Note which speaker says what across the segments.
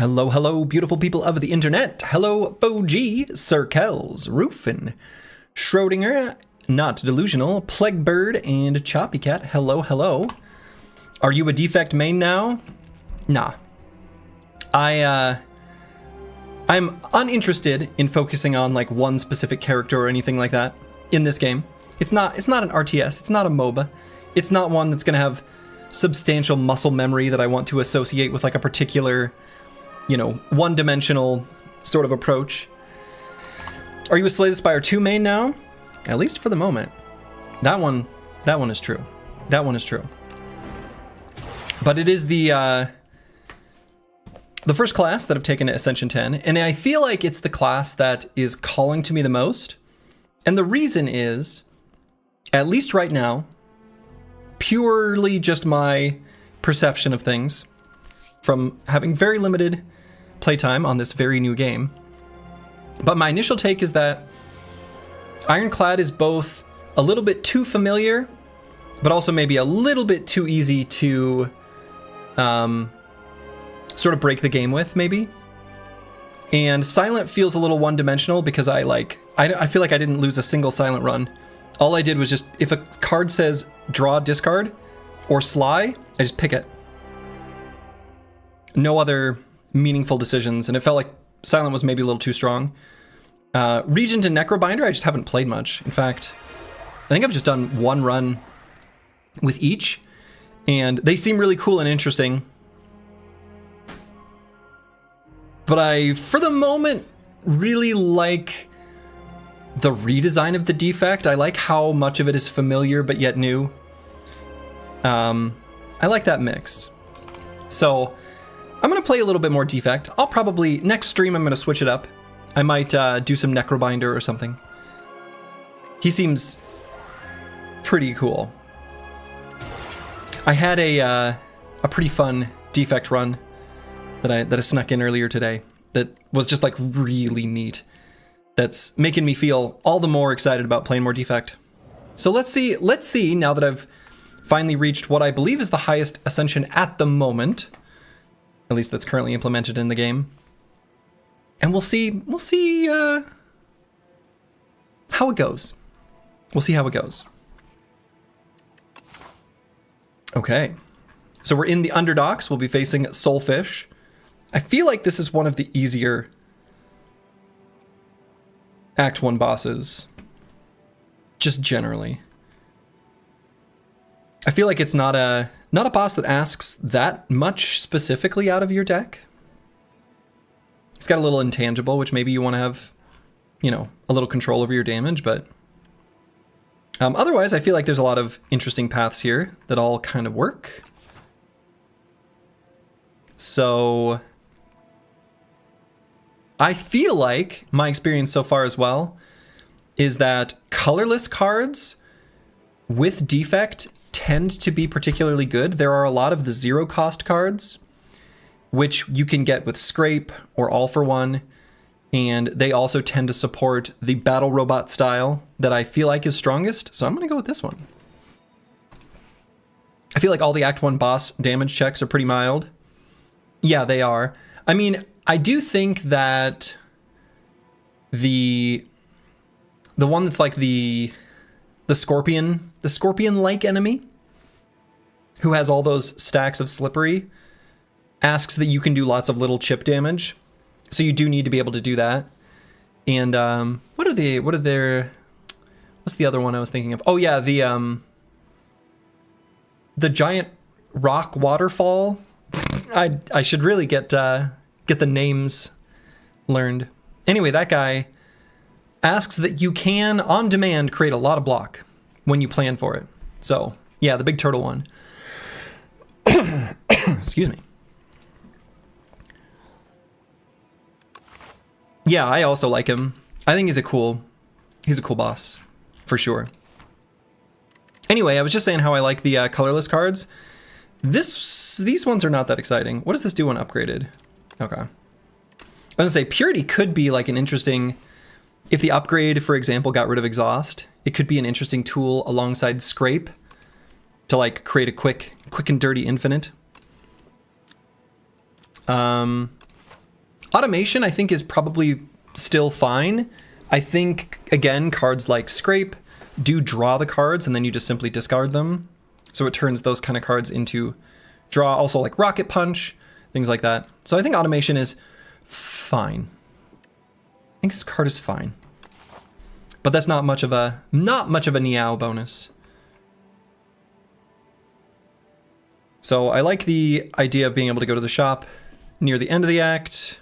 Speaker 1: Hello, hello, beautiful people of the internet. Hello, Foji, Sir Kells, Roofin, Schrodinger, Not Delusional, Plaguebird, and Choppycat. Hello, hello. Are you a Defect main now? Nah. I'm uninterested in focusing on like one specific character or anything like that in this game. It's not an RTS, it's not a MOBA. It's not one that's gonna have substantial muscle memory that I want to associate with like a particular, you know, one-dimensional sort of approach. Are you a Slay the Spire 2 main now? At least for the moment. That one is true. That one is true. But it is the first class that I've taken to Ascension 10, and I feel like it's the class that is calling to me the most. And the reason is, at least right now, purely just my perception of things from having very limited playtime on this very new game. But my initial take is that Ironclad is both a little bit too familiar, but also maybe a little bit too easy to sort of break the game with, maybe. And Silent feels a little one-dimensional because I feel like I didn't lose a single Silent run. All I did was just, if a card says draw, discard, or Sly, I just pick it. No other meaningful decisions, and it felt like Silent was maybe a little too strong. Regent and Necrobinder, I just haven't played much. In fact, I think I've just done one run with each, and they seem really cool and interesting. But I, for the moment, really like the redesign of the Defect. I like how much of it is familiar but yet new. I like that mix. So I'm going to play a little bit more Defect. I'll probably, next stream, I'm going to switch it up. I might do some Necrobinder or something. He seems pretty cool. I had a pretty fun Defect run that I snuck in earlier today that was just like really neat. That's making me feel all the more excited about playing more Defect. So let's see now that I've finally reached what I believe is the highest Ascension at the moment. At least that's currently implemented in the game. And we'll see how it goes. We'll see how it goes. Okay. So we're in the Underdocs. We'll be facing Soulfish. I feel like this is one of the easier Act 1 bosses. Just generally. I feel like it's not a boss that asks that much specifically out of your deck. It's got a little intangible, which maybe you want to have, you know, a little control over your damage, but otherwise I feel like there's a lot of interesting paths here that all kind of work. So I feel like my experience so far as well is that colorless cards with Defect tend to be particularly good. There are a lot of the zero cost cards, which you can get with Scrape or All for One, and they also tend to support the battle robot style that I feel like is strongest, so I'm going to go with this one. I feel like all the Act 1 boss damage checks are pretty mild. Yeah, they are. I mean, I do think that the one that's like the scorpion-like enemy who has all those stacks of slippery asks that you can do lots of little chip damage. So you do need to be able to do that. And what's the other one I was thinking of? Oh yeah, the giant rock waterfall. I should really get the names learned. Anyway, that guy asks that you can, on demand, create a lot of block when you plan for it. So, yeah, the big turtle one. Excuse me. Yeah, I also like him. I think he's a cool boss, for sure. Anyway, I was just saying how I like the colorless cards. These ones are not that exciting. What does this do when upgraded? Okay. I was gonna say, Purity could be like an interesting, if the upgrade, for example, got rid of Exhaust, it could be an interesting tool alongside Scrape to like create a quick and dirty infinite. Automation, I think, is probably still fine. I think, again, cards like Scrape do draw the cards, and then you just simply discard them. So it turns those kind of cards into draw. Also like Rocket Punch, things like that. So I think Automation is fine. I think this card is fine. But that's not much of a Niao bonus. So I like the idea of being able to go to the shop near the end of the act.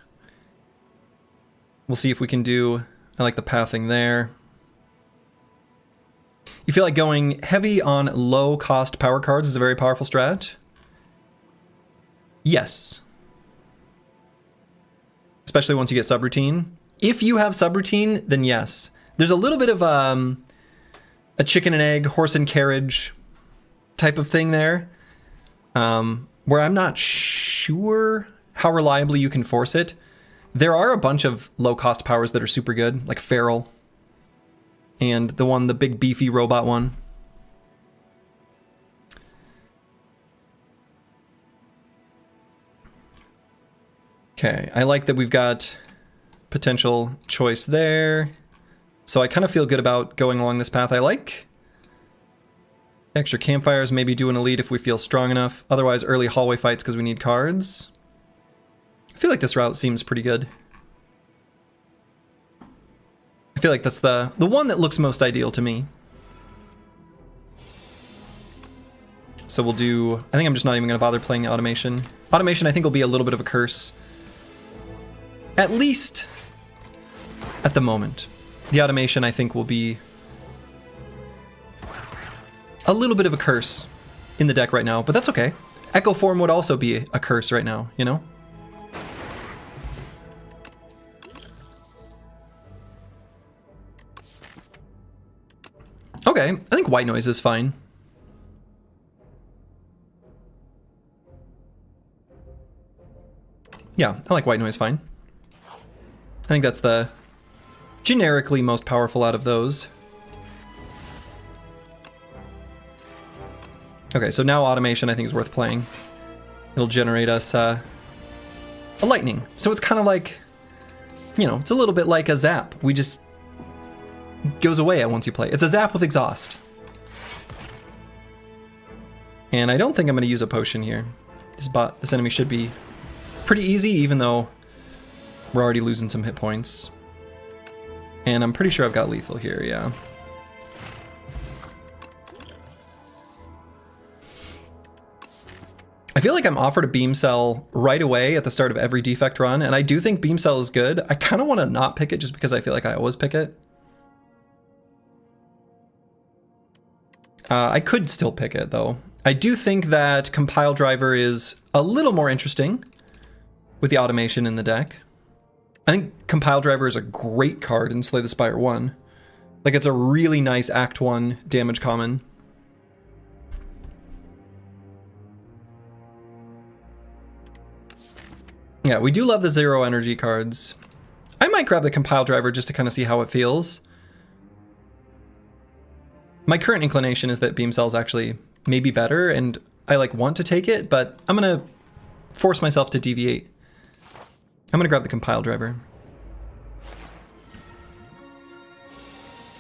Speaker 1: We'll see if we can do, I like the pathing there. You feel like going heavy on low cost power cards is a very powerful strat? Yes. Especially once you get subroutine. If you have subroutine, then yes. There's a little bit of a chicken and egg, horse and carriage type of thing there, where I'm not sure how reliably you can force it. There are a bunch of low-cost powers that are super good, like Feral, and the big beefy robot one. Okay, I like that we've got potential choice there. So I kind of feel good about going along this path. I like extra campfires, maybe do an elite if we feel strong enough. Otherwise, early hallway fights because we need cards. I feel like this route seems pretty good. I feel like that's the one that looks most ideal to me. So we'll do, I think I'm just not even going to bother playing the automation. Automation I think will be a little bit of a curse. At least at the moment. The automation, I think, will be a little bit of a curse in the deck right now, but that's okay. Echo Form would also be a curse right now, you know? Okay, I think White Noise is fine. Yeah, I like White Noise fine. I think that's the generically most powerful out of those. Okay, so now automation I think is worth playing. It'll generate us a lightning. So it's kind of like, you know, it's a little bit like a zap. We just goes away once you play. It's a zap with exhaust. And I don't think I'm going to use a potion here. This enemy should be pretty easy, even though we're already losing some hit points. And I'm pretty sure I've got lethal here, yeah. I feel like I'm offered a beam cell right away at the start of every defect run, and I do think beam cell is good. I kind of want to not pick it just because I feel like I always pick it. I could still pick it, though. I do think that Compile Driver is a little more interesting with the automation in the deck. I think Compile Driver is a great card in Slay the Spire 1. Like, it's a really nice Act 1 damage common. Yeah, we do love the 0 energy cards. I might grab the Compile Driver just to kind of see how it feels. My current inclination is that Beam Cell is actually maybe better, and I want to take it, but I'm gonna force myself to deviate. I'm gonna grab the Compile Driver.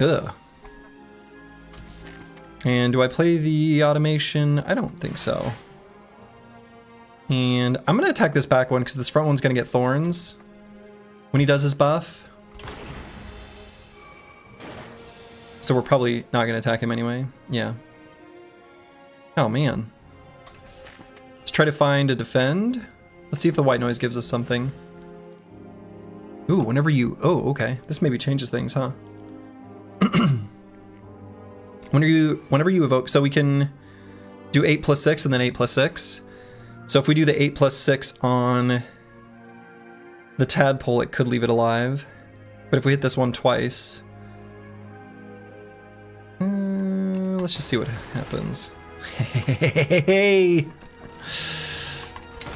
Speaker 1: Ugh. And do I play the automation? I don't think so. And I'm gonna attack this back one because this front one's gonna get thorns when he does his buff. So we're probably not gonna attack him anyway. Yeah. Oh man. Let's try to find a defend. Let's see if the White Noise gives us something. Ooh, whenever you... Oh, okay. This maybe changes things, huh? Whenever you evoke... So we can do 8+6 and then 8+6. So if we do the 8+6 on the Tadpole, it could leave it alive. But if we hit this one twice... let's just see what happens. Hey!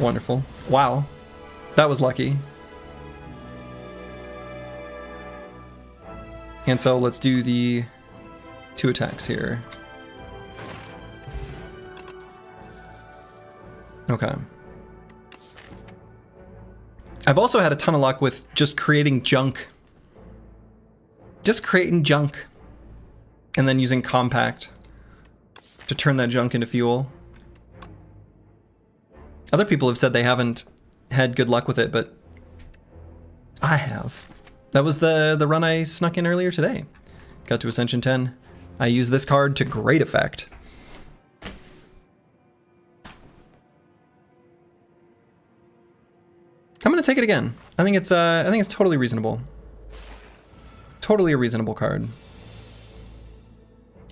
Speaker 1: Wonderful. Wow. That was lucky. And so let's do the 2 attacks here. Okay. I've also had a ton of luck with just creating junk. Just creating junk. And then using compact to turn that junk into fuel. Other people have said they haven't had good luck with it, but I have. That was the run I snuck in earlier today. Got to Ascension 10. I used this card to great effect. I'm gonna take it again. I think it's totally reasonable. Totally a reasonable card.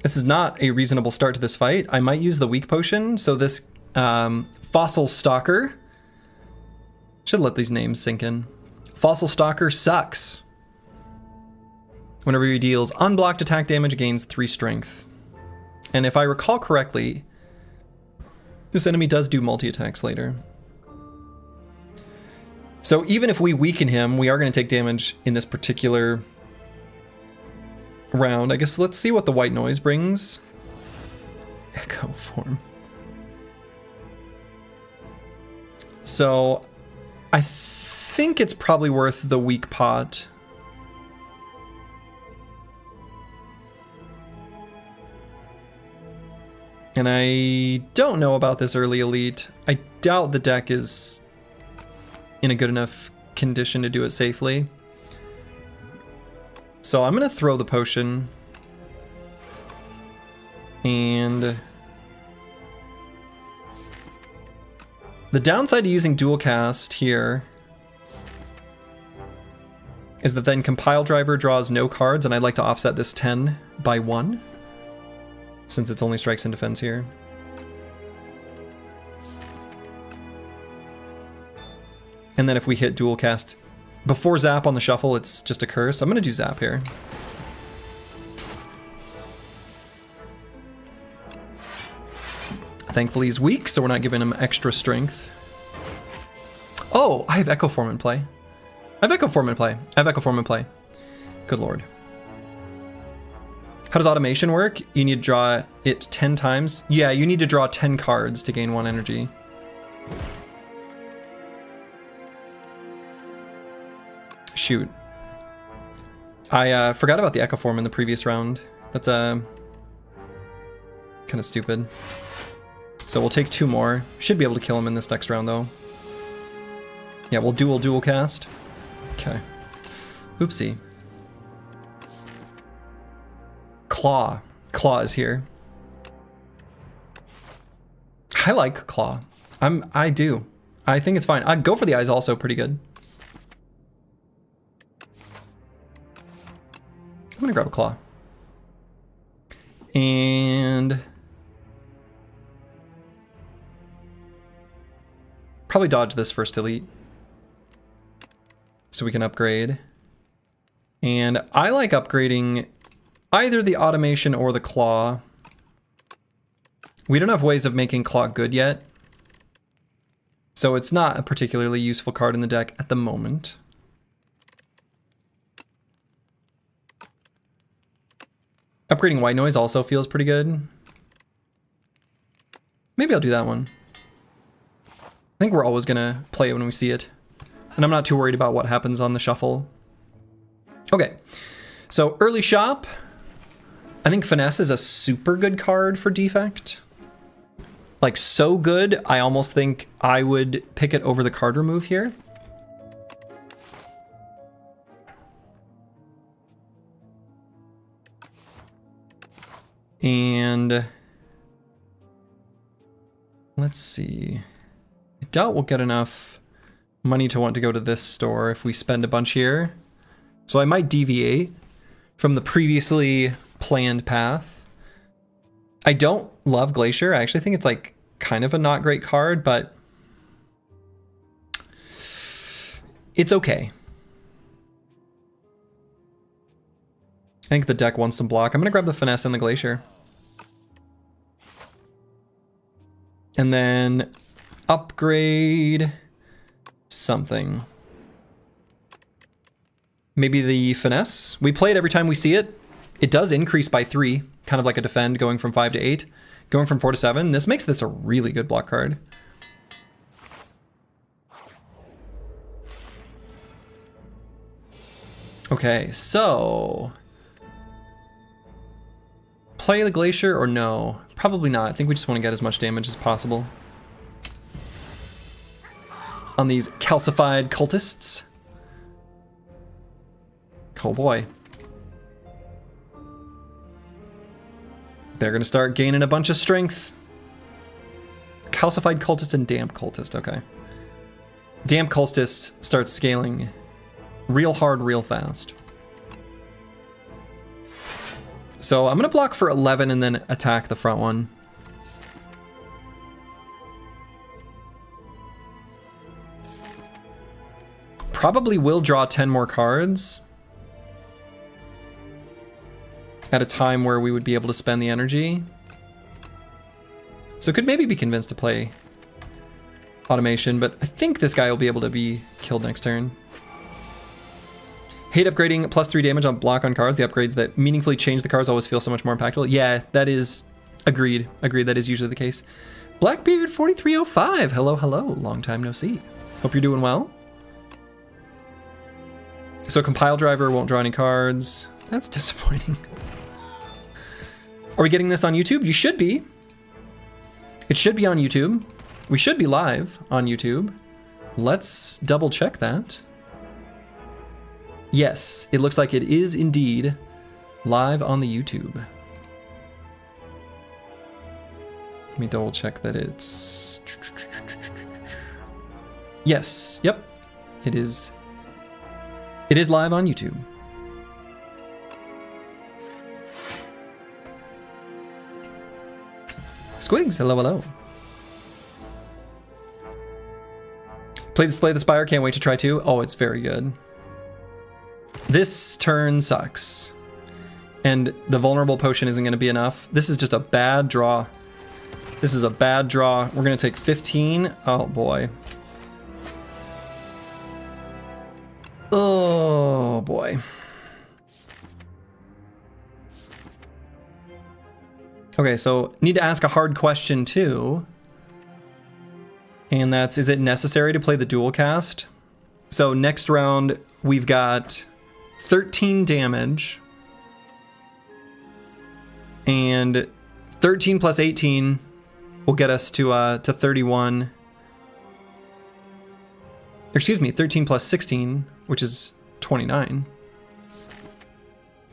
Speaker 1: This is not a reasonable start to this fight. I might use the weak potion, so this Fossil Stalker. Should let these names sink in. Fossil Stalker sucks. Whenever he deals unblocked attack damage, gains 3 strength. And if I recall correctly, this enemy does do multi-attacks later. So even if we weaken him, we are going to take damage in this particular round. I guess let's see what the white noise brings. Echo form. So I think it's probably worth the weak pot. And I don't know about this early elite. I doubt the deck is in a good enough condition to do it safely. So I'm gonna throw the potion. And the downside to using dual cast here is that then Compile Driver draws no cards, and I'd like to offset this 10 by 1. Since it's only strikes and defense here. And then if we hit dual cast before zap on the shuffle, it's just a curse. I'm gonna do zap here. Thankfully he's weak, so we're not giving him extra strength. Oh, I have Echo Form in play. I have Echo Form in play. I have Echo Form in play. Good lord. How does automation work? You need to draw it 10 times. Yeah, you need to draw 10 cards to gain 1 energy. Shoot. I forgot about the Echo Form in the previous round. That's kind of stupid. So we'll take 2 more. Should be able to kill him in this next round though. Yeah, we'll dual cast. Okay. Oopsie. Claw. Claw is here. I like Claw. I do. I think it's fine. Go for the Eyes also pretty good. I'm gonna grab a Claw. And probably dodge this first elite. So we can upgrade. And I like upgrading either the automation or the claw. We don't have ways of making claw good yet. So it's not a particularly useful card in the deck at the moment. Upgrading white noise also feels pretty good. Maybe I'll do that one. I think we're always gonna play it when we see it. And I'm not too worried about what happens on the shuffle. Okay, so early shop. I think Finesse is a super good card for Defect. Like, so good, I almost think I would pick it over the card remove here. And let's see. I doubt we'll get enough money to want to go to this store if we spend a bunch here. So I might deviate from the previously planned path. I don't love Glacier. I actually think it's like kind of a not great card, but it's okay. I think the deck wants some block. I'm gonna grab the Finesse and the Glacier. And then upgrade something. Maybe the Finesse. We play it every time we see it. It does increase by 3, kind of like a Defend, going from 5 to 8, going from 4 to 7. This makes this a really good block card. Okay, so play the Glacier or no? Probably not. I think we just want to get as much damage as possible on these calcified cultists. Oh boy. They're going to start gaining a bunch of strength. Calcified cultist and damp cultist, okay. Damp cultist starts scaling real hard, real fast. So I'm going to block for 11 and then attack the front one. Probably will draw 10 more cards at a time where we would be able to spend the energy. So could maybe be convinced to play automation, but I think this guy will be able to be killed next turn. Hate upgrading +3 damage on block on cards. The upgrades that meaningfully change the cards always feel so much more impactful. Yeah, that is agreed. Agreed, that is usually the case. Blackbeard 4305. Hello, hello. Long time no see. Hope you're doing well. So compile driver won't draw any cards. That's disappointing. Are we getting this on YouTube? You should be. It should be on YouTube. We should be live on YouTube. Let's double check that. Yes, it looks like it is indeed live on the YouTube. Let me double check that it's... Yes, yep, it is. It is live on YouTube. Squigs, hello, hello. Played the Slay the Spire, can't wait to try too. Oh, it's very good. This turn sucks. And the vulnerable potion isn't going to be enough. This is just a bad draw. This is a bad draw. We're going to take 15. Oh, boy. Oh, boy. Okay, so need to ask a hard question too. And that's, is it necessary to play the dual cast? So next round, we've got 13 damage. And 13 plus 18 will get us to 31. Excuse me, 13 plus 16, which is 29.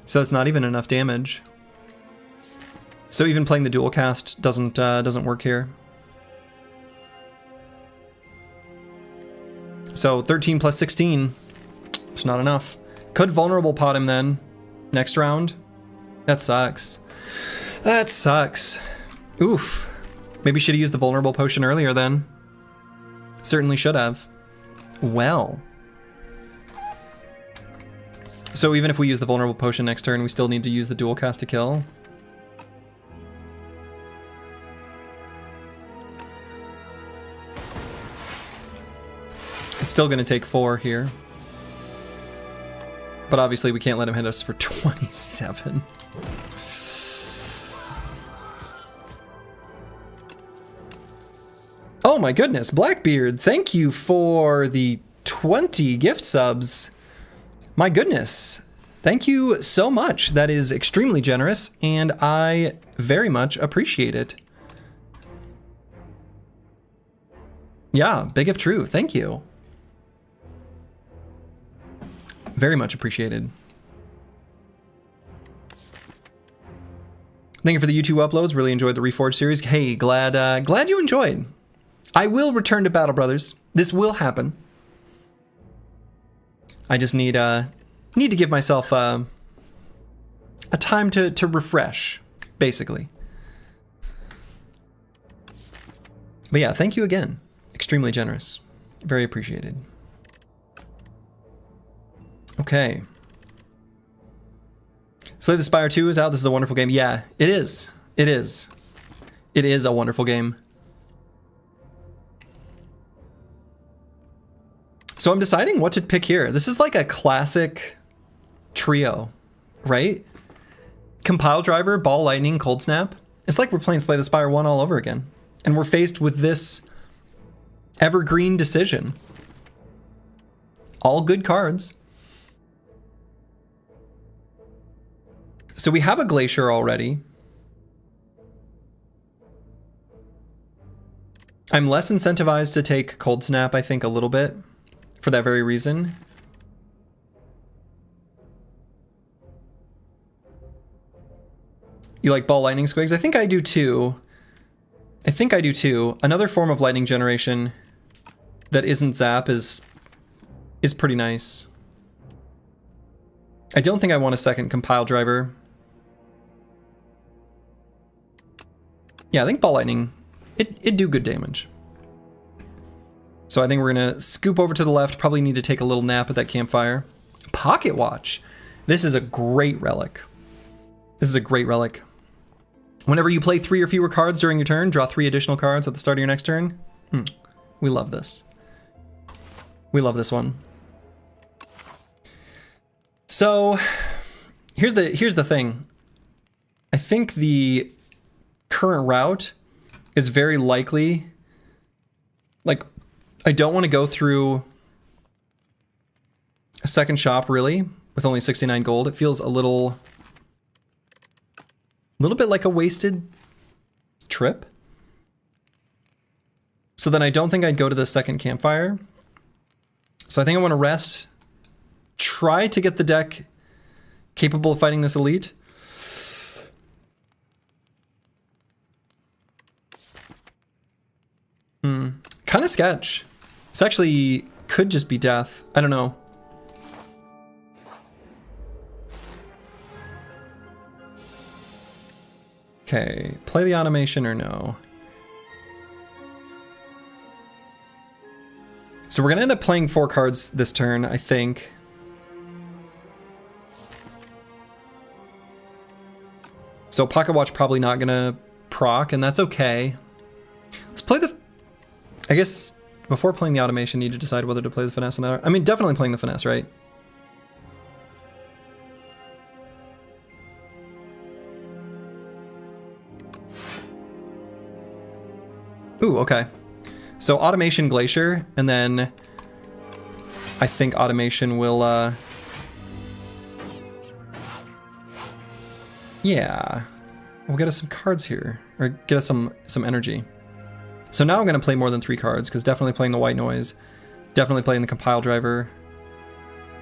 Speaker 1: So that's not even enough damage. So even playing the dual cast doesn't work here. So 13 plus 16, it's not enough. Could vulnerable pot him then next round. That sucks. That sucks. Oof. Maybe should have used the vulnerable potion earlier then. Certainly should have. Well. So even if we use the vulnerable potion next turn, we still need to use the dual cast to kill. It's still going to take 4 here. But obviously we can't let him hit us for 27. Oh my goodness, Blackbeard, thank you for the 20 gift subs. My goodness, thank you so much. That is extremely generous, and I very much appreciate it. Yeah, big if true, thank you. Very much appreciated. Thank you for the YouTube uploads. Really enjoyed the Reforged series. Hey, glad you enjoyed. I will return to Battle Brothers. This will happen. I just need to give myself a time to refresh, basically. But yeah, thank you again. Extremely generous. Very appreciated. Okay. Slay the Spire 2 is out. This is a wonderful game. Yeah, it is. It is. It is a wonderful game. So I'm deciding what to pick here. This is like a classic trio, right? Compile Driver, Ball Lightning, Cold Snap. It's like we're playing Slay the Spire 1 all over again. And we're faced with this evergreen decision. All good cards. So we have a Glacier already. I'm less incentivized to take Cold Snap, I think, a little bit, for that very reason. You like Ball Lightning Squigs? I think I do too. I think I do too. Another form of lightning generation that isn't Zap is pretty nice. I don't think I want a second Compile Driver. Yeah, I think Ball Lightning, it'd do good damage. So I think we're gonna scoop over to the left, probably need to take a little nap at that campfire. Pocket Watch. This is a great relic. This is a great relic. Whenever you play 3 or fewer cards during your turn, draw 3 additional cards at the start of your next turn. We love this. We love this one. So here's the thing. I think the current route is very likely, like, I don't want to go through a second shop really with only 69 gold. It feels a little bit like a wasted trip. So then I don't think I'd go to the second campfire. So I think I want to rest, try to get the deck capable of fighting this elite. Kind of sketch. This actually could just be death. I don't know. Okay, play the automation or no? So we're gonna end up playing 4 cards this turn, I think. So Pocket Watch probably not gonna proc, and that's okay. Let's play the... I guess before playing the automation, need to decide whether to play the finesse or not. I mean, definitely playing the finesse, right? Ooh, okay. So automation Glacier, and then I think automation will, yeah, we'll get us some cards here, or get us some energy. So now I'm gonna play more than 3 cards, because definitely playing the White Noise, definitely playing the Compile Driver.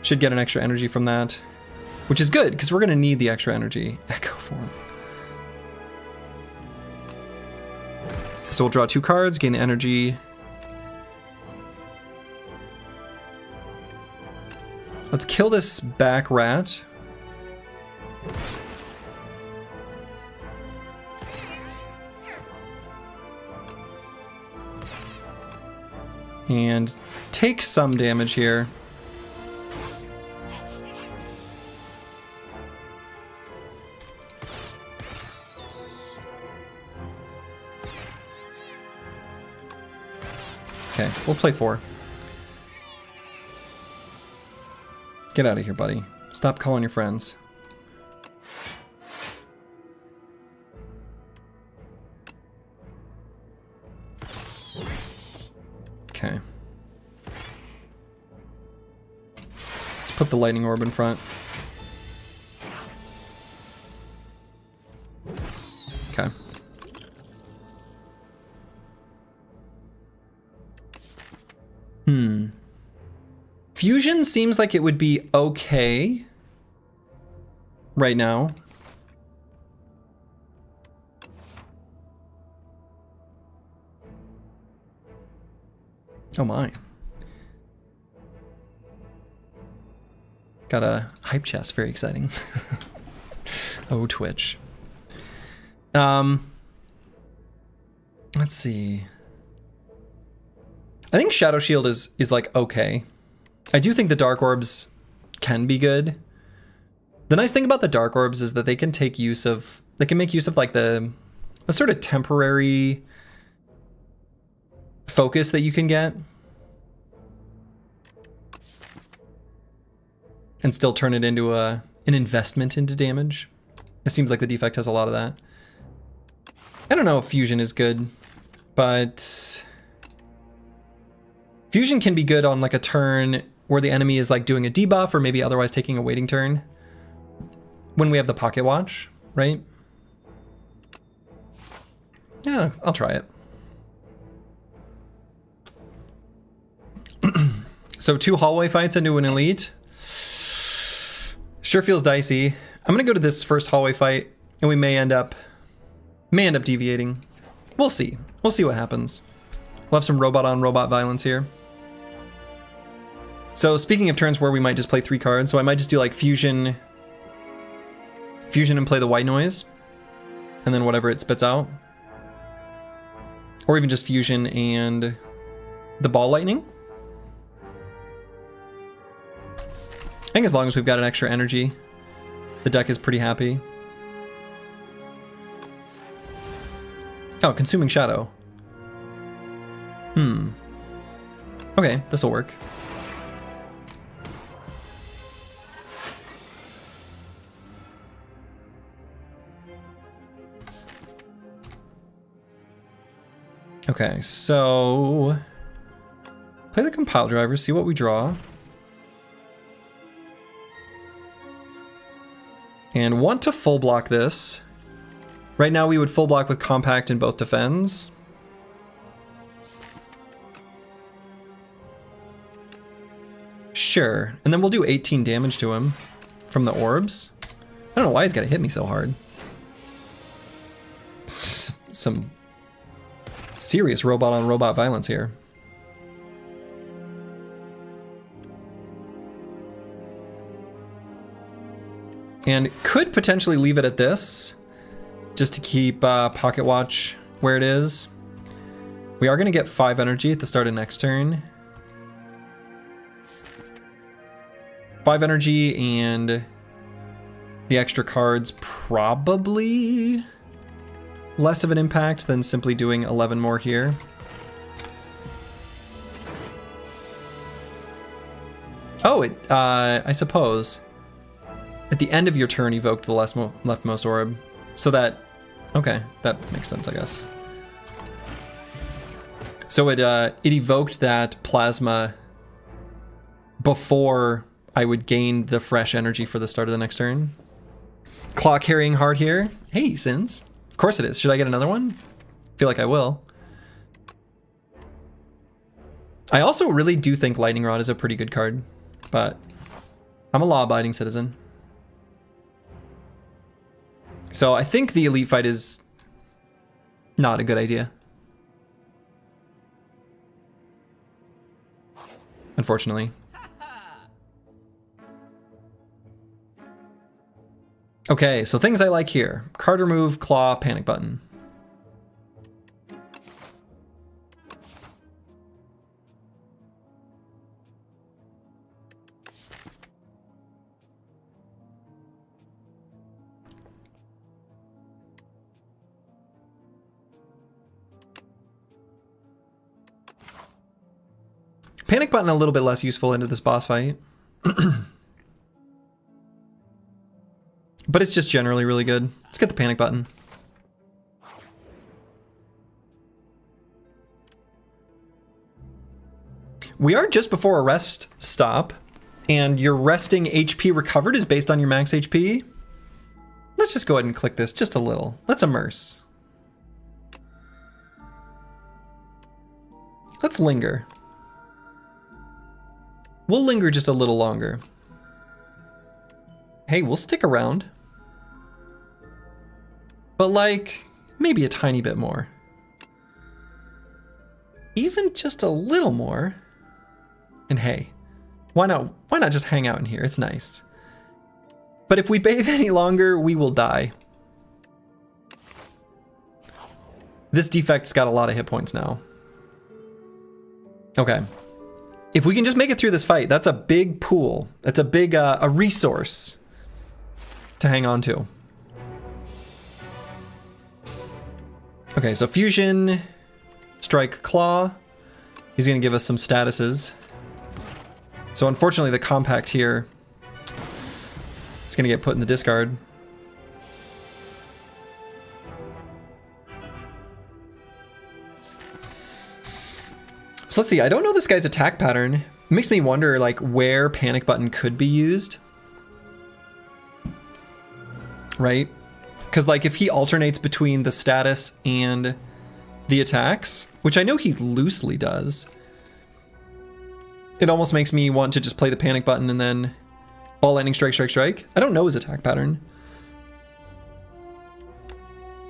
Speaker 1: Should get an extra energy from that, which is good, because we're gonna need the extra energy. Echo Form. So we'll draw 2 cards, gain the energy. Let's kill this back rat. And take some damage here. Okay, we'll play 4. Get out of here, buddy. Stop calling your friends. Okay. Let's put the lightning orb in front. Okay. Fusion seems like it would be okay right now. Oh my. Got a hype chest, very exciting. Oh, Twitch. Let's see. I think Shadow Shield is like okay. I do think the Dark Orbs can be good. The nice thing about the Dark Orbs is that they can make use of like the sort of temporary focus that you can get and still turn it into an investment into damage. It seems like the Defect has a lot of that. I don't know if Fusion is good, but Fusion can be good on like a turn where the enemy is like doing a debuff or maybe otherwise taking a waiting turn. when we have the pocket watch, right? Yeah, I'll try it. So 2 hallway fights into an elite. Sure feels dicey. I'm gonna go to this first hallway fight, and we may end up deviating. We'll see. We'll see what happens. We'll have some robot on robot violence here. So speaking of turns where we might just play 3 cards, so I might just do like fusion and play the white noise, and then whatever it spits out. Or even just fusion and the ball lightning. I think as long as we've got an extra energy, the deck is pretty happy. Oh, consuming shadow. Okay, this'll work. Okay, so play the compile driver, see what we draw. And want to full block this. Right now we would full block with compact in both defends. Sure, and then we'll do 18 damage to him from the orbs. I don't know why he's gotta hit me so hard. Some serious robot on robot violence here. And could potentially leave it at this, just to keep Pocket Watch where it is. We are going to get 5 energy at the start of next turn. 5 energy and the extra cards probably less of an impact than simply doing 11 more here. Oh, I suppose. At the end of your turn, evoked the leftmost orb. So that, okay, that makes sense, I guess. So it evoked that plasma before I would gain the fresh energy for the start of the next turn. Claw carrying hard here. Hey, Sins. Of course it is. Should I get another one? Feel like I will. I also really do think Lightning Rod is a pretty good card, but I'm a law-abiding citizen. So I think the elite fight is not a good idea. Unfortunately. Okay, so things I like here. Card remove, claw, panic button. Panic button a little bit less useful into this boss fight. But it's just generally really good. Let's get the panic button. We are just before a rest stop, and your resting HP recovered is based on your max HP. Let's just go ahead and click this just a little. Let's immerse. Let's linger. We'll linger just a little longer. Hey, we'll stick around. But like, maybe a tiny bit more. Even just a little more. And hey, why not just hang out in here? It's nice. But if we bathe any longer, we will die. This defect's got a lot of hit points now. Okay. If we can just make it through this fight, that's a big pool. That's a big a resource to hang on to. Okay, so fusion, strike, claw. He's gonna give us some statuses. So unfortunately the compact here, it's gonna get put in the discard. So let's see, I don't know this guy's attack pattern. It makes me wonder like where panic button could be used. right? Because like if he alternates between the status and the attacks, which I know he loosely does, it almost makes me want to just play the panic button and then ball lightning strike, strike, strike. I don't know his attack pattern.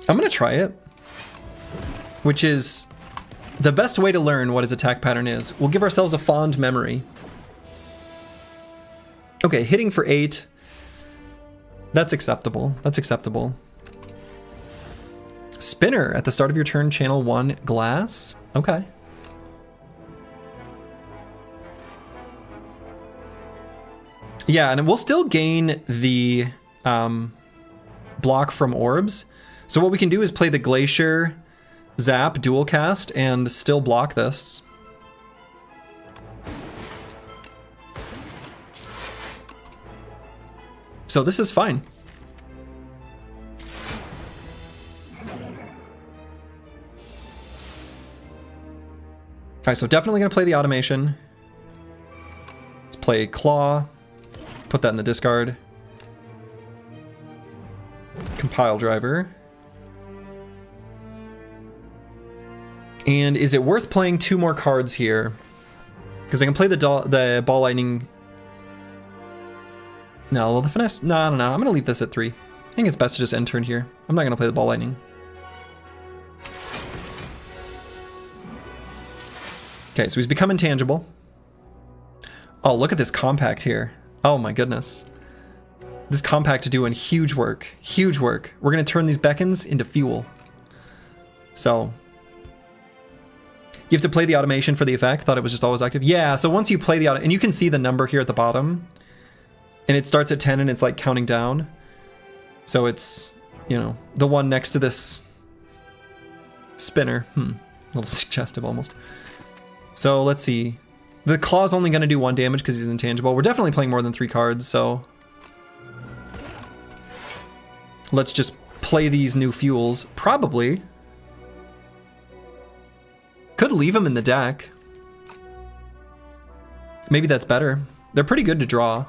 Speaker 1: I'm gonna try it, which is the best way to learn what his attack pattern is. We'll give ourselves a fond memory. Okay, hitting for 8. That's acceptable. That's acceptable. Spinner at the start of your turn, channel 1 glass. Okay. Yeah, and we'll still gain the block from orbs. So what we can do is play the Glacier Zap dual cast and still block this. So this is fine. Alright, so definitely gonna play the automation. Let's play Claw. Put that in the discard. Compile driver. And is it worth playing 2 more cards here? Because I can play the ball lightning. No, well, the finesse. No. I'm gonna leave this at 3. I think it's best to just end turn here. I'm not gonna play the ball lightning. Okay, so he's become intangible. Oh, look at this compact here. Oh my goodness. This compact doing huge work. Huge work. We're gonna turn these beacons into fuel. So you have to play the automation for the effect. Thought it was just always active. Yeah, so once you play the auto, and you can see the number here at the bottom, and it starts at 10 and it's like counting down. So it's, you know, the one next to this spinner. A little suggestive almost. So let's see. The Claw's only going to do 1 damage because he's intangible. We're definitely playing more than 3 cards, so let's just play these new fuels. Probably. Could leave them in the deck. Maybe that's better. They're pretty good to draw.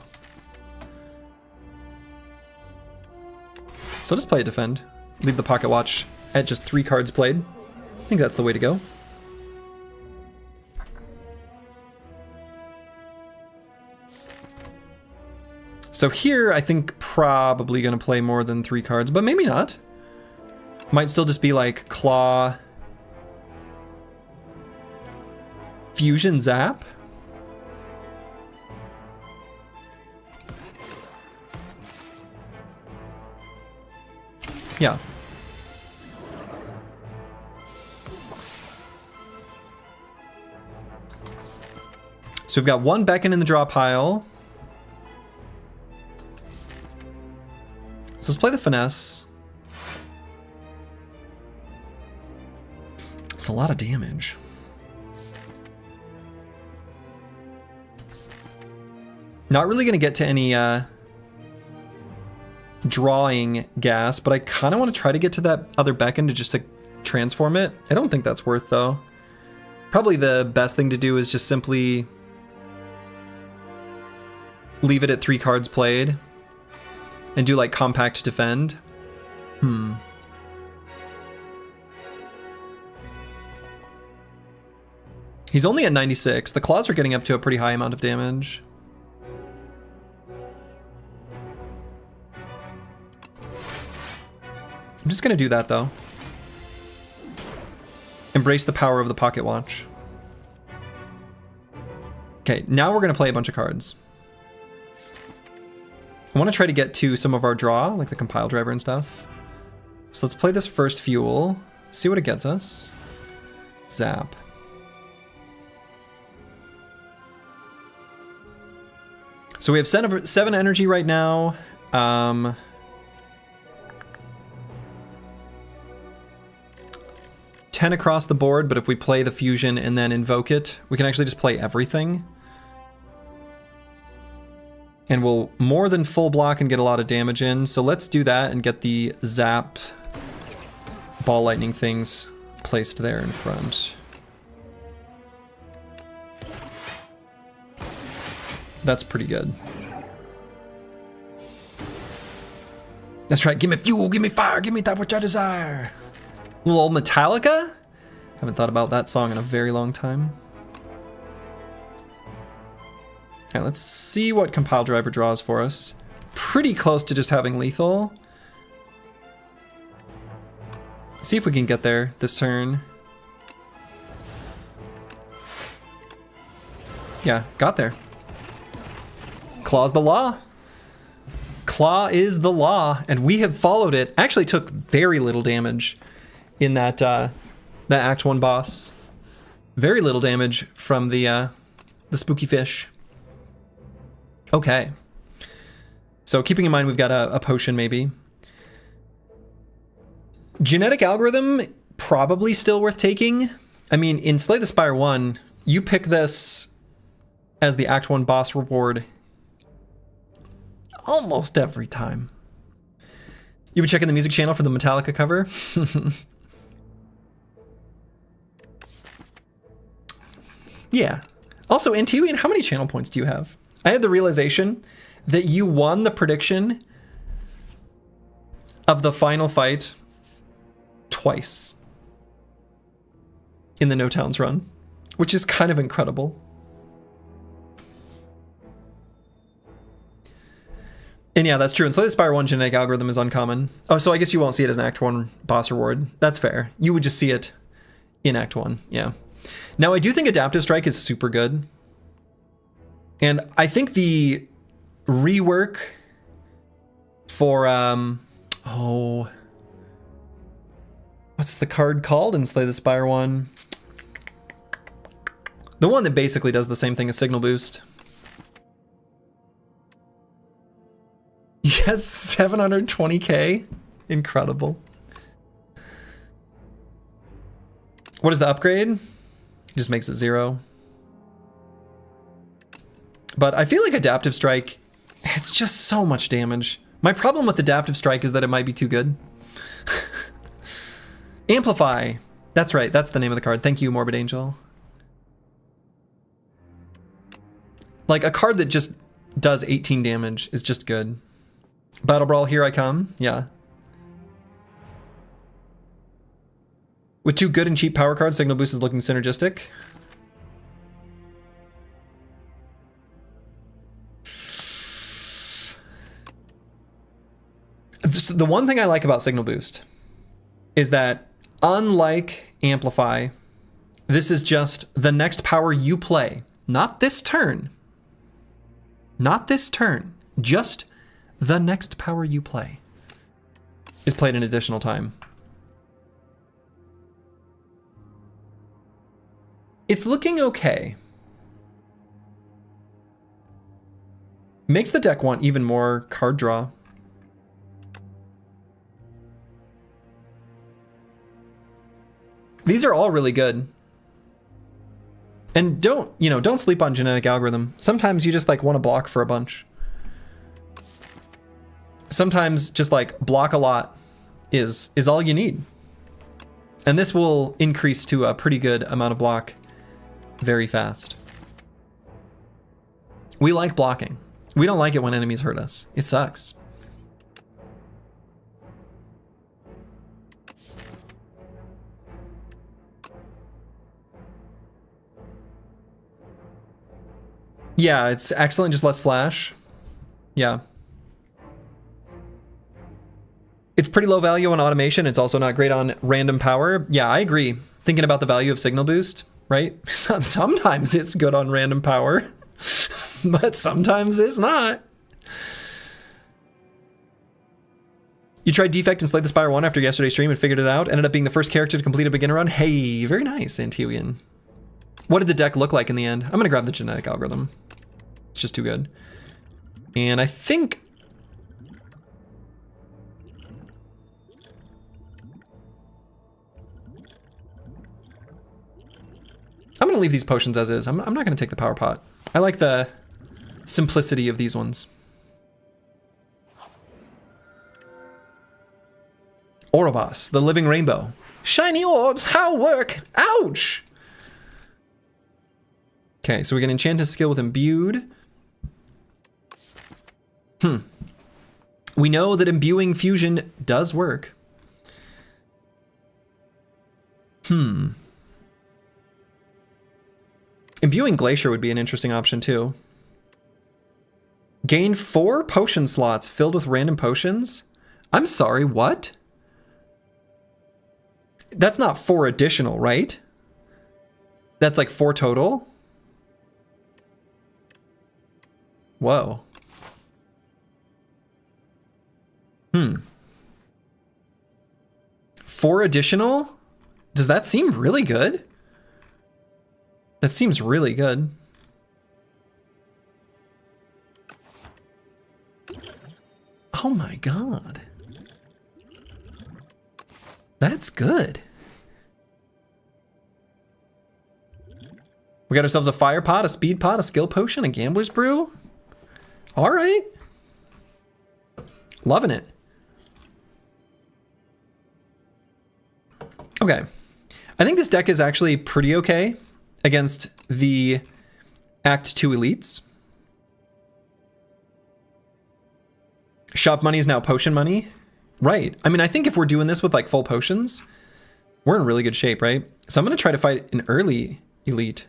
Speaker 1: So just play a defend. Leave the pocket watch at just 3 cards played. I think that's the way to go. So here, I think probably going to play more than 3 cards, but maybe not. Might still just be like Claw, Fusion Zap. Yeah. So we've got 1 beacon in the draw pile. So let's play the finesse. It's a lot of damage. Not really going to get to any drawing gas, but I kind of want to try to get to that other beacon to just to transform it. I don't think that's worth though. Probably the best thing to do is just simply leave it at 3 cards played and do like compact defend. He's only at 96. The claws are getting up to a pretty high amount of damage. I'm just gonna do that though. Embrace the power of the pocket watch. Okay, now we're gonna play a bunch of cards. I want to try to get to some of our draw, like the compile driver and stuff. So let's play this first fuel, see what it gets us. Zap. So we have 7 energy right now. 10 across the board, but if we play the fusion and then invoke it, we can actually just play everything. And we'll more than full block and get a lot of damage in. So let's do that and get the zap ball lightning things placed there in front. That's pretty good. That's right. Give me fuel, give me fire, give me that which I desire. Little old Metallica? Haven't thought about that song in a very long time. Okay, let's see what compile driver draws for us. Pretty close to just having lethal. See if we can get there this turn. Yeah, got there. Claw's the law. Claw is the law, and we have followed it. Actually took very little damage in that that Act 1 boss. Very little damage from the spooky fish. Okay. So keeping in mind we've got a potion maybe. Genetic algorithm, probably still worth taking. I mean, in Slay the Spire 1, you pick this as the Act 1 boss reward almost every time. You been checking the music channel for the Metallica cover? Yeah. Also, Antiwian, how many channel points do you have? I had the realization that you won the prediction of the final fight twice in the No Towns run, which is kind of incredible. And yeah, that's true. And Slay the Spire 1 genetic algorithm is uncommon. Oh, so I guess you won't see it as an Act 1 boss reward. That's fair. You would just see it in Act 1. Yeah. Now, I do think Adaptive Strike is super good. And I think the rework for, what's the card called in Slay the Spire 1? The one that basically does the same thing as Signal Boost. Yes, 720k. Incredible. What is the upgrade? Just makes it 0. But I feel like Adaptive Strike, it's just so much damage. My problem with Adaptive Strike is that it might be too good. Amplify. That's right, that's the name of the card. Thank you, Morbid Angel. Like, a card that just does 18 damage is just good. Battle Brawl, here I come. Yeah. With 2 good and cheap power cards, Signal Boost is looking synergistic. The one thing I like about Signal Boost is that, unlike Amplify, this is just the next power you play. Not this turn. Not this turn. Just the next power you play is played an additional time. It's looking okay. Makes the deck want even more card draw. These are all really good. And don't sleep on genetic algorithm. Sometimes you just like want to block for a bunch. Sometimes just like block a lot is all you need. And this will increase to a pretty good amount of block very fast. We like blocking. We don't like it when enemies hurt us. It sucks. Yeah, it's excellent, just less flash. Yeah. It's pretty low value on automation. It's also not great on random power. Yeah, I agree. Thinking about the value of Signal Boost, right? Sometimes it's good on random power, but sometimes it's not. You tried Defect and Slay the Spire 1 after yesterday's stream and figured it out. Ended up being the first character to complete a beginner run. Hey, very nice, Antiwian. What did the deck look like in the end? I'm gonna grab the genetic algorithm. It's just too good. And I think... I'm gonna leave these potions as is. I'm not gonna take the power pot. I like the simplicity of these ones. Ouroboros, the living rainbow. Shiny orbs, how work? Ouch! Okay, so we can enchant his skill with imbued. We know that imbuing fusion does work. Imbuing Glacier would be an interesting option too. Gain 4 potion slots filled with random potions? I'm sorry, what? That's not 4 additional, right? That's like 4 total? Whoa. 4 additional? Does that seem really good? That seems really good. Oh my god. That's good. We got ourselves a fire pot, a speed pot, a skill potion, a gambler's brew. All right. Loving it. Okay. I think this deck is actually pretty okay against the Act 2 elites. Shop money is now potion money. Right. I mean, I think if we're doing this with like full potions, we're in really good shape, right? So I'm going to try to fight an early elite.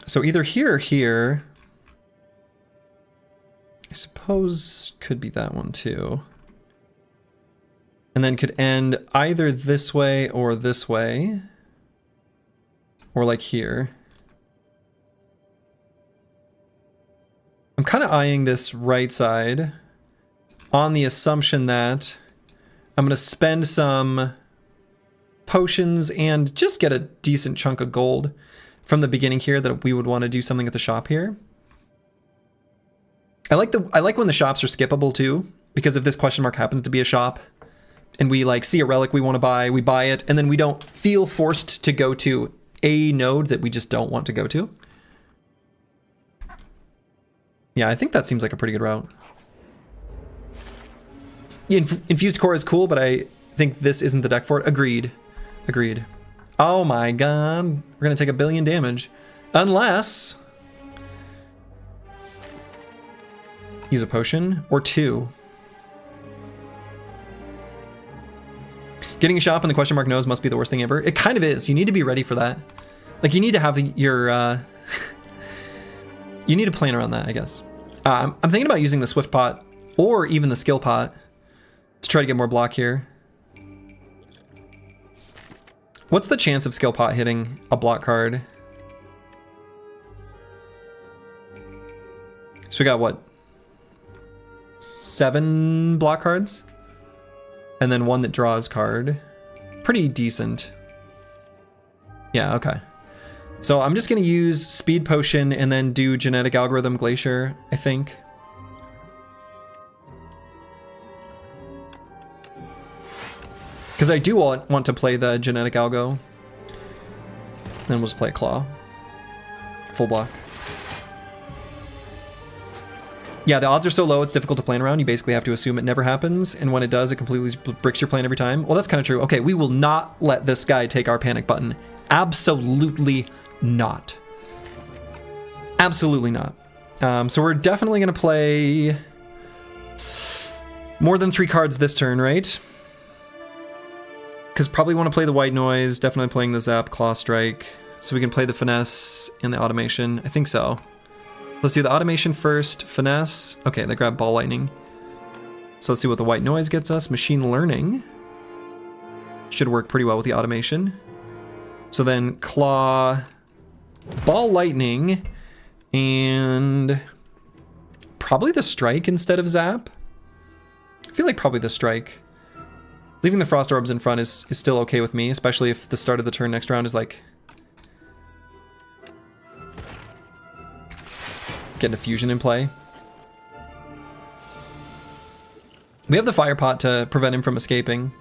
Speaker 1: So either here or here. I suppose could be that one too. And then could end either this way or this way. Or like here. I'm kind of eyeing this right side on the assumption that I'm going to spend some potions and just get a decent chunk of gold from the beginning here that we would want to do something at the shop here. I like when the shops are skippable too, because if this question mark happens to be a shop and we like see a relic we want to buy, we buy it, and then we don't feel forced to go to a node that we just don't want to go to. Yeah, I think that seems like a pretty good route. Yeah, Infused Core is cool, but I think this isn't the deck for it. Agreed. Agreed. Oh my god. We're going to take 1 billion damage. Unless... use a potion. Or 2. Getting a shop in the question mark nose must be the worst thing ever. It kind of is. You need to be ready for that. Like, you need to have your... you need to plan around that, I guess. I'm thinking about using the Swift Pot or even the Skill Pot to try to get more block here. What's the chance of Skill Pot hitting a block card? So we got what? 7 block cards? And then 1 that draws card. Pretty decent. Yeah, okay. So I'm just going to use Speed Potion and then do Genetic Algorithm Glacier, I think. Because I do want to play the Genetic Algo. Then we'll just play Claw. Full block. Yeah, the odds are so low it's difficult to plan around. You basically have to assume it never happens. And when it does, it completely bricks your plan every time. Well, that's kind of true. Okay, we will not let this guy take our panic button. Absolutely not. Absolutely not. So we're definitely going to play more than 3 cards this turn, right? Because probably want to play the White Noise, definitely playing the Zap, Claw Strike, so we can play the Finesse and the Automation. I think so. Let's do the Automation first, Finesse. Okay, they grab Ball Lightning. So let's see what the White Noise gets us. Machine Learning should work pretty well with the Automation. So then Claw, Ball Lightning, and probably the Strike instead of Zap. I feel like probably the Strike. Leaving the Frost Orbs in front is still okay with me, especially if the start of the turn next round is like getting a fusion in play. We have the Fire Pot to prevent him from escaping.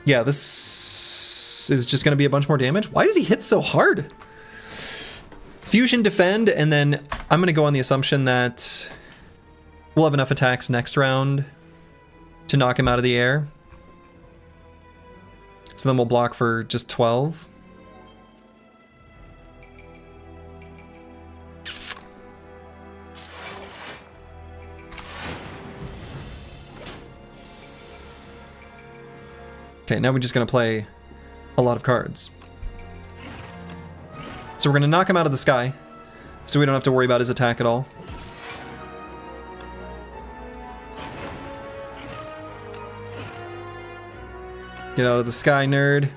Speaker 1: Yeah, this is just going to be a bunch more damage. Why does he hit so hard? Fusion, defend, and then I'm going to go on the assumption that we'll have enough attacks next round to knock him out of the air. So then we'll block for just 12. Okay, now we're just going to play a lot of cards. So we're going to knock him out of the sky, so we don't have to worry about his attack at all. Get out of the sky, nerd.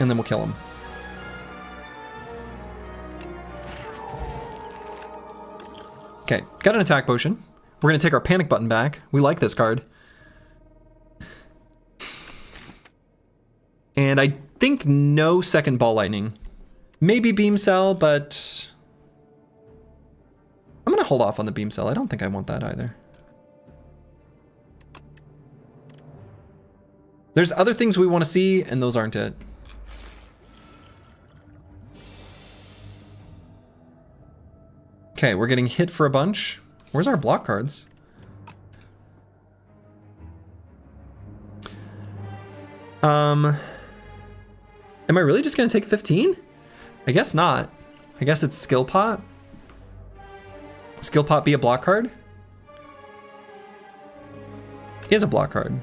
Speaker 1: And then we'll kill him. Okay, got an attack potion. We're going to take our panic button back. We like this card. And I think no second ball lightning. Maybe beam cell, but I'm going to hold off on the beam cell. I don't think I want that either. There's other things we want to see, and those aren't it. Okay, we're getting hit for a bunch. Where's our block cards? Am I really just going to take 15? I guess not. I guess it's Skill Pot. Skill Pot be a block card? Is a block card.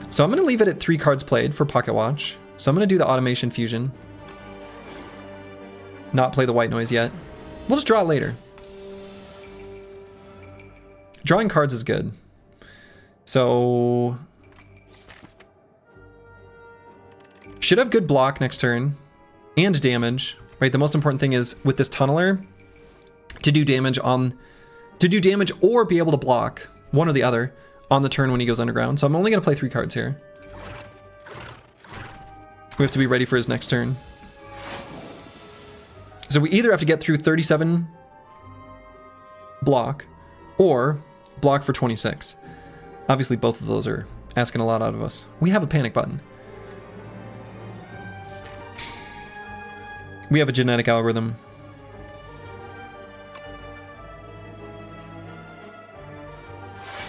Speaker 1: So I'm going to leave it at 3 cards played for Pocket Watch. So I'm going to do the Automation Fusion. Not play the white noise yet. We'll just draw it later. Drawing cards is good. So should have good block next turn and damage, right? The most important thing is with this tunneler to do damage or be able to block, one or the other, on the turn when he goes underground. So I'm only going to play 3 cards here. We have to be ready for his next turn. So we either have to get through 37 block or block for 26. Obviously both of those are asking a lot out of us. We have a panic button. We have a genetic algorithm.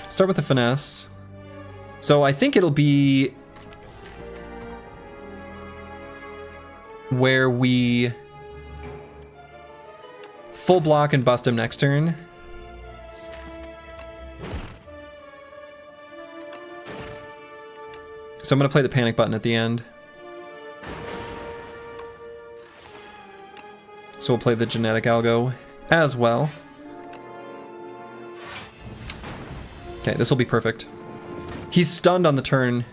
Speaker 1: Start with the finesse. So I think it'll be where we full block and bust him next turn. So I'm going to play the panic button at the end. So we'll play the genetic algo as well. Okay, this will be perfect. He's stunned on the turn,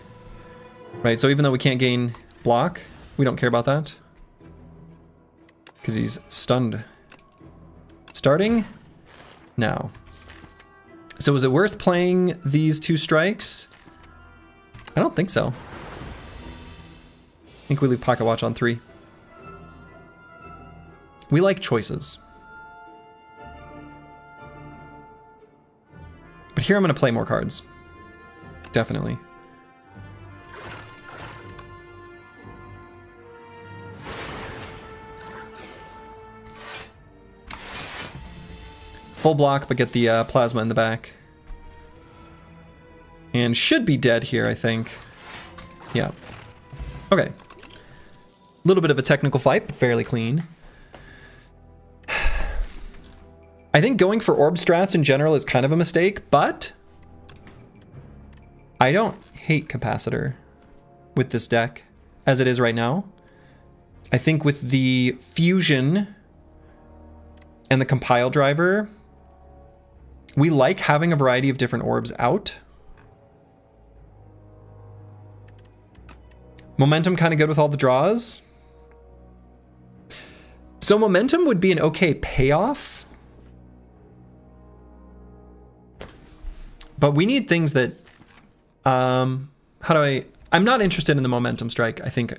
Speaker 1: right? So even though we can't gain block, we don't care about that because he's stunned. Starting now. So is it worth playing these 2 strikes? I don't think so. I think we leave Pocket Watch on 3. We like choices. But here I'm going to play more cards. Definitely. Full block, but get the plasma in the back. And should be dead here, I think. Yeah. Okay. A little bit of a technical fight, but fairly clean. I think going for orb strats in general is kind of a mistake, but I don't hate Capacitor with this deck as it is right now. I think with the Fusion and the Compile driver, we like having a variety of different orbs out. Momentum kind of good with all the draws. So Momentum would be an okay payoff. But we need things that, I'm not interested in the Momentum Strike, I think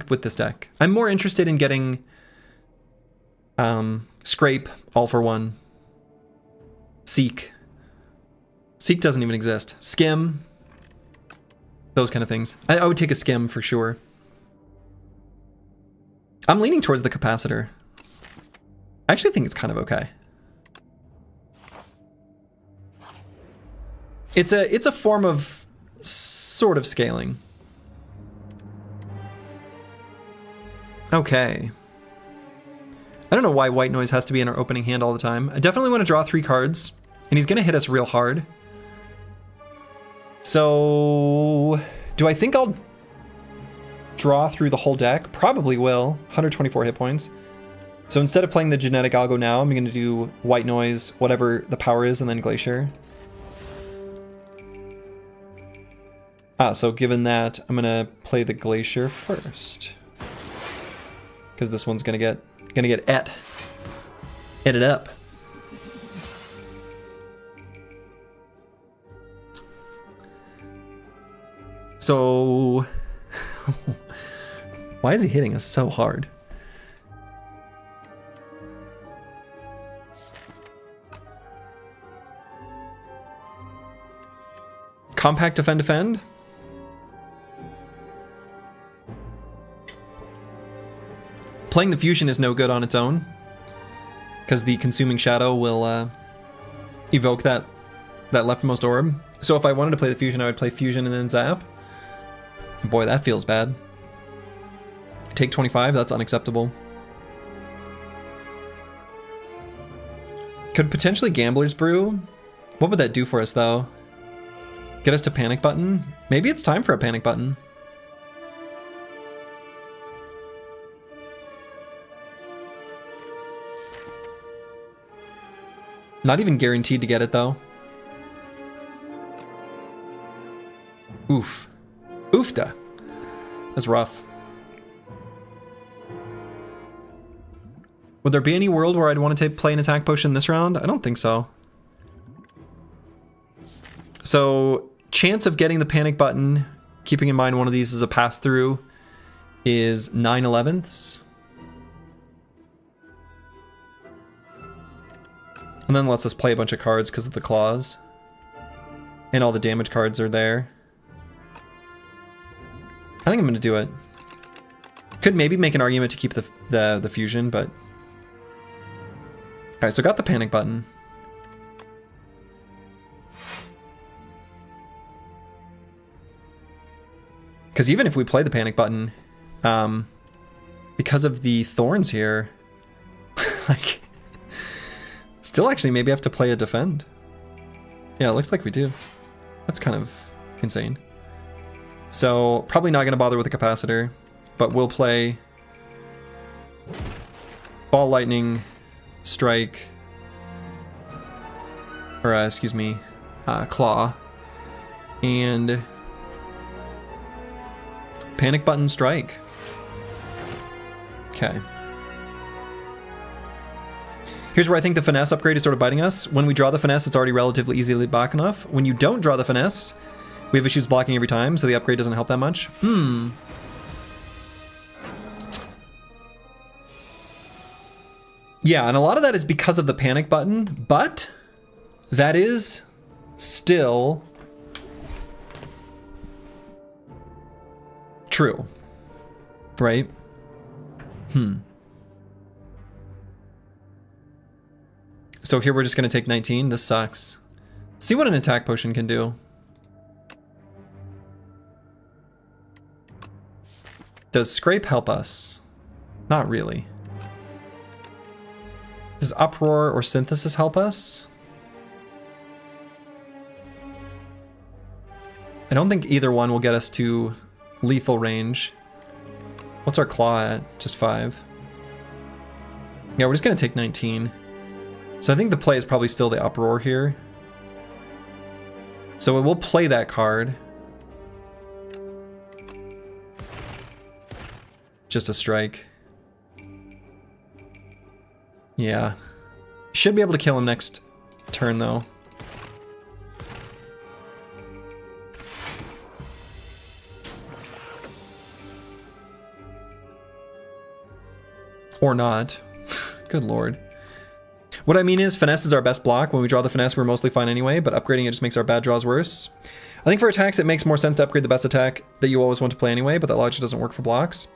Speaker 1: with this deck. I'm more interested in getting Scrape, All for One, Seek. Seek doesn't even exist. Skim, those kind of things. I would take a Skim for sure. I'm leaning towards the Capacitor. I actually think it's kind of okay. It's a form of sort of scaling. Okay. I don't know why white noise has to be in our opening hand all the time. I definitely want to draw 3 cards, and he's going to hit us real hard. So, do I think I'll draw through the whole deck? Probably will. 124 hit points. So instead of playing the genetic algo now, I'm going to do white noise, whatever the power is, and then glacier. So given that, I'm going to play the glacier first. Because this one's going to get it up. So, why is he hitting us so hard? Compact defend. Playing the fusion is no good on its own, because the consuming shadow will evoke that leftmost orb. So if I wanted to play the fusion, I would play fusion and then zap. Boy, that feels bad. Take 25, that's unacceptable. Could potentially Gambler's Brew. What would that do for us, though? Get us to panic button? Maybe it's time for a panic button. Not even guaranteed to get it, though. Oof. Oofta. That's rough. Would there be any world where I'd want to play an attack potion this round? I don't think so. So, chance of getting the panic button, keeping in mind one of these is a pass-through, is 9/11ths. And then lets us play a bunch of cards because of the claws. And all the damage cards are there. I think I'm going to do it. Could maybe make an argument to keep the fusion, but... Alright, so got the panic button. Because even if we play the panic button, because of the thorns here, like, still actually maybe have to play a defend. Yeah, it looks like we do. That's kind of insane. So probably not going to bother with the capacitor, but we'll play ball lightning, strike, or excuse me, claw, and panic button strike. Okay. Here's where I think the finesse upgrade is sort of biting us. When we draw the finesse, it's already relatively easily block enough. When you don't draw the finesse, we have issues blocking every time, so the upgrade doesn't help that much. Yeah, and a lot of that is because of the panic button, but that is still true, right? So here we're just going to take 19. This sucks. See what an attack potion can do. Does Scrape help us? Not really. Does Uproar or Synthesis help us? I don't think either one will get us to lethal range. What's our claw at? Just 5. Yeah, we're just going to take 19. So I think the play is probably still the Uproar here. So we'll play that card. Just a strike. Yeah. Should be able to kill him next turn, though. Or not. Good lord. What I mean is, finesse is our best block. When we draw the finesse, we're mostly fine anyway, but upgrading it just makes our bad draws worse. I think for attacks, it makes more sense to upgrade the best attack that you always want to play anyway, but that logic doesn't work for blocks.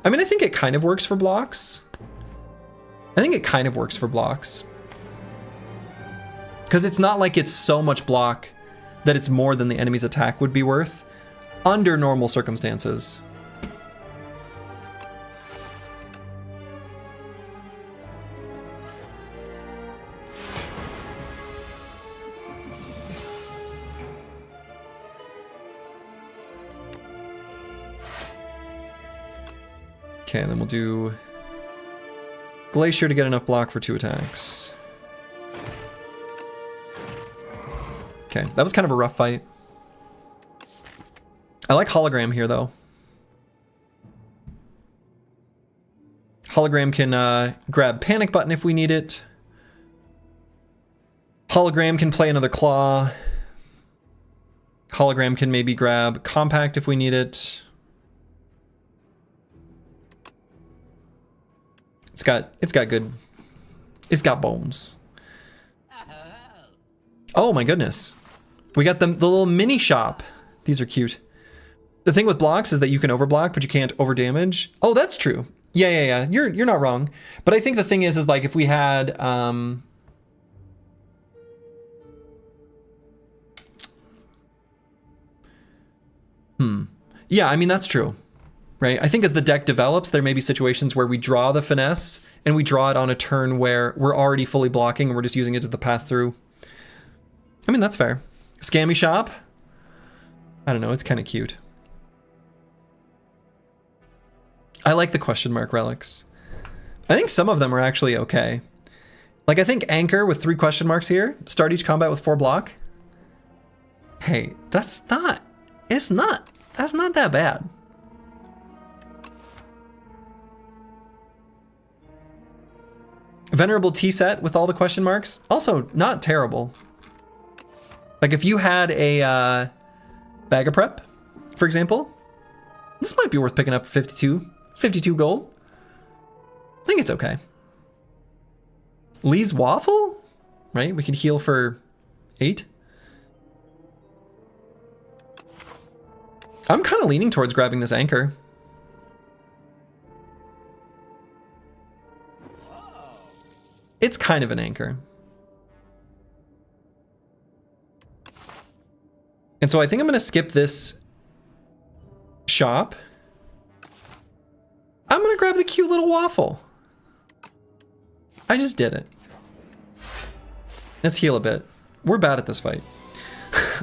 Speaker 1: I mean, I think it kind of works for blocks. Because it's not like it's so much block that it's more than the enemy's attack would be worth under normal circumstances. Okay, then we'll do Glacier to get enough block for 2 attacks. Okay, that was kind of a rough fight. I like Hologram here, though. Hologram can grab Panic Button if we need it. Hologram can play another Claw. Hologram can maybe grab Compact if we need it. It's got bones. Oh my goodness. We got the little mini shop. These are cute. The thing with blocks is that you can overblock, but you can't overdamage. Oh, that's true. Yeah. You're not wrong. But I think the thing is like if we had Yeah, I mean that's true. Right? I think as the deck develops, there may be situations where we draw the finesse and we draw it on a turn where we're already fully blocking and we're just using it as the pass through. I mean, that's fair. Scammy shop? I don't know, it's kind of cute. I like the question mark relics. I think some of them are actually okay. Like I think Anchor with 3 question marks here, start each combat with 4 block. Hey, that's not that bad. Venerable Tea Set with all the question marks, also not terrible. Like if you had a bag of prep, for example, this might be worth picking up 52 gold. I think it's okay. Lee's Waffle, right? We could heal for 8. I'm kind of leaning towards grabbing this Anchor. It's kind of an anchor. And so I think I'm going to skip this shop. I'm going to grab the cute little waffle. I just did it. Let's heal a bit. We're bad at this fight.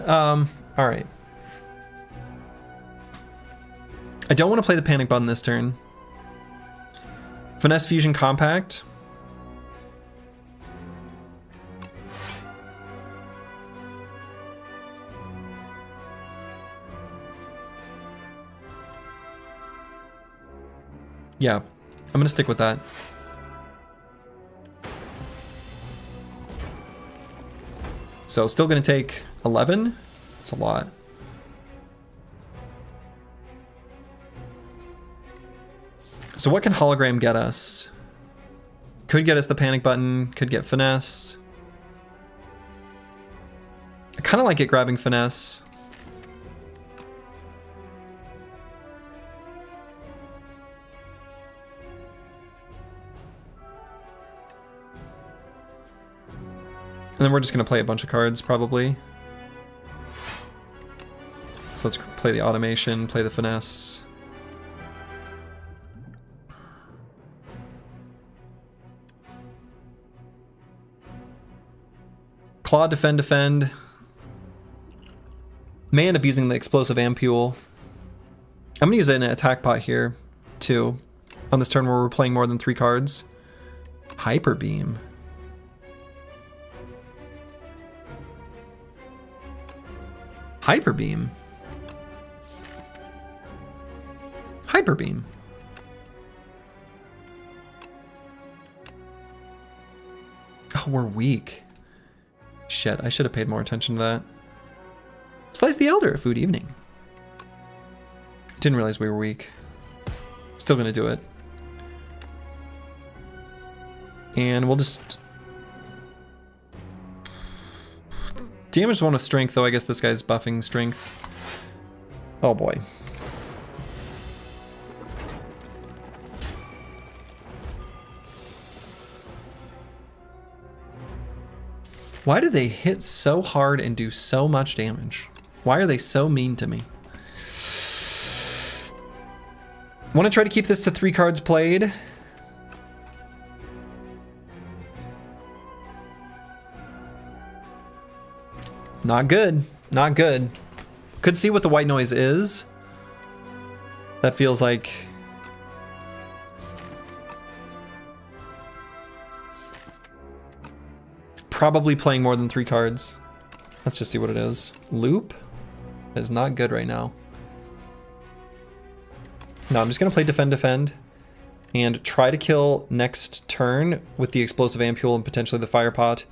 Speaker 1: All right. I don't want to play the Panic Button this turn. Finesse Fusion Compact. Yeah, I'm gonna stick with that. So still gonna take 11. It's a lot. So what can Hologram get us? Could get us the Panic Button, could get Finesse. I kind of like it grabbing Finesse. And then we're just going to play a bunch of cards, probably. So let's play the Automation, play the Finesse. Claw, Defend. May end up using the Explosive Ampule. I'm going to use it in an attack pot here, too. On this turn where we're playing more than 3 cards. Hyper Beam. Hyper Beam. Hyper Beam. Oh, we're weak. Shit, I should have paid more attention to that. Slice the Elder, Food Evening. Didn't realize we were weak. Still gonna do it. And we'll just... Damage one with strength, though. I guess this guy's buffing strength. Oh boy. Why do they hit so hard and do so much damage? Why are they so mean to me? Want to try to keep this to 3 cards played. Not good. Not good. Could see what the white noise is. That feels like probably playing more than 3 cards. Let's just see what it is. Loop is not good right now. No, I'm just going to play Defend, and try to kill next turn with the Explosive Ampule and potentially the Fire Pot.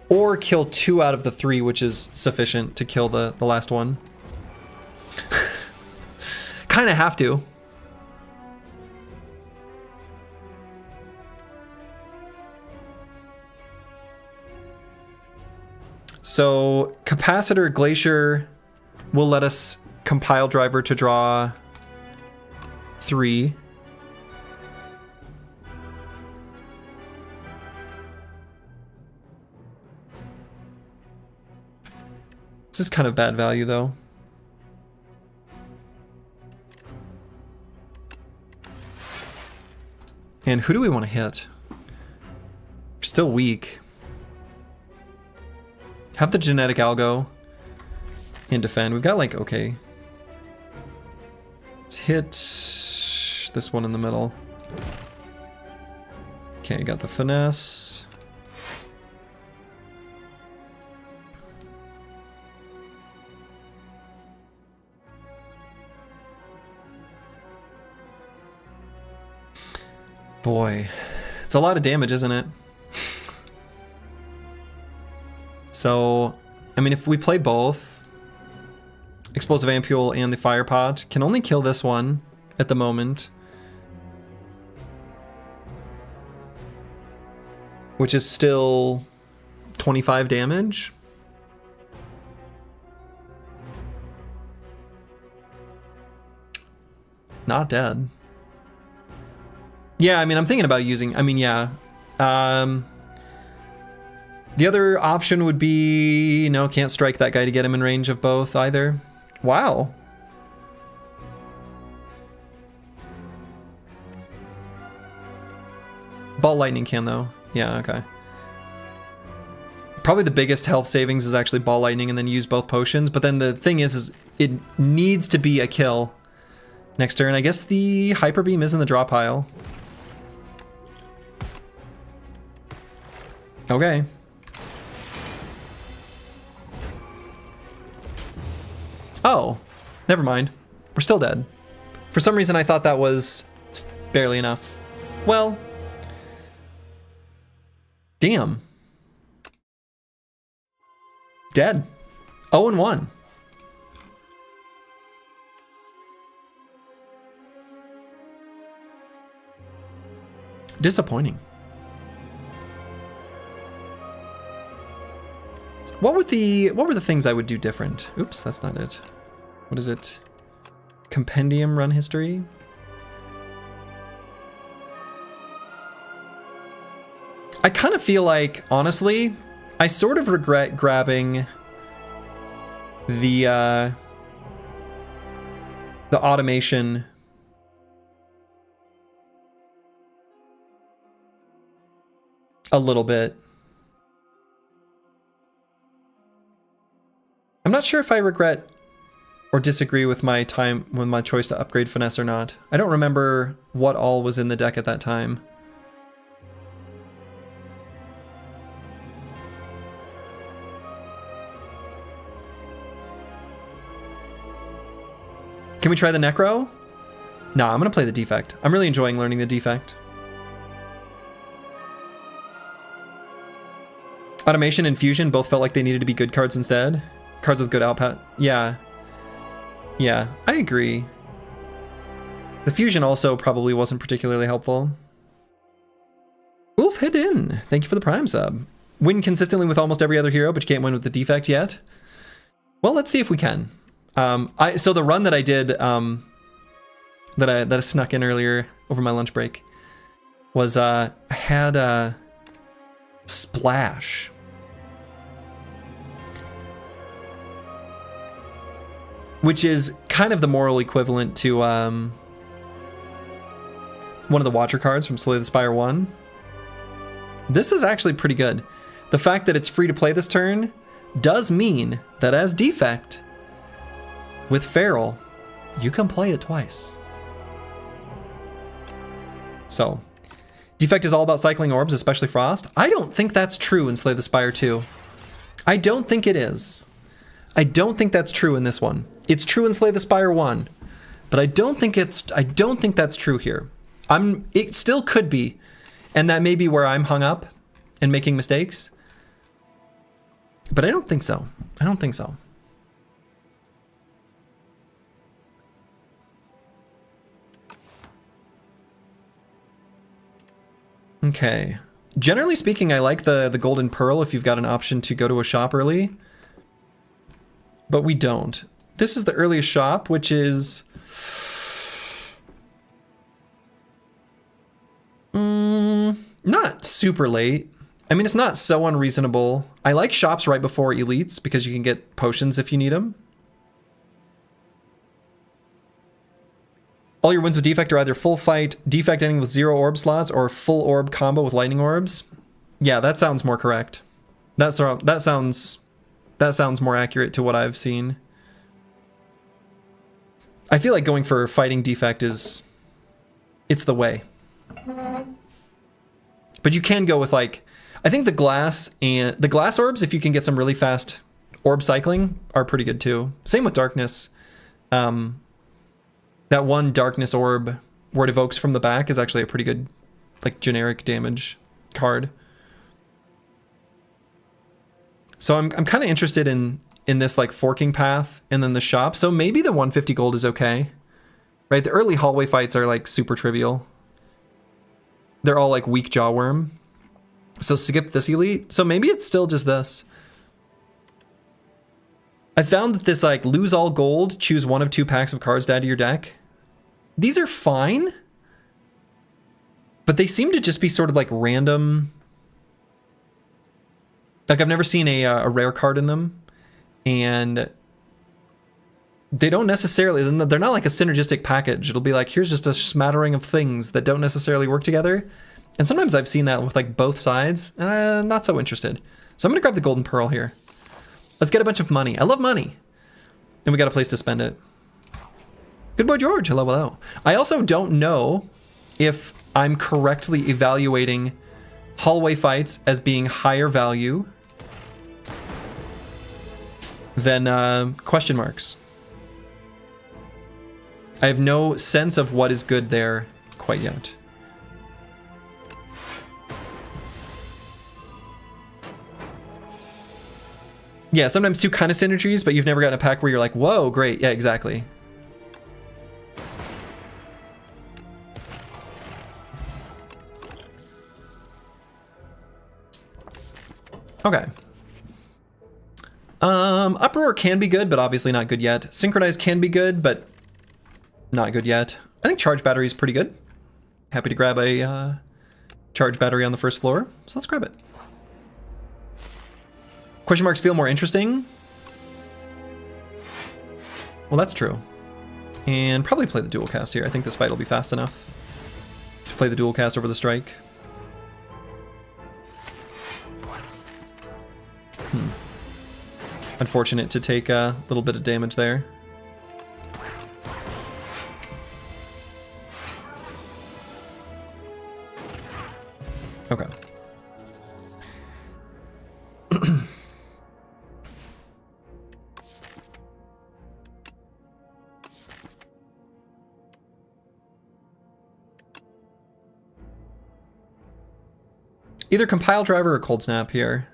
Speaker 1: Or kill 2 out of the 3, which is sufficient to kill the last one. Kind of have to. So Capacitor Glacier will let us compile Driver to draw 3. This is kind of bad value though. And who do we want to hit? We're still weak. Have the Genetic Algo and defend. We've got like, okay. Let's hit this one in the middle. Okay, got the Finesse. Boy, it's a lot of damage, isn't it? So, I mean, if we play both, Explosive Ampule and the Fire Pot can only kill this one at the moment. Which is still 25 damage. Not dead. Yeah, I mean, I'm thinking about using, I mean, yeah. The other option would be, no, can't strike that guy to get him in range of both either. Wow. Ball Lightning can though. Yeah, okay. Probably the biggest health savings is actually Ball Lightning and then use both potions. But then the thing is it needs to be a kill next turn. I guess the Hyper Beam is in the draw pile. Okay. Oh, never mind. We're still dead. For some reason, I thought that was barely enough. Well, damn. Dead. 0-1. Disappointing. What were the things I would do different? Oops, that's not it. What is it? Compendium run history? I kind of feel like, honestly, I sort of regret grabbing the automation a little bit. I'm not sure if I regret or disagree with my choice to upgrade Finesse or not. I don't remember what all was in the deck at that time. Can we try the Necro? Nah, I'm gonna play the Defect. I'm really enjoying learning the Defect. Automation and Fusion both felt like they needed to be good cards instead. Cards with good output. Yeah. Yeah, I agree. The Fusion also probably wasn't particularly helpful. Wolf Hidden, thank you for the Prime sub. Win consistently with almost every other hero, but you can't win with the Defect yet? Well, let's see if we can. So the run that I did, that I snuck in earlier over my lunch break, was I had a Splash. Which is kind of the moral equivalent to one of the Watcher cards from Slay the Spire 1. This is actually pretty good. The fact that it's free to play this turn does mean that as Defect, with Feral, you can play it twice. So, Defect is all about cycling orbs, especially Frost. I don't think that's true in Slay the Spire 2. I don't think it is. I don't think that's true in this one. It's true in Slay the Spire 1, but I don't think that's true here. It still could be, and that may be where I'm hung up and making mistakes. But I don't think so. I don't think so. Okay. Generally speaking, I like the Golden Pearl if you've got an option to go to a shop early. But we don't. This is the earliest shop, which is... not super late. I mean, it's not so unreasonable. I like shops right before elites because you can get potions if you need them. All your wins with Defect are either full fight, Defect ending with 0 orb slots, or full orb combo with lightning orbs. Yeah, that sounds more correct. That sounds more accurate to what I've seen. I feel like going for fighting Defect it's the way. But you can go with like, I think the glass orbs, if you can get some really fast orb cycling, are pretty good too. Same with darkness. That one darkness orb where it evokes from the back is actually a pretty good, like, generic damage card. So I'm kind of interested in this like forking path and then the shop. So maybe the 150 gold is okay, right? The early hallway fights are like super trivial. They're all like weak jawworm. So skip this elite. So maybe it's still just this. I found that this like lose all gold, choose 1 of 2 packs of cards to add to your deck. These are fine, but they seem to just be sort of like random. Like I've never seen a rare card in them, and they don't necessarily, they're not like a synergistic package. It'll be like, here's just a smattering of things that don't necessarily work together. And sometimes I've seen that with like both sides, and I'm not so interested. So I'm gonna grab the Golden Pearl here. Let's get a bunch of money. I love money. And we got a place to spend it. Good boy, George. Hello, hello. I also don't know if I'm correctly evaluating hallway fights as being higher value than question marks. I have no sense of what is good there quite yet. Yeah, sometimes 2 kind of synergies, but you've never gotten a pack where you're like, whoa, great. Yeah, exactly. Okay. Uproar can be good, but obviously not good yet. Synchronize can be good, but not good yet. I think Charge Battery is pretty good. Happy to grab a Charge Battery on the first floor, so let's grab it. Question marks feel more interesting. Well, that's true. And probably play the dual cast here. I think this fight will be fast enough to play the dual cast over the strike. Unfortunate to take a little bit of damage there. Okay. Either compile driver or cold snap here.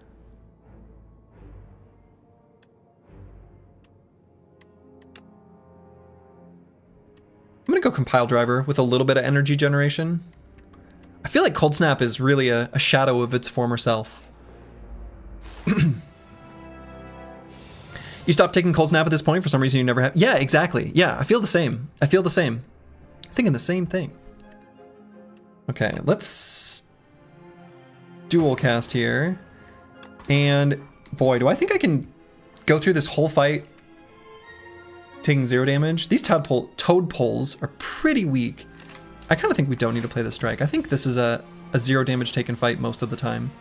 Speaker 1: I'm gonna go compile driver with a little bit of energy generation. I feel like cold snap is really a shadow of its former self. You stopped taking cold snap at this point for some reason you never have. Yeah, exactly. Yeah, I feel the same. I feel the same. I'm thinking the same thing. Okay, let's dual cast here. And boy, do I think I can go through this whole fight taking 0 damage. These toad poles are pretty weak. I kind of think we don't need to play the strike. I think this is a 0 damage taken fight most of the time.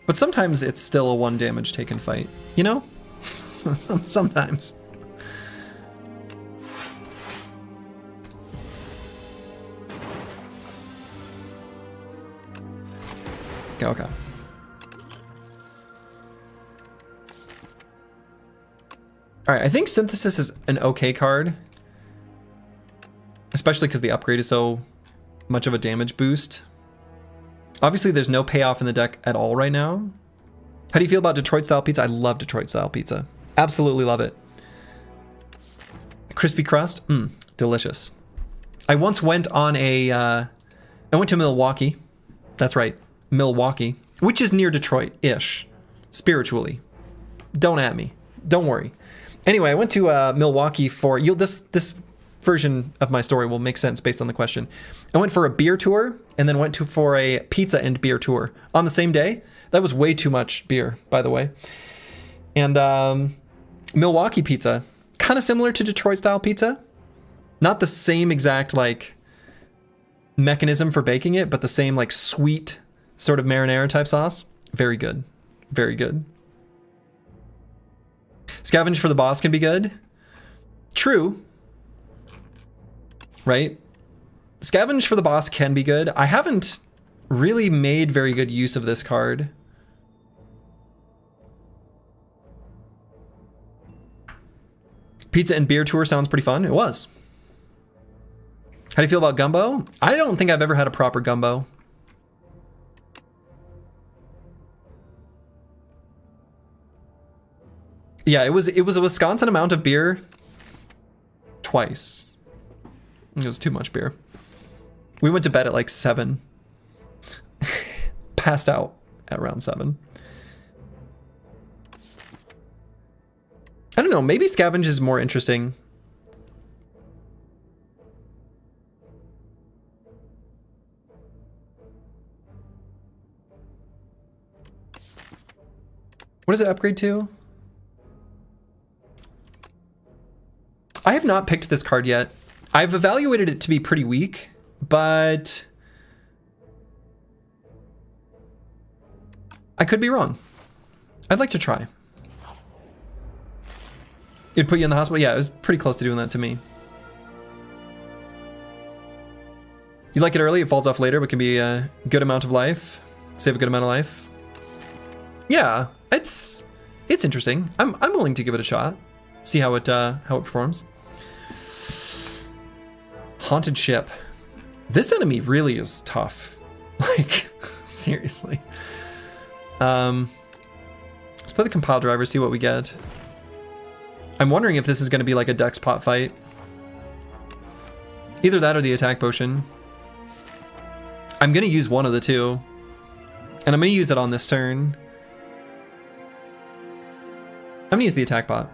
Speaker 1: But sometimes it's still a 1 damage taken fight, you know? Sometimes. Okay. All right, I think Synthesis is an okay card. Especially because the upgrade is so much of a damage boost. Obviously, there's no payoff in the deck at all right now. How do you feel about Detroit-style pizza? I love Detroit-style pizza. Absolutely love it. Crispy crust? Delicious. I once went on a... I went to Milwaukee. That's right, Milwaukee. Which is near Detroit-ish. Spiritually. Don't at me. Don't worry. Anyway, I went to Milwaukee for... This version of my story will make sense based on the question. I went for a beer tour and then went for a pizza and beer tour on the same day. That was way too much beer, by the way. And Milwaukee pizza, kind of similar to Detroit style pizza. Not the same exact like mechanism for baking it, but the same like sweet sort of marinara type sauce. Very good. Very good. Scavenge for the boss can be good. True. Right? Scavenge for the boss can be good. I haven't really made very good use of this card. Pizza and beer tour sounds pretty fun. It was. How do you feel about gumbo? I don't think I've ever had a proper gumbo. Yeah, it was a Wisconsin amount of beer twice. It was too much beer. We went to bed at like 7. Passed out at around 7. I don't know, maybe Scavenge is more interesting. What does it upgrade to? I have not picked this card yet. I've evaluated it to be pretty weak, but I could be wrong. I'd like to try. It'd put you in the hospital? Yeah, it was pretty close to doing that to me. You like it early, it falls off later, but can be a good amount of life. Save a good amount of life. Yeah, it's interesting. I'm willing to give it a shot. See how it performs. Haunted Ship. This enemy really is tough. Like, seriously. Let's play the compile driver, see what we get. I'm wondering if this is going to be like a Dex pot fight. Either that or the attack potion. I'm going to use one of the two. And I'm going to use it on this turn. I'm going to use the attack bot.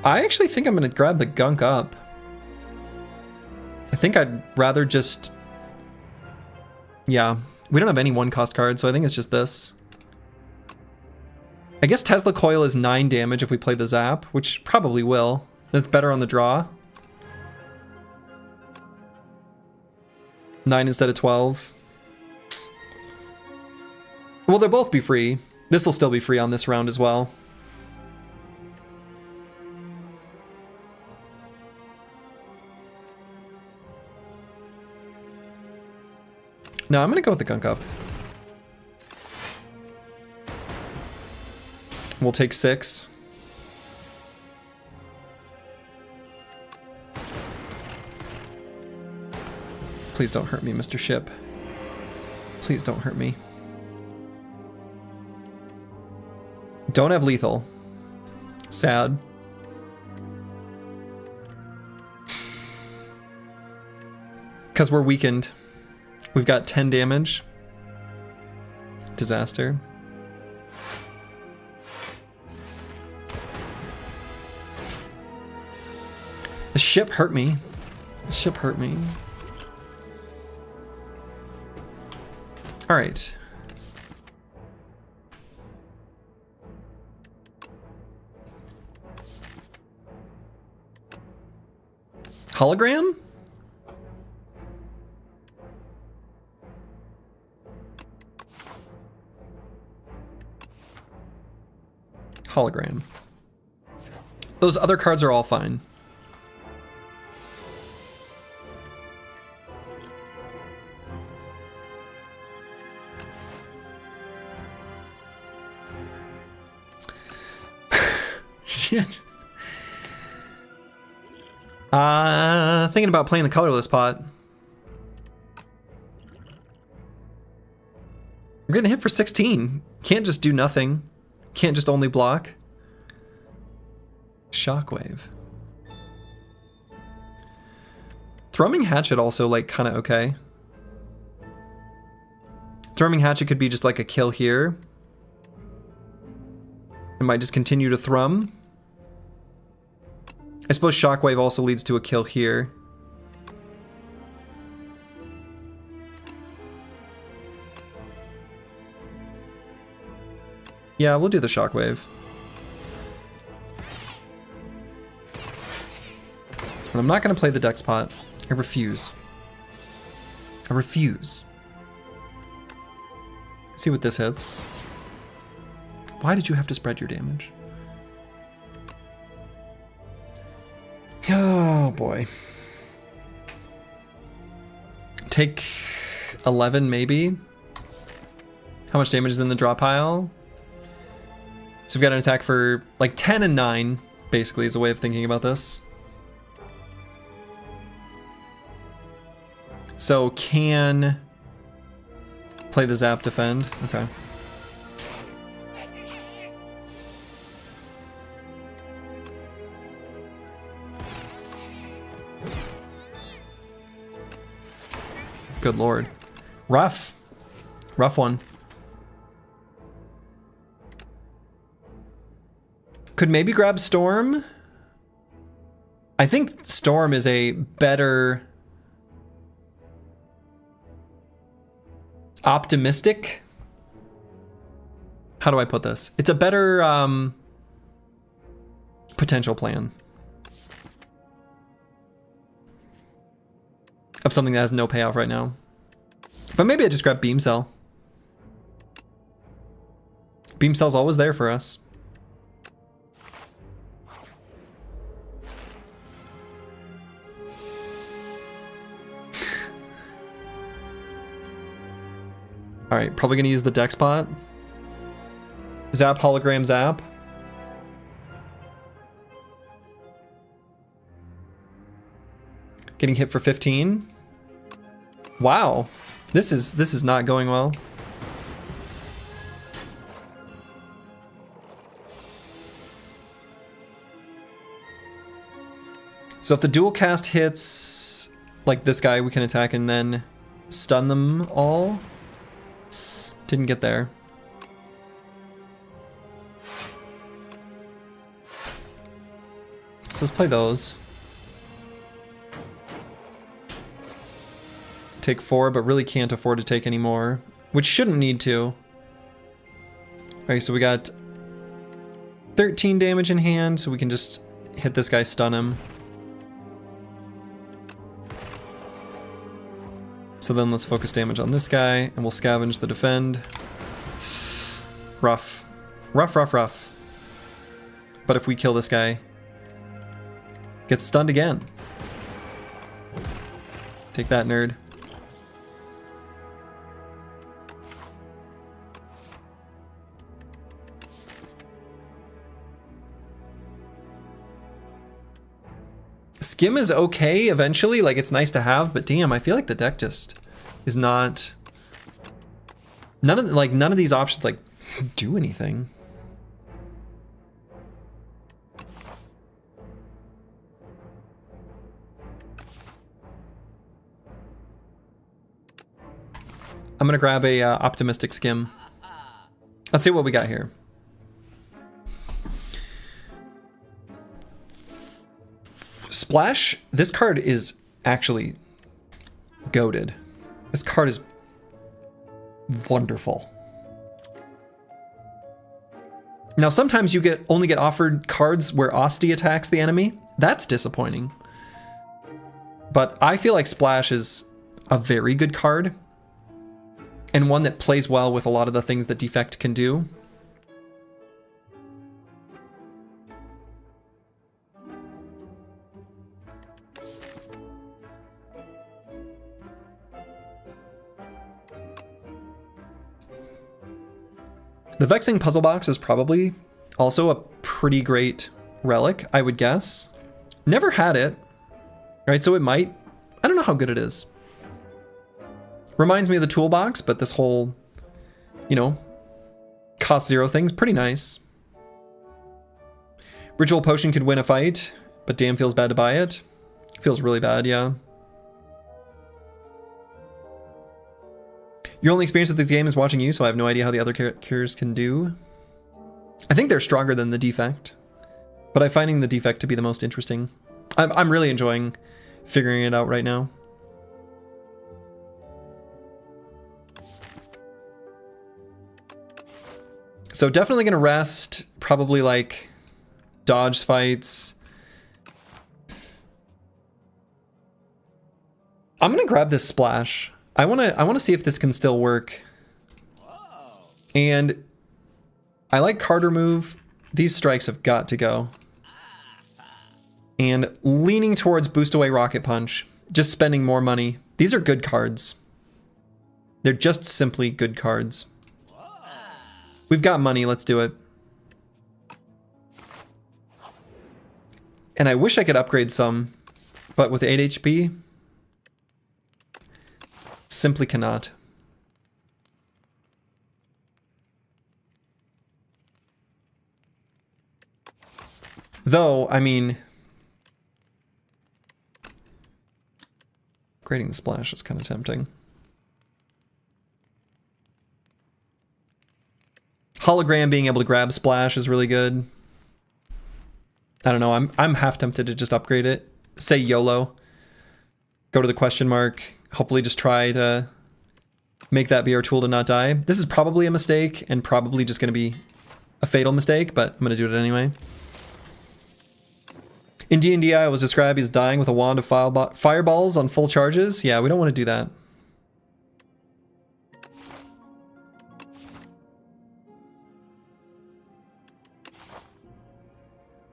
Speaker 1: I actually think I'm going to grab the gunk up. I think I'd rather just... Yeah, we don't have any 1-cost cards, so I think it's just this. I guess Tesla Coil is 9 damage if we play the Zap, which probably will. That's better on the draw. 9 instead of 12. Well, they'll both be free. This will still be free on this round as well. No, I'm gonna go with the gunk up. We'll take 6. Please don't hurt me, Mr. Ship. Please don't hurt me. Don't have lethal. Sad. Because we're weakened. We've got 10 damage. Disaster. The ship hurt me. The ship hurt me. All right. Hologram? Hologram. Those other cards are all fine. Shit. Thinking about playing the colorless pot. I'm getting hit for 16. Can't just do nothing. Can't just only block. Shockwave. Thrumming Hatchet also, like, kind of okay. Thrumming Hatchet could be just like a kill here. It might just continue to thrum. I suppose Shockwave also leads to a kill here. Yeah, we'll do the Shockwave. And I'm not going to play the Dex Pot. I refuse. I refuse. Let's see what this hits. Why did you have to spread your damage? Oh boy. Take 11 maybe. How much damage is in the draw pile? So we've got an attack for like 10 and 9, basically, is a way of thinking about this. So can play the Zap Defend. Okay. Good lord. Rough. Rough one. Could maybe grab Storm. I think Storm is a better optimistic. How do I put this? It's a better potential plan of something that has no payoff right now. But maybe I just grab Beam Cell. Beam Cell's always there for us. All right, probably gonna use the Dex Pot. Zap, Hologram, Zap. Getting hit for 15. Wow, this is not going well. So if the dual cast hits, like this guy, we can attack and then stun them all. Didn't get there. So let's play those. Take 4, but really can't afford to take any more, which shouldn't need to. Alright, so we got 13 damage in hand, so we can just hit this guy, stun him. So then let's focus damage on this guy, and we'll scavenge the defend. Rough. Rough, rough, rough. But if we kill this guy, gets stunned again. Take that, nerd. Skim is okay eventually, like it's nice to have, but damn, I feel like the deck just is not, none of these options like do anything. I'm gonna grab a optimistic Skim. Let's see what we got here. Splash, this card is actually goated. This card is wonderful. Now sometimes you only get offered cards where Osti attacks the enemy. That's disappointing. But I feel like Splash is a very good card, and one that plays well with a lot of the things that Defect can do. The Vexing Puzzle Box is probably also a pretty great relic, I would guess. Never had it, right? So it might. I don't know how good it is. Reminds me of the Toolbox, but this whole, you know, cost 0 thing's pretty nice. Ritual Potion could win a fight, but damn feels bad to buy it. Feels really bad, yeah. Your only experience with this game is watching you, so I have no idea how the other characters can do. I think they're stronger than the Defect, but I'm finding the Defect to be the most interesting. I'm really enjoying figuring it out right now. So definitely gonna rest, probably like dodge fights. I'm gonna grab this Splash. I wanna see if this can still work. And I like card remove. These strikes have got to go. And leaning towards boost away Rocket Punch, just spending more money. These are good cards. They're just simply good cards. We've got money, let's do it. And I wish I could upgrade some, but with 8 HP, simply cannot. Though, I mean, upgrading the Splash is kind of tempting. Hologram being able to grab Splash is really good. I don't know, I'm half tempted to just upgrade it. Say YOLO. Go to the question mark. Hopefully just try to make that be our tool to not die. This is probably a mistake and probably just going to be a fatal mistake, but I'm going to do it anyway. In D&D, I was described as dying with a wand of fireballs on full charges. Yeah, we don't want to do that.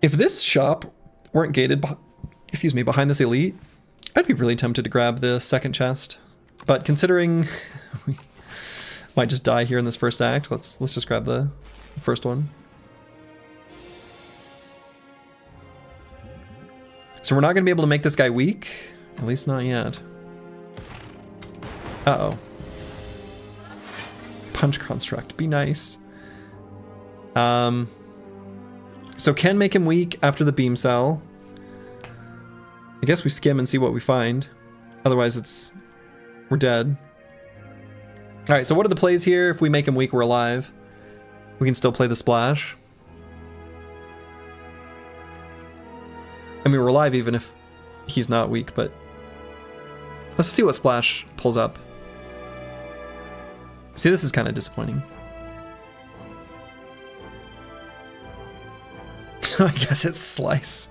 Speaker 1: If this shop weren't gated, excuse me, behind this elite, I'd be really tempted to grab the second chest. But considering we might just die here in this first act, let's just grab the first one. So we're not going to be able to make this guy weak, at least not yet. Uh-oh. Punch construct, be nice. So can make him weak after the beam cell. I guess we skim and see what we find. Otherwise we're dead. Alright, so what are the plays here? If we make him weak, we're alive. We can still play the Splash. I mean, we're alive even if he's not weak, but let's see what Splash pulls up. See, this is kind of disappointing. So I guess it's Slice.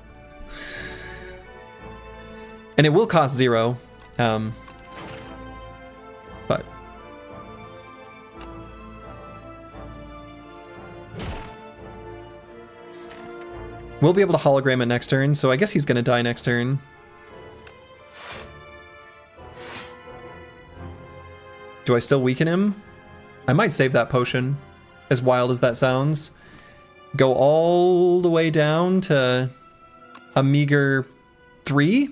Speaker 1: And it will cost 0. But we'll be able to hologram it next turn, so I guess he's gonna die next turn. Do I still weaken him? I might save that potion, as wild as that sounds. Go all the way down to a meager 3.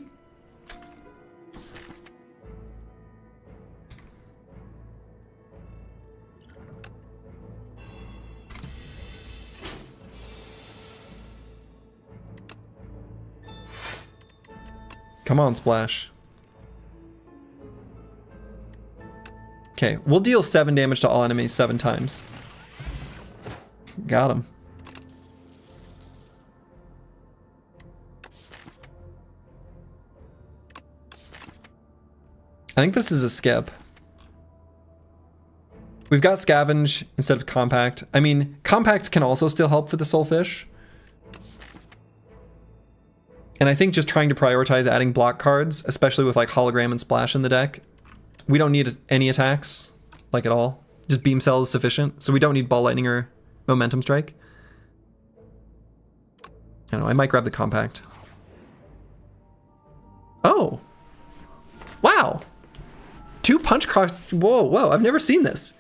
Speaker 1: Come on, Splash. Okay, we'll deal 7 damage to all enemies 7 times. Got him. I think this is a skip. We've got Scavenge instead of Compact. I mean, Compacts can also still help for the Soulfish. And I think just trying to prioritize adding block cards, especially with like hologram and splash in the deck. We don't need any attacks, like at all. Just beam cell is sufficient. So we don't need ball lightning or momentum strike. I don't know, I might grab the compact. Oh. Wow. 2 punch whoa, I've never seen this.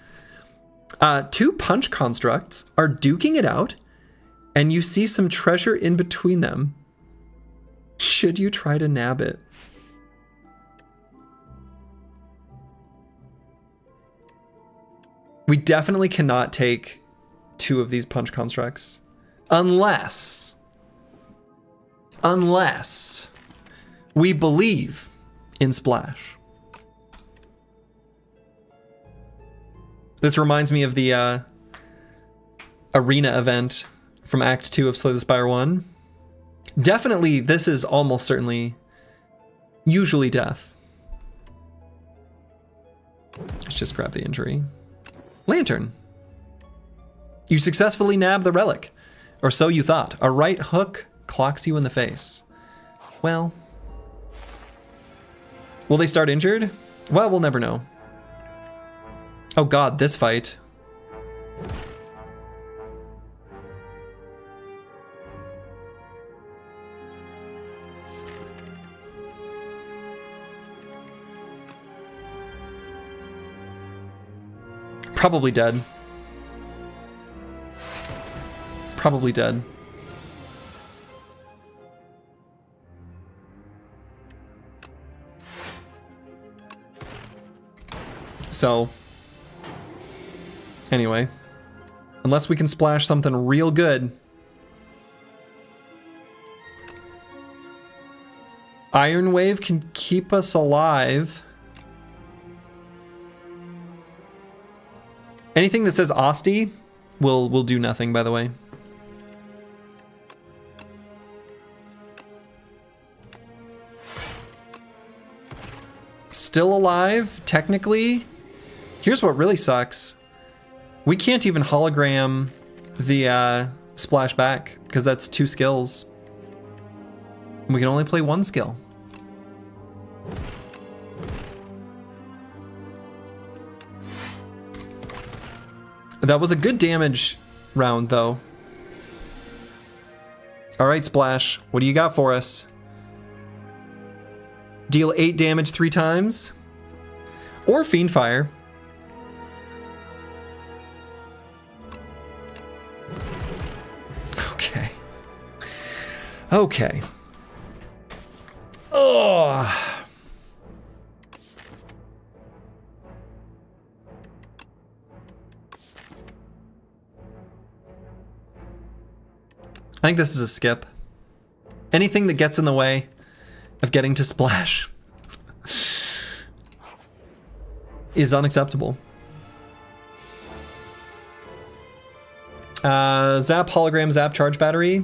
Speaker 1: 2 punch constructs are duking it out, and you see some treasure in between them. Should you try to nab it? We definitely cannot take 2 of these punch constructs. Unless we believe in Splash. This reminds me of the arena event from Act 2 of Slay the Spire 1. Definitely, this is almost certainly, usually death. Let's just grab the injury. Lantern. You successfully nab the relic. Or so you thought. A right hook clocks you in the face. Well. Will they start injured? Well, we'll never know. Oh god, this fight. Probably dead. Probably dead. So, anyway, unless we can splash something real good. Iron Wave can keep us alive. Anything that says Osti will do nothing, by the way. Still alive, technically. Here's what really sucks. We can't even hologram the splash back, because that's 2 skills. We can only play 1 skill. That was a good damage round, though. Alright, Splash. What do you got for us? Deal 8 damage 3 times? Or Fiendfire. Okay. Okay. Oh. I think this is a skip. Anything that gets in the way of getting to Splash is unacceptable. Zap, hologram, zap, charge battery.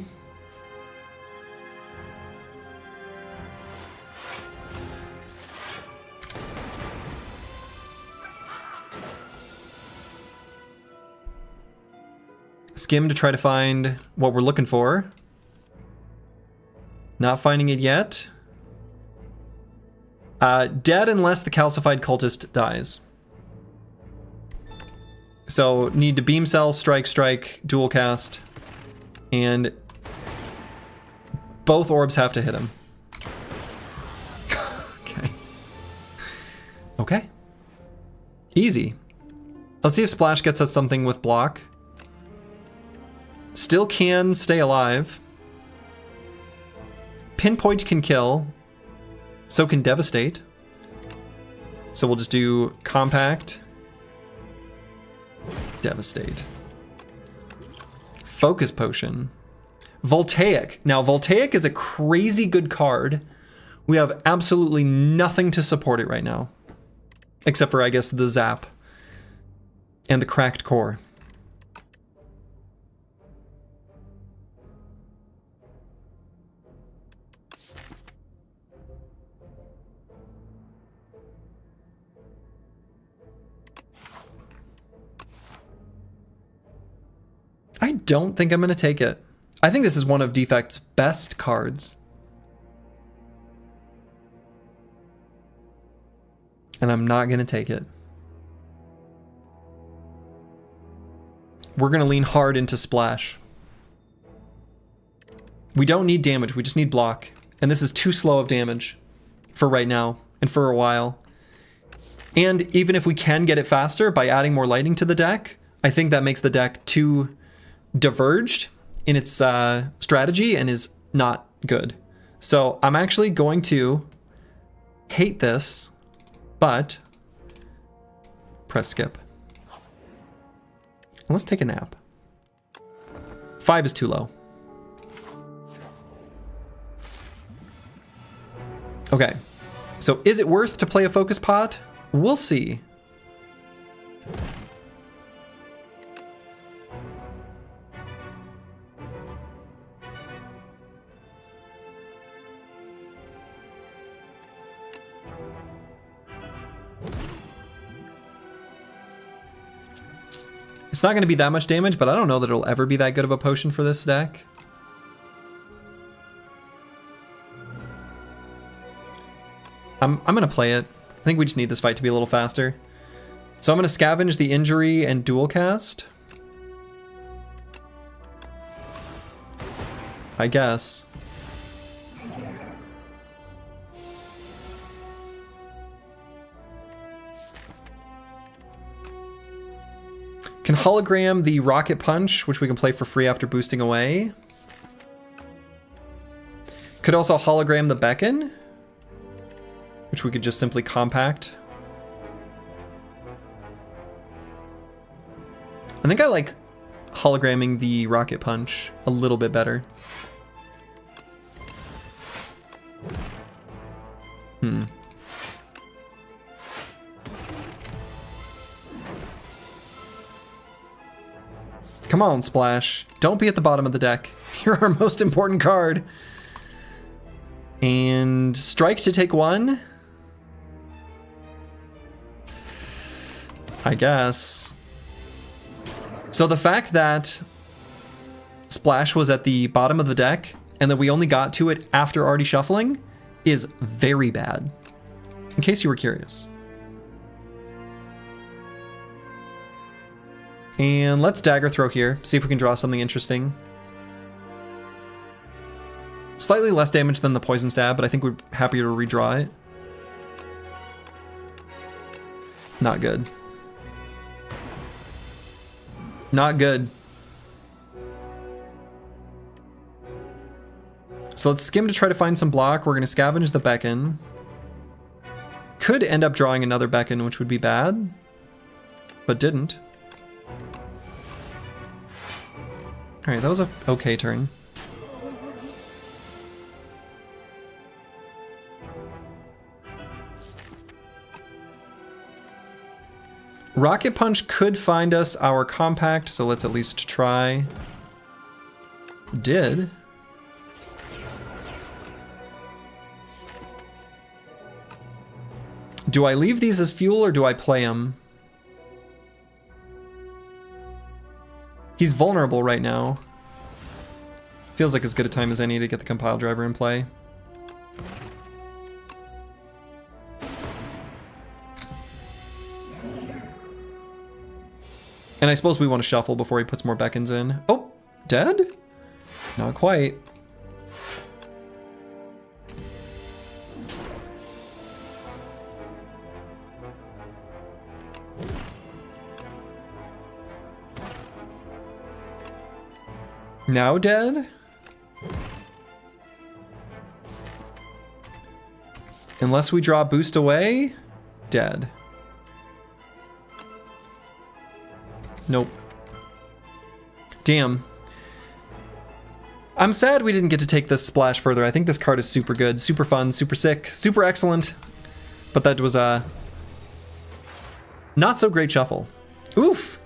Speaker 1: Skim to try to find what we're looking for. Not finding it yet. Dead unless the calcified cultist dies. So need to beam cell, strike, strike, dual cast, and both orbs have to hit him. Okay. Okay. Easy. Let's see if Splash gets us something with block. Still can stay alive. Pinpoint can kill. So can Devastate. So we'll just do Compact. Devastate. Focus Potion. Voltaic. Now, Voltaic is a crazy good card. We have absolutely nothing to support it right now. Except for, I guess, the Zap. And the Cracked Core. I don't think I'm going to take it. I think this is one of Defect's best cards. And I'm not going to take it. We're going to lean hard into splash. We don't need damage, we just need block. And this is too slow of damage for right now and for a while. And even if we can get it faster by adding more lightning to the deck, I think that makes the deck too diverged in its strategy and is not good. So I'm actually going to hate this, but press skip. And let's take a nap. 5 is too low. Okay, so is it worth to play a focus pot? We'll see. It's not going to be that much damage, but I don't know that it'll ever be that good of a potion for this deck. I'm going to play it. I think we just need this fight to be a little faster. So I'm going to scavenge the injury and dual cast. I guess. Can hologram the rocket punch, which we can play for free after boosting away. Could also hologram the beacon, which we could just simply compact. I think I like hologramming the rocket punch a little bit better. Come on, Splash. Don't be at the bottom of the deck. You're our most important card. And strike to take 1. I guess. So the fact that Splash was at the bottom of the deck and that we only got to it after already shuffling is very bad, in case you were curious. And let's dagger throw here, see if we can draw something interesting. Slightly less damage than the poison stab, but I think we're happier to redraw it. Not good. Not good. So let's skim to try to find some block. We're going to scavenge the beacon. Could end up drawing another beacon, which would be bad, but didn't. All right, that was a okay turn. Rocket Punch could find us our compact, so let's at least try. Did. Do I leave these as fuel or do I play them? He's vulnerable right now. Feels like as good a time as any to get the compile driver in play. And I suppose we want to shuffle before he puts more beckons in. Oh, dead? Not quite. Now dead? Unless we draw boost away, dead. Nope. Damn. I'm sad we didn't get to take this splash further. I think this card is super good, super fun, super sick, super excellent. But that was a not so great shuffle. Oof.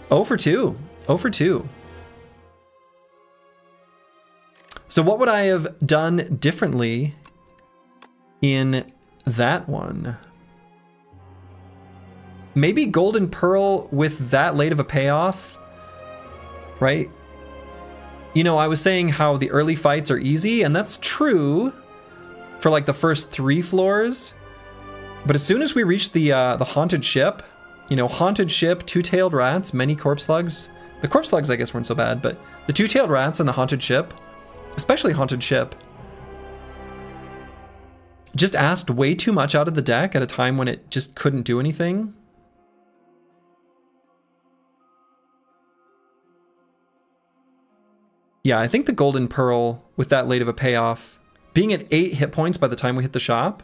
Speaker 1: 0 for 2. 0 for 2. So what would I have done differently in that one? Maybe Golden Pearl with that late of a payoff, right? You know, I was saying how the early fights are easy, and that's true for like the first 3 floors. But as soon as we reach the haunted ship, you know, haunted ship, two-tailed rats, many corpse slugs. The corpse slugs, I guess, weren't so bad, but the two-tailed rats and the haunted ship, especially haunted ship, just asked way too much out of the deck at a time when it just couldn't do anything. Yeah, I think the Golden Pearl, with that late of a payoff, being at 8 hit points by the time we hit the shop,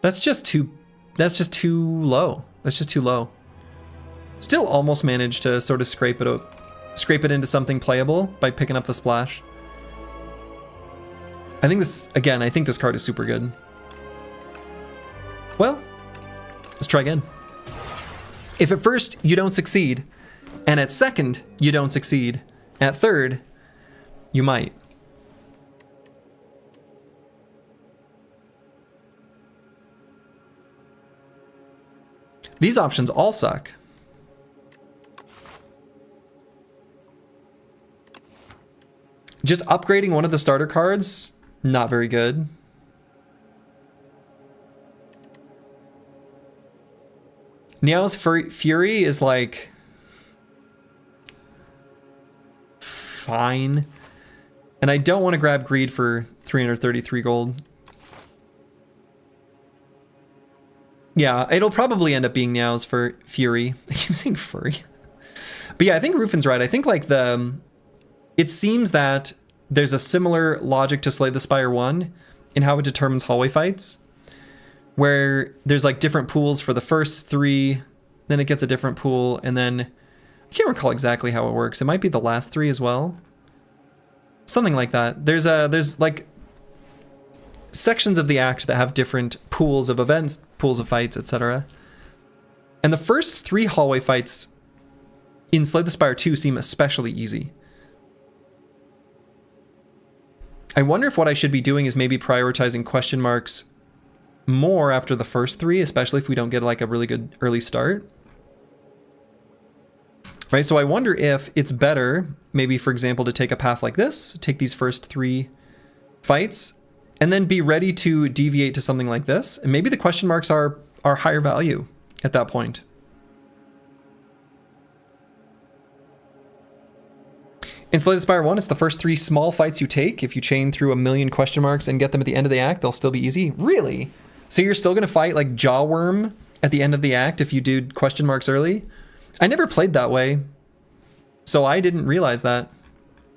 Speaker 1: that's just too low. That's just too low. Still almost managed to sort of scrape it into something playable by picking up the splash. I think this card is super good. Well, let's try again. If at first you don't succeed, and at second you don't succeed, at third you might. These options all suck. Just upgrading one of the starter cards, not very good. Niao's Fury is like fine. And I don't want to grab Greed for 333 gold. Yeah, it'll probably end up being Niao's for Fury. I keep saying Furry. But yeah, I think Rufin's right. I think like it seems that there's a similar logic to Slay the Spire 1 in how it determines hallway fights, where there's like different pools for the first 3, then it gets a different pool, and then I can't recall exactly how it works. It might be the last 3 as well. Something like that. There's like sections of the act that have different pools of events, pools of fights, etc. And the first 3 hallway fights in Slay the Spire 2 seem especially easy. I wonder if what I should be doing is maybe prioritizing question marks more after the first 3, especially if we don't get like a really good early start. Right, so I wonder if it's better, maybe for example, to take a path like this, take these first 3 fights, and then be ready to deviate to something like this. And maybe the question marks are higher value at that point. In Slay the Spire 1, it's the first 3 small fights you take. If you chain through a million question marks and get them at the end of the act, they'll still be easy. Really? So you're still going to fight like Jawworm at the end of the act if you do question marks early? I never played that way, so I didn't realize that.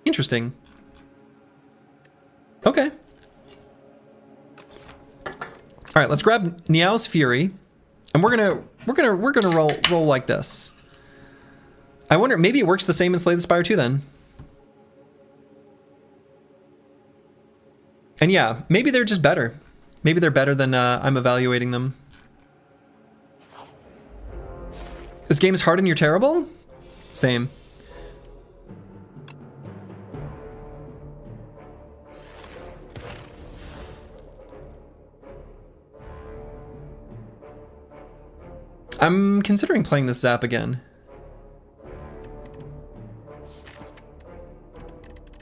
Speaker 1: Interesting. Okay. All right, let's grab Niao's Fury, and we're gonna roll like this. I wonder, maybe it works the same in Slay the Spire 2 then. And yeah, maybe they're just better. Maybe they're better than I'm evaluating them. This game is hard and you're terrible? Same. I'm considering playing this Zap again.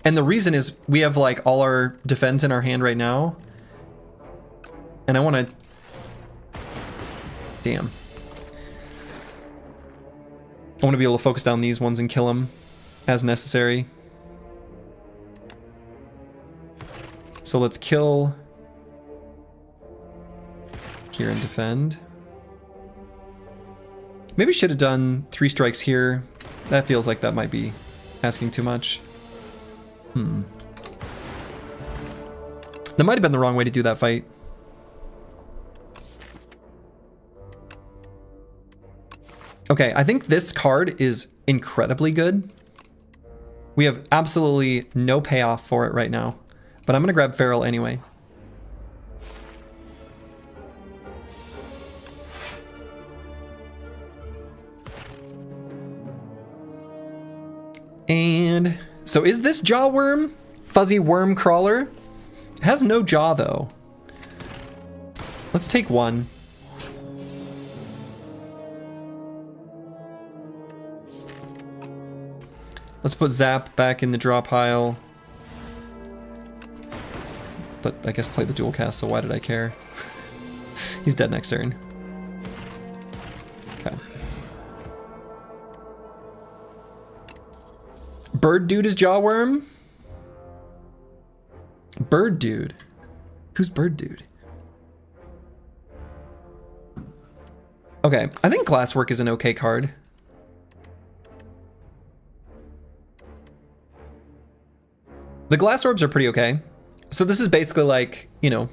Speaker 1: And the reason is we have like all our defense in our hand right now. And I want to... Damn. I want to be able to focus down these ones and kill them as necessary. So let's kill here and defend. Maybe should have done 3 strikes here. That feels like that might be asking too much. That might have been the wrong way to do that fight. Okay, I think this card is incredibly good. We have absolutely no payoff for it right now, but I'm gonna grab Feral anyway. And so is this Jawworm? Fuzzy Worm Crawler? It has no jaw though. Let's take 1. Let's put Zap back in the draw pile. But I guess play the dual cast, so why did I care? He's dead next turn. Okay. Bird Dude is Jawworm. Bird Dude. Who's Bird Dude? Okay, I think Glasswork is an okay card. The glass orbs are pretty okay. So this is basically like, you know,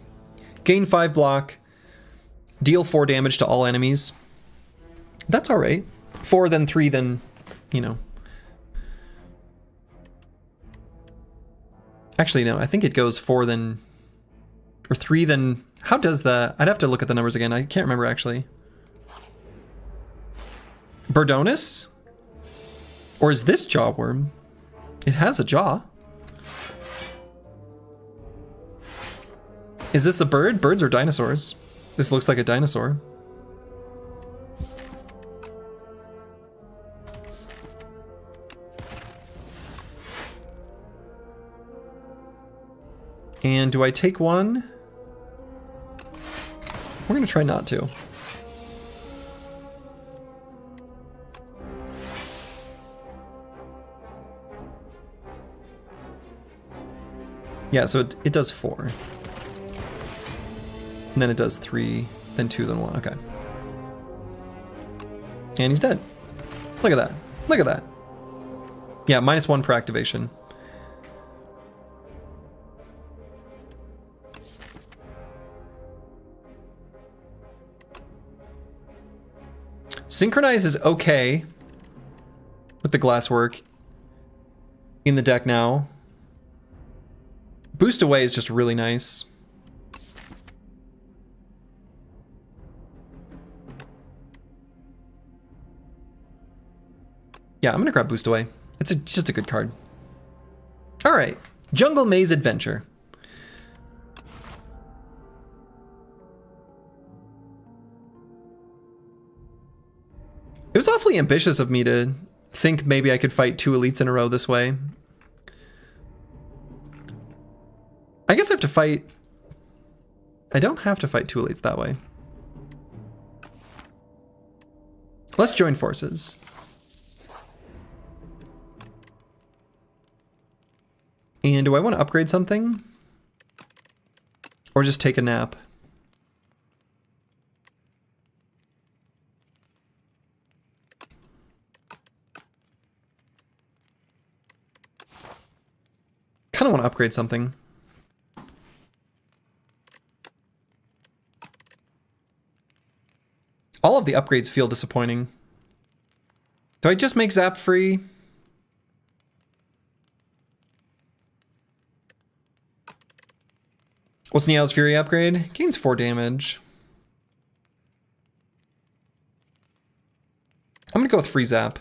Speaker 1: gain 5 block, deal 4 damage to all enemies. That's all right. 4, then 3, then, you know. Actually, no, I think it goes 4, then, or 3, then, how does that? I'd have to look at the numbers again. I can't remember actually. Birdonus? Or is this Jawworm? It has a jaw. Is this a bird? Birds or dinosaurs? This looks like a dinosaur. And do I take one? We're gonna try not to. Yeah, so it does 4. And then it does 3, then 2, then 1. Okay. And he's dead. Look at that. Look at that. Yeah, -1 per activation. Synchronize is okay with the glasswork in the deck now. Boost Away is just really nice. Yeah, I'm gonna grab Boost Away. It's just a good card. All right, Jungle Maze Adventure. It was awfully ambitious of me to think maybe I could fight 2 elites in a row this way. I guess I have to fight... I don't have to fight 2 elites that way. Let's join forces. And do I want to upgrade something? Or just take a nap? Kind of want to upgrade something. All of the upgrades feel disappointing. Do I just make Zap free? What's Niall's Fury upgrade? Gains 4 damage. I'm gonna go with free Zap.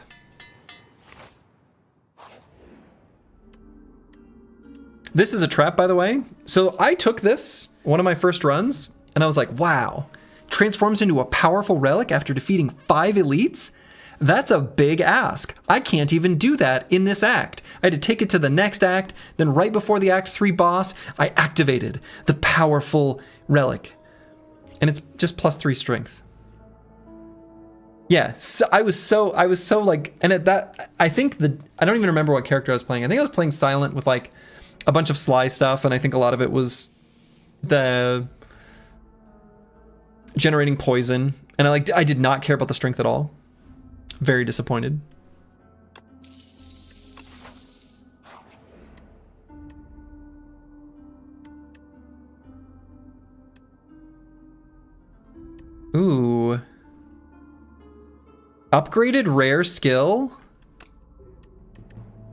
Speaker 1: This is a trap, by the way. So I took this, one of my first runs, and I was like, wow. Transforms into a powerful relic after defeating 5 elites? That's a big ask. I can't even do that in this act. I had to take it to the next act, then right before the Act 3 boss, I activated the powerful relic. And it's just +3 strength. Yeah, so I was so like, and at that, I think I don't even remember what character I was playing. I think I was playing Silent with like a bunch of Sly stuff, and I think a lot of it was the generating poison. And I did not care about the strength at all. Very disappointed. Ooh. Upgraded rare skill.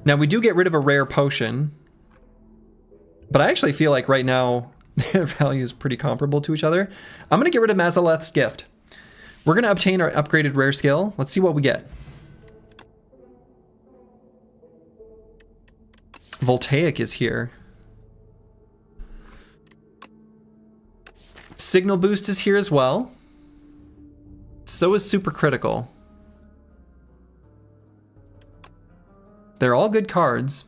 Speaker 1: Now we do get rid of a rare potion, but I actually feel like right now their value is pretty comparable to each other. I'm gonna get rid of Mazaleth's gift. We're gonna obtain our upgraded rare skill. Let's see what we get. Voltaic is here. Signal Boost is here as well. So is Super Critical. They're all good cards.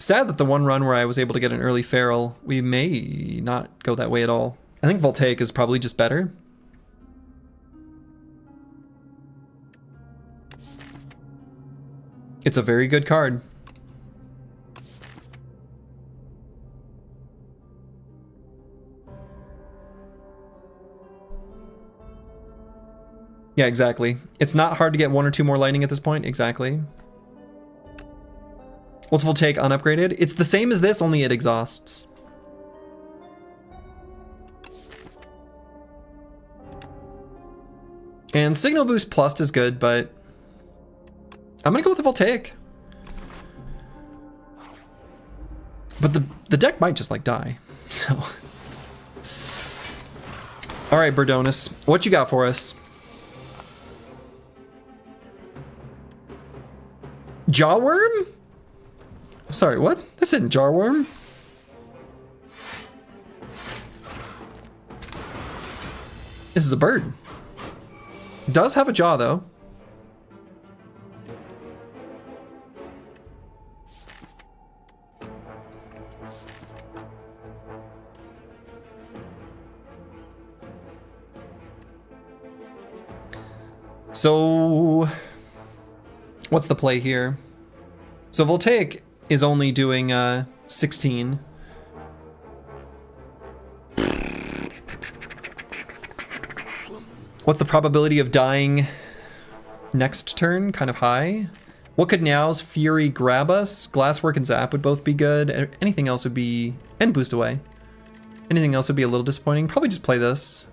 Speaker 1: Sad that the one run where I was able to get an early feral, we may not go that way at all. I think Voltaic is probably just better. It's a very good card. Yeah, exactly. It's not hard to get 1 or 2 more lightning at this point. Exactly. What's Voltaic unupgraded? It's the same as this, only it exhausts. And Signal Boost Plus is good, but I'm gonna go with the Voltaic. But the deck might just like die, so. All right, Burdonus, what you got for us? Jawworm? I'm sorry, what? This isn't Jarworm. This is a bird. It does have a jaw, though. So, what's the play here? So Voltaic is only doing 16. What's the probability of dying next turn? Kind of high. What could Now's Fury grab us? Glasswork and Zap would both be good. Anything else would be... and Boost Away. Anything else would be a little disappointing. Probably just play this.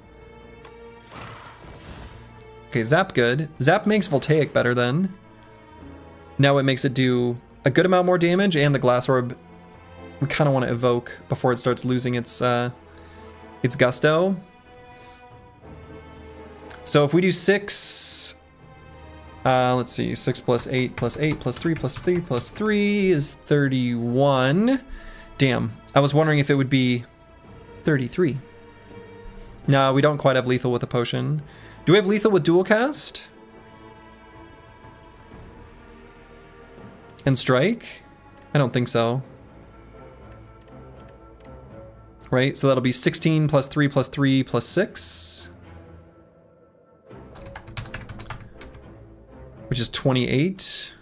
Speaker 1: Okay, Zap good. Zap makes Voltaic better then. Now it makes it do a good amount more damage, and the Glass Orb we kind of want to evoke before it starts losing its gusto. So if we do 6, let's see, 6 plus 8 plus 8 plus 3 plus 3 plus 3 is 31. Damn, I was wondering if it would be 33. No, we don't quite have lethal with a potion. Do we have lethal with dual cast? And strike? I don't think so. Right, so that'll be 16 plus 3 plus 3 plus 6. Which is 28.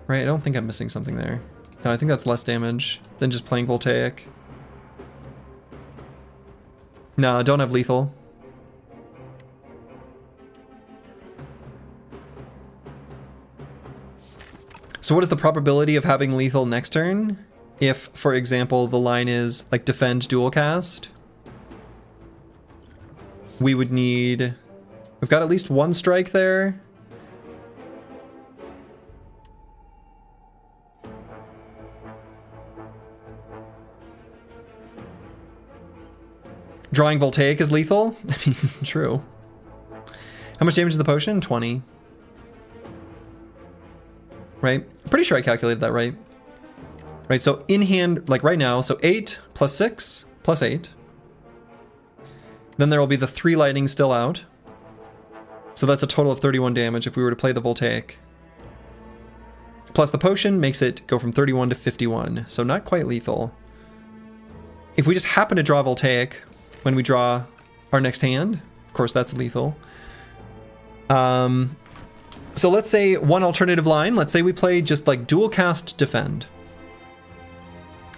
Speaker 1: Right, I don't think I'm missing something there. No, I think that's less damage than just playing Voltaic. No, I don't have lethal. So what is the probability of having lethal next turn? If, for example, the line is like defend dual cast, we would need... We've got at least 1 strike there. Drawing Voltaic is lethal? I mean, true. How much damage is the potion? 20. Right? I'm pretty sure I calculated that right. Right, so in hand, like right now, so 8 plus 6 plus 8. Then there will be the 3 lightning still out. So that's a total of 31 damage if we were to play the Voltaic. Plus the potion makes it go from 31 to 51, so not quite lethal. If we just happen to draw Voltaic when we draw our next hand, of course that's lethal. So let's say one alternative line, let's say we play just like dual cast defend.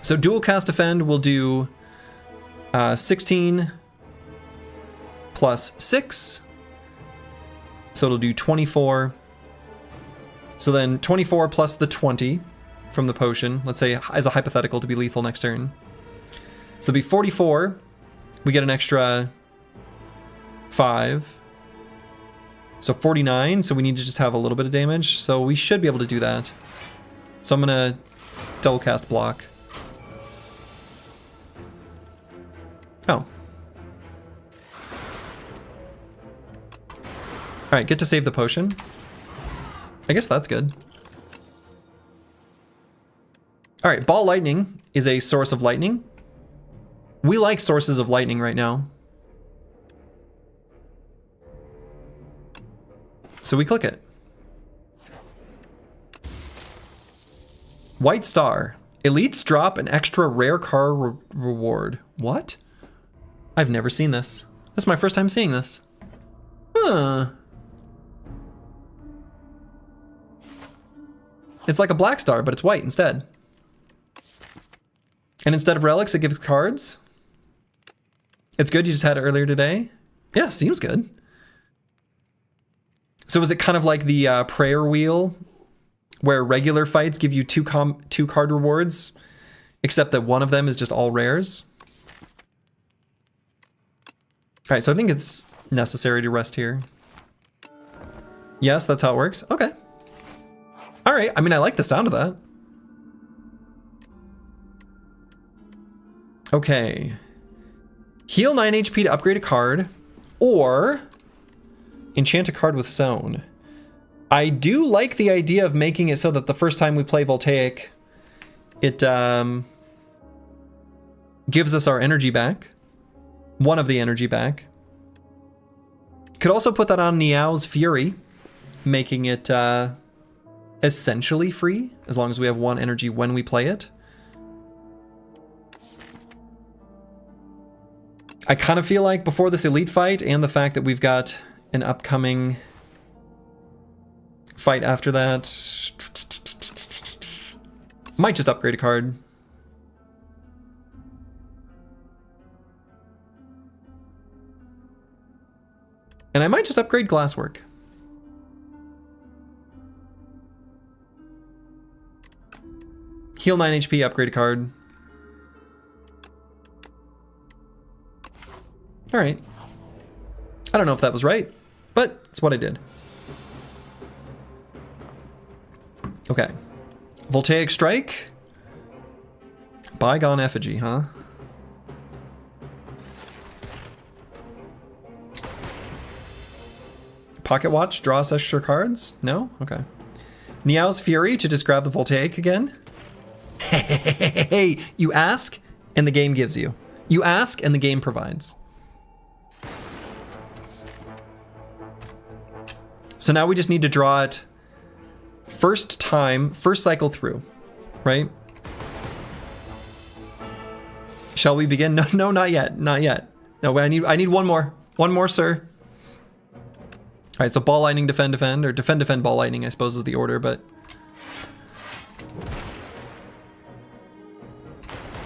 Speaker 1: So dual cast defend will do 16 plus 6. So it'll do 24. So then 24 plus the 20 from the potion, let's say as a hypothetical to be lethal next turn. So it'll be 44. We get an extra 5. So 49, so we need to just have a little bit of damage. So we should be able to do that. So I'm gonna double cast block. Oh. Alright, get to save the potion. I guess that's good. Alright, Ball Lightning is a source of lightning. We like sources of lightning right now. So we click it. White Star. Elites drop an extra rare car reward. What? I've never seen this. This is my first time seeing this. Huh. It's like a black star, but it's white instead. And instead of relics, it gives cards. It's good, you just had it earlier today? Yeah, seems good. So is it kind of like the prayer wheel, where regular fights give you two card rewards, except that one of them is just all rares? All right, so I think it's necessary to rest here. Yes, that's how it works. Okay. All right, I mean, I like the sound of that. Okay. Heal 9 HP to upgrade a card, or enchant a card with Sown. I do like the idea of making it so that the first time we play Voltaic, it gives us our energy back. One of the energy back. Could also put that on Niao's Fury, making it essentially free, as long as we have one energy when we play it. I kind of feel like before this elite fight and the fact that we've got an upcoming fight after that, might just upgrade a card. And I might just upgrade Glasswork. Heal 9 HP, upgrade a card. All right. I don't know if that was right, but it's what I did. Okay. Voltaic Strike. Bygone Effigy, huh? Pocket Watch, draw us extra cards? No? Okay. Niao's Fury to just grab the Voltaic again. Hey, you ask and the game gives you. You ask and the game provides. So now we just need to draw it first time, first cycle through, right? Shall we begin? No, no, not yet, not yet. No, I need one more. One more, sir. All right, so ball lightning, defend, defend, or defend, defend, ball lightning, I suppose is the order, but.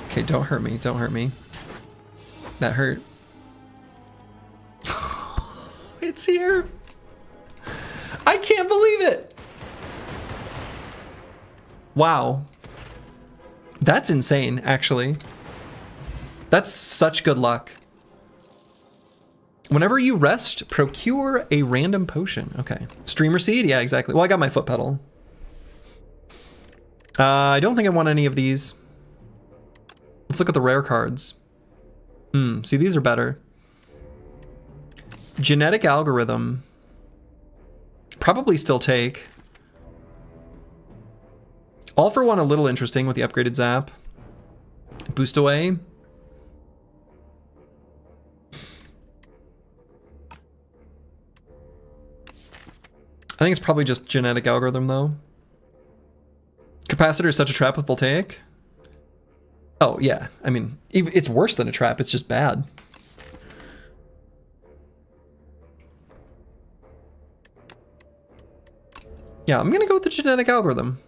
Speaker 1: Okay, don't hurt me, don't hurt me. That hurt. It's here. I can't believe it. Wow. That's insane, actually. That's such good luck. Whenever you rest, procure a random potion. Okay. Streamer Seed? Yeah, exactly. Well, I got my foot pedal. I don't think I want any of these. Let's look at the rare cards. See, these are better. Genetic Algorithm. Probably still take. All for One a little interesting with the upgraded zap. Boost away. I think it's probably just Genetic Algorithm though. Capacitor is such a trap with Voltaic. Oh yeah, I mean, it's worse than a trap, it's just bad. Yeah, I'm gonna go with the Genetic Algorithm.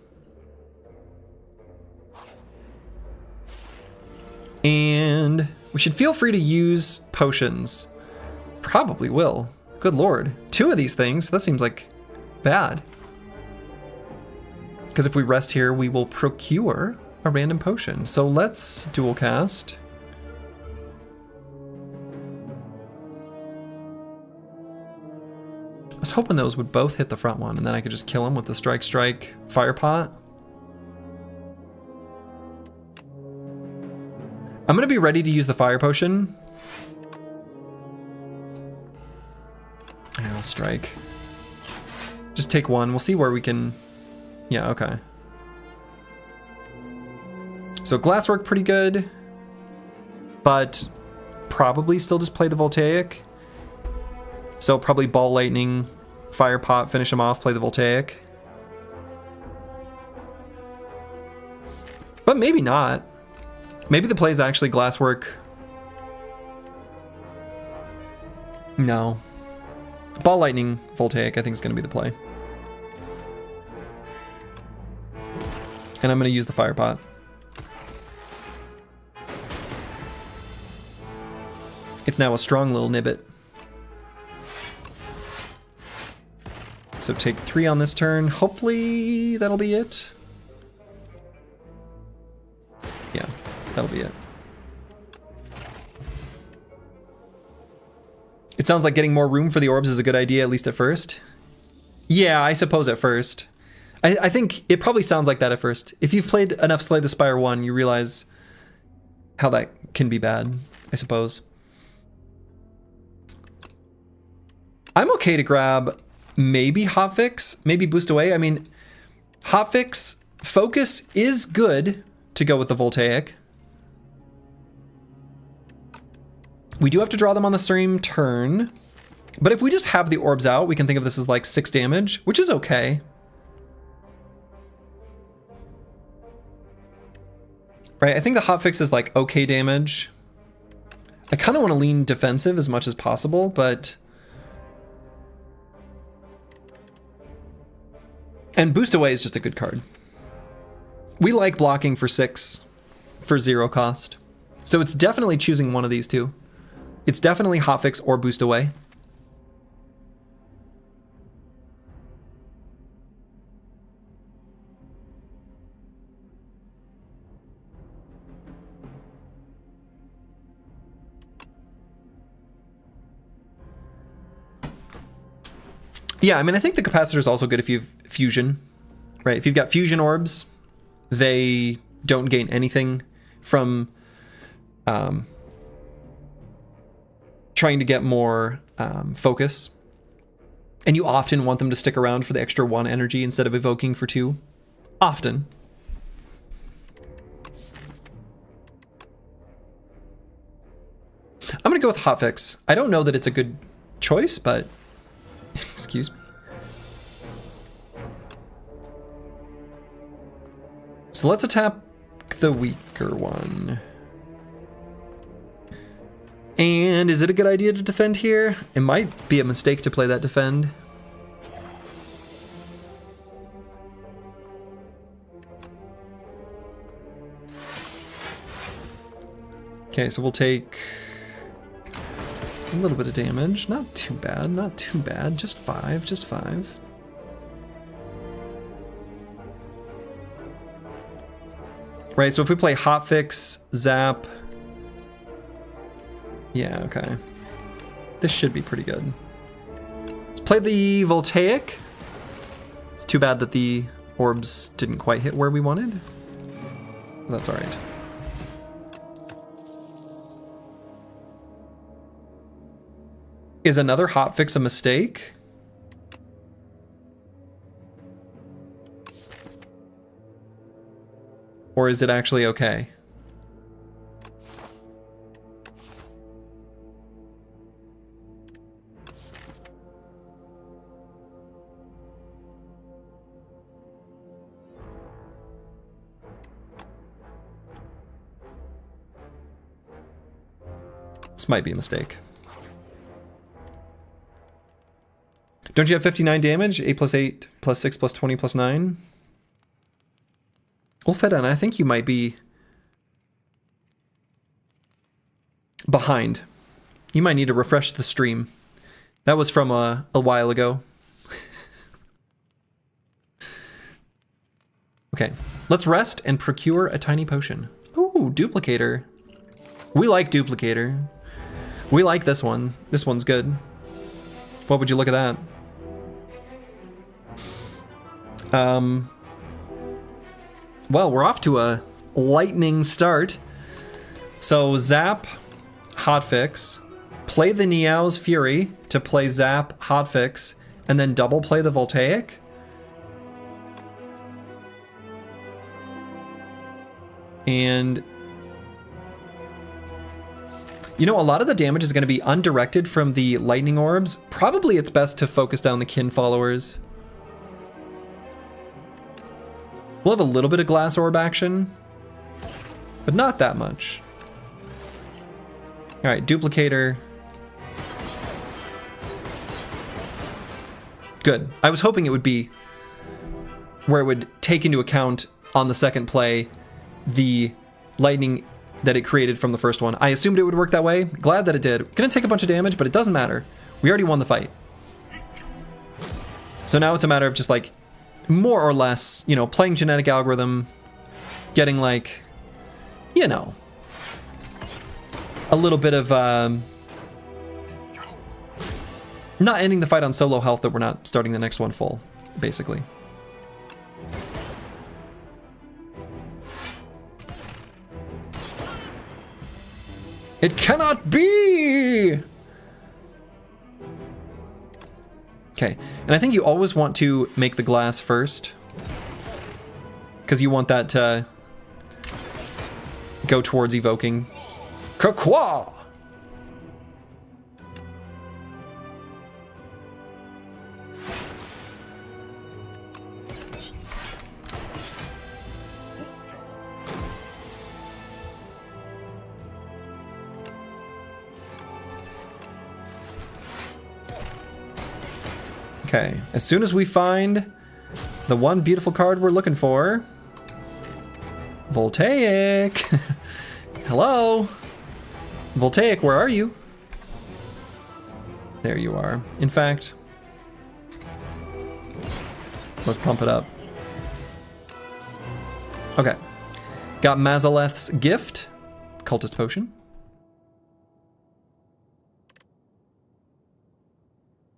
Speaker 1: And we should feel free to use potions. Probably will. Good lord. 2 of these things, that seems like bad. Because if we rest here, we will procure a random potion. So let's dual cast. I was hoping those would both hit the front one, and then I could just kill them with the Strike Strike Fire Pot. I'm gonna be ready to use the Fire Potion. I'll strike. Just take one. We'll see where we can... Yeah, okay. So Glasswork pretty good, but probably still just play the Voltaic. So probably Ball Lightning, Fire Pot, finish him off, play the Voltaic. But maybe not. Maybe the play is actually glasswork. No. Ball lightning voltaic I think is going to be the play. And I'm going to use the fire pot. It's now a strong little nibbit. So take 3 on this turn. Hopefully that'll be it. Yeah, that'll be it. It sounds like getting more room for the orbs is a good idea, at least at first. Yeah, I suppose at first. I think it probably sounds like that at first. If you've played enough Slay the Spire 1, you realize how that can be bad, I suppose. I'm okay to grab maybe Hotfix, maybe Boost Away. I mean, Hotfix, Focus is good to go with the Voltaic. We do have to draw them on the same turn, but if we just have the orbs out, we can think of this as like 6 damage, which is okay. Right, I think the hotfix is like okay damage. I kind of want to lean defensive as much as possible, but... And Boost Away is just a good card. We like blocking for 6 for 0 cost. So it's definitely choosing one of these two. It's definitely hotfix or Boost Away. Yeah, I mean, I think the capacitor is also good if you've fusion, right? If you've got fusion orbs, they don't gain anything from trying to get more focus. And you often want them to stick around for the extra 1 energy instead of evoking for 2. Often. I'm going to go with hotfix. I don't know that it's a good choice, but... Excuse me. So let's attack the weaker one. And is it a good idea to defend here? It might be a mistake to play that defend. Okay, so we'll take a little bit of damage. Not too bad, not too bad. Just 5, just 5. Right, so if we play hotfix, zap. Yeah, okay. This should be pretty good. Let's play the voltaic. It's too bad that the orbs didn't quite hit where we wanted. That's all right. Is another hotfix a mistake? Or is it actually okay? This might be a mistake. Don't you have 59 damage? 8 plus 8 plus 6 plus 20 plus 9? Ulfedan, I think you might be behind. You might need to refresh the stream. That was from a while ago. Okay, let's rest and procure a tiny potion. Ooh, duplicator. We like duplicator. We like this one. This one's good. What would you look at that? Well, we're off to a lightning start. So zap, hotfix, play the Niao's Fury to play zap, hotfix, and then double play the voltaic. And you know, a lot of the damage is going to be undirected from the lightning orbs. Probably it's best to focus down the kin followers. We'll have a little bit of glass orb action. but not that much. All right, duplicator. Good. I was hoping it would be where it would take into account on the second play the lightning that it created from the first one. I assumed it would work that way. Glad that it did. Gonna take a bunch of damage, but it doesn't matter. We already won the fight. So now it's a matter of just like, more or less, you know, playing genetic algorithm, getting like, you know, a little bit of, not ending the fight on so low health that we're not starting the next one full, basically. It cannot be! Okay, and I think you always want to make the glass first, because you want that to go towards evoking. Kakwa! Okay, as soon as we find the one beautiful card we're looking for, Voltaic. Hello? Voltaic, where are you? There you are. In fact, let's pump it up. Okay. Got Mazaleth's Gift, Cultist Potion.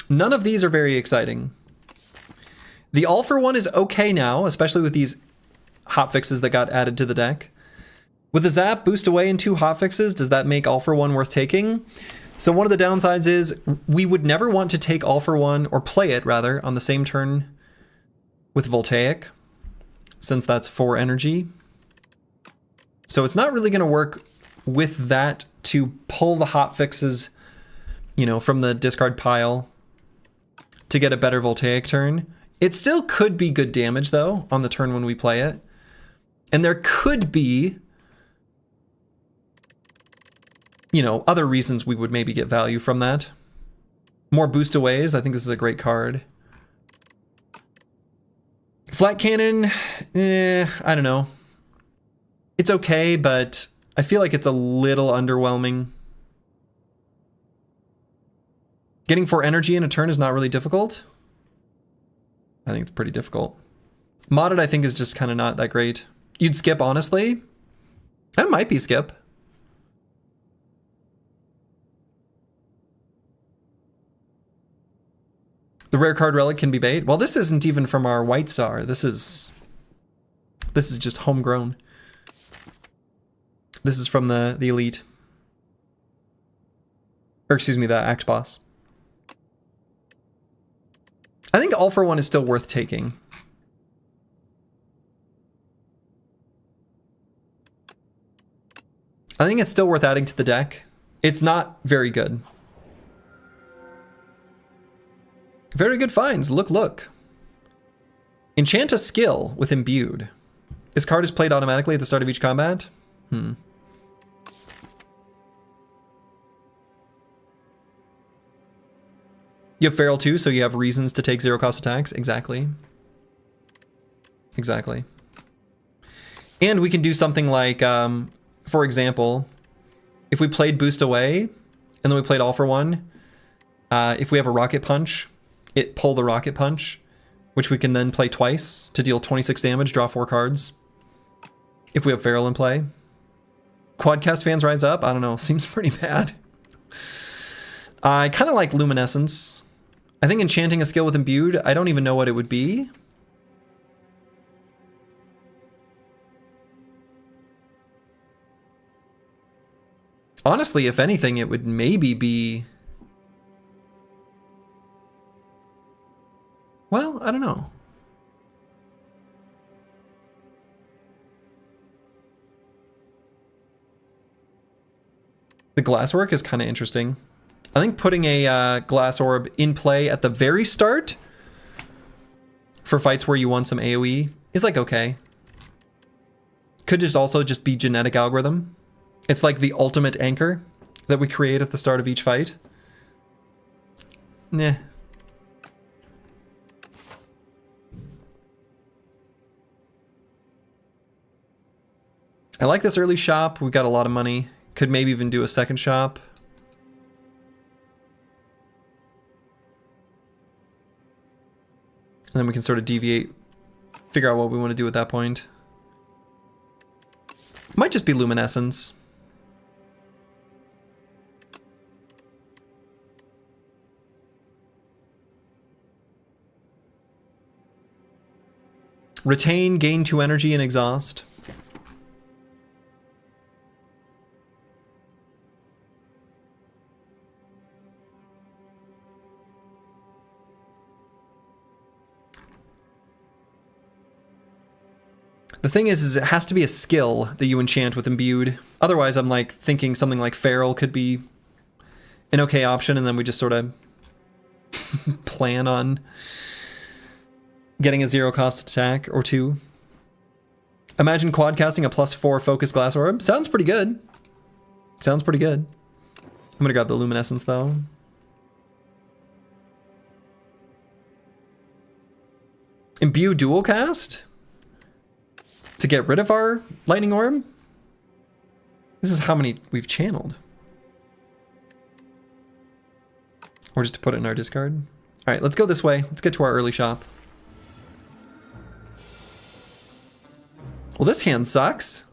Speaker 1: None of these are very exciting. The All for One is okay now, especially with these hotfixes that got added to the deck. With the Zap, Boost Away, and 2 hotfixes, does that make All for One worth taking? So one of the downsides is we would never want to take All for One, or play it rather, on the same turn with Voltaic, since that's 4 energy. So it's not really going to work with that to pull the hotfixes, you know, from the discard pile to get a better Voltaic turn. It still could be good damage, though, on the turn when we play it. And there could be, you know, other reasons we would maybe get value from that. More boost aways. I think this is a great card. Flat Cannon, I don't know. It's okay, but I feel like it's a little underwhelming. Getting 4 energy in a turn is not really difficult. I think it's pretty difficult. Modded, I think, is just kind of not that great. You'd skip, honestly. I might be skip. The rare card relic can be bait. Well, this isn't even from our White Star. This is just homegrown. This is from the Elite. Or excuse me, the Act Boss. I think All for One is still worth taking. I think it's still worth adding to the deck. It's not very good. Very good finds. Look. Enchant a skill with Imbued. This card is played automatically at the start of each combat. You have Feral too, so you have reasons to take 0 cost attacks. Exactly. Exactly. And we can do something like, for example, if we played Boost Away, and then we played All for One, if we have a Rocket Punch, it pull the Rocket Punch, which we can then play twice to deal 26 damage, draw 4 cards. If we have Feral in play. Quadcast fans rise up? I don't know, seems pretty bad. I kind of like Luminescence. I think enchanting a skill with Imbued, I don't even know what it would be. Honestly, if anything, it would maybe be... Well, I don't know. The glasswork is kind of interesting. I think putting a glass orb in play at the very start for fights where you want some AoE is like okay. could just also just be genetic algorithm. It's like the ultimate anchor that we create at the start of each fight. Nah. I like this early shop. We've got a lot of money. Could maybe even do a second shop. And then we can sort of deviate, figure out what we want to do at that point. Might just be luminescence. Retain, gain 2 energy, and exhaust. The thing is it has to be a skill that you enchant with imbued. Otherwise, I'm like thinking something like Feral could be an okay option, and then we just sort of plan on getting a 0 cost attack or 2. Imagine quad casting a +4 focus glass orb. Sounds pretty good. Sounds pretty good. I'm gonna grab the luminescence though. Imbue dual cast? To get rid of our lightning orb? This is how many we've channeled. Or just to put it in our discard. All right, let's go this way. Let's get to our early shop. Well, this hand sucks.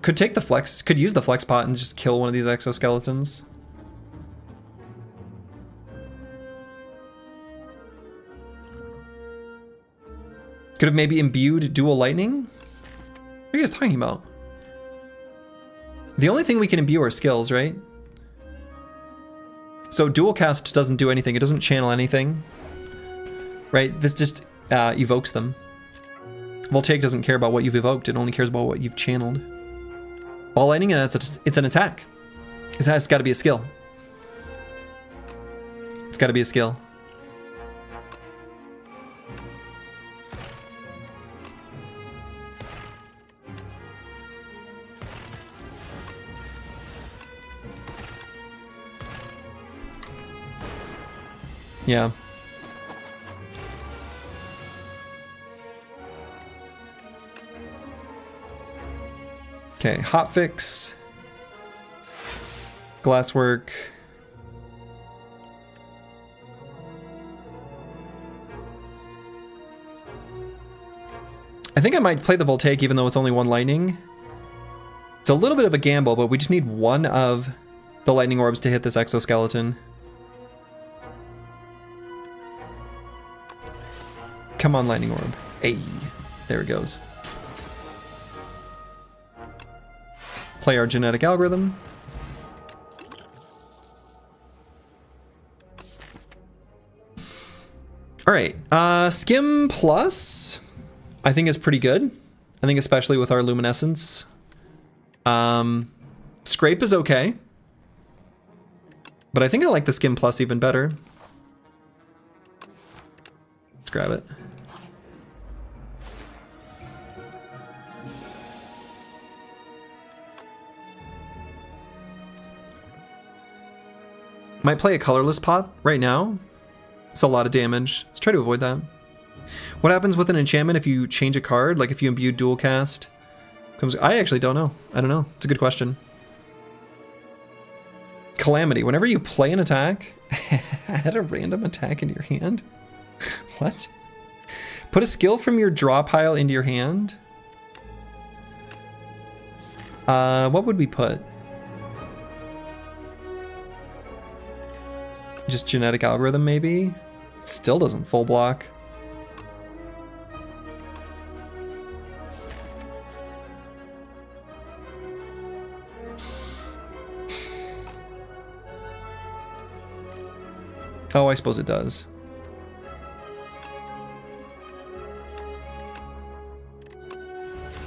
Speaker 1: Could take the flex, could use the flex pot and just kill one of these exoskeletons. Could have maybe imbued dual lightning? What are you guys talking about? The only thing we can imbue are skills, right? So dual cast doesn't do anything. It doesn't channel anything, right? This just evokes them. Voltaic doesn't care about what you've evoked. It only cares about what you've channeled. Ball lightning, and it's an attack. It has got to be a skill. It's got to be a skill. Yeah. Okay, hotfix. Glasswork. I think I might play the Voltaic even though it's only 1 lightning. It's a little bit of a gamble, but we just need 1 of the lightning orbs to hit this exoskeleton. Come on, lightning orb. Hey, there it goes. Play our genetic algorithm. All right, Skim Plus, I think is pretty good. I think especially with our luminescence. Scrape is okay. But I think I like the Skim Plus even better. Let's grab it. Might play a colorless pot right now. It's a lot of damage. Let's try to avoid that. What happens with an enchantment if you change a card? Like if you imbue dual cast? I actually don't know. I don't know. It's a good question. Calamity. Whenever you play an attack, add a random attack into your hand. What? Put a skill from your draw pile into your hand. What would we put? Just genetic algorithm, maybe? It still doesn't full block. Oh, I suppose it does.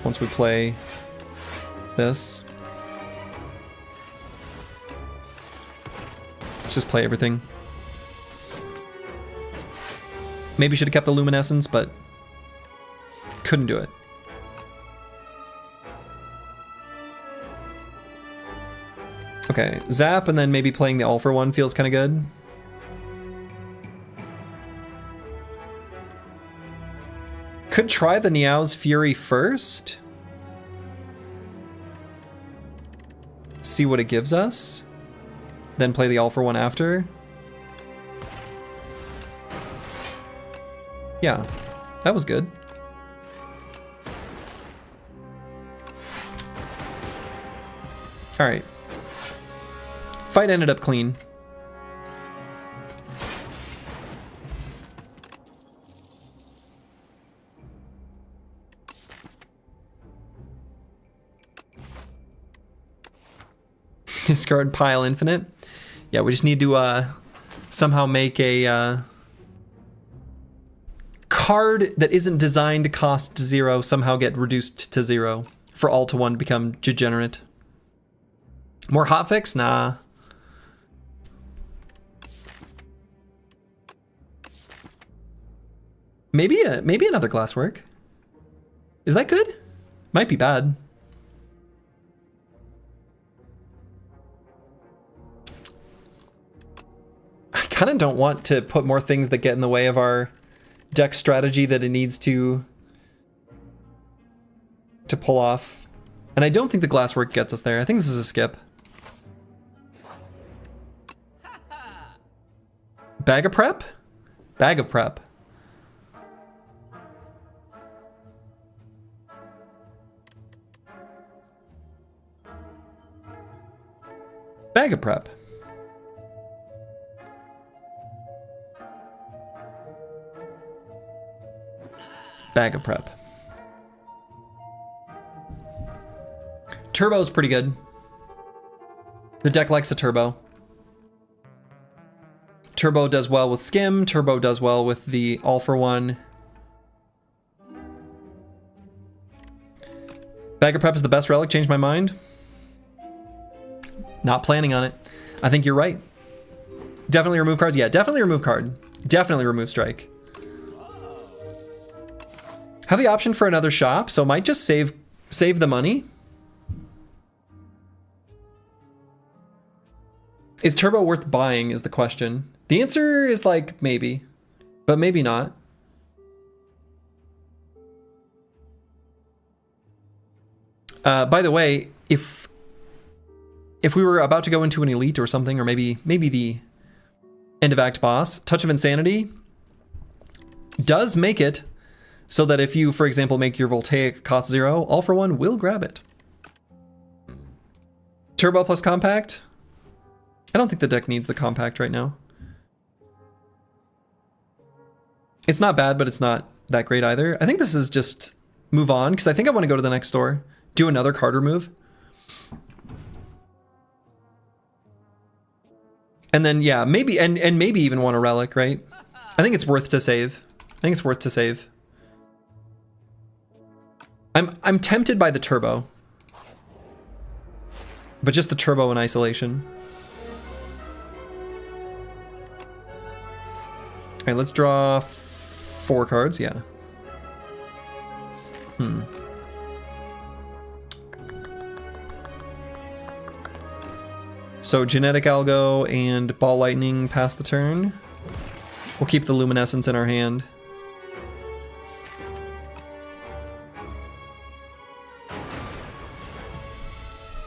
Speaker 1: Once we play this. Let's just play everything. Maybe should have kept the Luminescence, but couldn't do it. Okay, zap and then maybe playing the All for One feels kind of good. Could try the Niao's Fury first. See what it gives us. Then play the All for One after. Yeah, that was good. All right. Fight ended up clean. Discard pile infinite. Yeah, we just need to somehow make a card that isn't designed to cost 0 somehow get reduced to 0 for all to 1 become degenerate. More hotfix? Nah. Maybe another glasswork. Is that good? Might be bad. I kind of don't want to put more things that get in the way of our deck strategy that it needs to pull off. And I don't think the glasswork gets us there. I think this is a skip. Bag of prep? Bag of prep. Bag of prep. Bag of prep. Turbo's pretty good. The deck likes a turbo. Turbo does well with skim. Turbo does well with the All for One. Bag of prep is the best relic. Changed my mind. Not planning on it. I think you're right. Definitely remove cards. Yeah, definitely remove card. Definitely remove strike. Have the option for another shop, so might just save the money. Is turbo worth buying is the question. The answer is like maybe, but maybe not. By the way, if we were about to go into an elite or something, or maybe the end of act boss, Touch of Insanity does make it so that if you, for example, make your Voltaic cost 0, All for One will grab it. Turbo plus compact. I don't think the deck needs the compact right now. It's not bad, but it's not that great either. I think this is just move on, because I think I want to go to the next store, do another card remove. And then, yeah, maybe, and maybe even want a relic, right? I think it's worth to save. I think it's worth to save. I'm tempted by the turbo. But just the turbo in isolation. All right, let's draw 4 cards, yeah. So Genetic Algo and Ball Lightning pass the turn. We'll keep the Luminescence in our hand.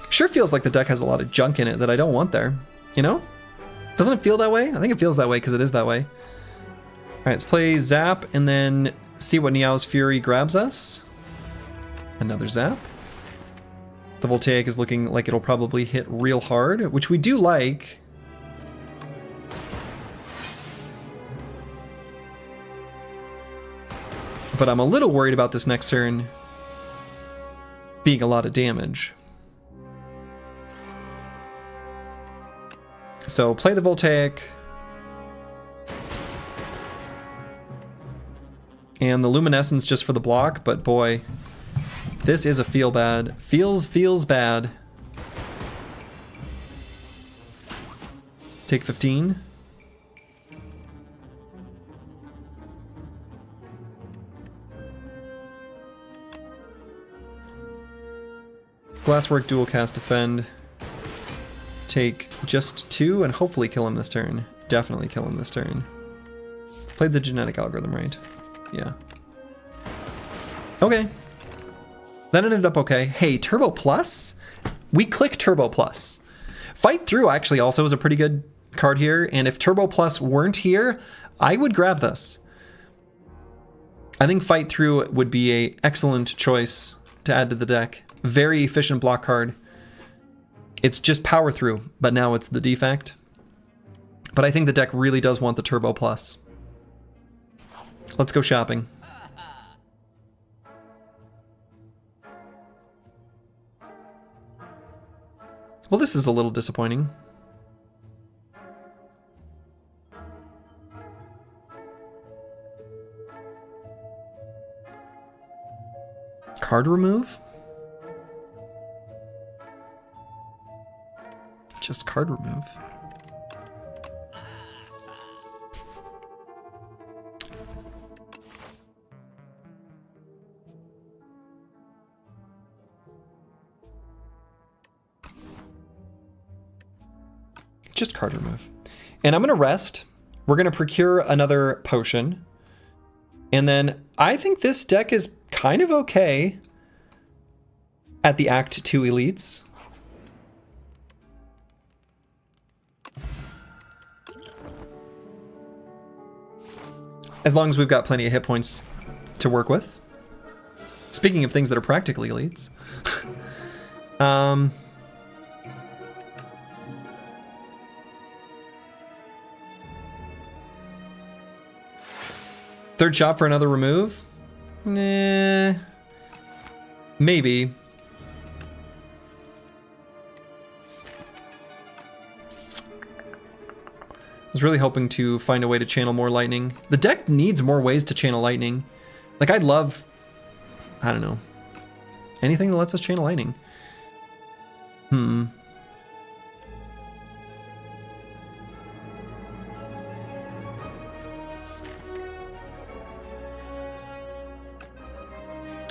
Speaker 1: Sure feels like the deck has a lot of junk in it that I don't want there, you know? Doesn't it feel that way? I think it feels that way because it is that way. All right, let's play Zap and then see what Niao's Fury grabs us. Another Zap. The Voltaic is looking like it'll probably hit real hard, which we do like. But I'm a little worried about this next turn being a lot of damage. So play the Voltaic. And the Luminescence just for the block, but boy, this is a feel bad. Feels bad. Take 15. Glasswork, dual cast, defend. Take just 2 and hopefully kill him this turn. Definitely kill him this turn. Played the genetic algorithm right. Yeah. Okay. That ended up okay. Hey, Turbo Plus? We click Turbo Plus. Fight Through actually also is a pretty good card here, and if Turbo Plus weren't here, I would grab this. I think Fight Through would be an excellent choice to add to the deck. Very efficient block card. It's just Power Through, but now it's the Defect. But I think the deck really does want the Turbo Plus. Let's go shopping. Well, this is a little disappointing. Card remove? Just card remove. Just card remove. And I'm going to rest. We're going to procure another potion. And then I think this deck is kind of okay at the Act 2 elites. As long as we've got plenty of hit points to work with. Speaking of things that are practically elites. Third shot for another remove? Nah. Maybe. I was really hoping to find a way to channel more lightning. The deck needs more ways to channel lightning. Like, I'd love, I don't know, anything that lets us channel lightning.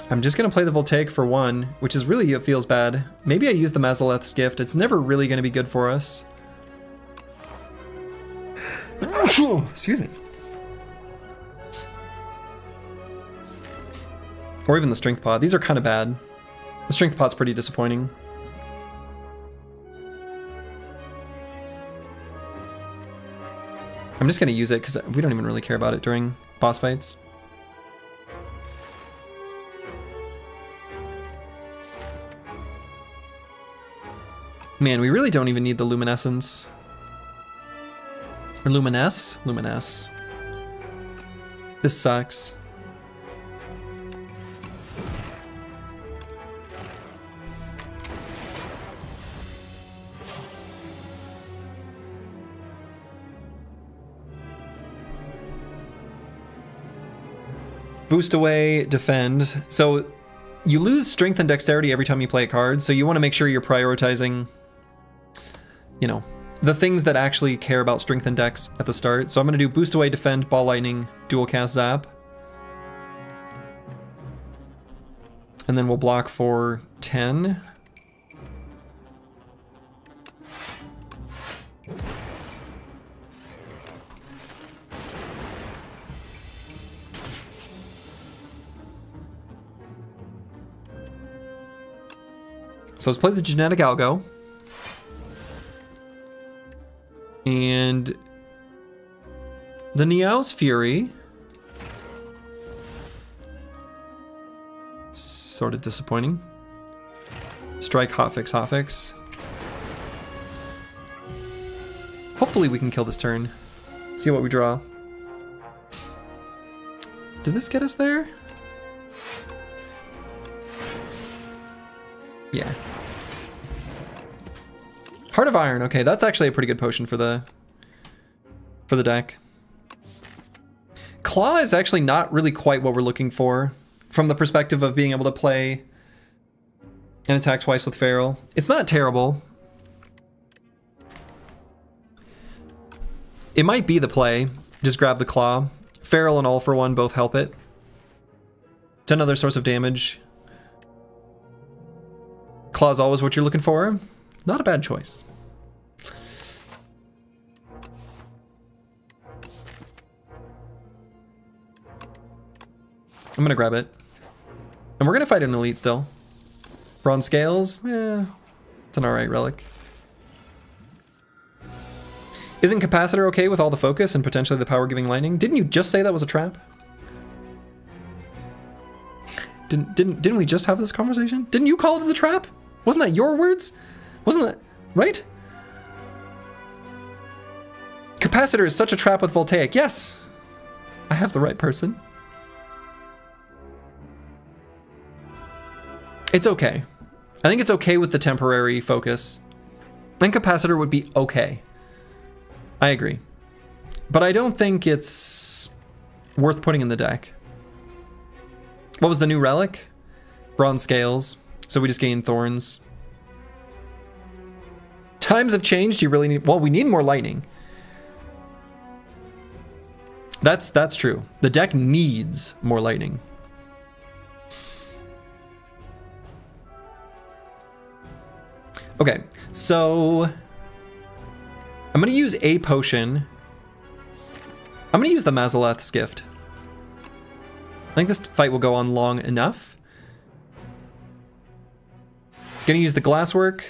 Speaker 1: I'm just going to play the Voltaic for 1, which is really, it feels bad. Maybe I use the Mazaleth's Gift. It's never really going to be good for us. Excuse me. Or even the Strength Pod. These are kind of bad. The Strength Pod's pretty disappointing. I'm just going to use it because we don't even really care about it during boss fights. Man, we really don't even need the Luminescence. Or Luminess? Luminess. This sucks. Boost away, defend. So you lose strength and dexterity every time you play a card, so you want to make sure you're prioritizing, you know, the things that actually care about strength and dex at the start. So I'm going to do boost away, defend, ball lightning, dual cast zap. And then we'll block for 10. So let's play the genetic algo. And the Niao's Fury. Sort of disappointing. Strike, hotfix, hotfix. Hopefully we can kill this turn. See what we draw. Did this get us there? Yeah. Heart of Iron. Okay, that's actually a pretty good potion for the deck. Claw is actually not really quite what we're looking for from the perspective of being able to play and attack twice with Feral. It's not terrible. It might be the play. Just grab the claw. Feral and All for One both help it. It's another source of damage. Claw's always what you're looking for. Not a bad choice. I'm gonna grab it. And we're gonna fight an elite still. Bronze Scales, it's an alright relic. Isn't Capacitor okay with all the focus and potentially the power-giving lightning? Didn't you just say that was a trap? Didn't we just have this conversation? Didn't you call it the trap? Wasn't that your words? Wasn't that right? Capacitor is such a trap with Voltaic. Yes, I have the right person. It's okay. I think it's okay with the temporary focus. And Capacitor would be okay. I agree. But I don't think it's worth putting in the deck. What was the new relic? Bronze Scales. So we just gain Thorns. Times have changed. You really need... Well, we need more lightning. That's true. The deck needs more lightning. Okay, so I'm going to use a potion. I'm going to use the Mazaleth's Gift. I think this fight will go on long enough. Going to use the Glasswork,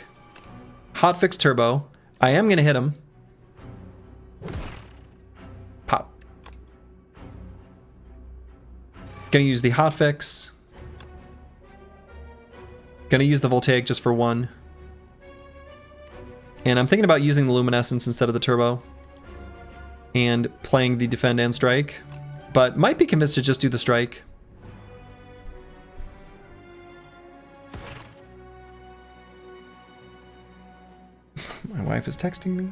Speaker 1: Hotfix Turbo. I am going to hit him. Pop. Going to use the Hotfix. Going to use the Voltaic just for one. And I'm thinking about using the Luminescence instead of the Turbo. And playing the Defend and Strike. But might be convinced to just do the Strike. My wife is texting me.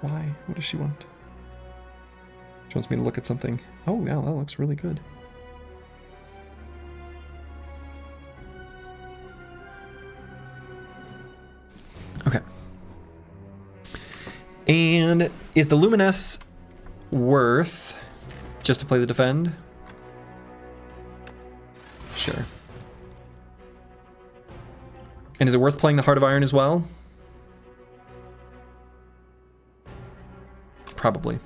Speaker 1: Why? What does she want? She wants me to look at something. Oh, yeah, that looks really good. Okay. And is the Luminous worth just to play the Defend? Sure. And is it worth playing the Heart of Iron as well? Probably.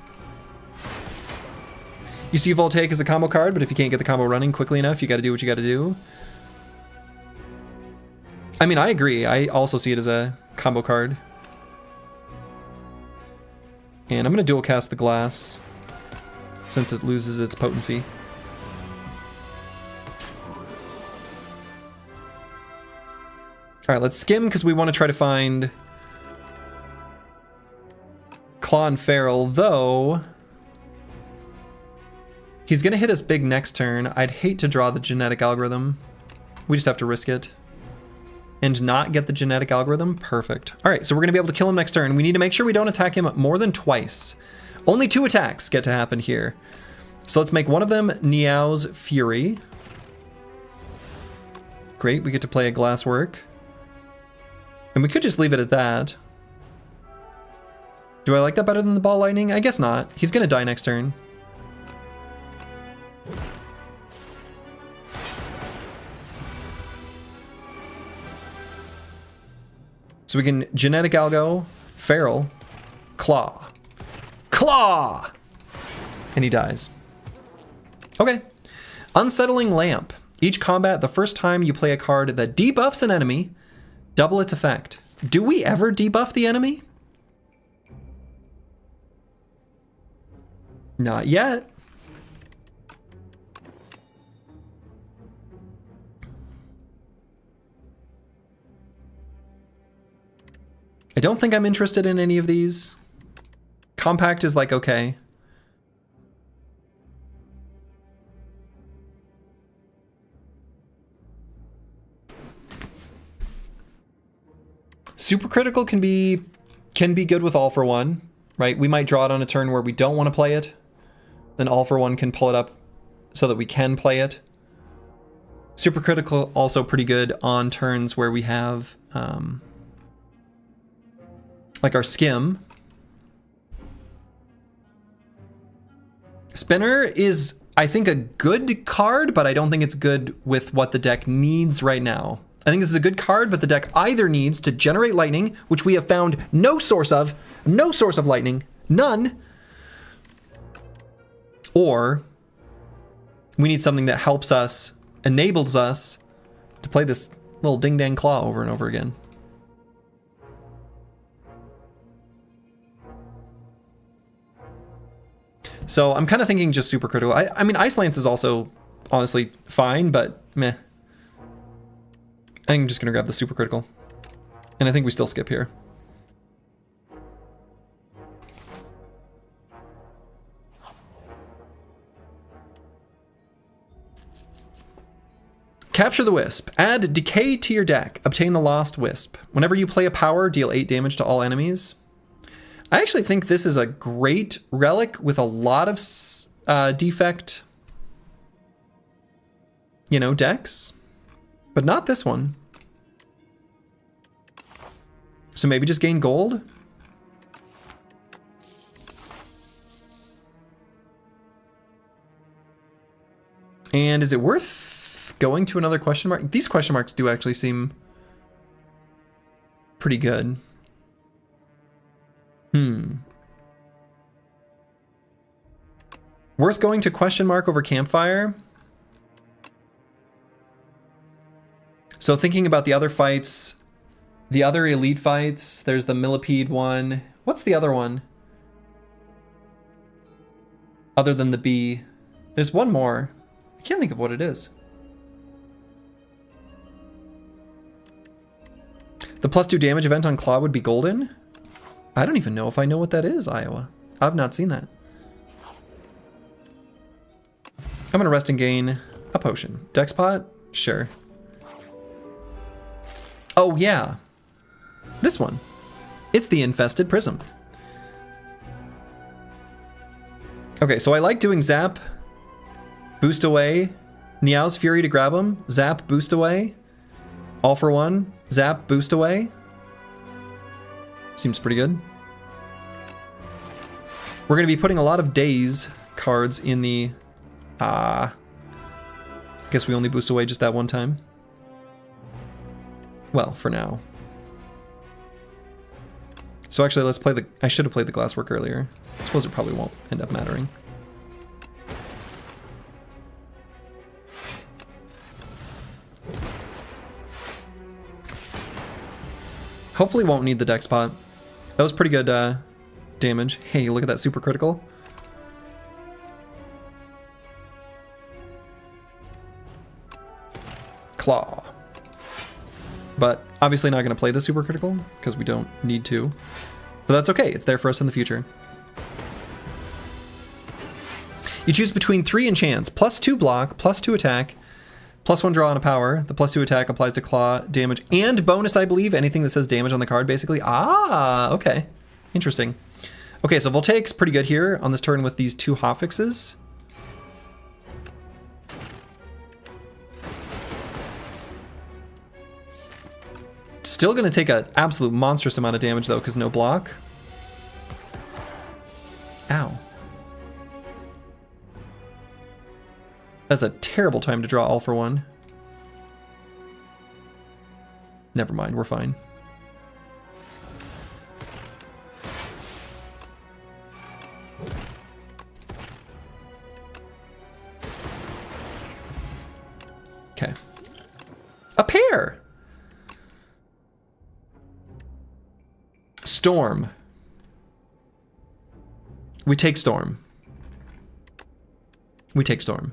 Speaker 1: You see Voltaic as a combo card, but if you can't get the combo running quickly enough, you gotta do what you gotta do. I mean, I agree. I also see it as a combo card. And I'm going to dual cast the Glass since it loses its potency. Alright, let's skim because we want to try to find Claw and Feral, though he's going to hit us big next turn. I'd hate to draw the genetic algorithm. We just have to risk it. And not get the genetic algorithm? Perfect. All right, so we're gonna be able to kill him next turn. We need to make sure we don't attack him more than twice. Only 2 attacks get to happen here. So let's make one of them Niao's Fury. Great, we get to play a Glasswork. And we could just leave it at that. Do I like that better than the Ball Lightning? I guess not. He's gonna die next turn. So we can Genetic Algo, Feral, Claw. Claw! And he dies. Okay. Unsettling Lamp. Each combat, the first time you play a card that debuffs an enemy, double its effect. Do we ever debuff the enemy? Not yet. I don't think I'm interested in any of these. Compact is like, okay. Supercritical can be good with All for One, right? We might draw it on a turn where we don't want to play it. Then All for One can pull it up so that we can play it. Supercritical also pretty good on turns where we have like our Skim. Spinner is, I think, a good card, but I don't think it's good with what the deck needs right now. I think this is a good card, but the deck either needs to generate lightning, which we have found no source of lightning, none, or we need something that helps us, enables us to play this little ding-dang claw over and over again. So I'm kind of thinking just super critical. I mean, Ice Lance is also honestly fine, but meh. I'm just going to grab the super critical. And I think we still skip here. Capture the Wisp. Add Decay to your deck. Obtain the Lost Wisp. Whenever you play a power, deal 8 damage to all enemies. I actually think this is a great relic with a lot of defect, you know, decks, but not this one. So maybe just gain gold. And is it worth going to another question mark? These question marks do actually seem pretty good. Worth going to question mark over campfire. So thinking about the other fights, the other elite fights, there's the millipede one. What's the other one? Other than the bee. There's one more. I can't think of what it is. The +2 damage event on Claw would be golden? I don't even know if I know what that is, Iowa. I've not seen that. I'm gonna rest and gain a potion. Dex pot? Sure. Oh yeah. This one. It's the Infested Prism. Okay, so I like doing zap, boost away, Niao's Fury to grab him, zap, boost away, all for one, zap, boost away. Seems pretty good. We're going to be putting a lot of days cards in the... guess we only boost away just that one time. Well, for now. So actually, let's play the... I should have played the Glasswork earlier. I suppose it probably won't end up mattering. Hopefully won't need the deck spot. That was pretty good damage. Hey, look at that super critical. Claw. But obviously not going to play the super critical because we don't need to. But that's okay. It's there for us in the future. You choose between 3 enchants. +2 block, +2 attack, +1 draw on a power. The +2 attack applies to claw damage and bonus, I believe. Anything that says damage on the card, basically. Ah, okay. Interesting. Okay, so Voltaic's pretty good here on this turn with these 2 hotfixes. Still going to take an absolute monstrous amount of damage, though, because no block. Ow. That's a terrible time to draw all for one. Never mind, we're fine. Okay. A pair! Storm. We take Storm. We take Storm.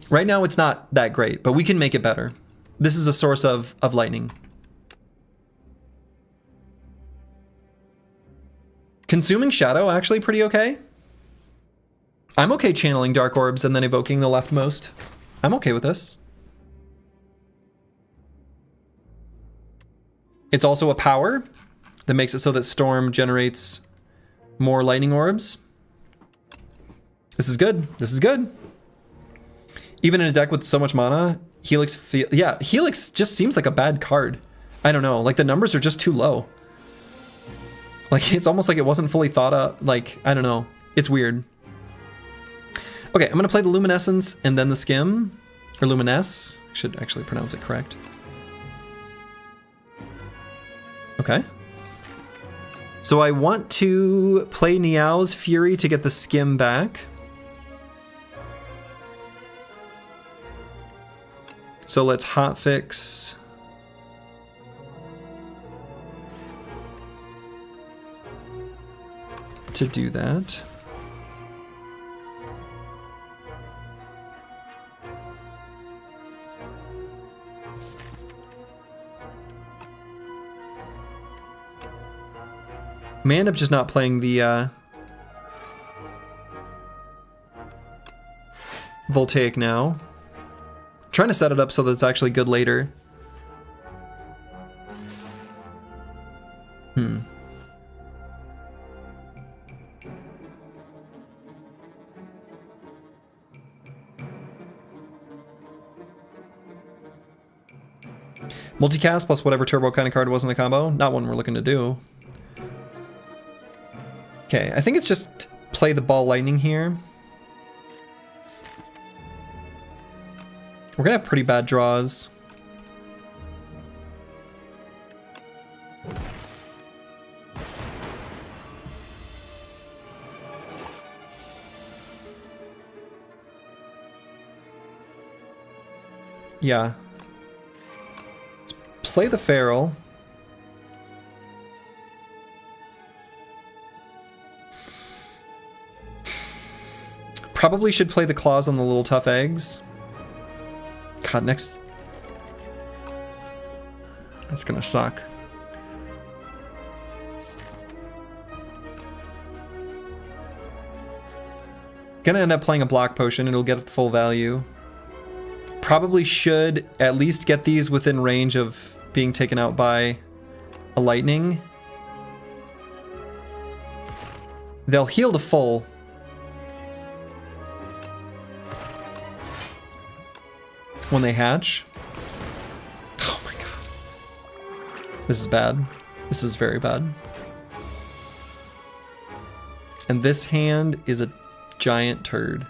Speaker 1: Right now it's not that great, but we can make it better. This is a source of lightning. Consuming Shadow, actually pretty okay. I'm okay channeling Dark Orbs and then evoking the leftmost. I'm okay with this. It's also a power that makes it so that Storm generates more lightning orbs. This is good. This is good. Even in a deck with so much mana, Helix yeah, Helix just seems like a bad card. I don't know, like the numbers are just too low. Like it's almost like it wasn't fully thought of, like, I don't know. It's weird. Okay, I'm gonna play the Luminescence and then the Skim, or Luminesse. I should actually pronounce it correct. Okay. So I want to play Niao's Fury to get the Skim back. So let's hotfix. To do that. May end up just not playing the Voltaic now. I'm trying to set it up so that it's actually good later. Multicast plus whatever turbo kind of card was in the combo. Not one we're looking to do. Okay, I think it's just play the ball lightning here. We're gonna have pretty bad draws. Yeah. Let's play the Feral. Probably should play the Claws on the little tough eggs. God, next... That's gonna suck. Gonna end up playing a block potion, it'll get full value. Probably should at least get these within range of being taken out by a lightning. They'll heal to full. When they hatch. Oh my god. This is bad. This is very bad. And this hand is a giant turd.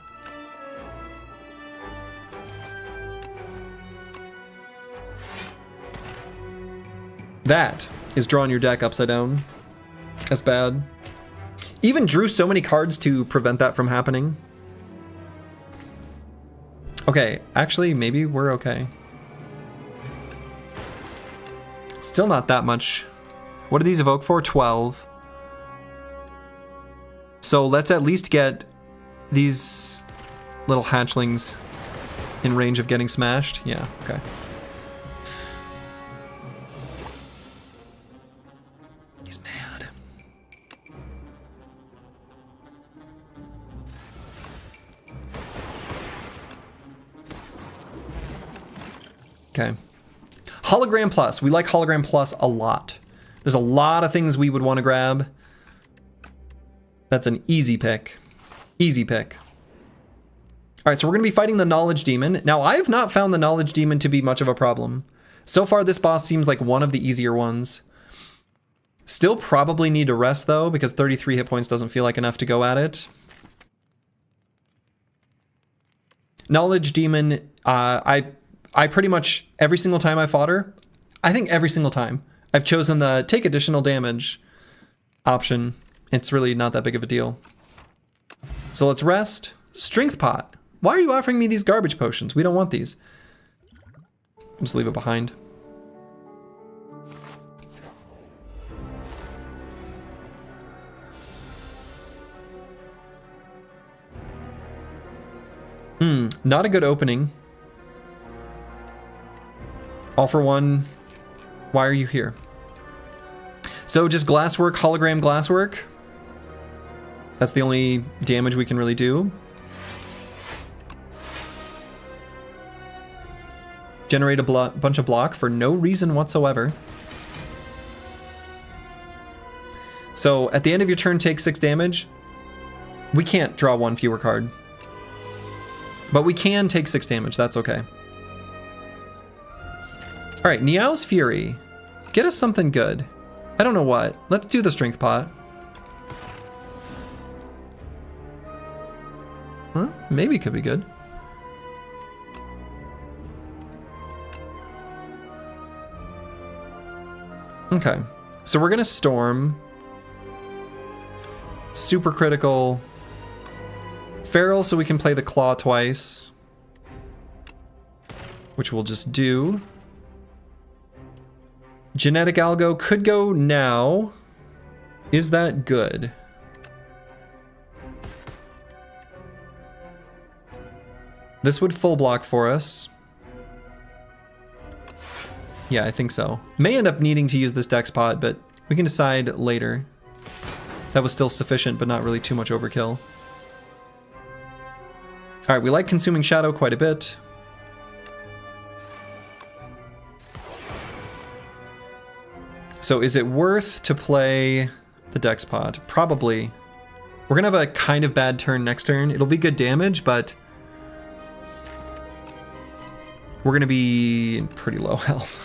Speaker 1: That is drawing your deck upside down. That's bad. Even drew so many cards to prevent that from happening. Okay, actually, maybe we're okay. Still not that much. What do these evoke for? 12. So let's at least get these little hatchlings in range of getting smashed. Yeah, okay. He's mad. Okay. Hologram Plus. We like Hologram Plus a lot. There's a lot of things we would want to grab. That's an easy pick. Easy pick. All right, so we're going to be fighting the Knowledge Demon. Now, I have not found the Knowledge Demon to be much of a problem. So far, this boss seems like one of the easier ones. Still probably need to rest, though, because 33 hit points doesn't feel like enough to go at it. Knowledge Demon, I pretty much, every single time I fought her, I think every single time, I've chosen the take additional damage option. It's really not that big of a deal. So let's rest. Strength Pot. Why are you offering me these garbage potions? We don't want these. Just leave it behind. Not a good opening. All for one. Why are you here? So just glasswork, hologram glasswork. That's the only damage we can really do. Generate a bunch of block for no reason whatsoever. So at the end of your turn, take 6 damage. We can't draw one fewer card. But we can take 6 damage, that's okay. Alright, Niao's Fury. Get us something good. I don't know what. Let's do the Strength Pot. Well, maybe could be good. Okay, so we're gonna Storm. Super critical. Feral, so we can play the Claw twice. Which we'll just do. Genetic Algo could go now. Is that good? This would full block for us. Yeah, I think so. May end up needing to use this dex pot, but we can decide later. That was still sufficient, but not really too much overkill. Alright, we like Consuming Shadow quite a bit. So is it worth to play the dex pot? Probably. We're gonna have a kind of bad turn next turn. It'll be good damage, but we're gonna be in pretty low health.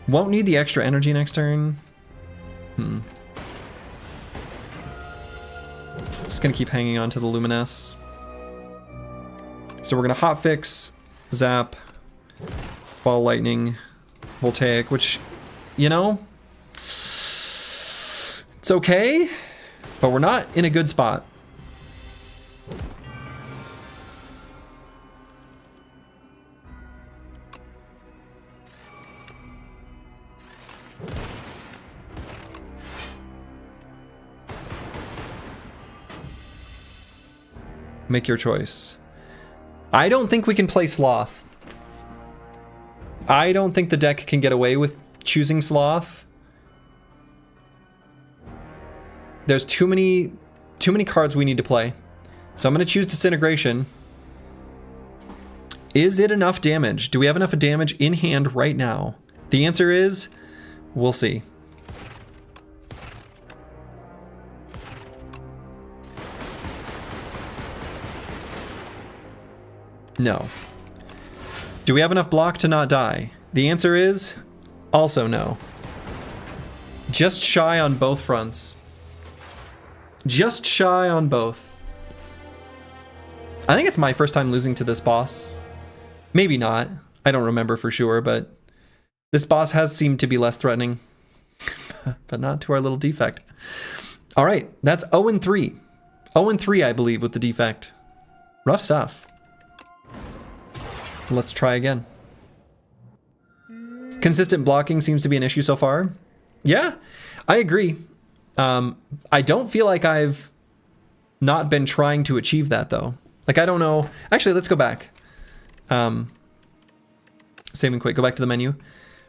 Speaker 1: Won't need the extra energy next turn. Just gonna keep hanging on to the Luminous. So we're gonna hotfix, zap, Ball Lightning, Voltaic, which, you know, it's okay, but we're not in a good spot. Make your choice. I don't think we can play Sloth. I don't think the deck can get away with choosing Sloth. There's too many cards we need to play. So I'm going to choose Disintegration. Is it enough damage? Do we have enough damage in hand right now? The answer is, we'll see. No. Do we have enough block to not die? The answer is also no. Just shy on both fronts. Just shy on both. I think it's my first time losing to this boss. Maybe not. I don't remember for sure, but this boss has seemed to be less threatening. But not to our little Defect. All right, that's 0-3. 0-3, I believe, with the Defect. Rough stuff. Let's try again. Consistent blocking seems to be an issue so far. Yeah, I agree. I don't feel like I've not been trying to achieve that though. Like, I don't know. Actually, let's go back. Save and quit. Go back to the menu.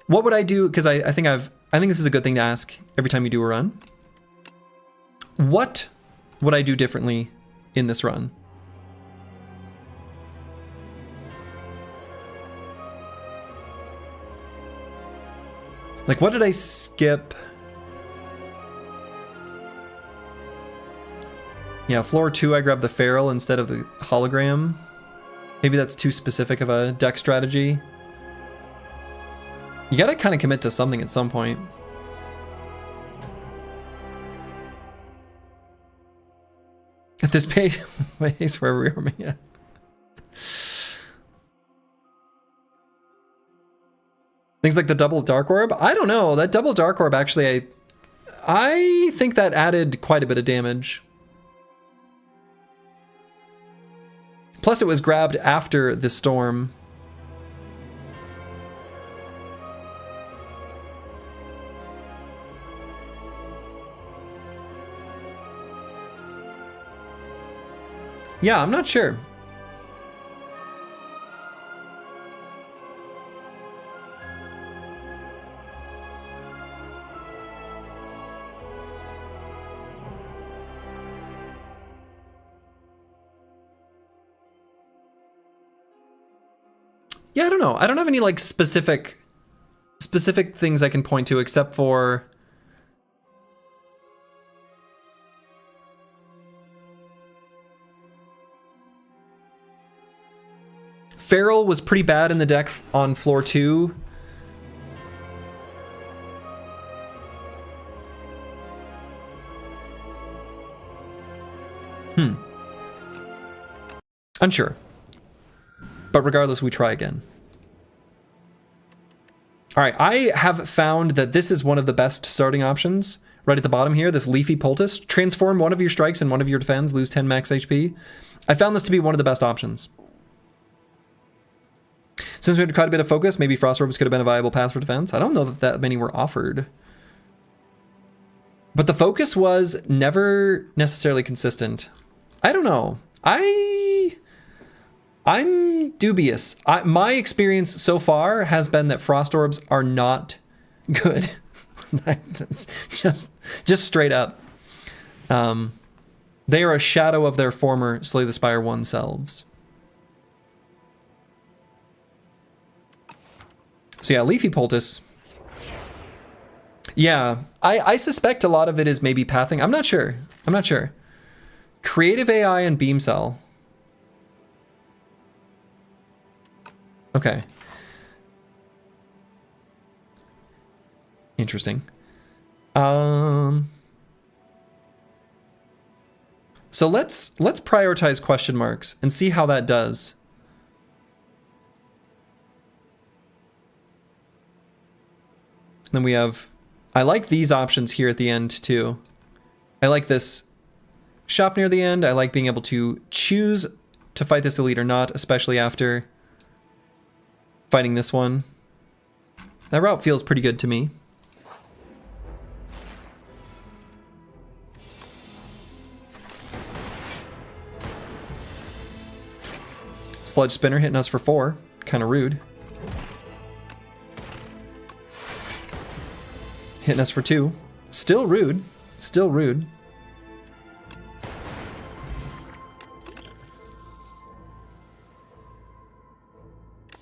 Speaker 1: What would I do? Because I think this is a good thing to ask every time you do a run. What would I do differently in this run? Like, what did I skip? Yeah, floor 2, I grabbed the Feral instead of the Hologram. Maybe that's too specific of a deck strategy. You gotta kind of commit to something at some point. At this pace, where we are, yeah. Things like the double Dark Orb? I don't know. That double Dark Orb, actually, I think that added quite a bit of damage. Plus, it was grabbed after the Storm. Yeah, I'm not sure. Yeah, I don't know. I don't have any like specific things I can point to except for Feral was pretty bad in the deck on floor 2. Unsure. But regardless, we try again. All right, I have found that this is one of the best starting options. Right at the bottom here, this Leafy Poultice. Transform one of your strikes and one of your defends, lose 10 max HP. I found this to be one of the best options. Since we had quite a bit of focus, maybe Frost Orbs could have been a viable path for defense. I don't know that many were offered. But the focus was never necessarily consistent. I don't know. I'm dubious. My experience so far has been that Frost Orbs are not good. That's just straight up. They are a shadow of their former Slay the Spire 1 selves. So yeah, Leafy Poultice. Yeah, I suspect a lot of it is maybe pathing. I'm not sure. Creative AI and Beam Cell. Okay. Interesting. So let's prioritize question marks and see how that does. Then we have, I like these options here at the end too. I like this shop near the end. I like being able to choose to fight this elite or not, especially after fighting this one. That route feels pretty good to me. Sludge Spinner hitting us for 4. Kind of rude. Hitting us for 2. Still rude. Still rude.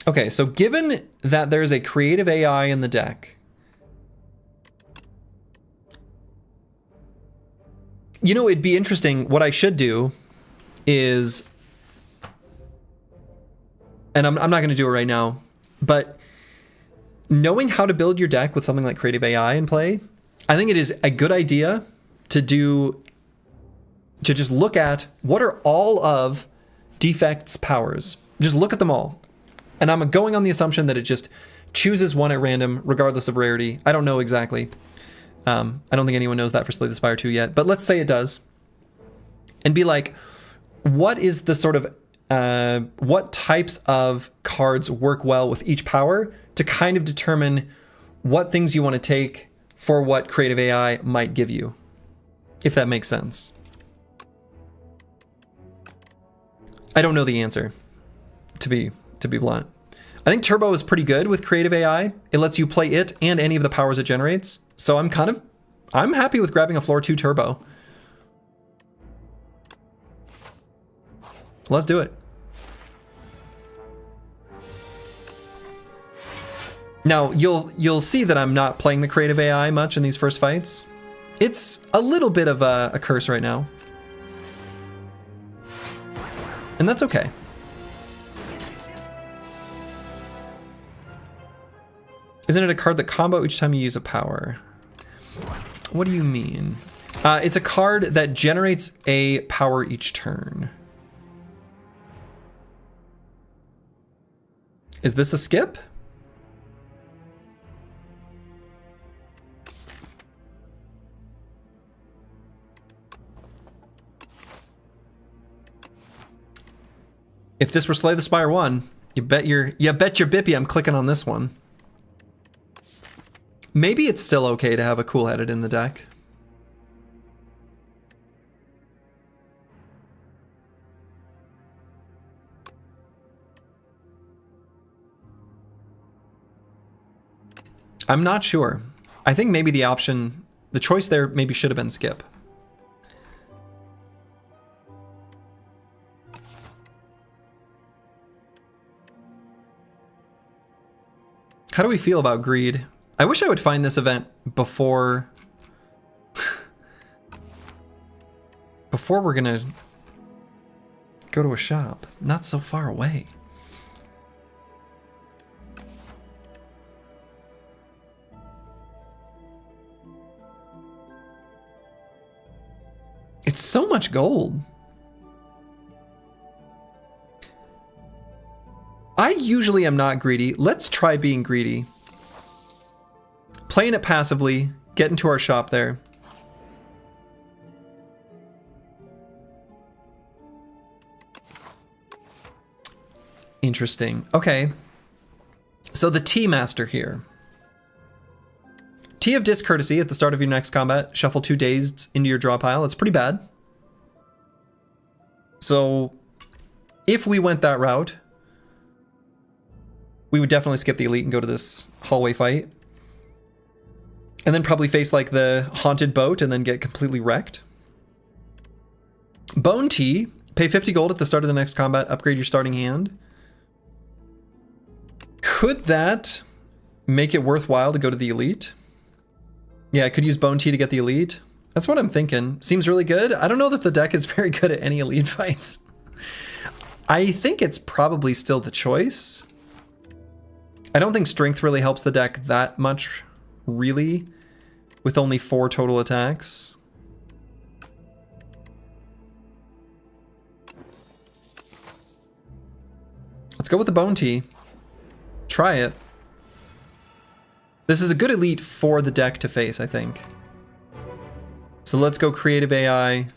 Speaker 1: Okay, so given that there's a creative AI in the deck, you know, it'd be interesting. What I should do is, and I'm not going to do it right now, but knowing how to build your deck with something like creative AI in play, I think it is a good idea to just look at what are all of Defect's powers. Just look at them all. And I'm going on the assumption that it just chooses one at random, regardless of rarity. I don't know exactly. I don't think anyone knows that for Slay the Spire 2 yet, but let's say it does. And be like, what is the sort of, what types of cards work well with each power to kind of determine what things you want to take for what creative AI might give you, if that makes sense. I don't know the answer, to be blunt. I think Turbo is pretty good with creative AI. It lets you play it and any of the powers it generates. So I'm happy with grabbing a floor 2 Turbo. Let's do it. Now, you'll see that I'm not playing the creative AI much in these first fights. It's a little bit of a curse right now. And that's okay. Isn't it a card that combo each time you use a power? What do you mean? It's a card that generates a power each turn. Is this a skip? If this were Slay the Spire 1, you bet your bippy I'm clicking on this one. Maybe it's still okay to have a cool-headed in the deck. I'm not sure. I think maybe the choice there maybe should have been skip. How do we feel about greed? I wish I would find this event before we're gonna go to a shop. Not so far away. It's so much gold. I usually am not greedy. Let's try being greedy. Playing it passively, get into our shop there. Interesting. Okay. So the Tea Master here. Tea of Discourtesy at the start of your next combat. Shuffle 2 Dazed into your draw pile. It's pretty bad. So if we went that route, we would definitely skip the elite and go to this hallway fight. And then probably face like the Haunted Boat and then get completely wrecked. Bone Tea. Pay 50 gold at the start of the next combat. Upgrade your starting hand. Could that make it worthwhile to go to the elite? Yeah, I could use Bone Tea to get the elite. That's what I'm thinking. Seems really good. I don't know that the deck is very good at any elite fights. I think it's probably still the choice. I don't think strength really helps the deck that much, really, with only 4 total attacks. Let's go with the Bone Tea. Try it. This is a good elite for the deck to face, I think. So let's go Creative AI.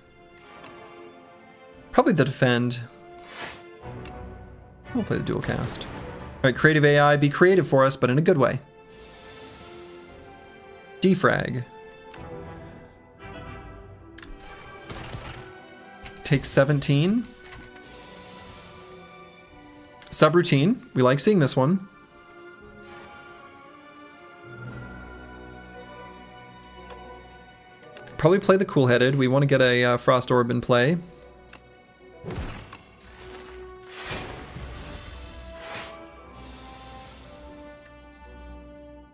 Speaker 1: Probably the Defend. We'll play the Dual Cast. Alright, Creative AI, be creative for us, but in a good way. Defrag. Take 17. Subroutine. We like seeing this one. Probably play the Cool-Headed. We want to get a Frost Orb in play.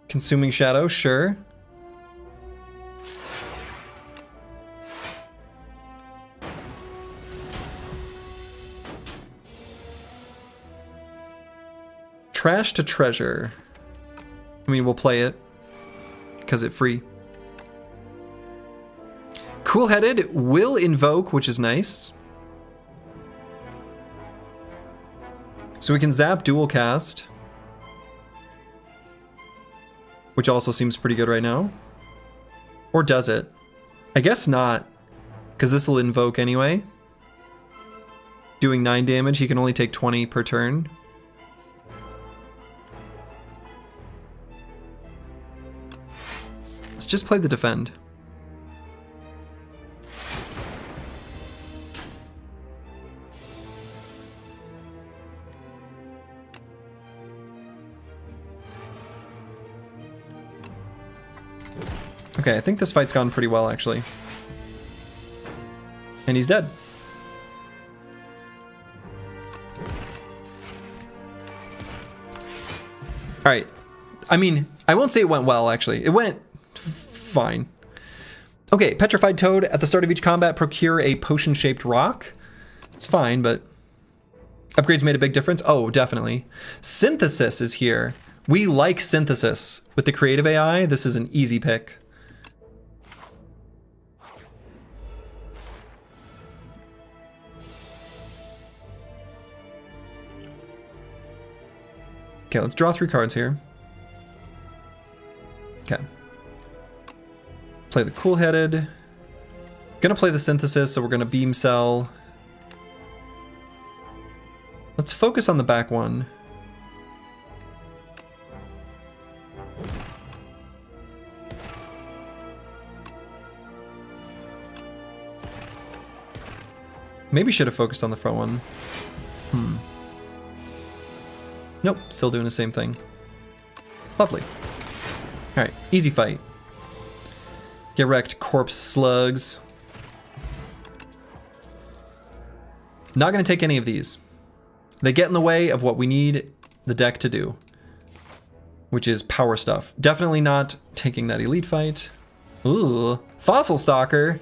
Speaker 1: Consuming Shadow, sure. Trash to Treasure. I mean, we'll play it because it's free. Cool-Headed will invoke, which is nice. So we can zap Dual Cast, which also seems pretty good right now. Or does it? I guess not, because this will invoke anyway. Doing 9 damage, he can only take 20 per turn. Let's just play the Defend. Okay, I think this fight's gone pretty well, actually. And he's dead. Alright. I mean, I won't say it went well, actually. It went fine. Okay, Petrified Toad. At the start of each combat, procure a potion-shaped rock. It's fine, but... Upgrades made a big difference? Oh, definitely. Synthesis is here. We like Synthesis. With the Creative AI, this is an easy pick. Okay, let's draw 3 cards here. Okay. Play the Cool-Headed. Gonna play the Synthesis, so we're gonna Beam Cell. Let's focus on the back one. Maybe should have focused on the front one. Nope, still doing the same thing. Lovely. Alright, easy fight. Get wrecked, corpse slugs. Not gonna take any of these. They get in the way of what we need the deck to do, which is power stuff. Definitely not taking that elite fight. Ooh, Fossil Stalker.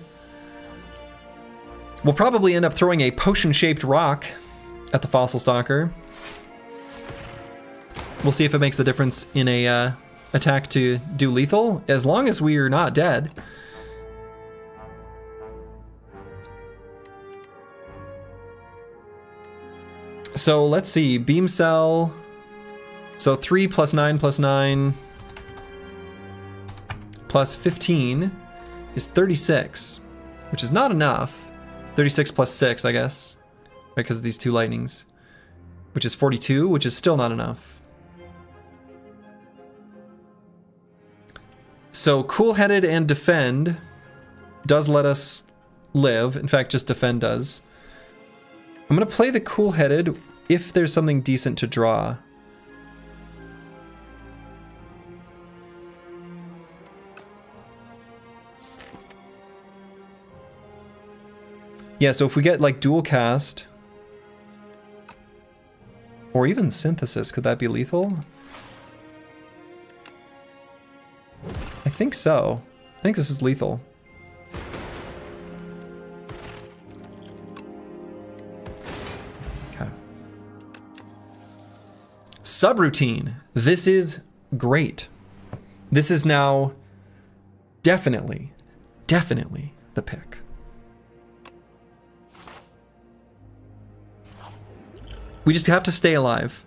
Speaker 1: We'll probably end up throwing a potion-shaped rock at the Fossil Stalker. We'll see if it makes the difference in a attack to do lethal, as long as we're not dead. So let's see, beam cell. So 3 plus 9 plus 9 plus 15 is 36, which is not enough. 36 plus 6, I guess, right, because of these two lightnings, which is 42, which is still not enough. So cool-headed and defend does let us live. In fact, just defend does. I'm going to play the cool-headed if there's something decent to draw. Yeah, so if we get like dual cast or even synthesis, could that be lethal? I think so. I think this is lethal. Okay. Subroutine. This is great. This is now definitely the pick. We just have to stay alive.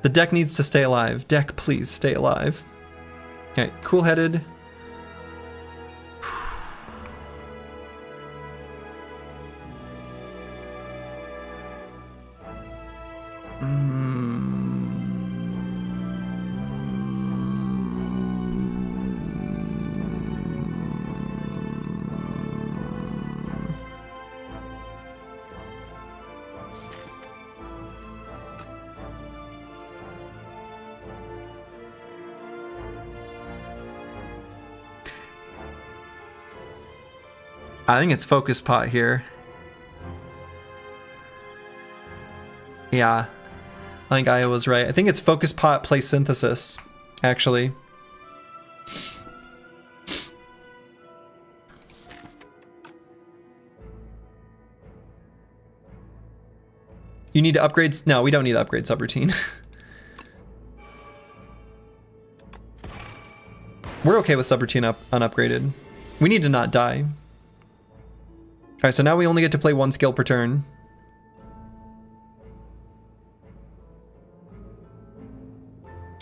Speaker 1: The deck needs to stay alive. Deck, please stay alive. Okay, cool-headed. I think it's focus pot here. Yeah, I think Aya was right. I think it's focus pot play synthesis, actually. You need to upgrade? No, we don't need to upgrade subroutine. We're okay with subroutine unupgraded. We need to not die. Alright, so now we only get to play one skill per turn.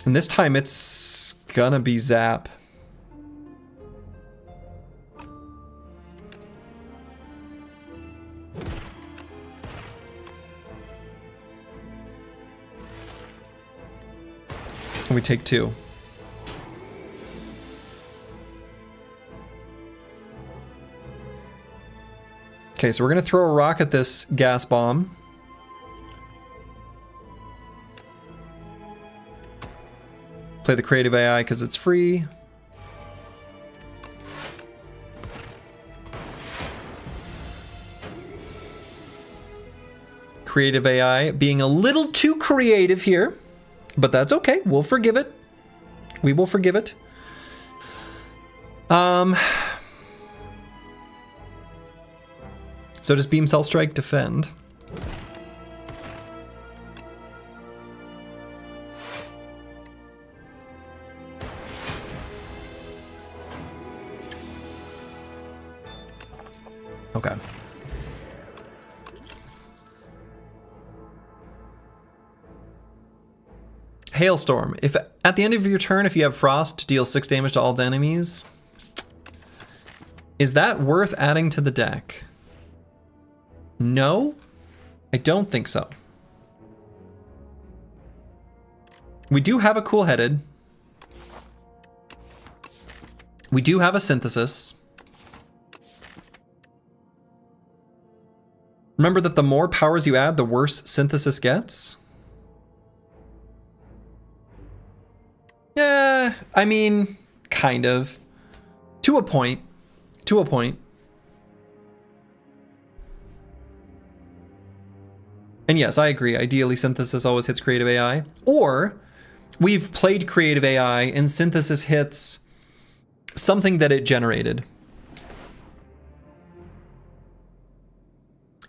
Speaker 1: And this time it's gonna be Zap. And we take 2. Okay, so we're gonna throw a rock at this gas bomb. Play the creative AI because it's free. Creative AI being a little too creative here, but that's okay. We'll forgive it. We will forgive it. So does Beam Cell Strike defend? Okay. Hailstorm. If at the end of your turn, if you have Frost, deal 6 damage to all enemies, is that worth adding to the deck? No, I don't think so. We do have a cool-headed. We do have a synthesis. Remember that the more powers you add, the worse synthesis gets? Yeah, I mean, kind of. To a point. To a point. And yes, I agree. Ideally, synthesis always hits creative AI. Or we've played creative AI and synthesis hits something that it generated.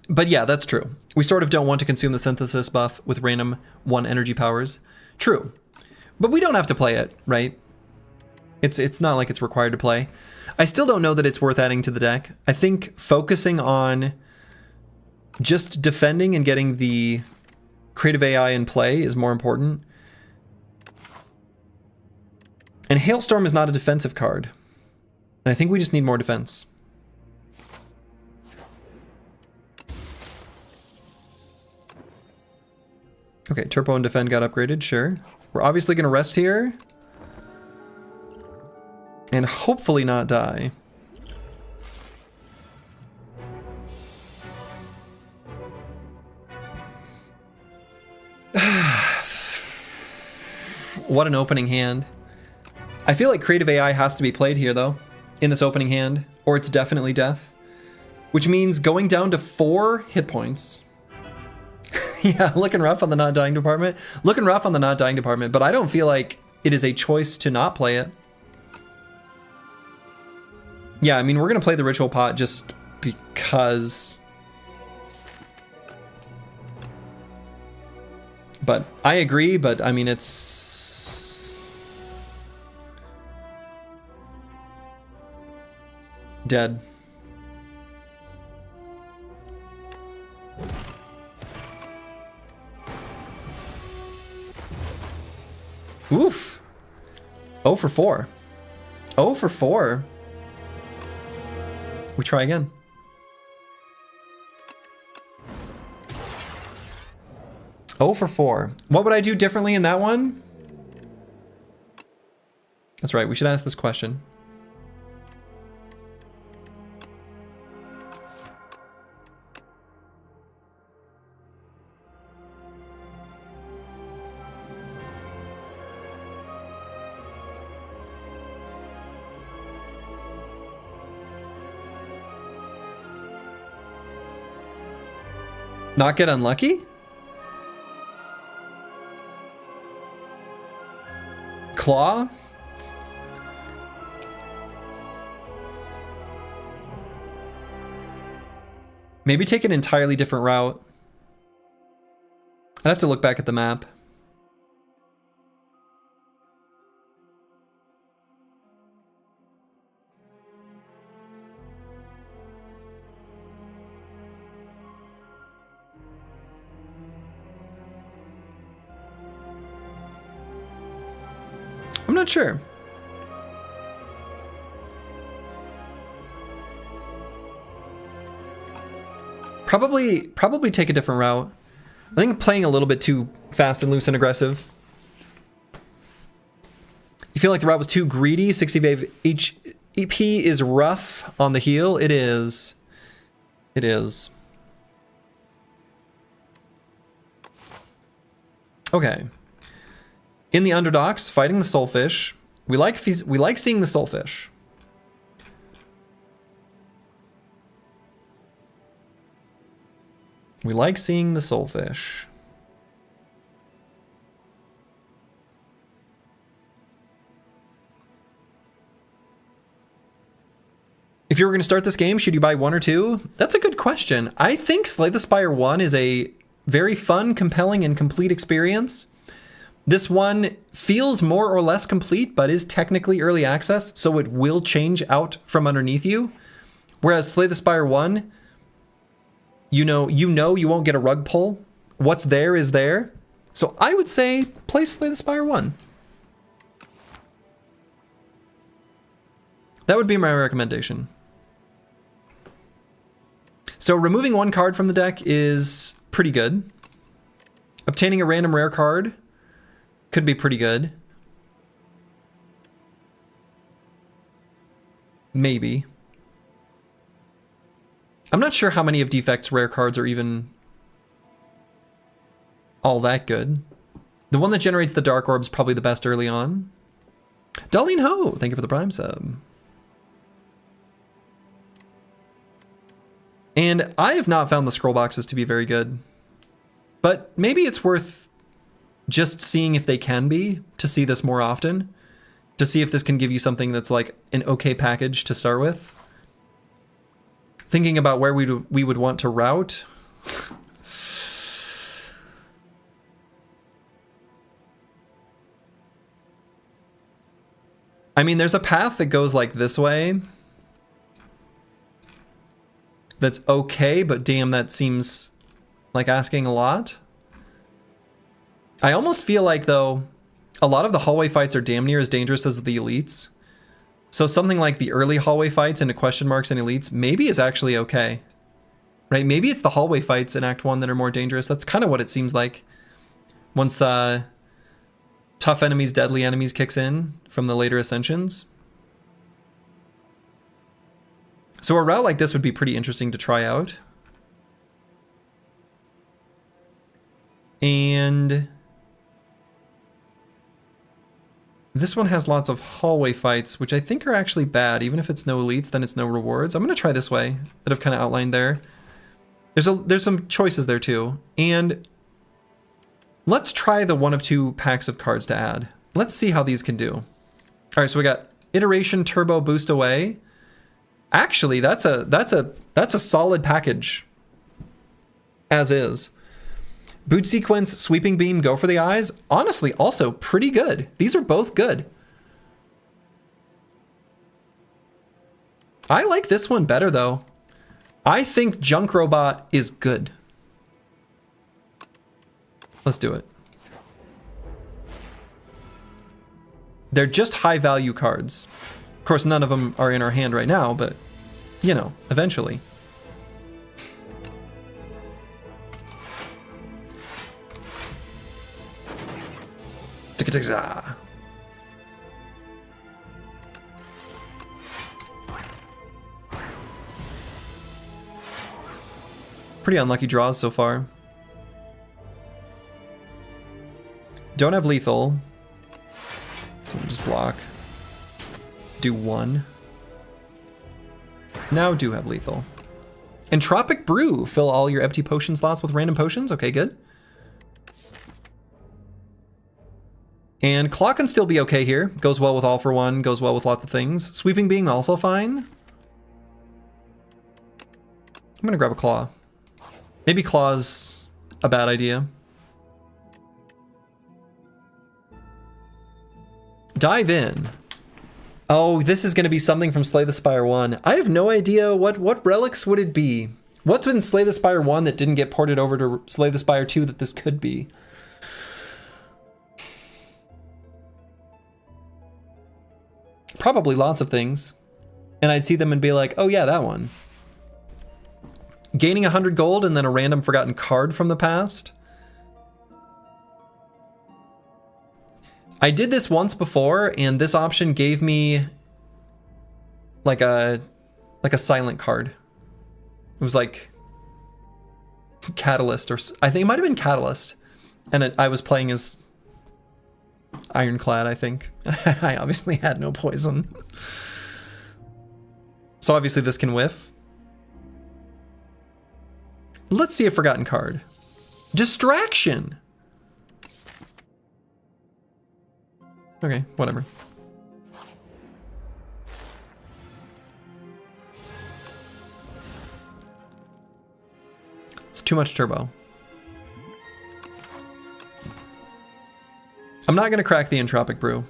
Speaker 1: But yeah, that's true. We sort of don't want to consume the synthesis buff with random 1 energy powers. True. But we don't have to play it, right? It's not like it's required to play. I still don't know that it's worth adding to the deck. I think focusing on just defending and getting the creative AI in play is more important. And Hailstorm is not a defensive card. And I think we just need more defense. Okay, Turbo and Defend got upgraded, sure. We're obviously going to rest here. And hopefully not die. What an opening hand. I feel like creative AI has to be played here, though, in this opening hand, or it's definitely death. Which means going down to 4 hit points. Yeah, looking rough on the not dying department. Looking rough on the not dying department, but I don't feel like it is a choice to not play it. Yeah, I mean, we're going to play the Ritual Pot just because... But I agree, but I mean, it's... dead. Oof. 0 for 4. 0 for 4. We try again. Oh for 4. What would I do differently in that one? That's right, we should ask this question. Not get unlucky? Claw? Maybe take an entirely different route. I'd have to look back at the map. I'm not sure. Probably take a different route. I think playing a little bit too fast and loose and aggressive. You feel like the route was too greedy? 60 wave EP is rough on the heel. It is. It is. Okay. In the Underdogs, fighting the Soulfish. We like seeing the Soulfish. We like seeing the Soulfish. If you were going to start this game, should you buy 1 or 2? That's a good question. I think Slay the Spire 1 is a very fun, compelling, and complete experience. This one feels more or less complete, but is technically early access, so it will change out from underneath you. Whereas Slay the Spire 1, you know you won't get a rug pull. What's there is there. So I would say play Slay the Spire 1. That would be my recommendation. So removing 1 card from the deck is pretty good. Obtaining a random rare card could be pretty good. Maybe. I'm not sure how many of Defect's rare cards are even all that good. The one that generates the Dark Orb is probably the best early on. Darlene Ho, thank you for the Prime sub. And I have not found the scroll boxes to be very good. But maybe it's worth just seeing if they can be, to see this more often, to see if this can give you something that's like an okay package to start with. Thinking about where we would want to route. I mean, there's a path that goes like this way. That's okay, but damn, that seems like asking a lot. I almost feel like, though, a lot of the hallway fights are damn near as dangerous as the elites. So something like the early hallway fights into question marks and elites maybe is actually okay. Right? Maybe it's the hallway fights in Act 1 that are more dangerous. That's kind of what it seems like. Once the tough enemies, deadly enemies kicks in from the later ascensions. So a route like this would be pretty interesting to try out. And this one has lots of hallway fights, which I think are actually bad. Even if it's no elites, then it's no rewards. I'm going to try this way that I've kind of outlined there. There's some choices there too. And let's try the 1 of 2 packs of cards to add. Let's see how these can do. All right, so we got Iteration, Turbo, Boost Away. Actually, that's a solid package as is. Boot Sequence, Sweeping Beam, Go for the Eyes. Honestly, also pretty good. These are both good. I like this one better, though. I think Junk Robot is good. Let's do it. They're just high-value cards. Of course, none of them are in our hand right now, but, you know, eventually. Pretty unlucky draws so far. Don't have lethal, so we'll just block. Do 1. Now do have lethal. Entropic Brew. Fill all your empty potion slots with random potions. Okay, good. And Claw can still be okay here. Goes well with All for One, goes well with lots of things. Sweeping Beam also fine. I'm gonna grab a Claw. Maybe Claw's a bad idea. Dive in. Oh, this is gonna be something from Slay the Spire 1. I have no idea what relics would it be. What's in Slay the Spire 1 that didn't get ported over to Slay the Spire 2 that this could be? Probably lots of things. And I'd see them and be like, oh yeah, that one. Gaining 100 gold and then a random forgotten card from the past. I did this once before, and this option gave me like a silent card. It was like Catalyst, or I think it might have been Catalyst. And I was playing as Ironclad, I think. I obviously had no poison. So obviously this can whiff. Let's see a forgotten card. Distraction! Okay, whatever. It's too much turbo. I'm not going to crack the Entropic Brew.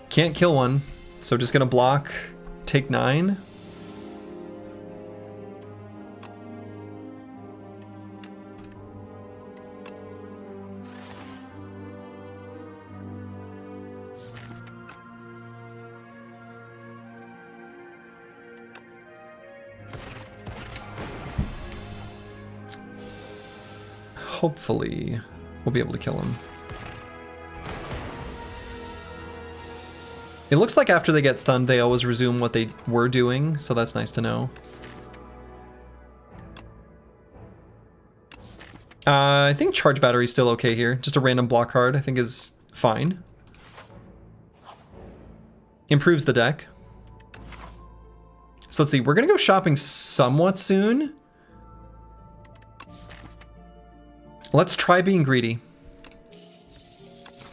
Speaker 1: Can't kill one, so just going to block, take 9. Hopefully, we'll be able to kill him. It looks like after they get stunned, they always resume what they were doing, so that's nice to know. I think Charge Battery's still okay here. Just a random block card, I think, is fine. Improves the deck. So let's see, we're gonna go shopping somewhat soon. Let's try being greedy.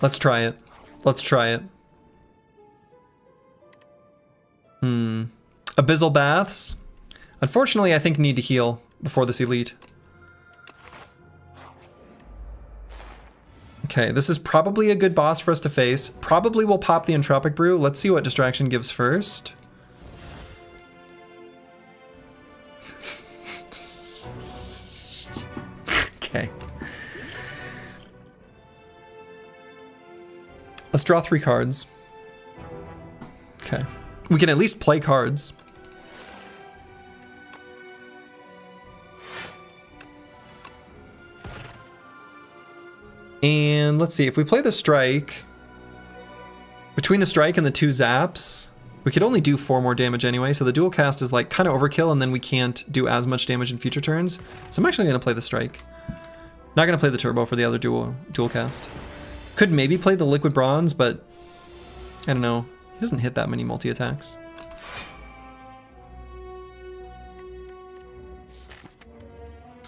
Speaker 1: Let's try it. Let's try it. Abyssal Baths. Unfortunately, I think need to heal before this elite. Okay, this is probably a good boss for us to face. Probably will pop the Entropic Brew. Let's see what Distraction gives first. Okay. Let's draw 3 cards. Okay. We can at least play cards. And let's see, if we play the strike, between the strike and the 2 zaps, we could only do 4 more damage anyway, so the dual cast is like kind of overkill, and then we can't do as much damage in future turns. So I'm actually going to play the strike. Not going to play the turbo for the other dual cast. Could maybe play the liquid bronze, but I don't know. He doesn't hit that many multi-attacks.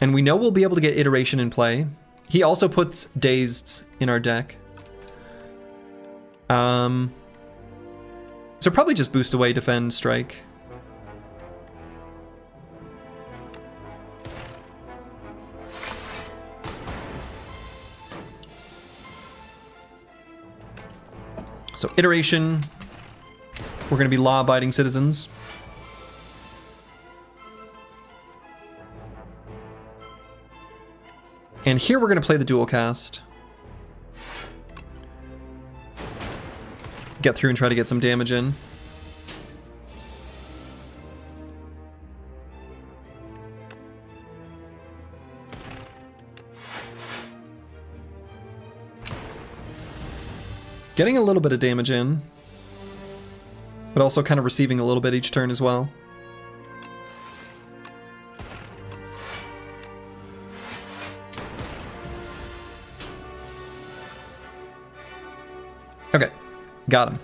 Speaker 1: And we know we'll be able to get iteration in play. He also puts Dazed in our deck. So probably just boost away, defend, strike. So iteration. We're going to be law-abiding citizens. And here we're going to play the dual cast. Get through and try to get some damage in. Getting a little bit of damage in, but also kind of receiving a little bit each turn as well. Okay, got him.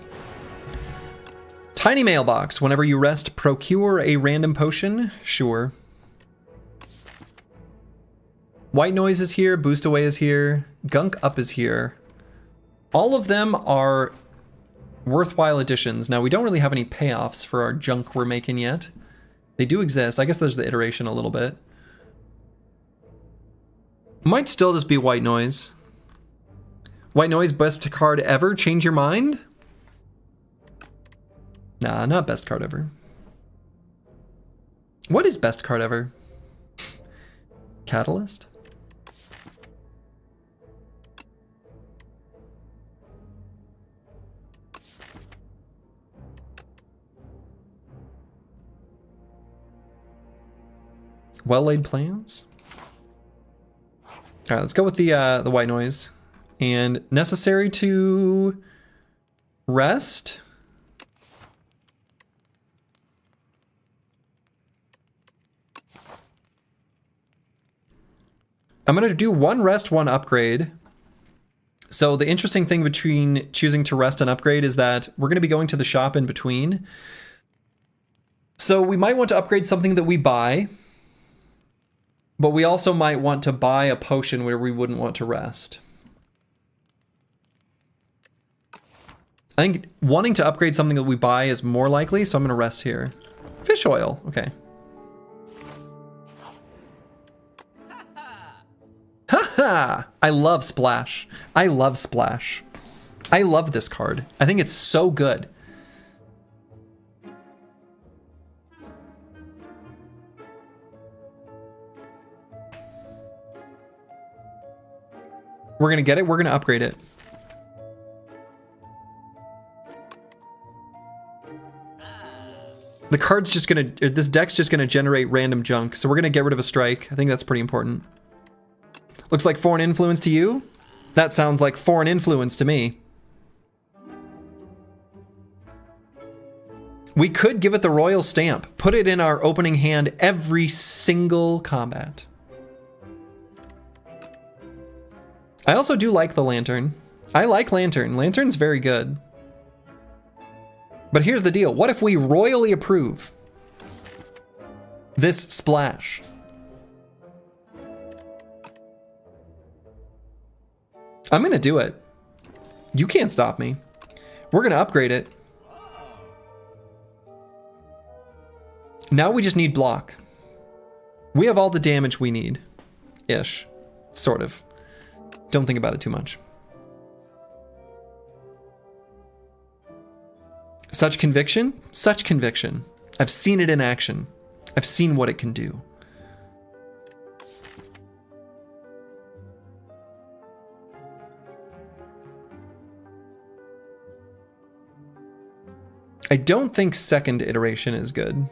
Speaker 1: Tiny mailbox. Whenever you rest, procure a random potion. Sure. White noise is here. Boost away is here. Gunk up is here. All of them are worthwhile additions. Now, we don't really have any payoffs for our junk we're making yet. They do exist. I guess there's the iteration a little bit. Might still just be white noise. White noise, best card ever. Change your mind? Nah, not best card ever. What is best card ever? Catalyst? Well-laid plans? All right, let's go with the white noise. And necessary to rest. I'm going to do 1 rest, 1 upgrade. So the interesting thing between choosing to rest and upgrade is that we're going to be going to the shop in between. So we might want to upgrade something that we buy, but we also might want to buy a potion where we wouldn't want to rest. I think wanting to upgrade something that we buy is more likely, so I'm going to rest here. Fish oil, okay. Haha! I love Splash. I love Splash. I love this card. I think it's so good. We're going to get it. We're going to upgrade it. The card's just going to... This deck's just going to generate random junk. So we're going to get rid of a strike. I think that's pretty important. Looks like foreign influence to you? That sounds like foreign influence to me. We could give it the royal stamp. Put it in our opening hand every single combat. I also do like the lantern. I like lantern. Lantern's very good. But here's the deal. What if we royally approve this splash? I'm going to do it. You can't stop me. We're going to upgrade it. Now we just need block. We have all the damage we need. Ish. Sort of. Don't think about it too much. Such conviction? Such conviction. I've seen it in action. I've seen what it can do. I don't think second iteration is good.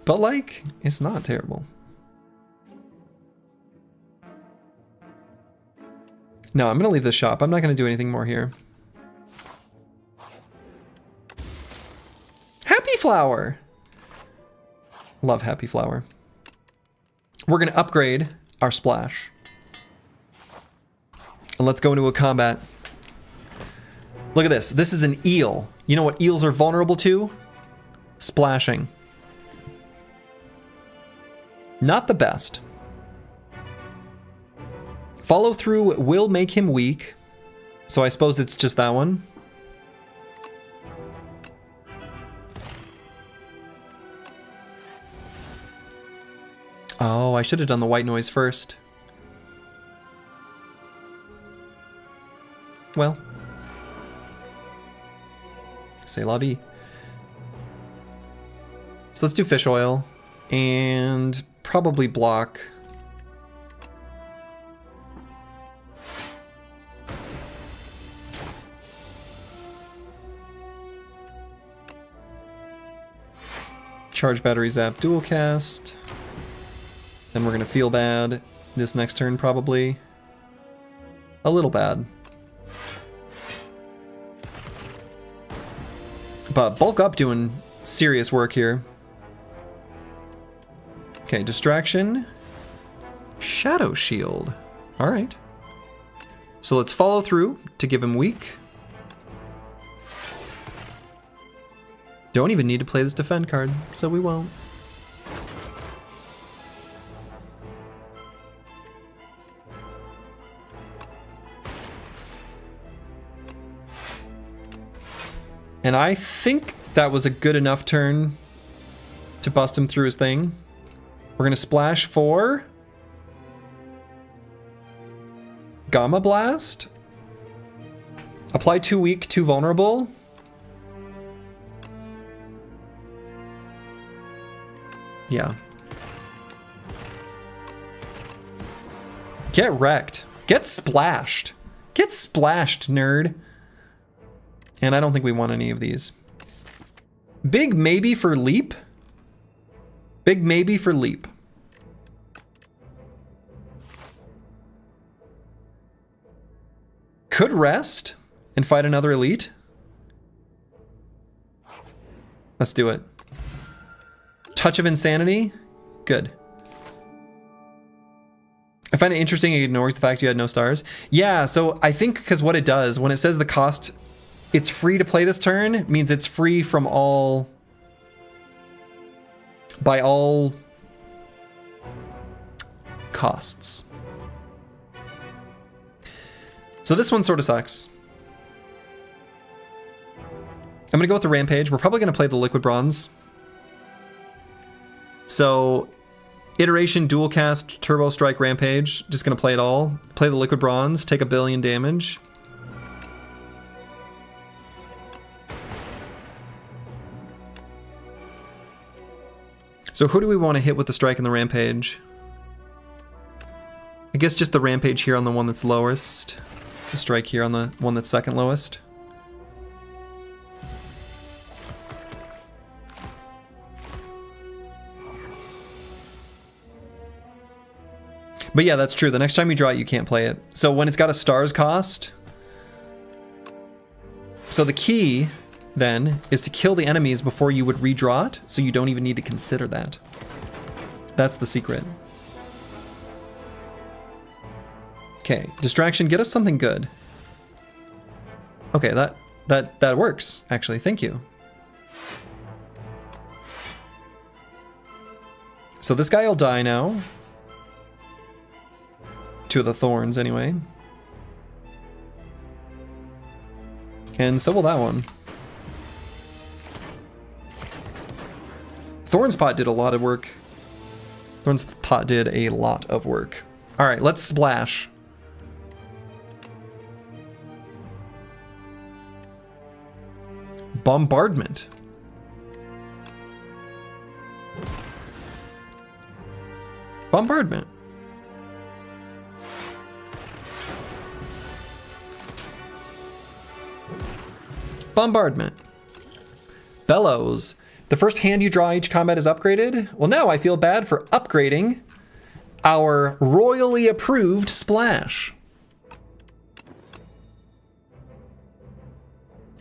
Speaker 1: But like, it's not terrible. No, I'm gonna leave the shop. I'm not gonna do anything more here. Happy Flower! Love Happy Flower. We're gonna upgrade our splash. And let's go into a combat. Look at this. This is an eel. You know what eels are vulnerable to? Splashing. Not the best. Follow through will make him weak. So I suppose it's just that one. Oh, I should have done the white noise first. Well. C'est la vie. So let's do fish oil. And probably block. Charge battery zap dual cast. Then we're gonna feel bad this next turn probably. A little bad. But bulk up doing serious work here. Okay, distraction. Shadow shield. Alright. So let's follow through to give him weak. Don't even need to play this defend card, so we won't. And I think that was a good enough turn to bust him through his thing. We're gonna splash for Gamma Blast. Apply 2 weak, 2 vulnerable. Yeah. Get wrecked. Get splashed. Get splashed, nerd. And I don't think we want any of these. Big maybe for leap. Big maybe for leap. Could rest and fight another elite. Let's do it. Touch of Insanity. Good. I find it interesting it ignores the fact you had no stars. Yeah, so I think because what it does, when it says the cost, it's free to play this turn, means it's free from all... by all costs. So this one sort of sucks. I'm gonna go with the Rampage. We're probably gonna play the Liquid Bronze. So, iteration, dual cast, Turbo Strike, Rampage. Just gonna play it all. Play the Liquid Bronze, take 1 billion damage. So who do we want to hit with the Strike and the Rampage? I guess just the Rampage here on the one that's lowest. The Strike here on the one that's second lowest. But yeah, that's true. The next time you draw it, you can't play it. So when it's got a stars cost... So the key, then, is to kill the enemies before you would redraw it, so you don't even need to consider that. That's the secret. Okay, distraction, get us something good. Okay, that works, actually. Thank you. So this guy will die now. 2 of the thorns, anyway. And so will that one. Thorn's Pot did a lot of work. Thorn's Pot did a lot of work. Alright, let's splash. Bombardment. Bombardment. Bombardment. Bellows. The first hand you draw each combat is upgraded. Well, now I feel bad for upgrading our royally approved splash.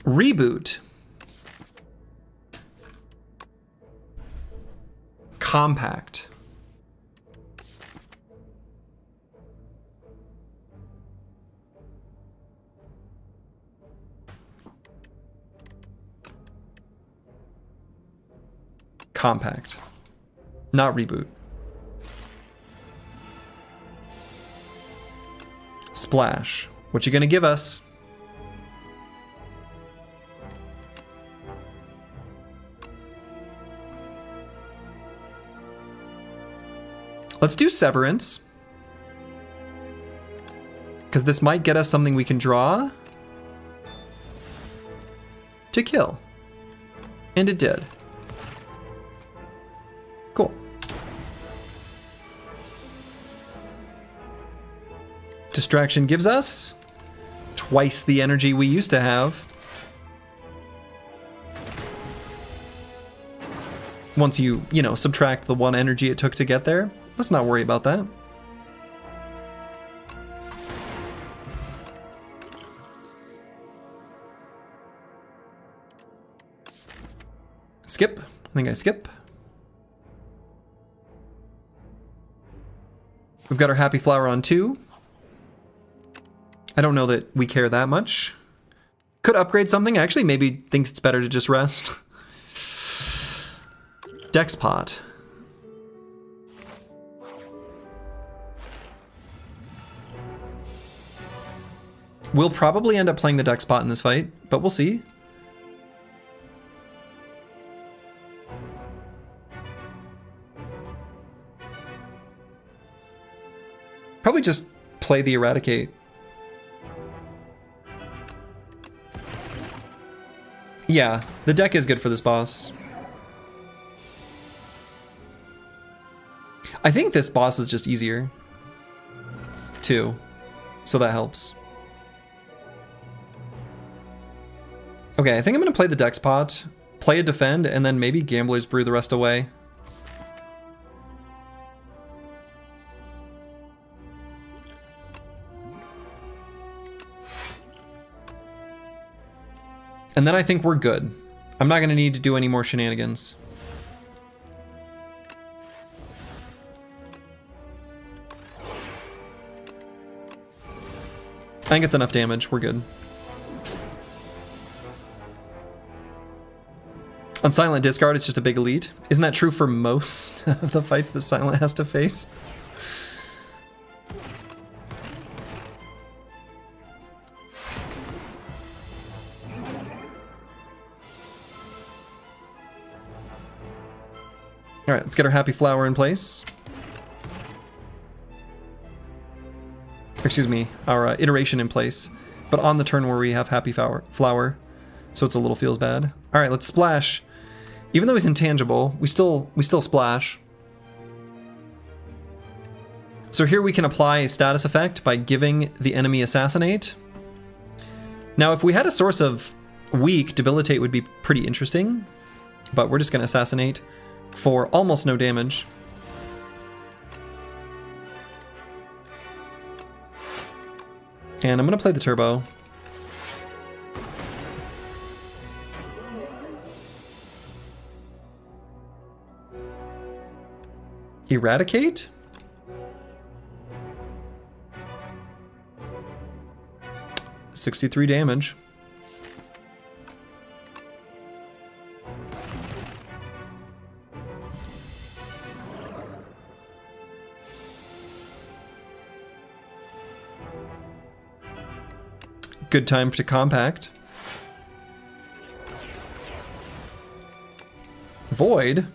Speaker 1: Reboot. Compact. Compact. Not reboot. Splash. What you gonna give us? Let's do Severance. Because this might get us something we can draw to kill. And it did. Cool. Distraction gives us twice the energy we used to have. Once you know, subtract the 1 energy it took to get there. Let's not worry about that. Skip. I think I skip. We've got our Happy Flower on 2. I don't know that we care that much. Could upgrade something. Actually, maybe thinks it's better to just rest. Dex Pot. We'll probably end up playing the Dex Pot in this fight, but we'll see. Probably just play the Eradicate. Yeah, the deck is good for this boss. I think this boss is just easier, too, so that helps. Okay, I think I'm going to play the Dex Pot, play a Defend, and then maybe Gambler's Brew the rest away. And then I think we're good. I'm not going to need to do any more shenanigans. I think it's enough damage. We're good. On Silent Discard, it's just a big elite. Isn't that true for most of the fights that Silent has to face? All right, let's get our Happy Flower in place. Excuse me, our iteration in place. But on the turn where we have Happy Flower, so it's a little feels bad. All right, let's splash. Even though he's intangible, we still splash. So here we can apply a status effect by giving the enemy Assassinate. Now, if we had a source of weak, Debilitate would be pretty interesting, but we're just going to Assassinate for almost no damage. And I'm going to play the Turbo. Eradicate? $63 damage. Good time to compact. Void.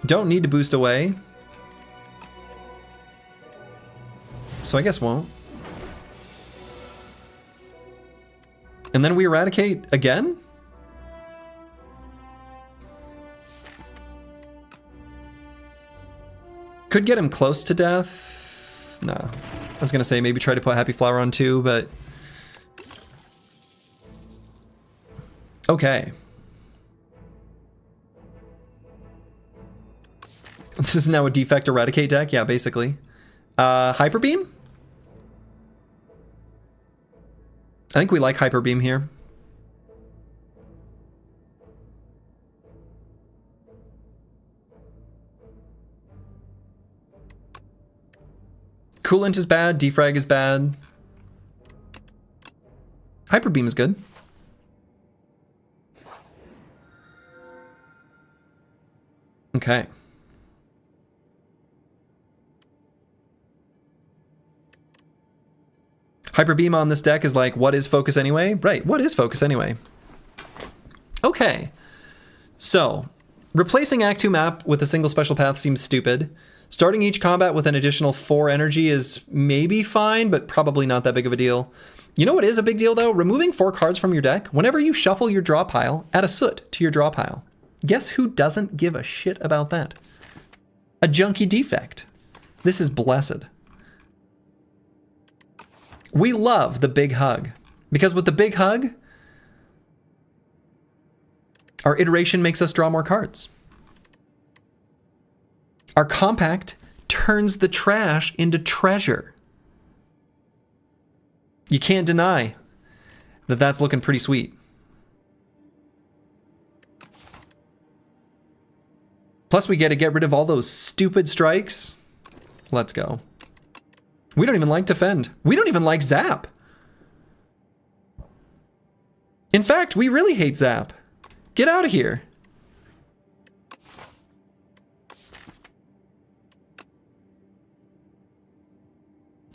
Speaker 1: Don't need to boost away. So I guess won't. And then we eradicate again? Could get him close to death. No. I was gonna say maybe try to put Happy Flower on 2, but... Okay. This is now a Defect Eradicate deck? Yeah, basically. Hyper Beam? I think we like Hyper Beam here. Coolant is bad, Defrag is bad. Hyper Beam is good. Okay. Hyper Beam on this deck is like, what is focus anyway? Right, what is focus anyway? Okay. So, replacing Act 2 map with a single special path seems stupid. Starting each combat with an additional 4 energy is maybe fine, but probably not that big of a deal. You know what is a big deal though? Removing 4 cards from your deck. Whenever you shuffle your draw pile, add a soot to your draw pile. Guess who doesn't give a shit about that? A junky Defect. This is blessed. We love the big hug, because with the big hug, our iteration makes us draw more cards. Our compact turns the trash into treasure. You can't deny that that's looking pretty sweet. Plus we get to get rid of all those stupid strikes. Let's go. We don't even like Defend. We don't even like Zap. In fact, we really hate Zap. Get out of here.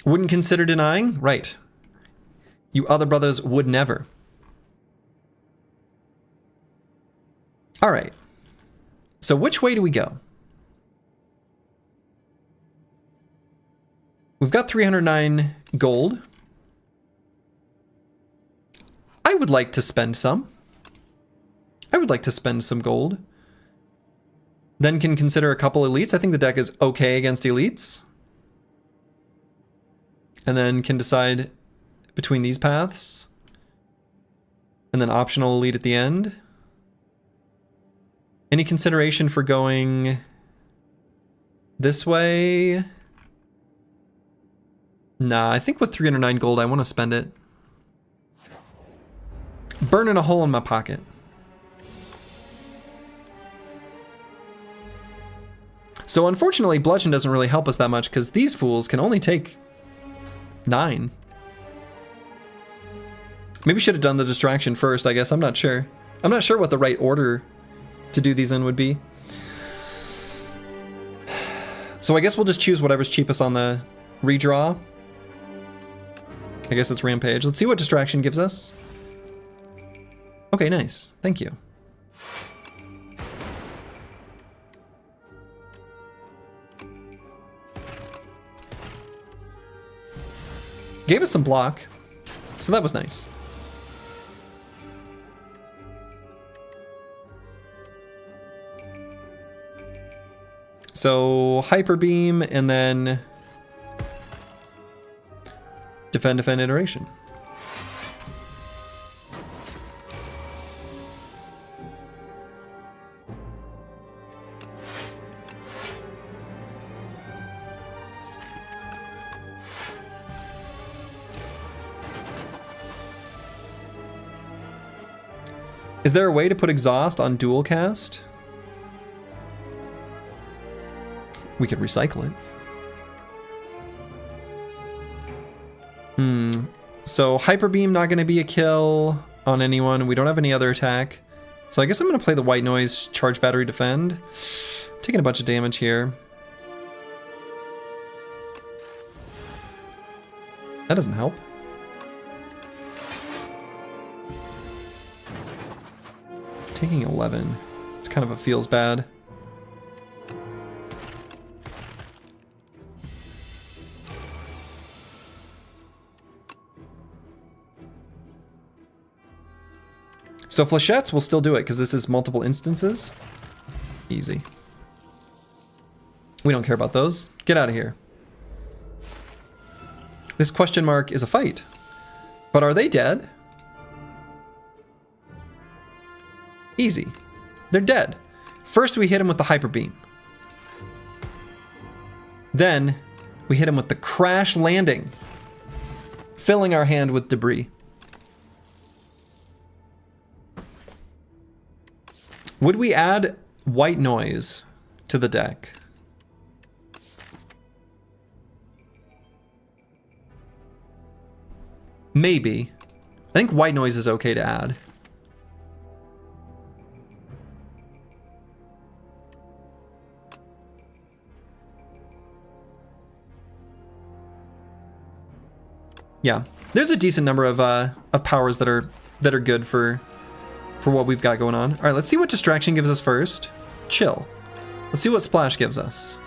Speaker 1: Wouldn't consider denying? Right. You other brothers would never. All right. So which way do we go? We've got 309 gold. I would like to spend some. I would like to spend some gold. Then can consider a couple elites. I think the deck is okay against elites. And then can decide between these paths. And then optional elite at the end. Any consideration for going this way? Nah, I think with 309 gold, I want to spend it. Burning a hole in my pocket. So unfortunately, Bludgeon doesn't really help us that much because these fools can only take 9. Maybe should have done the distraction first, I guess. I'm not sure. I'm not sure what the right order to do these in would be. So I guess we'll just choose whatever's cheapest on the redraw. I guess it's Rampage. Let's see what distraction gives us. Okay, nice. Thank you. Gave us some block, so that was nice. So Hyper Beam and then Defend iteration. Is there a way to put exhaust on dual cast? We could recycle it. So Hyper Beam not going to be a kill on anyone. We don't have any other attack. So I guess I'm going to play the White Noise, Charge Battery, Defend. Taking a bunch of damage here. That doesn't help. Taking 11. It's kind of a feels bad. So flechettes will still do it because this is multiple instances. Easy. We don't care about those. Get out of here. This question mark is a fight. But are they dead? Easy. They're dead. First we hit him with the hyper beam. Then we hit him with the crash landing, filling our hand with debris. Would we add white noise to the deck? Maybe. I think white noise is okay to add. Yeah, there's a decent number of powers that are good for what we've got going on. All right, let's see what distraction gives us first. Chill. Let's see what splash gives us.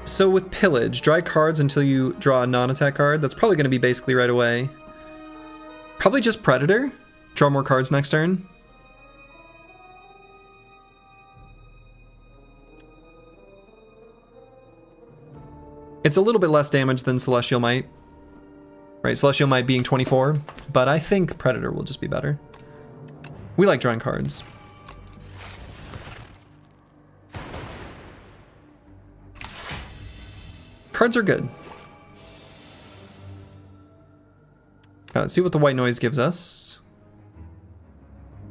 Speaker 1: So with pillage, dry cards until you draw a non-attack card. That's probably going to be basically right away. Probably just predator. Draw more cards next turn. It's a little bit less damage than Celestial Might. Right, Celestial Might being 24, but I think Predator will just be better. We like drawing cards. Cards are good. Let's see what the white noise gives us.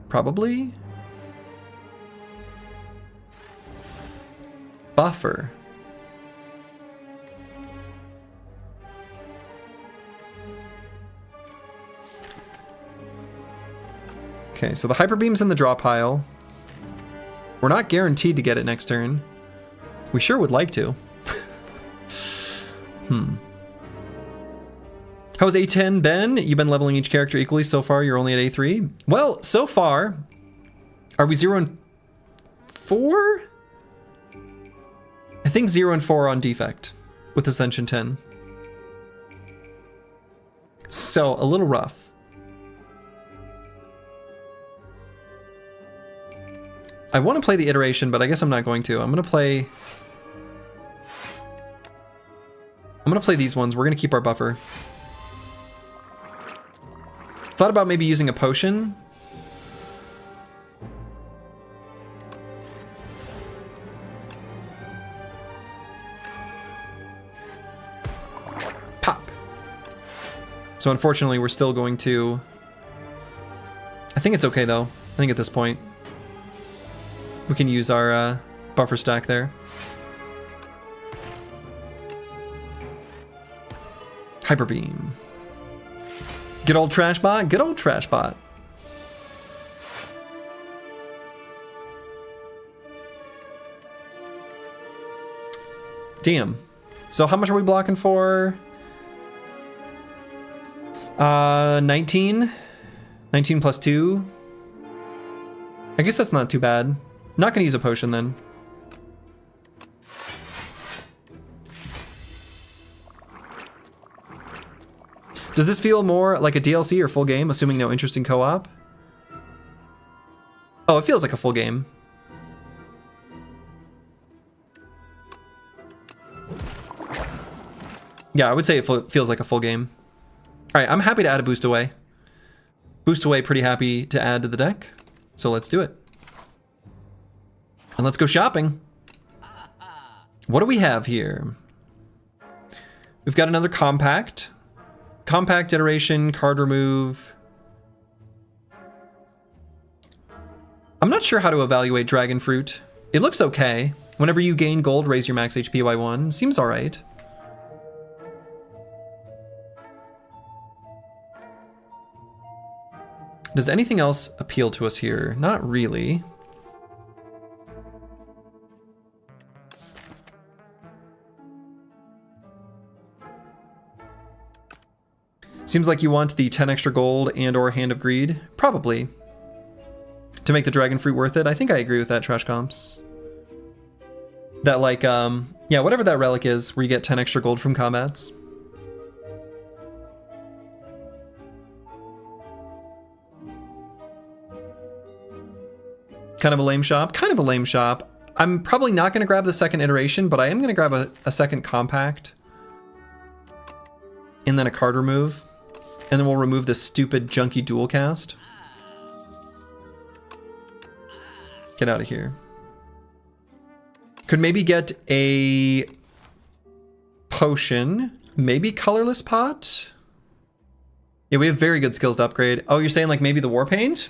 Speaker 1: Probably. Buffer. Okay, so the Hyper Beam's in the draw pile. We're not guaranteed to get it next turn. We sure would like to. How's A10 been? You've been leveling each character equally so far. You're only at A3. Well, so far, are we 0 and 4? I think 0 and 4 on Defect with Ascension 10. So, a little rough. I want to play the iteration, but I guess I'm not going to. I'm going to play these ones. We're going to keep our buffer. Thought about maybe using a potion. Pop. So unfortunately, we're still going to... I think it's okay, though. I think at this point, we can use our buffer stack there. Hyper Beam. Good old Trash Bot. Good old Trash Bot. Damn. So how much are we blocking for? 19? 19 plus 2? I guess that's not too bad. Not gonna use a potion then. Does this feel more like a DLC or full game, assuming no interesting co-op? Oh, it feels like a full game. Yeah, I would say it feels like a full game. All right, I'm happy to add a Boost Away. Boost Away, pretty happy to add to the deck. So let's do it. And let's go shopping. What do we have here? We've got another compact. Compact iteration, card remove. I'm not sure how to evaluate Dragon Fruit. It looks okay. Whenever you gain gold, raise your max HP by 1. Seems all right. Does anything else appeal to us here? Not really. Seems like you want the 10 extra gold and or Hand of Greed. Probably. To make the Dragon Fruit worth it. I think I agree with that, Trash Comps. That like, yeah, whatever that relic is, where you get 10 extra gold from combats. Kind of a lame shop. Kind of a lame shop. I'm probably not going to grab the second iteration, but I am going to grab a second compact. And then a card remove. And then we'll remove this stupid junky dual cast. Get out of here. Could maybe get a potion. Maybe colorless pot. Yeah, we have very good skills to upgrade. Oh, you're saying like maybe the war paint?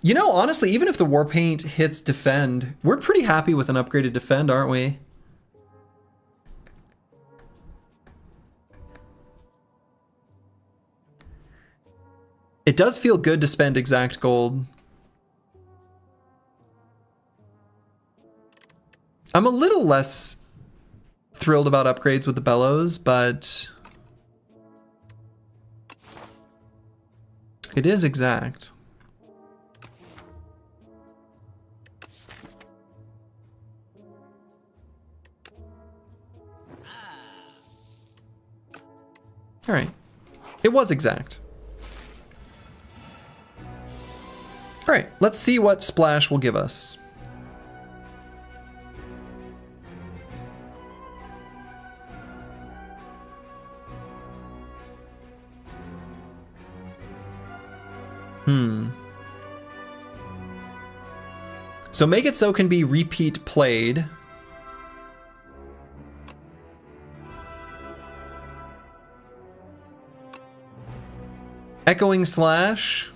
Speaker 1: You know, honestly, even if the war paint hits defend, we're pretty happy with an upgraded defend, aren't we? It does feel good to spend exact gold. I'm a little less thrilled about upgrades with the bellows, but it is exact. All right, it was exact. All right, let's see what Splash will give us. So make it so can be repeat played. Echoing Slash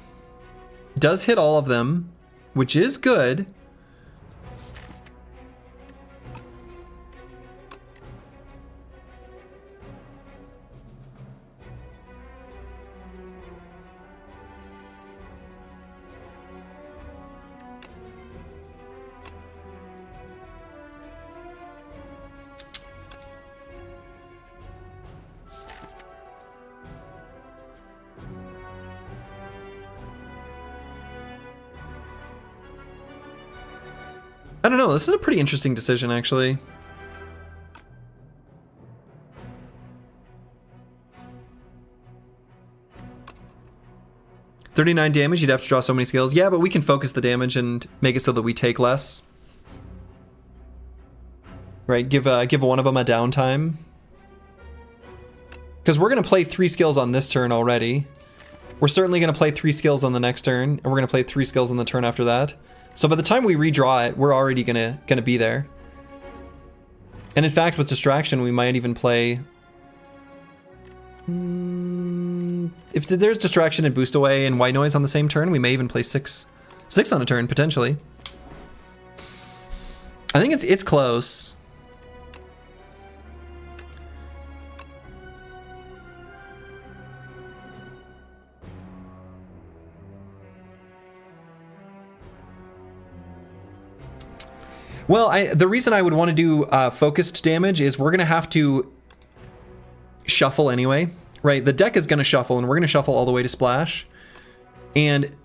Speaker 1: does hit all of them, which is good. I don't know, this is a pretty interesting decision, actually. $39 damage, you'd have to draw so many skills. Yeah, but we can focus the damage and make it so that we take less. Right, give one of them a downtime. Because we're going to play 3 skills on this turn already. We're certainly going to play 3 skills on the next turn, and we're going to play 3 skills on the turn after that. So by the time we redraw it, we're already gonna be there. And in fact, with Distraction, we might even play... if there's Distraction and Boost Away and White Noise on the same turn, we may even play 6 on a turn, potentially. I think it's close. Well, the reason I would want to do focused damage is we're going to have to shuffle anyway, right? The deck is going to shuffle, and we're going to shuffle all the way to Splash. And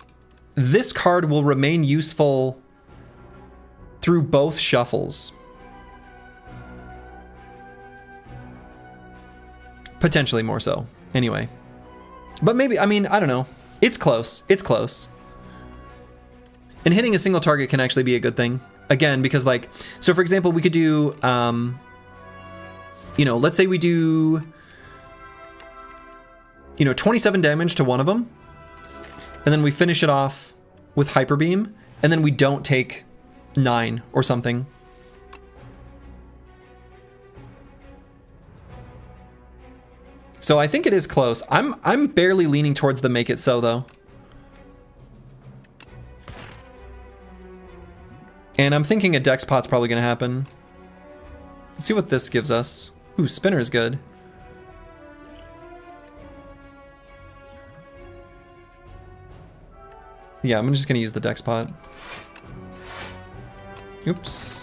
Speaker 1: this card will remain useful through both shuffles. Potentially more so, anyway. But maybe, I mean, I don't know. It's close. It's close. And hitting a single target can actually be a good thing. Again, because like, so for example, we could do, you know, let's say we do, you know, 27 damage to one of them, and then we finish it off with Hyper Beam, and then we don't take 9 or something. So I think it is close. I'm barely leaning towards the make it so though. And I'm thinking a deck spot's probably going to happen. Let's see what this gives us. Ooh, Spinner is good. Yeah, I'm just going to use the deck spot. Oops.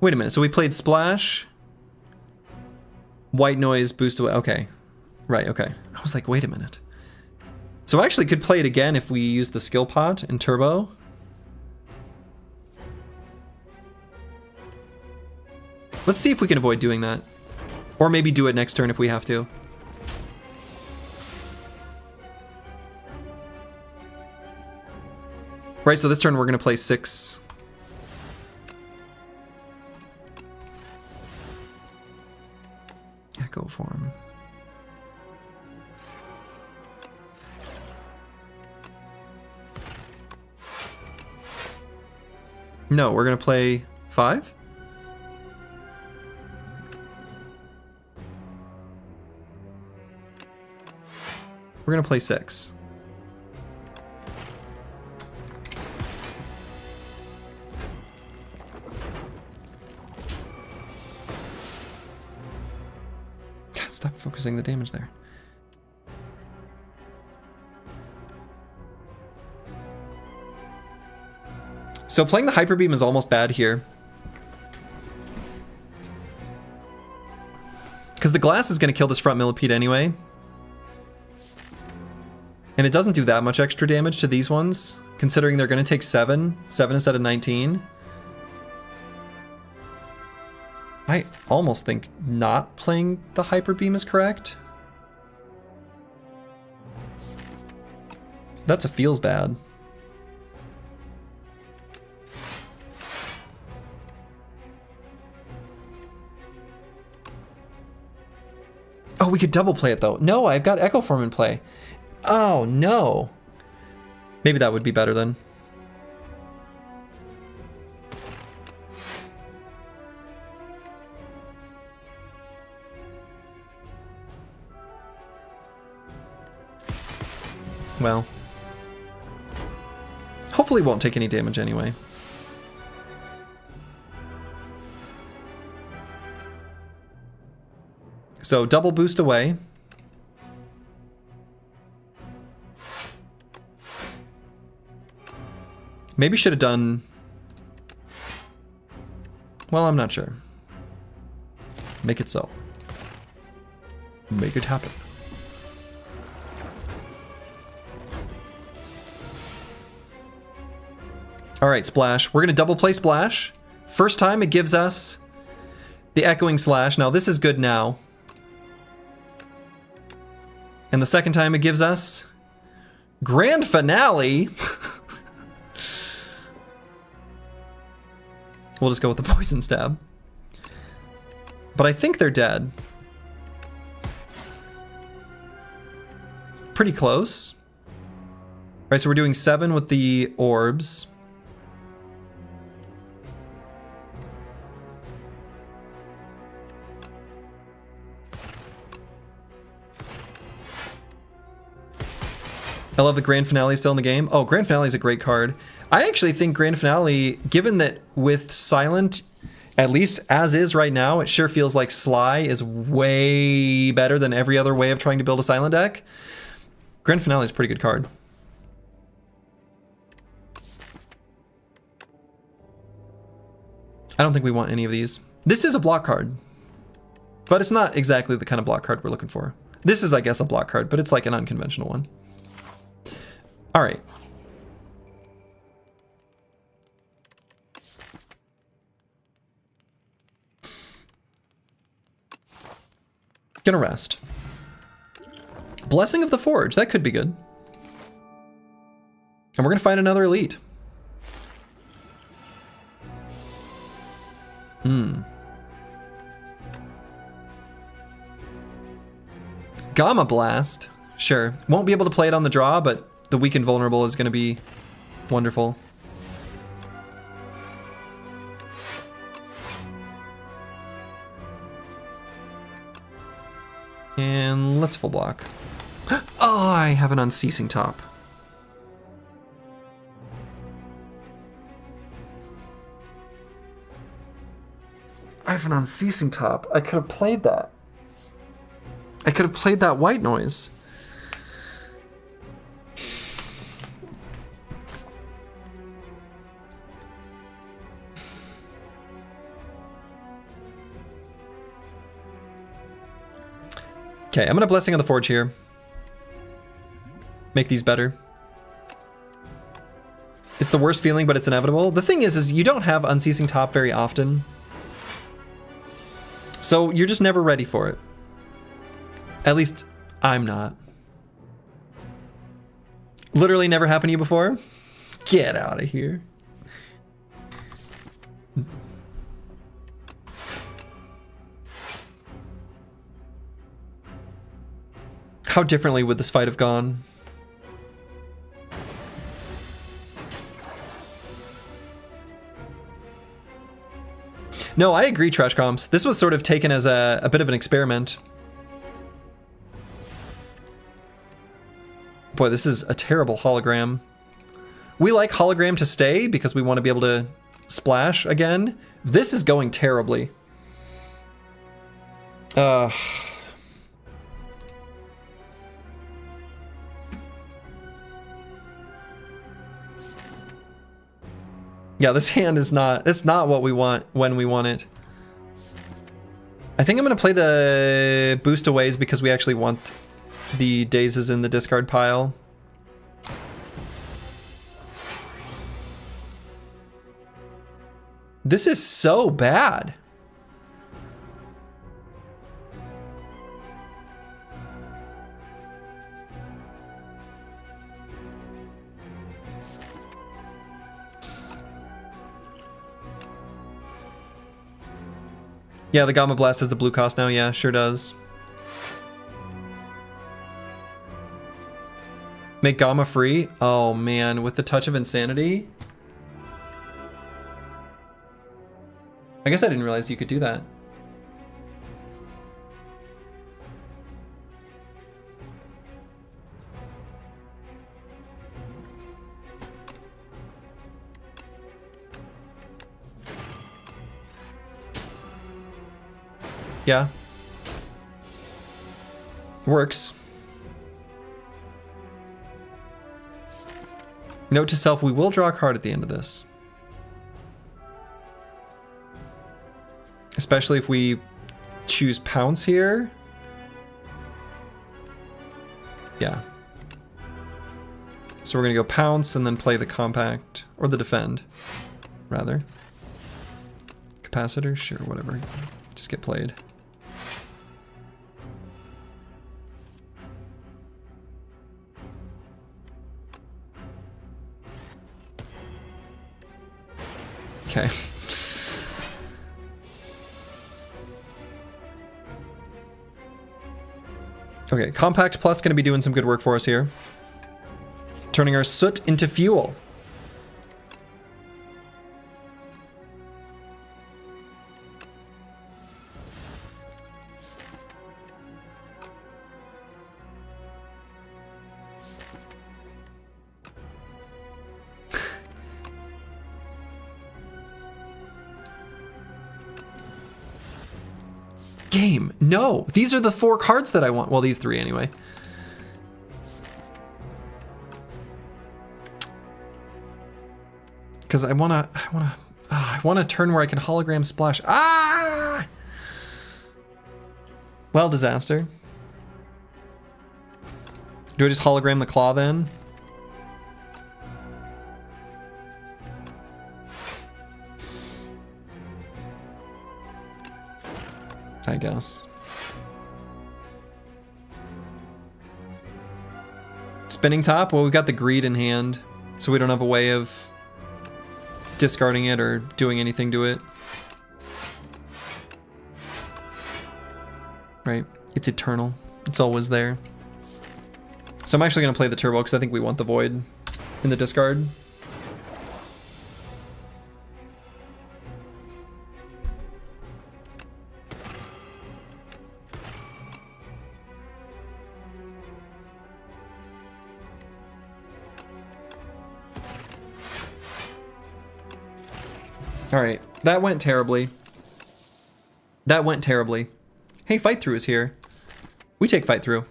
Speaker 1: Wait a minute, so we played Splash... White Noise, Boost Away. Okay. Right, okay. I was like, wait a minute. So I actually could play it again if we use the skill pot in Turbo. Let's see if we can avoid doing that. Or maybe do it next turn if we have to. Right, so this turn we're going to play 6. Echo Form. No, we're going to play 5? We're going to play 6. God, stop focusing the damage there. So playing the Hyper Beam is almost bad here. Because the glass is going to kill this front millipede anyway. And it doesn't do that much extra damage to these ones, considering they're going to take 7 instead of 19. I almost think not playing the Hyper Beam is correct. That's a feels bad. Oh, we could double play it though. No, I've got Echo Form in play. Oh no. Maybe that would be better then. Well. Hopefully won't take any damage anyway. So double boost away. Maybe should have done... Well, I'm not sure. Make it so. Make it happen. All right, Splash. We're going to double play Splash. First time it gives us the Echoing Slash. Now this is good now. And the second time it gives us Grand Finale. We'll just go with the Poison Stab. But I think they're dead. Pretty close. All right, so we're doing 7 with the orbs. I love the Grand Finale still in the game. Oh, Grand Finale is a great card. I actually think Grand Finale, given that with Silent, at least as is right now, it sure feels like Sly is way better than every other way of trying to build a Silent deck. Grand Finale is a pretty good card. I don't think we want any of these. This is a block card, but it's not exactly the kind of block card we're looking for. This is, I guess, a block card, but it's like an unconventional one. All right. Gonna rest. Blessing of the Forge, that could be good. And we're gonna find another elite. Gamma Blast, sure. Won't be able to play it on the draw, but the weak and vulnerable is gonna be wonderful. And let's full block. Oh, I have an Unceasing Top. I have an Unceasing Top. I could have played that. I could have played that White Noise. Okay, I'm gonna Blessing on the Forge here. Make these better. It's the worst feeling, but it's inevitable. The thing is you don't have Unceasing Top very often. So you're just never ready for it. At least I'm not. Literally never happened to you before? Get out of here. How differently would this fight have gone? No, I agree, Trash Comps. This was sort of taken as a bit of an experiment. Boy, this is a terrible hologram. We like hologram to stay because we want to be able to splash again. This is going terribly. Yeah, this hand is not, it's not what we want when we want it. I think I'm going to play the boost aways because we actually want the dazes in the discard pile. This is so bad. Yeah, the Gamma Blast is the blue cost now. Yeah, sure does. Make Gamma free? Oh man, with the Touch of Insanity? I guess I didn't realize you could do that. Yeah. Works. Note to self, we will draw a card at the end of this. Especially if we choose Pounce here. Yeah. So we're gonna go Pounce and then play the Compact, or the Defend, rather. Capacitor? Sure, whatever. Just get played. Okay. Okay, Compact Plus going to be doing some good work for us here. Turning our soot into fuel. Game. No, these are the 4 cards that I want. Well, these 3 anyway. Because I want a turn where I can hologram splash. Ah! Well, disaster. Do I just hologram the claw then? I guess. Spinning top? Well, we've got the greed in hand, so we don't have a way of discarding it or doing anything to it. Right? It's eternal. It's always there. So I'm actually going to play the turbo because I think we want the void in the discard. Alright, that went terribly. That went terribly. Hey, Fight Through is here. We take Fight Through.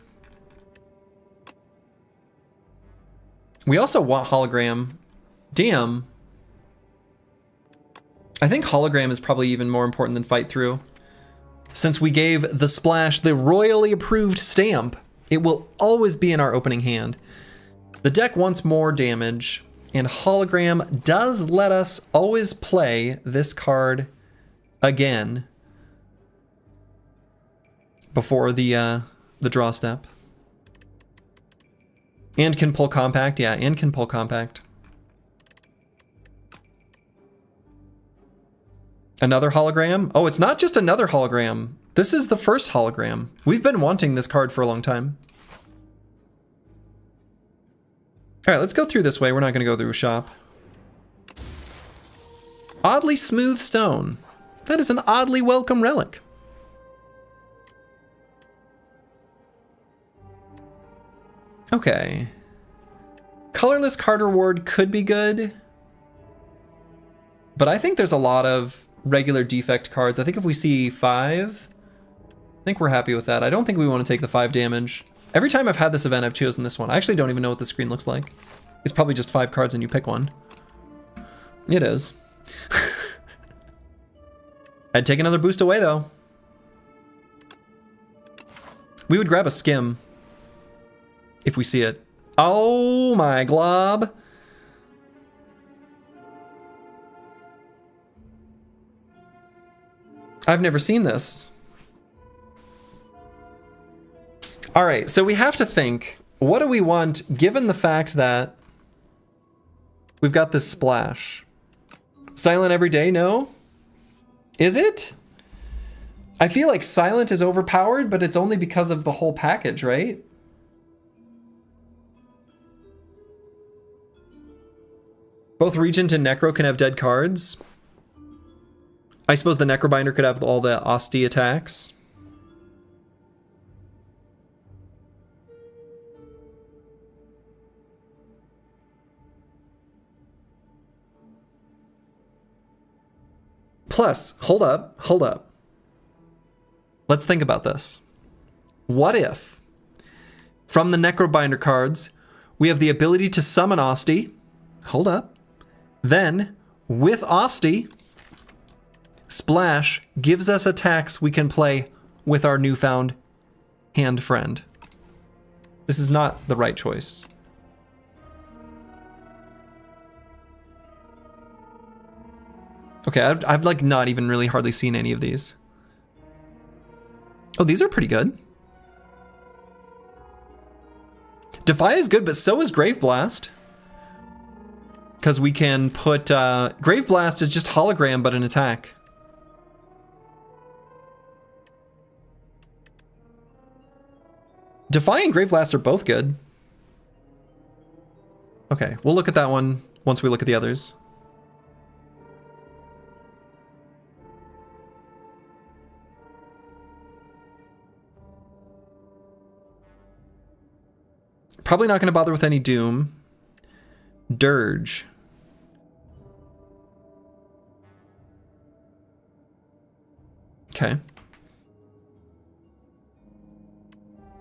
Speaker 1: We also want Hologram. Damn. I think Hologram is probably even more important than Fight Through. Since we gave the Splash the royally approved stamp, it will always be in our opening hand. The deck wants more damage. And Hologram does let us always play this card again. before the draw step. And can pull compact, yeah, and can pull compact. Another hologram? Oh, it's not just another hologram. This is the first hologram. We've been wanting this card for a long time. All right, let's go through this way. We're not going to go through a shop. Oddly smooth stone. That is an oddly welcome relic. Okay. Colorless card reward could be good. But I think there's a lot of regular defect cards. I think if we see 5, I think we're happy with that. I don't think we want to take the 5 damage. Every time I've had this event, I've chosen this one. I actually don't even know what the screen looks like. It's probably just 5 cards and you pick one. It is. I'd take another boost away though. We would grab a skim if we see it. Oh my glob. I've never seen this. All right, so we have to think, what do we want given the fact that we've got this splash? Silent every day? No? Is it? I feel like silent is overpowered, but it's only because of the whole package, right? Both Regent and Necro can have dead cards. I suppose the Necrobinder could have all the Osti attacks. Plus, hold up. Let's think about this. What if, from the Necrobinder cards, we have the ability to summon Osti? Hold up. Then, with Osti, Splash gives us attacks we can play with our newfound hand friend. This is not the right choice. Okay, I've like not even really hardly seen any of these. Oh, these are pretty good. Defy is good, but so is Grave Blast. Because we can put... Grave Blast is just hologram, but an attack. Defy and Grave Blast are both good. Okay, we'll look at that one once we look at the others. Probably not going to bother with any Doom. Dirge. Okay.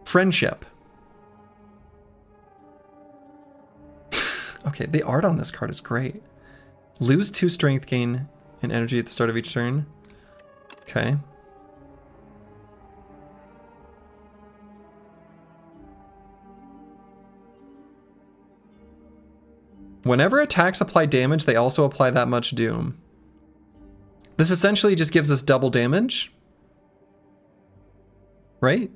Speaker 1: Friendship. Okay, the art on this card is great. Lose 2 strength, gain and energy at the start of each turn. Okay. Whenever attacks apply damage, they also apply that much doom. This essentially just gives us double damage. Right?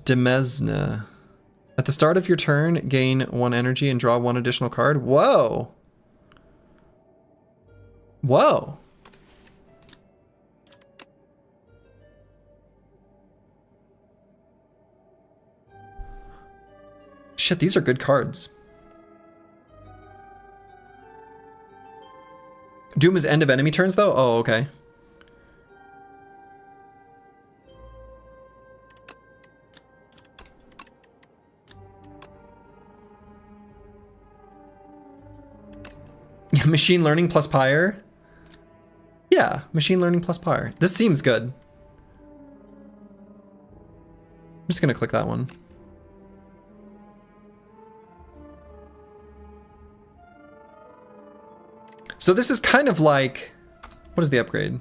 Speaker 1: Demesne. At the start of your turn, gain 1 energy and draw 1 additional card. Whoa! Whoa! Shit, these are good cards. Doom is end of enemy turns, though? Oh, okay. Machine learning plus Pyre? Yeah, machine learning plus Pyre. This seems good. I'm just gonna click that one. So this is kind of like, what is the upgrade?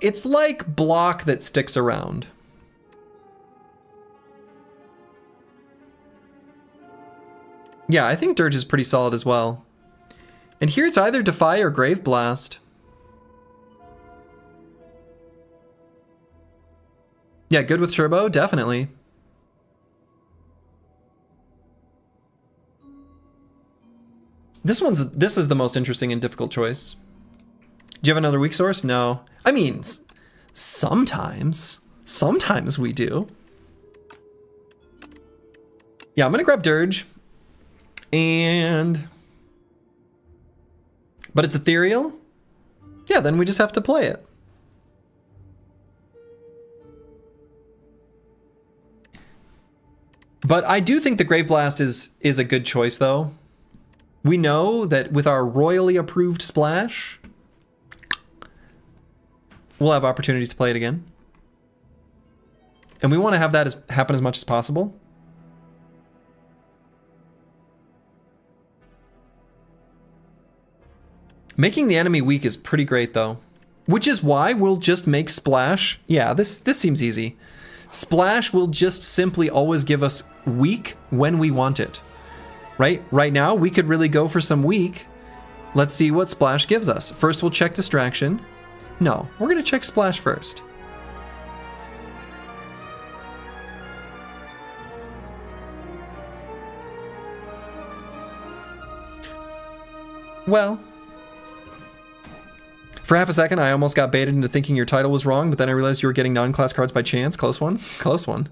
Speaker 1: It's like block that sticks around. Yeah, I think Dirge is pretty solid as well. And here it's either Defy or Grave Blast. Yeah, good with Turbo, definitely. This is the most interesting and difficult choice. Do you have another weak source? No. I mean, sometimes. Sometimes we do. Yeah, I'm gonna grab Dirge. But it's ethereal? Yeah, then we just have to play it. But I do think the Grave Blast is a good choice, though. We know that with our royally approved splash, we'll have opportunities to play it again. And we want to have that happen as much as possible. Making the enemy weak is pretty great, though. Which is why we'll just make Splash. Yeah, this seems easy. Splash will just simply always give us weak when we want it. Right now, we could really go for some weak. Let's see what Splash gives us. First, we'll check Distraction. No, we're going to check Splash first. Well, for half a second, I almost got baited into thinking your title was wrong, but then I realized you were getting non-class cards by chance. Close one. Close one.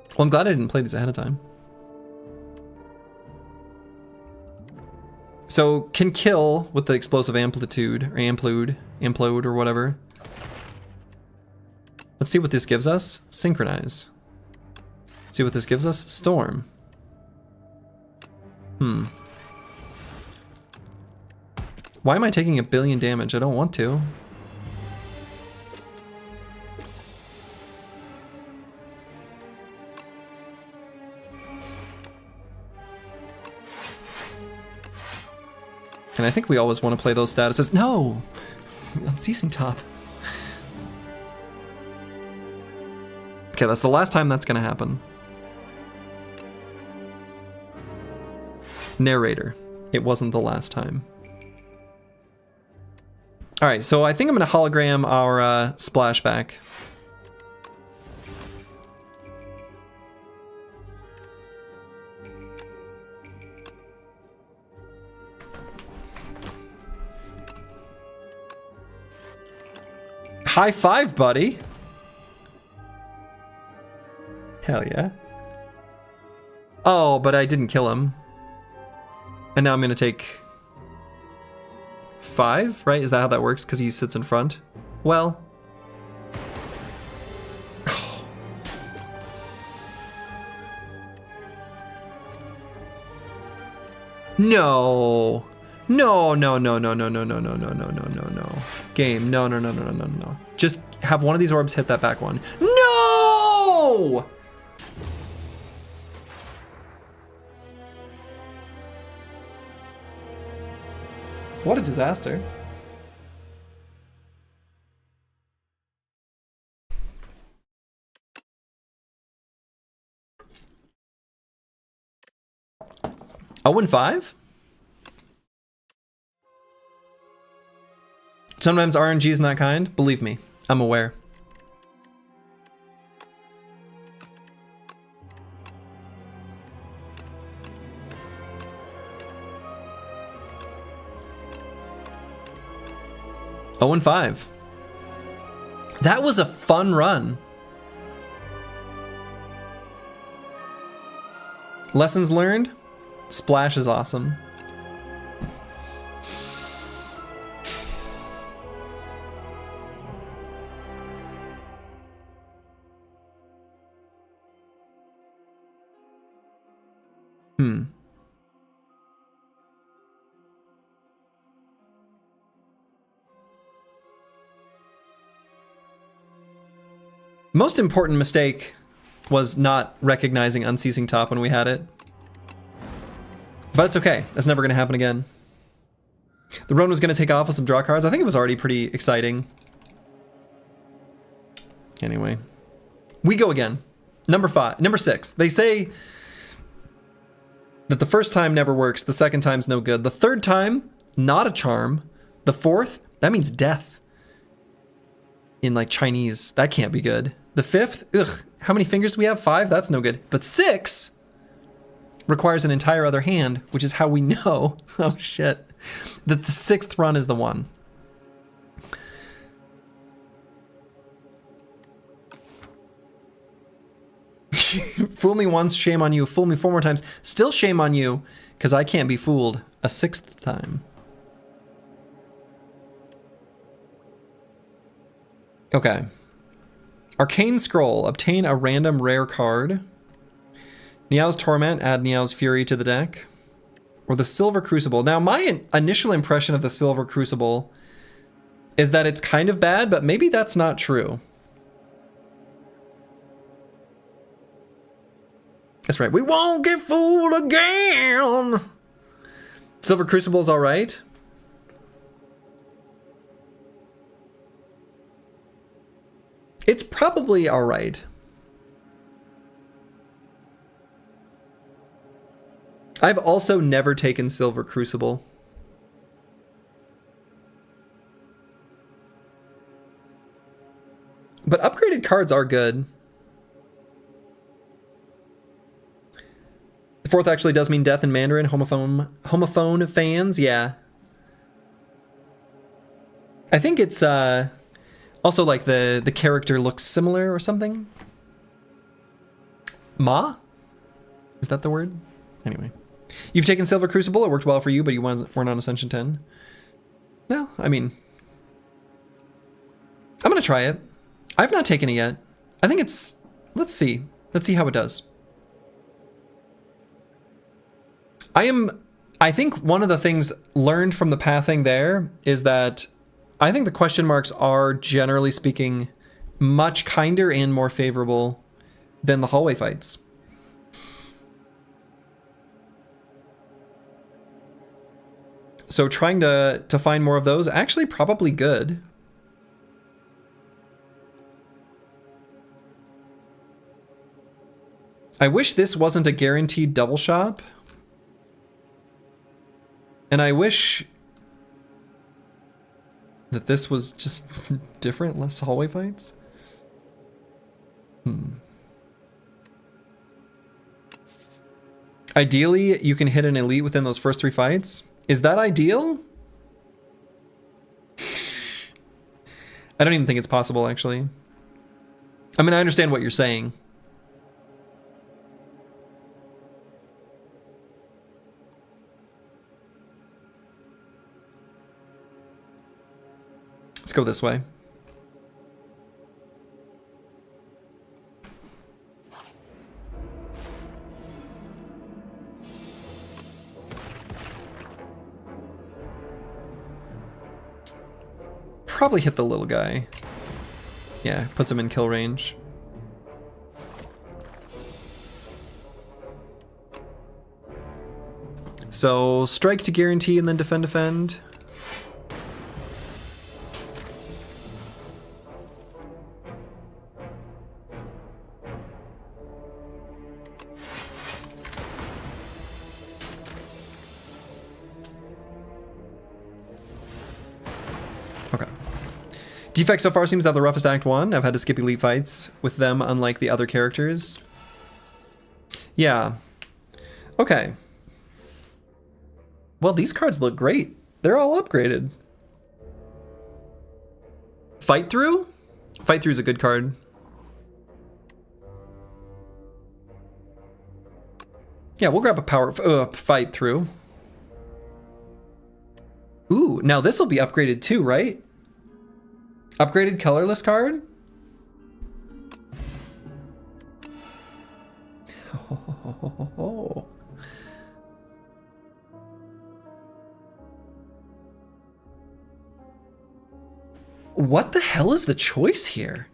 Speaker 1: Well, I'm glad I didn't play these ahead of time. So, can kill with the explosive amplitude, or amplode, or whatever. Let's see what this gives us. Synchronize. See what this gives us. Storm. Why am I taking 1 billion damage? I don't want to. And I think we always want to play those statuses. No! Unceasing Top. Okay, that's the last time that's gonna happen. Narrator. It wasn't the last time. Alright, so I think I'm gonna hologram our splashback. High five, buddy. Hell yeah. Oh, but I didn't kill him. And now I'm gonna take 5, right? Is that how that works? Because he sits in front? Well. No. No, no, no, no, no, no, no, no, no, no, no, no, no. Game. No, no, no, no, no, no, no. Just have one of these orbs hit that back one. No! What a disaster. Oh, and 5? Sometimes RNG is not kind. Believe me, I'm aware. Oh, and 5. That was a fun run. Lessons learned? Splash is awesome. Most important mistake was not recognizing Unceasing Top when we had it. But it's okay. That's never going to happen again. The run was going to take off with some draw cards. I think it was already pretty exciting. Anyway. We go again. Number 6. They say That the first time never works, the second time's no good. The third time, not a charm. The fourth, that means death. In like Chinese, that can't be good. The fifth, ugh, how many fingers do we have? 5? That's no good. But 6 requires an entire other hand, which is how we know, oh shit, that the 6th run is the one. Fool me once, shame on you. Fool me 4 more times, still shame on you, because I can't be fooled a 6th time. Okay. Arcane Scroll. Obtain a random rare card. Niao's Torment. Add Niao's Fury to the deck. Or the Silver Crucible. Now, my initial impression of the Silver Crucible is that it's kind of bad, but maybe that's not true. That's right. We won't get fooled again. Silver Crucible is all right. It's probably all right. I've also never taken Silver Crucible. But upgraded cards are good. The 4th actually does mean death in Mandarin. Homophone fans, yeah. I think it's also like the character looks similar or something. Ma? Is that the word? Anyway. You've taken Silver Crucible. It worked well for you, but you weren't on Ascension 10. No, I mean, I'm going to try it. I've not taken it yet. I think it's... Let's see. Let's see how it does. I think one of the things learned from the pathing there is that I think the question marks are, generally speaking, much kinder and more favorable than the hallway fights. So trying to find more of those, actually probably good. I wish this wasn't a guaranteed double shop. And I wish that this was just different, less hallway fights. Ideally, you can hit an elite within those first 3 fights. Is that ideal? I don't even think it's possible, actually. I mean, I understand what you're saying. Let's go this way. Probably hit the little guy. Yeah, puts him in kill range. So strike to guarantee and then defend. Defect so far seems to have the roughest Act 1. I've had to skip elite fights with them, unlike the other characters. Yeah. Okay. Well, these cards look great. They're all upgraded. Fight Through? Fight Through is a good card. Yeah, we'll grab a power Fight Through. Ooh, now this will be upgraded too, right? Upgraded colorless card? Oh. What the hell is the choice here?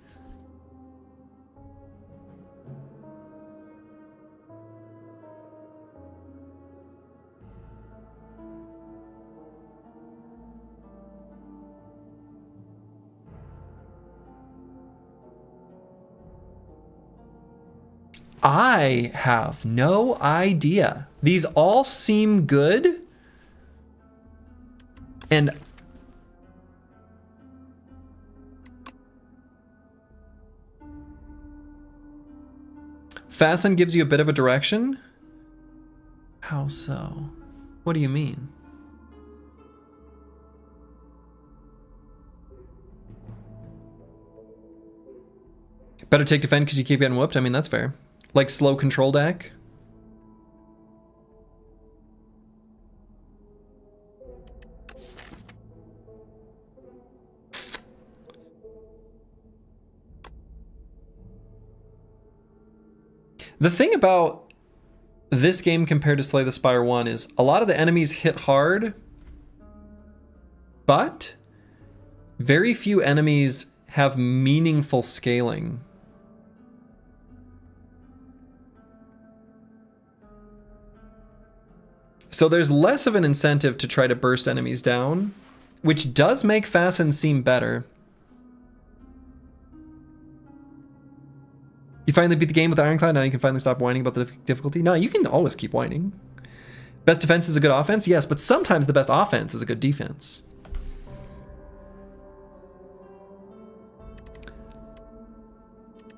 Speaker 1: I have no idea. These all seem good. And Fasten gives you a bit of a direction? How so? What do you mean? Better take defend because you keep getting whooped? I mean, that's fair. Like slow control deck? The thing about this game compared to Slay the Spire 1 is a lot of the enemies hit hard, but very few enemies have meaningful scaling. So there's less of an incentive to try to burst enemies down, which does make Fasten seem better. You finally beat the game with Ironclad, now you can finally stop whining about the difficulty? No, you can always keep whining. Best defense is a good offense? Yes, but sometimes the best offense is a good defense.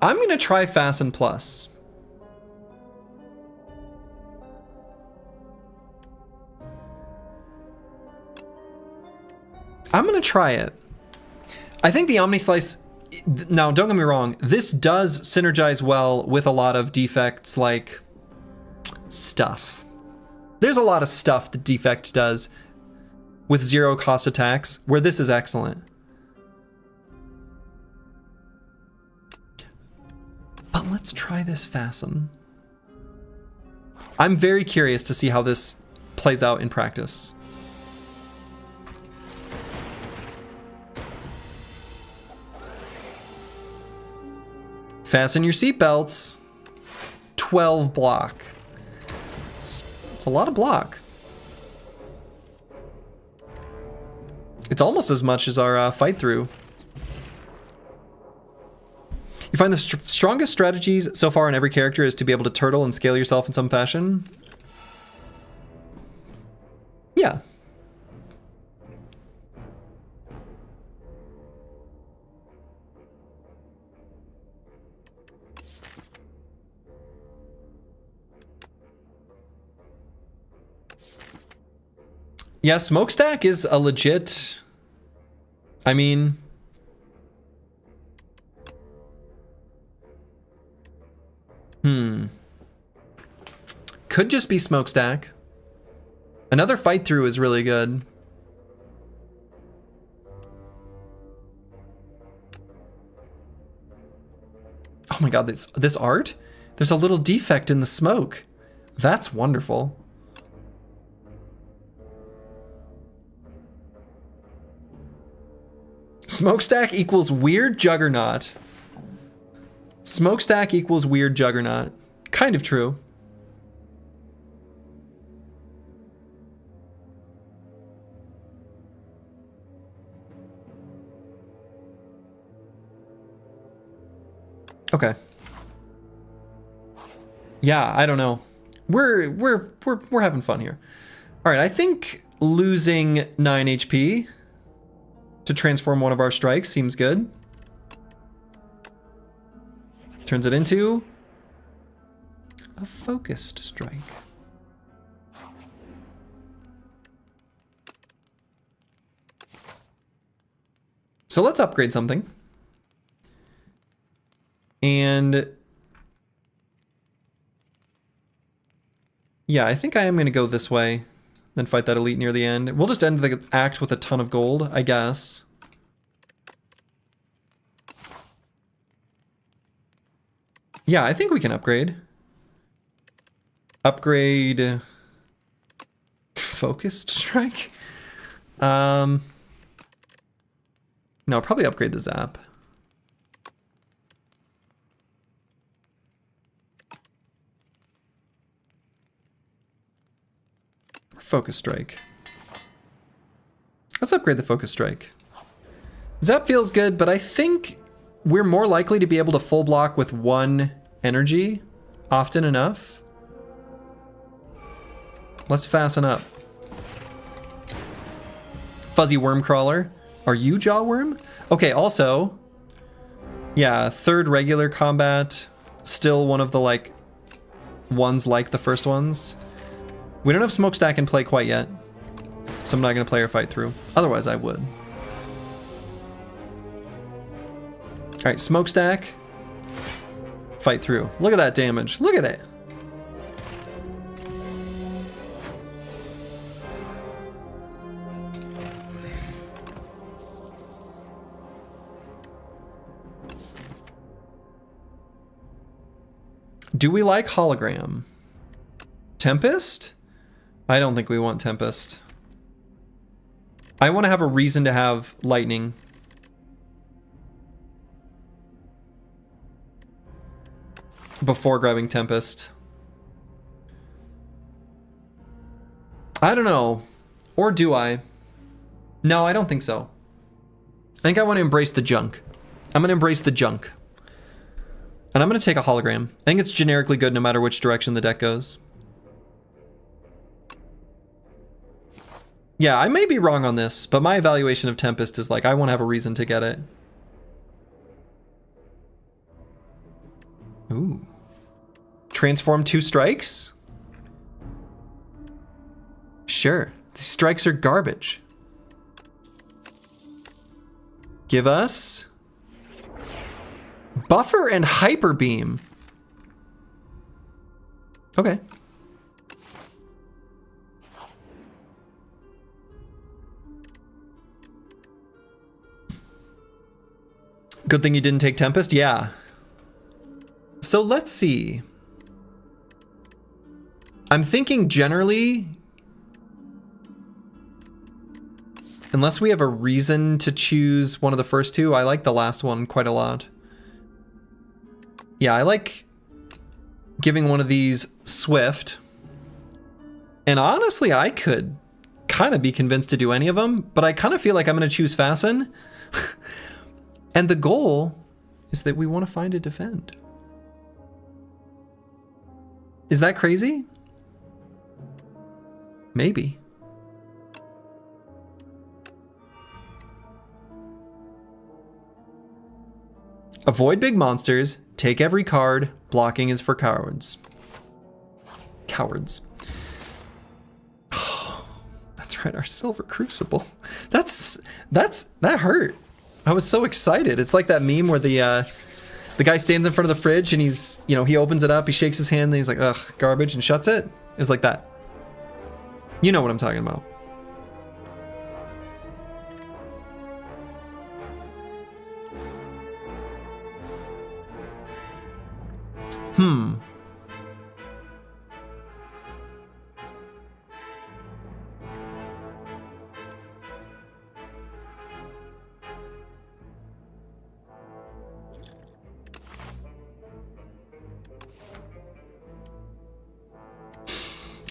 Speaker 1: I'm gonna try Fasten Plus. I'm gonna try it. I think the Omni Slice, now don't get me wrong, this does synergize well with a lot of Defect's like stuff. There's a lot of stuff that Defect does with zero cost attacks where this is excellent. But let's try this Fasten. I'm very curious to see how this plays out in practice. Fasten your seatbelts. 12 block. It's a lot of block. It's almost as much as our fight through. You find the strongest strategies so far in every character is to be able to turtle and scale yourself in some fashion? Yeah. Yeah, Smokestack is a legit... I mean... Could just be Smokestack. Another fight through is really good. Oh my god, this art? There's a little defect in the smoke. That's wonderful. Smokestack equals weird juggernaut. Smokestack equals weird juggernaut. Kind of true. Okay. Yeah, I don't know. We're having fun here. All right, I think losing 9 HP to transform one of our strikes seems good. Turns it into a focused strike. So let's upgrade something. And yeah, I think I am going to go this way, then fight that elite near the end. We'll just end the act with a ton of gold, I guess. Yeah, I think we can upgrade. Upgrade... Focused strike? No, probably upgrade the zap. Focus strike. Let's upgrade the focus strike. Zap feels good, but I think we're more likely to be able to full block with one energy often enough. Let's fasten up. Fuzzy worm crawler. Are you Jawworm? Okay, also, yeah, third regular combat. Still one of the, like, ones like the first ones. We don't have Smokestack in play quite yet, so I'm not going to play or fight through. Otherwise, I would. Alright, Smokestack. Fight through. Look at that damage. Look at it. Do we like Hologram? Tempest? I don't think we want Tempest. I want to have a reason to have Lightning. Before grabbing Tempest. I don't know. Or do I? No, I don't think so. I think I want to embrace the junk. I'm going to embrace the junk. And I'm going to take a Hologram. I think it's generically good no matter which direction the deck goes. Yeah, I may be wrong on this, but my evaluation of Tempest is like, I want to have a reason to get it. Ooh. Transform 2 strikes? Sure. These strikes are garbage. Give us Buffer and Hyper Beam. Okay. Good thing you didn't take Tempest? Yeah. So let's see. I'm thinking generally, unless we have a reason to choose one of the first two, I like the last one quite a lot. Yeah, I like giving one of these Swift. And honestly, I could kind of be convinced to do any of them, but I kind of feel like I'm going to choose Fasten. And the goal is that we want to find a defend. Is that crazy? Maybe. Avoid big monsters. Take every card. Blocking is for cowards. Cowards. Oh, that's right, our Silver Crucible. That hurt. I was so excited. It's like that meme where the guy stands in front of the fridge and he's, you know, he opens it up, he shakes his hand, and he's like, ugh, garbage, and shuts it. It's like that. You know what I'm talking about.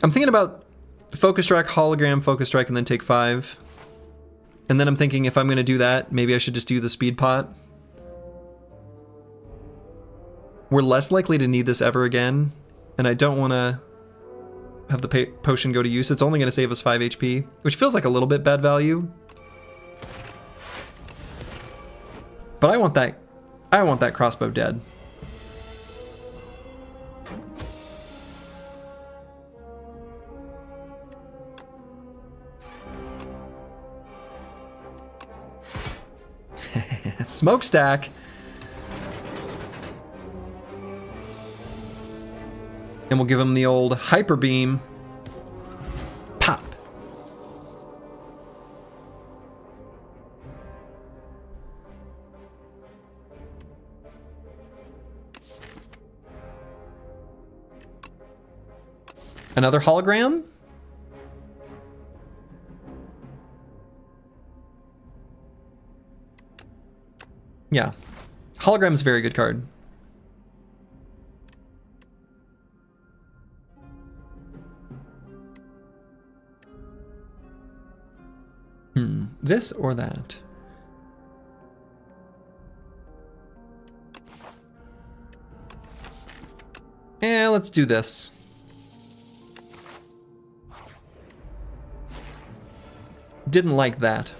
Speaker 1: I'm thinking about Focus Strike, Hologram, Focus Strike, and then take 5. And then I'm thinking if I'm going to do that, maybe I should just do the Speed Pot. We're less likely to need this ever again, and I don't want to have the potion go to use. It's only going to save us 5 HP, which feels like a little bit bad value. But I want that crossbow dead. Smokestack. And we'll give him the old Hyper Beam. Pop. Another hologram? Yeah. Hologram's a very good card. This or that? Let's do this. Didn't like that.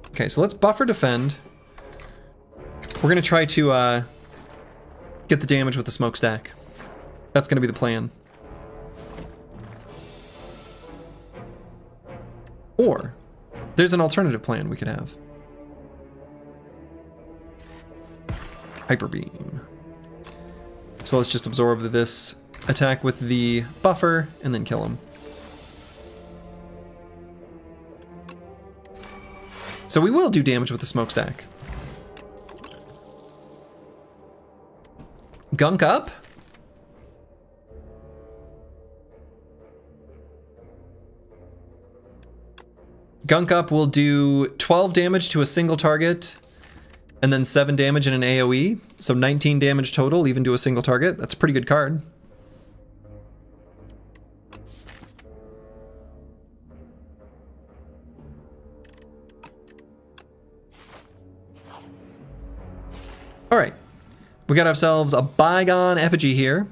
Speaker 1: Okay, so let's buffer defend. We're gonna try to get the damage with the smokestack. That's gonna be the plan. Or there's an alternative plan we could have. Hyper beam. So let's just absorb this attack with the buffer and then kill him. So we will do damage with the smokestack. Gunk up. Gunk up will do 12 damage to a single target and then 7 damage in an AoE. So 19 damage total even to a single target. That's a pretty good card. All right, we got ourselves a bygone effigy here.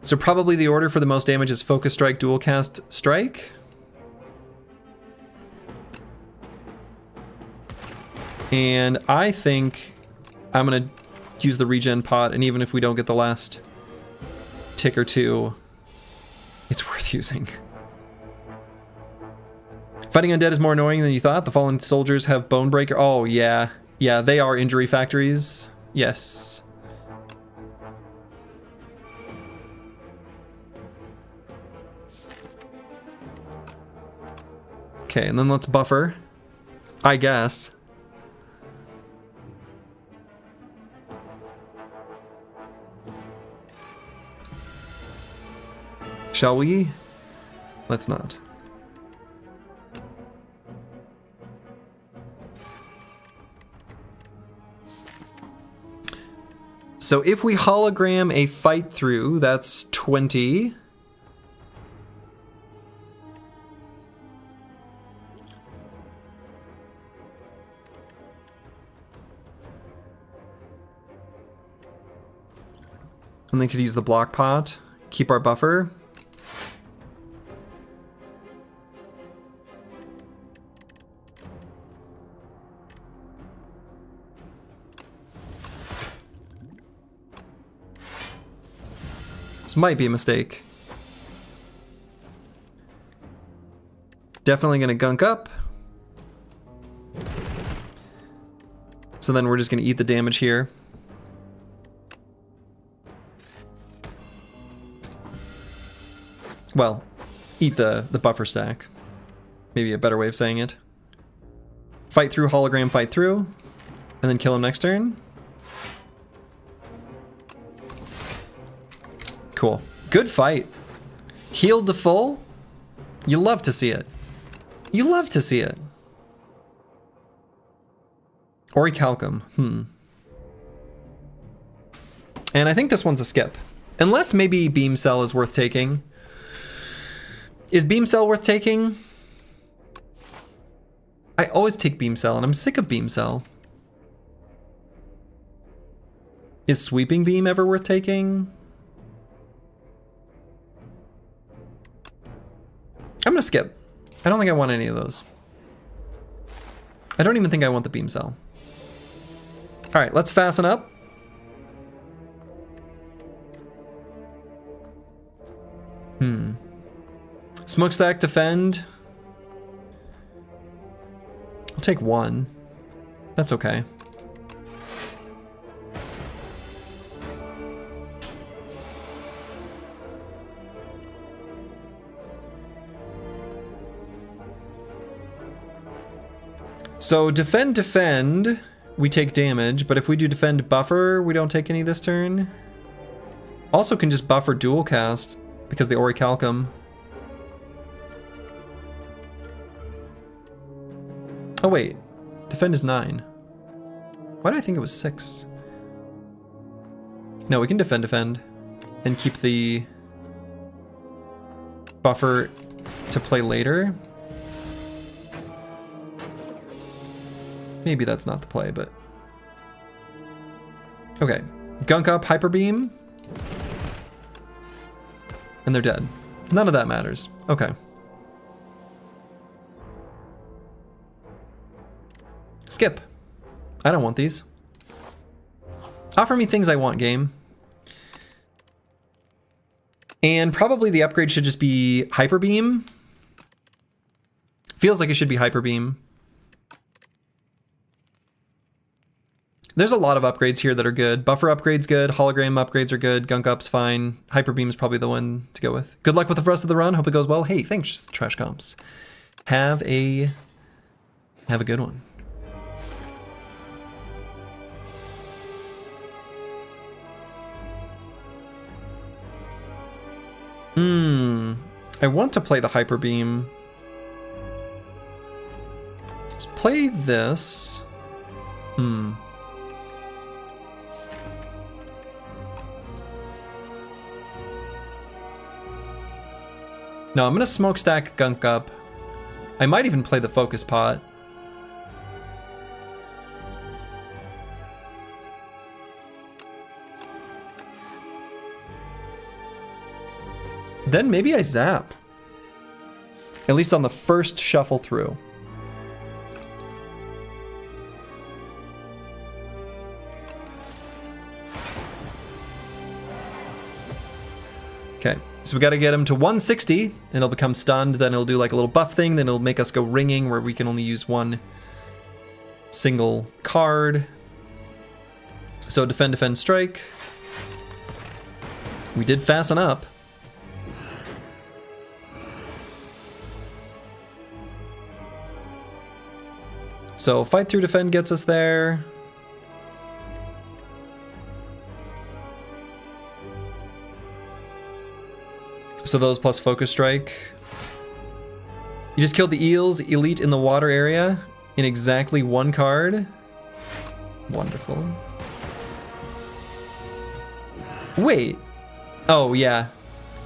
Speaker 1: So probably the order for the most damage is Focus Strike, Dual Cast, Strike. And I think I'm gonna use the regen pot, and even if we don't get the last tick or two, it's worth using. Fighting undead is more annoying than you thought. The fallen soldiers have bone breaker. Oh yeah, yeah, they are injury factories. Yes. Okay, and then let's buffer, I guess. Shall we? Let's not. So if we hologram a fight through, that's 20. And they could use the block pot, keep our buffer. This might be a mistake. Definitely gonna gunk up. So then we're just gonna eat the damage here. Well, eat the buffer stack. Maybe a better way of saying it. Fight through, hologram, fight through. And then kill him next turn. Cool. Good fight. Healed to full. You love to see it. You love to see it. Orichalcum. And I think this one's a skip. Unless maybe Beam Cell is worth taking. Is Beam Cell worth taking? I always take Beam Cell, and I'm sick of Beam Cell. Is Sweeping Beam ever worth taking? I'm gonna skip. I don't think I want any of those. I don't even think I want the Beam Cell. All right, let's fasten up. Smokestack defend. I'll take one. That's okay. So defend, we take damage, but if we do defend buffer, we don't take any this turn. Also can just buffer dual cast because the Orichalcum. Oh wait, defend is 9. Why did I think it was 6? No, we can defend and keep the buffer to play later. Maybe that's not the play, but... Okay. Gunk up, Hyper Beam. And they're dead. None of that matters. Okay. Skip. I don't want these. Offer me things I want, game. And probably the upgrade should just be Hyper Beam. Feels like it should be Hyper Beam. There's a lot of upgrades here that are good. Buffer upgrade's good. Hologram upgrades are good. Gunk up's fine. Hyper Beam is probably the one to go with. Good luck with the rest of the run. Hope it goes well. Hey, thanks, Trash Comps. Have a good one. I want to play the Hyper Beam. Let's play this. No, I'm gonna smokestack Gunk up. I might even play the Focus Pot. Then maybe I zap. At least on the first shuffle through. Okay, so we got to get him to 160, and he'll become stunned. Then he'll do like a little buff thing. Then he'll make us go ringing, where we can only use one single card. So defend, defend, strike. We did fasten up. So fight through defend gets us there. So those plus focus strike. You just killed the eels, elite in the water area, in exactly one card. Wonderful. Wait. Oh yeah.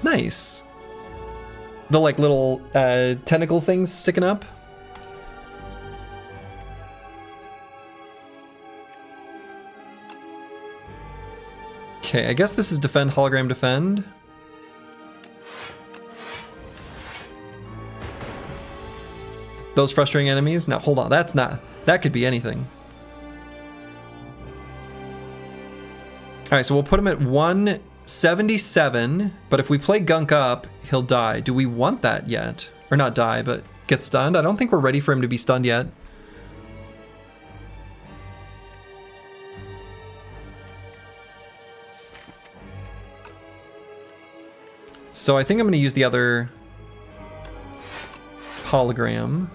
Speaker 1: Nice. The like little tentacle things sticking up. Okay, I guess this is defend, hologram, defend. Those frustrating enemies? Now, hold on, that's not... That could be anything. Alright, so we'll put him at 177, but if we play Gunk up, he'll die. Do we want that yet? Or not die, but get stunned? I don't think we're ready for him to be stunned yet. So I think I'm going to use the other hologram.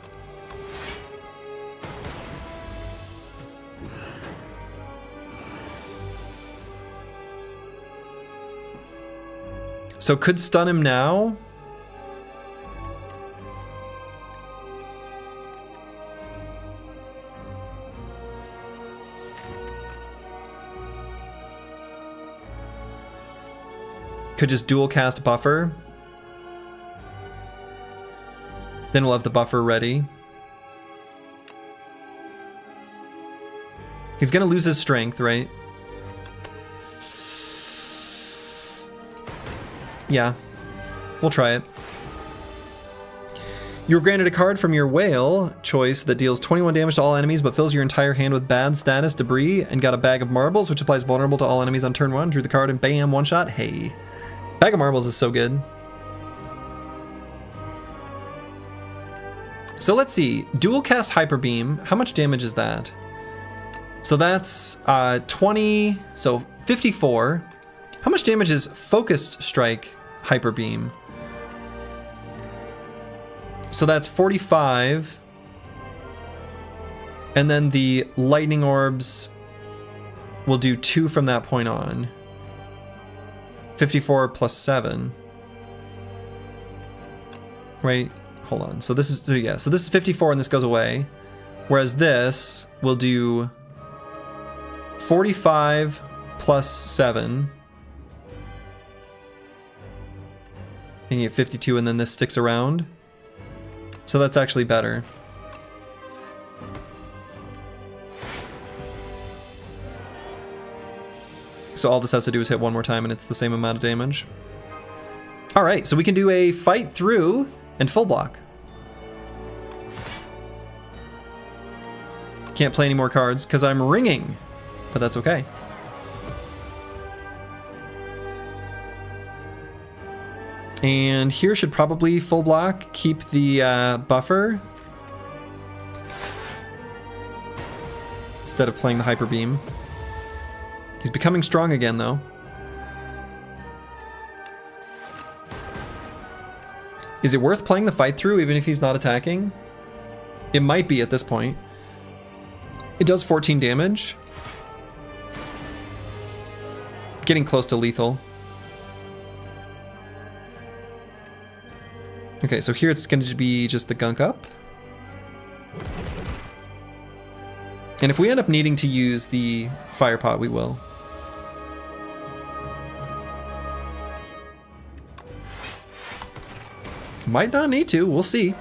Speaker 1: So could stun him now. Could just dual cast buffer. Then we'll have the buffer ready. He's gonna lose his strength, right? Yeah, we'll try it. You were granted a card from your whale choice that deals 21 damage to all enemies but fills your entire hand with bad status debris, and got a bag of marbles which applies vulnerable to all enemies on turn 1. Drew the card and bam, one shot. Hey. Bag of marbles is so good. So let's see. Dual cast Hyper Beam. How much damage is that? So that's 20, so 54. How much damage is Focused Strike Hyper Beam? So that's 45. And then the Lightning Orbs will do 2 from that point on. 54 plus 7. Wait, hold on. So this is, yeah, so this is 54 and this goes away. Whereas this will do 45 plus 7. Making it 52, and then this sticks around. So that's actually better. So all this has to do is hit one more time and it's the same amount of damage. All right, so we can do a fight through and full block. Can't play any more cards because I'm ringing, but that's okay. And here should probably full block, keep the buffer instead of playing the Hyper Beam. He's becoming strong again though. Is it worth playing the fight through even if he's not attacking? It might be at this point. It does 14 damage. Getting close to lethal. Okay, so here it's going to be just the gunk up. And if we end up needing to use the fire pot, we will. Might not need to, we'll see.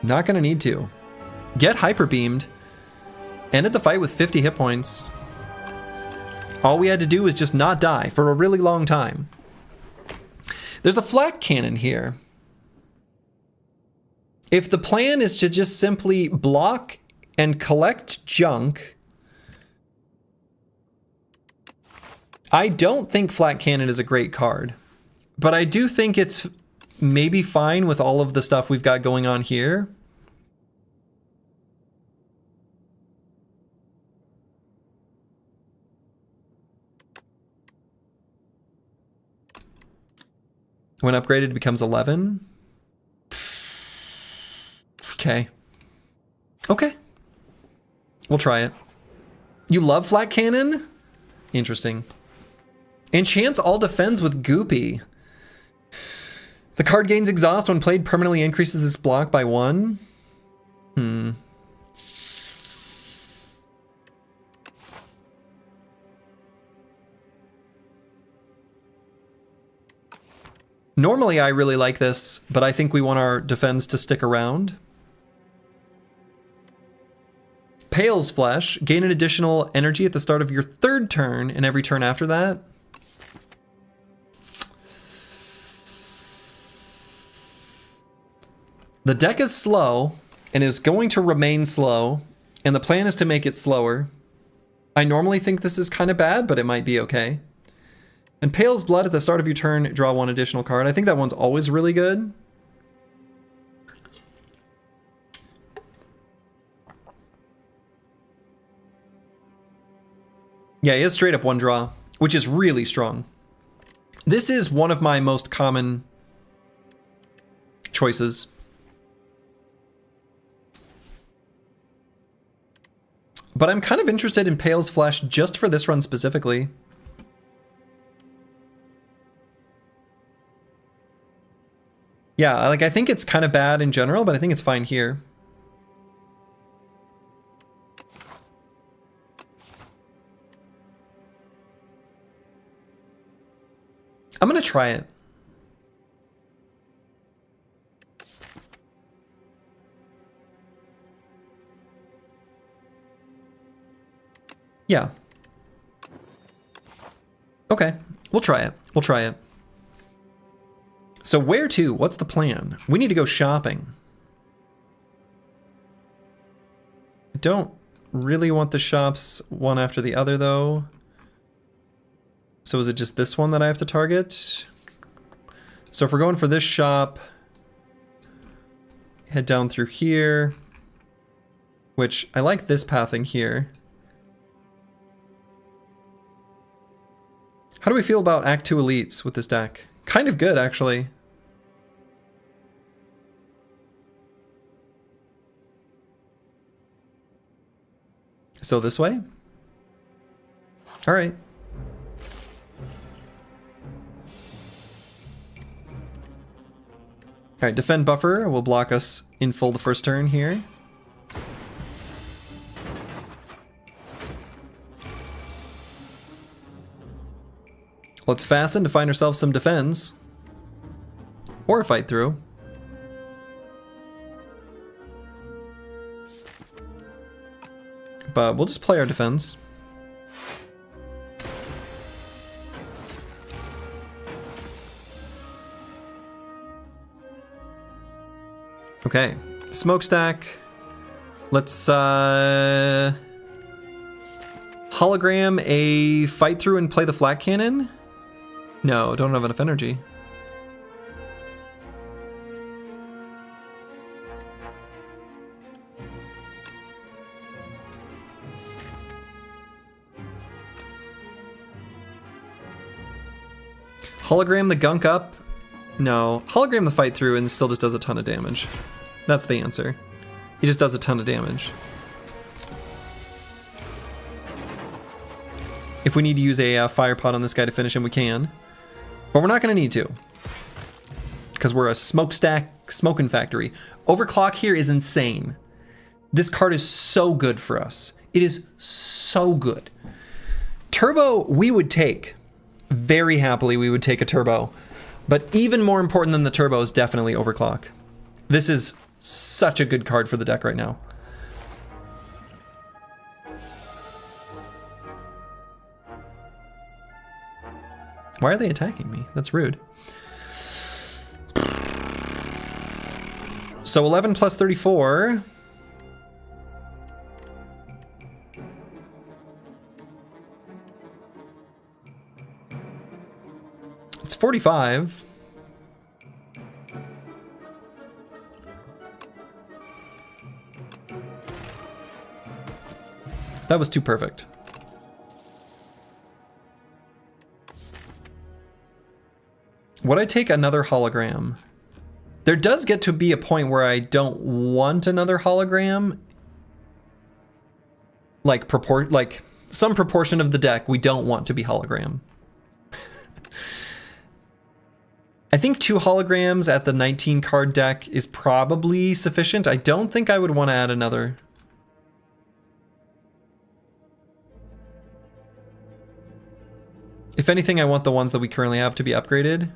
Speaker 1: Not gonna need to. Get hyper beamed. Ended the fight with 50 hit points. All we had to do was just not die for a really long time. There's a flak cannon here. If the plan is to just simply block and collect junk, I don't think Flak Cannon is a great card, but I do think it's maybe fine with all of the stuff we've got going on here. When upgraded, it becomes 11. Okay. Okay. We'll try it. You love Flak Cannon? Interesting. Enchants all defends with Goopy. The card gains exhaust when played, permanently increases this block by 1. Normally I really like this, but I think we want our defense to stick around. Pale's Flesh. Gain an additional energy at the start of your 3rd turn and every turn after that. The deck is slow and is going to remain slow, and the plan is to make it slower. I normally think this is kind of bad, but it might be okay. And Pale's Blood at the start of your turn, draw 1 additional card. I think that one's always really good. Yeah, he has straight up 1 draw, which is really strong. This is one of my most common choices. But I'm kind of interested in Pale's Flesh just for this run specifically. Yeah, like I think it's kind of bad in general, but I think it's fine here. I'm gonna try it. Yeah. Okay, we'll try it. We'll try it. So where to? What's the plan? We need to go shopping. I don't really want the shops one after the other though. So is it just this one that I have to target? So if we're going for this shop, head down through here, which I like this pathing here. How do we feel about Act 2 Elites with this deck? Kind of good, actually. So this way? All right. All right, defend buffer will block us in full the first turn here. Let's fasten to find ourselves some defense. Or fight through. but we'll just play our defense. Okay, smokestack. Let's hologram a fight through and play the flat cannon. No, don't have enough energy. Hologram the gunk up. No, hologram the fight through and still just does a ton of damage. That's the answer. He just does a ton of damage. If we need to use a fire pot on this guy to finish him, we can. But we're not going to need to. Because we're a smokestack smoking factory. Overclock here is insane. This card is so good for us. It is so good. Turbo, we would take. Very happily, we would take a turbo. But even more important than the turbo is definitely overclock. This is such a good card for the deck right now. Why are they attacking me? That's rude. So 11 plus 34. It's 45. That was too perfect. Would I take another hologram? There does get to be a point where I don't want another hologram. Like some proportion of the deck we don't want to be hologram. I think 2 holograms at the 19 card deck is probably sufficient. I don't think I would want to add another. If anything, I want the ones that we currently have to be upgraded.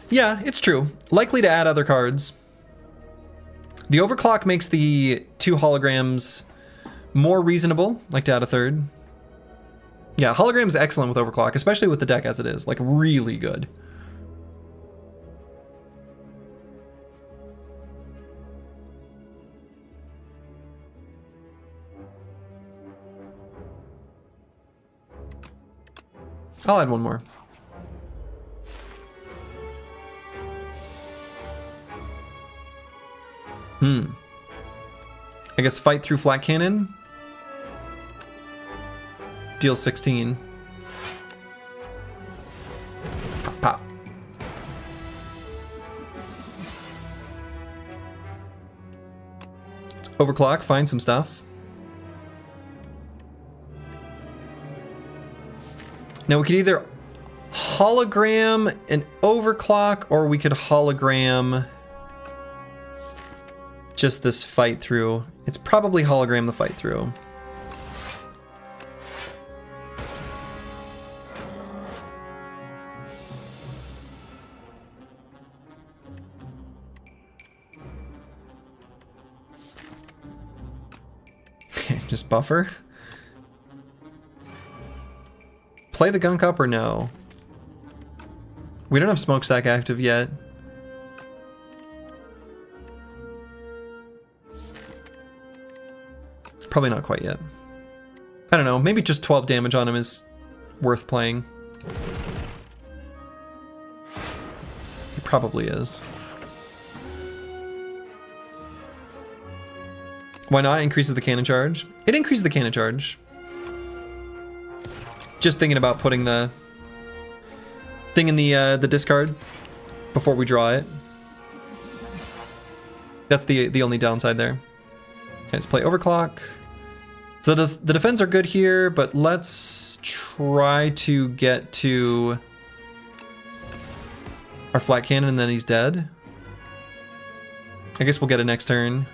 Speaker 1: Yeah, it's true. Likely to add other cards. The overclock makes the 2 holograms more reasonable. Like to add a third. Yeah, hologram is excellent with overclock, especially with the deck as it is. Like, really good. I'll add one more. I guess fight through flat cannon. Deal 16. Pop, pop. Let's overclock, find some stuff. Now we could either hologram an overclock, or we could hologram just this fight through. It's probably hologram the fight through. Just buffer. Play the gunk up or no? We don't have smokestack active yet. Probably not quite yet. I don't know, maybe just 12 damage on him is worth playing. It probably is. Why not? Increases the cannon charge. It increases the cannon charge. Just thinking about putting the thing in the discard before we draw it. That's the only downside there. Okay, let's play overclock. So the defense are good here, but let's try to get to our flat cannon and then he's dead. I guess we'll get it next turn.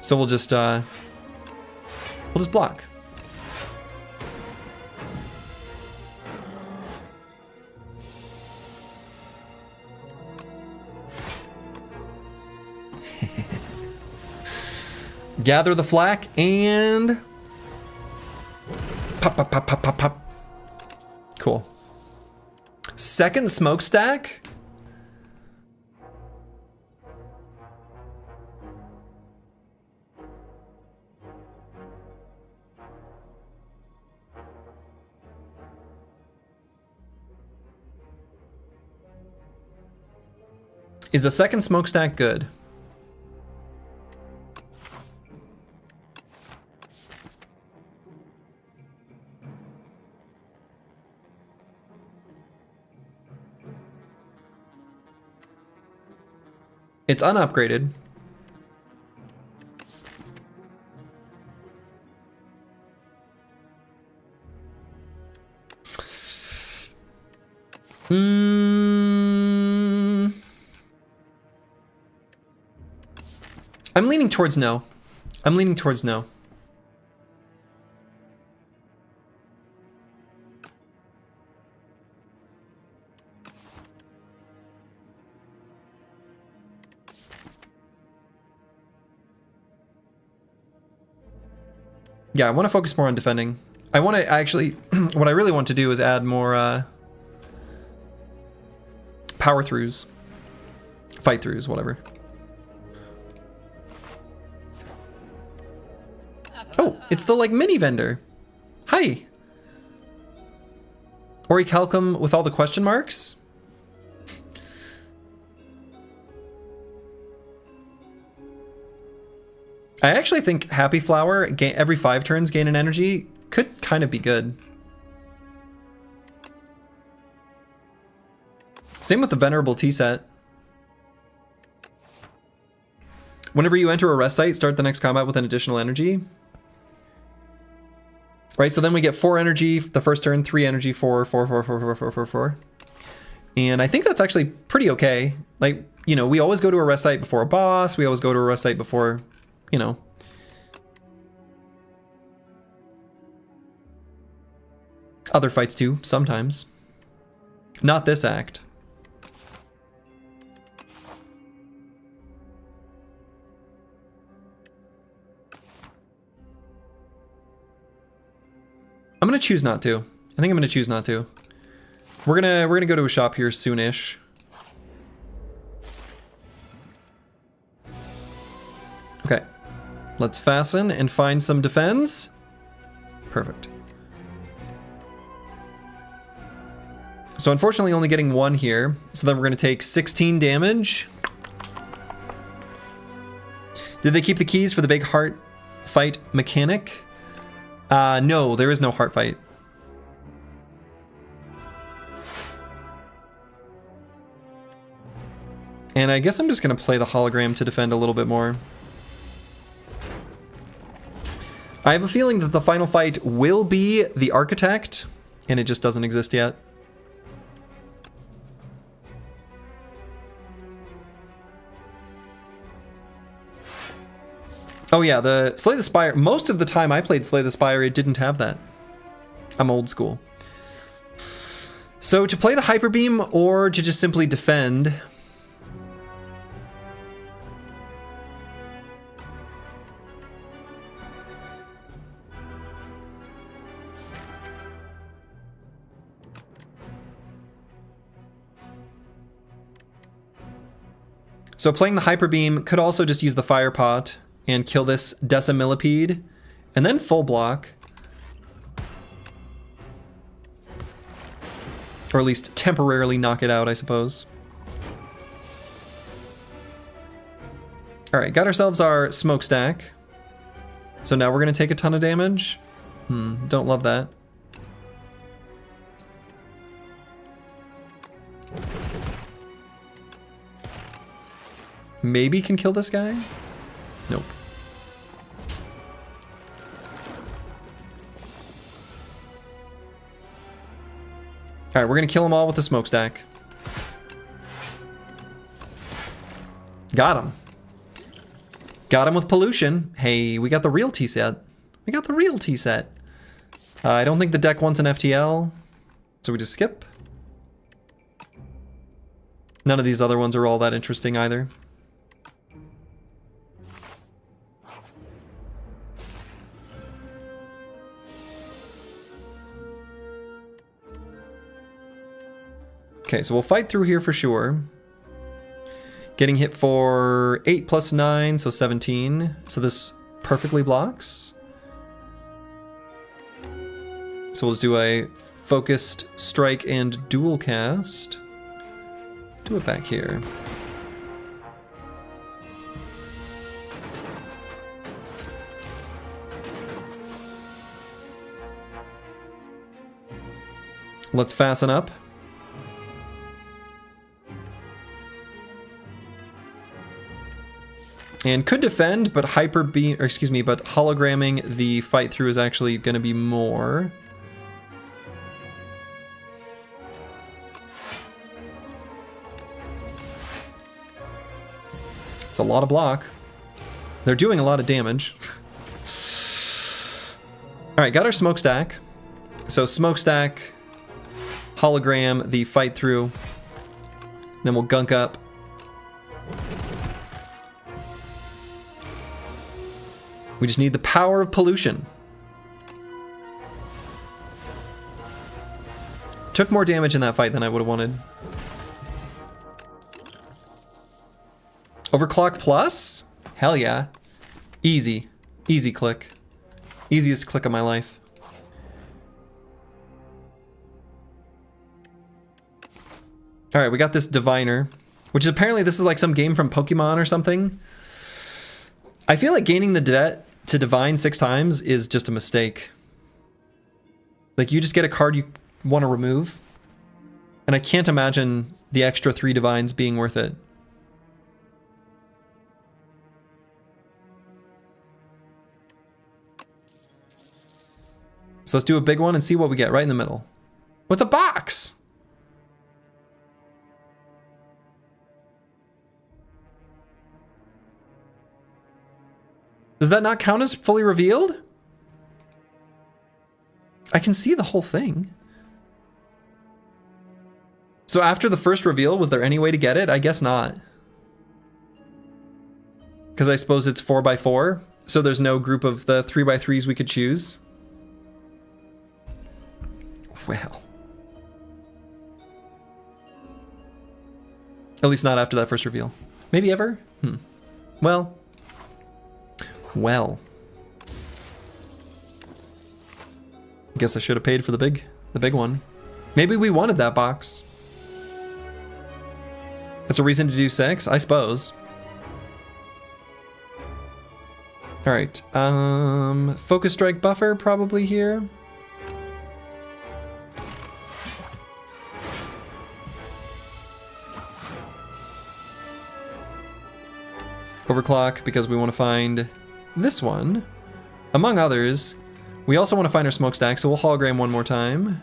Speaker 1: So we'll just block. Gather the flak and pop, pop, pop, pop, pop, pop. Cool. Second smokestack. Is a second smokestack good? It's unupgraded. I'm leaning towards no. I'm leaning towards no. Yeah, I want to focus more on defending. I want to actually, what I really want to do is add more power throughs. Fight throughs, whatever. Oh, it's the like mini vendor. Hi. Orichalcum with all the question marks. I actually think Happy Flower, every 5 turns gain an energy, could kind of be good. Same with the Venerable Tea set. Whenever you enter a rest site, start the next combat with an additional energy. Right, so then we get 4 energy the first turn, 3 energy, 4, 4, 4, 4, 4, 4, 4, 4. And I think that's actually pretty okay. Like, you know, we always go to a rest site before a boss. We always go to a rest site before, you know. Other fights too, sometimes. Not this act. I'm gonna choose not to. I think I'm gonna choose not to. We're gonna go to a shop here soonish. Okay. Let's fasten and find some defense. Perfect. So unfortunately only getting 1 here. So then we're gonna take 16 damage. Did they keep the keys for the big heart fight mechanic? No, there is no heart fight. And I guess I'm just gonna play the hologram to defend a little bit more. I have a feeling that the final fight will be the Architect, and it just doesn't exist yet. Oh yeah, the Slay the Spire, most of the time I played Slay the Spire, it didn't have that. I'm old school. So to play the Hyper Beam or to just simply defend. So playing the Hyper Beam could also just use the Fire Pot and kill this Decimillipede, and then full block. Or at least temporarily knock it out, I suppose. Alright, got ourselves our smokestack. So now we're gonna take a ton of damage. Don't love that. Maybe can kill this guy? Nope. Alright, we're gonna kill them all with the smokestack. Got him. Got him with pollution. Hey, we got the real tea set. We got the real tea set. I don't think the deck wants an FTL, so we just skip. None of these other ones are all that interesting either. Okay, so we'll fight through here for sure. Getting hit for 8 plus 9, so 17. So this perfectly blocks. So we'll just do a focused strike and dual cast. Let's do it back here. Let's fasten up. And could defend, but but hologramming the fight through is actually going to be more. It's a lot of block. They're doing a lot of damage. All right, got our smokestack. So smokestack, hologram the fight through. Then we'll gunk up. We just need the power of pollution. Took more damage in that fight than I would have wanted. Overclock plus? Hell yeah. Easy. Easy click. Easiest click of my life. Alright, we got this Diviner, which is apparently this is like some game from Pokemon or something. I feel like gaining the debt to Divine 6 times is just a mistake. Like, you just get a card you want to remove. And I can't imagine the extra 3 Divines being worth it. So let's do a big one and see what we get right in the middle. What's a box? Does that not count as fully revealed? I can see the whole thing. So after the first reveal, was there any way to get it? I guess not. Because I suppose it's 4x4, so there's no group of the 3x3s we could choose. Well. At least not after that first reveal. Maybe ever? Well. Well. Guess I should have paid for the big one. Maybe we wanted that box. That's a reason to do 6, I suppose. Alright, Focus Strike Buffer probably here. Overclock because we want to find this one. Among others, we also want to find our smokestack, so we'll hologram one more time.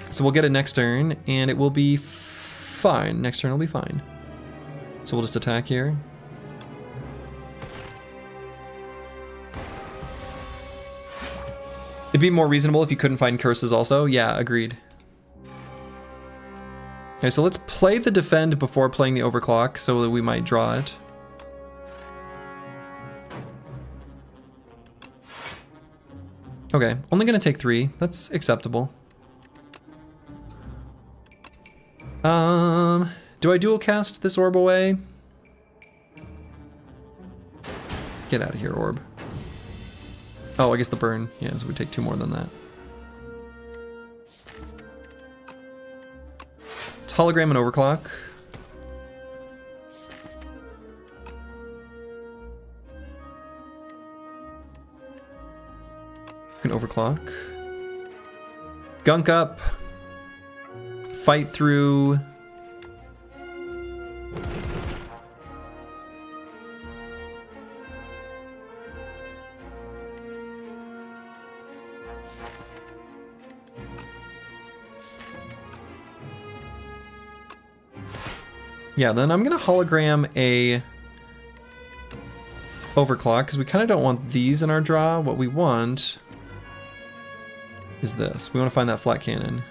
Speaker 1: So we'll get it next turn, and it will be fine. Next turn will be fine. So we'll just attack here. It'd be more reasonable if you couldn't find curses also. Yeah, agreed. Okay, so let's play the defend before playing the overclock so that we might draw it. Okay, only gonna take 3. That's acceptable. Do I dual cast this orb away? Get out of here, orb. Oh, I guess the burn. Yeah, so we take 2 more than that. It's hologram and overclock. You can overclock. Gunk up. Fight through. Yeah, then I'm gonna hologram a overclock because we kind of don't want these in our draw. What we want is this. We want to find that flat cannon.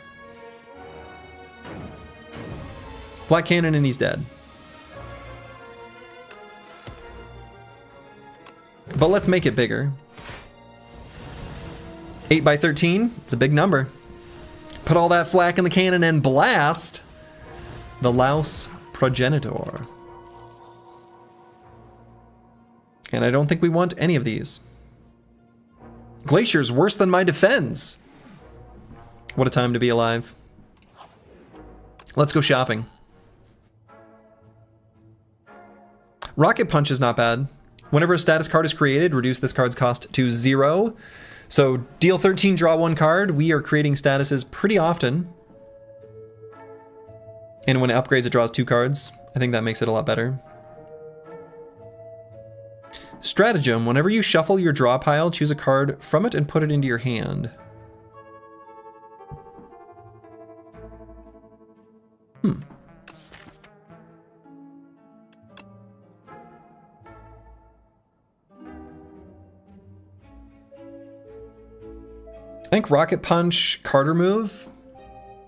Speaker 1: Flat cannon and he's dead. But let's make it bigger. 8 by 13, it's a big number. Put all that flak in the cannon and blast the Louse Progenitor. And I don't think we want any of these. Glacier's worse than my defense. What a time to be alive. Let's go shopping. Rocket Punch is not bad. Whenever a status card is created, reduce this card's cost to 0. So deal 13, draw 1 card. We are creating statuses pretty often. And when it upgrades, it draws 2 cards. I think that makes it a lot better. Stratagem. Whenever you shuffle your draw pile, choose a card from it and put it into your hand. I think Rocket Punch, Carter move.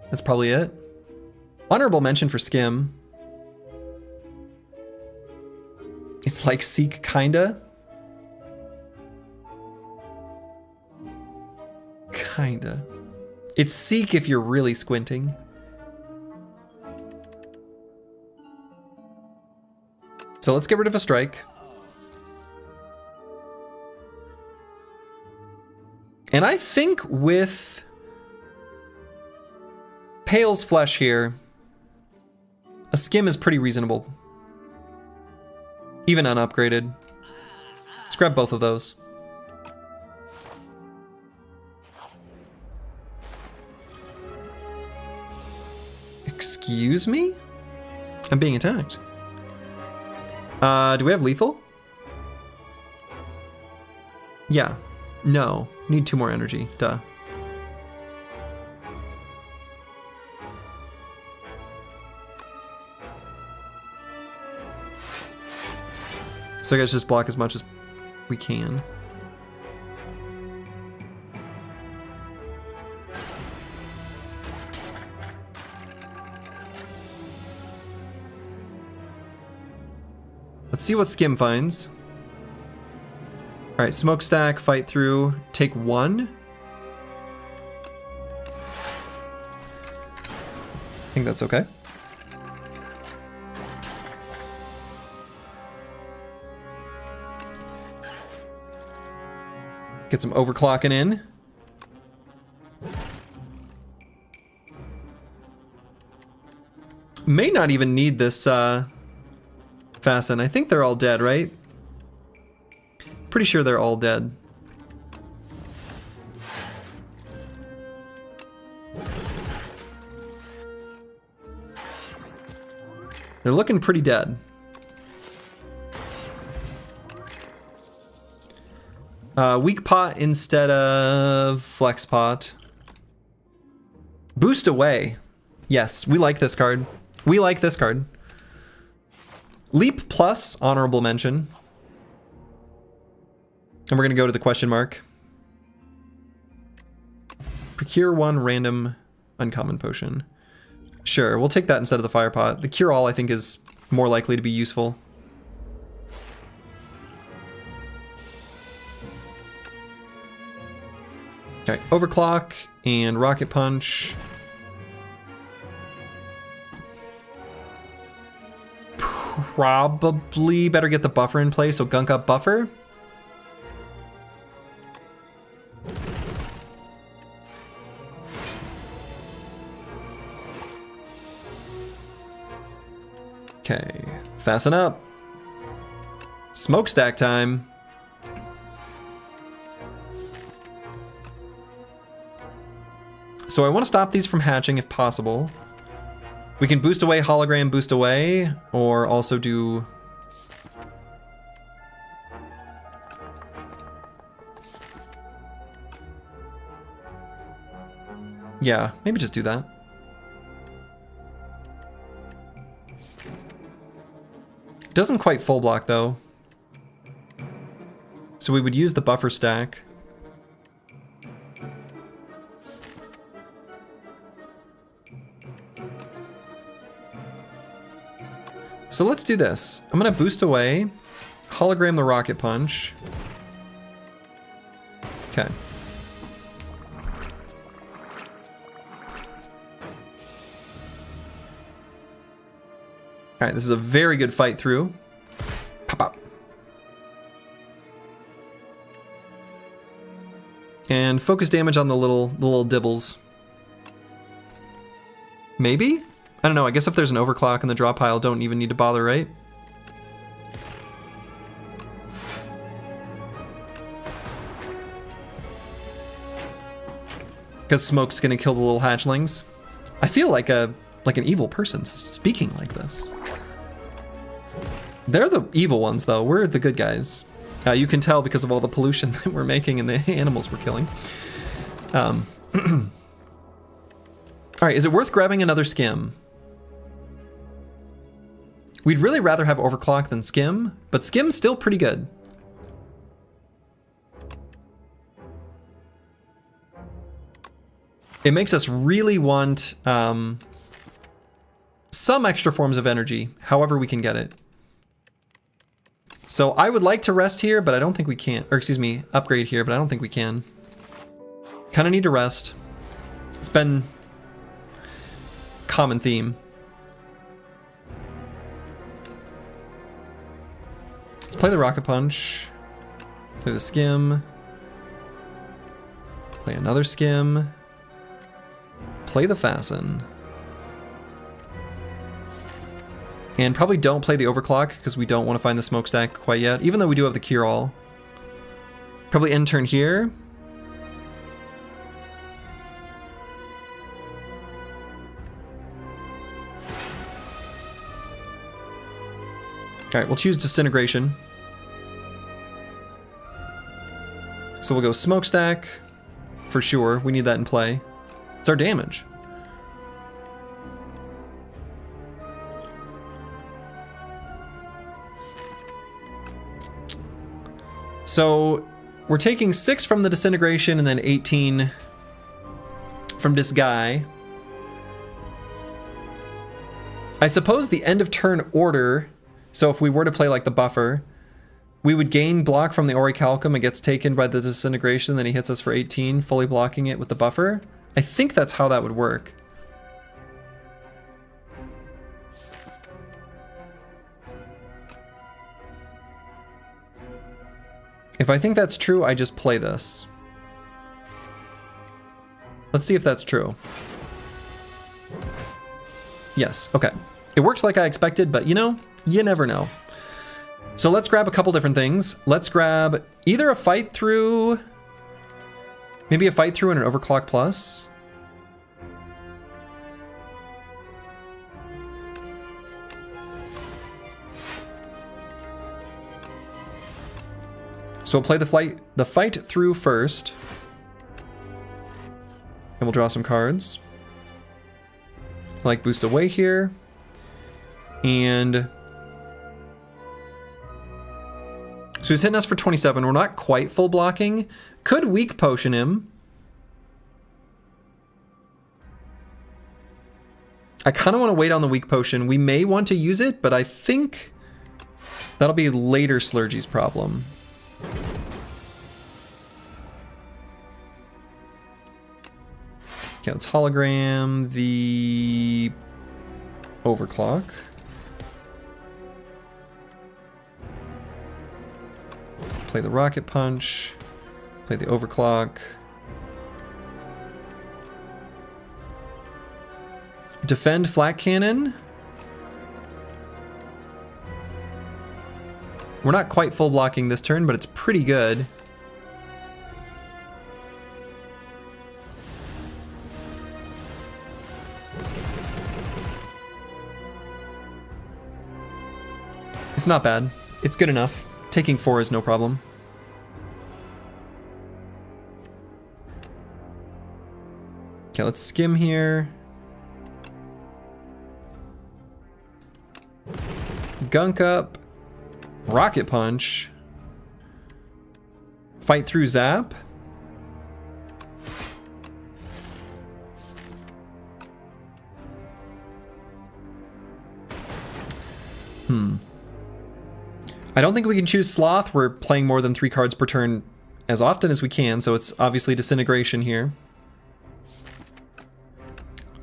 Speaker 1: That's probably it. Honorable mention for Skim. It's like Seek, kinda. Kinda. It's Seek if you're really squinting. So let's get rid of a strike. And I think with Pale's Flesh here, a Skim is pretty reasonable. Even unupgraded. Let's grab both of those. Excuse me? I'm being attacked. Do we have lethal? Yeah. No. Need 2 more energy. Duh. So I guess just block as much as we can. Let's see what Skim finds. All right, Smokestack, fight through, take 1. I think that's okay. Get some overclocking in. May not even need this fasten. I think they're all dead, right? Pretty sure they're all dead. They're looking pretty dead. Weak pot instead of flex pot. Boost away. Yes, we like this card. We like this card. Leap plus, honorable mention. And we're gonna go to the question mark. Procure 1 random uncommon potion. Sure, we'll take that instead of the fire pot. The cure all I think is more likely to be useful. Okay, overclock and rocket punch. Probably better get the buffer in place, so gunk up buffer. Okay, fasten up. Smokestack time. So I want to stop these from hatching if possible. We can boost away, hologram, boost away, or also do... Yeah, maybe just do that. Doesn't quite full block though. So we would use the buffer stack. So let's do this. I'm gonna boost away, hologram the rocket punch. Okay. Alright, this is a very good fight through. Pop up. And focus damage on the little dibbles. Maybe? I don't know, I guess if there's an overclock in the draw pile, don't even need to bother, right? Because smoke's gonna kill the little hatchlings. I feel like an evil person speaking like this. They're the evil ones, though. We're the good guys. You can tell because of all the pollution that we're making and the animals we're killing. All right, is it worth grabbing another skim? We'd really rather have overclock than skim, but skim's still pretty good. It makes us really want some extra forms of energy, however we can get it. So I would like to rest here, but I don't think we can. Or excuse me, upgrade here, but I don't think we can. Kind of need to rest. It's been common theme. Let's play the Rocket Punch. Play the Skim. Play another Skim. Play the Fasten. And probably don't play the Overclock because we don't want to find the Smokestack quite yet, even though we do have the Cure All. Probably end turn here. Alright, we'll choose Disintegration. So we'll go Smokestack for sure. We need that in play. It's our damage. So we're taking 6 from the Disintegration and then 18 from this guy. I suppose the end of turn order, so if we were to play like the buffer, we would gain block from the Orichalcum. It gets taken by the Disintegration, then he hits us for 18, fully blocking it with the buffer. I think that's how that would work. If I think that's true, I just play this. Let's see if that's true. Yes, okay. It worked like I expected, but you know, you never know. So let's grab a couple different things. Let's grab either a fight through, maybe a fight through and an Overclock plus. So we'll play the fight through first. And we'll draw some cards. Like boost away here. And so he's hitting us for 27. We're not quite full blocking. Could weak potion him. I kind of want to wait on the weak potion. We may want to use it, but I think that'll be later Slurgy's problem. Okay, let's hologram the Overclock. Play the Rocket Punch. Play the Overclock. Defend Flak Cannon. We're not quite full blocking this turn, but it's pretty good. It's not bad. It's good enough. Taking 4 is no problem. Okay, let's skim here. Gunk up. Rocket Punch. Fight through Zap. I don't think we can choose Sloth. We're playing more than 3 cards per turn as often as we can, so it's obviously Disintegration here.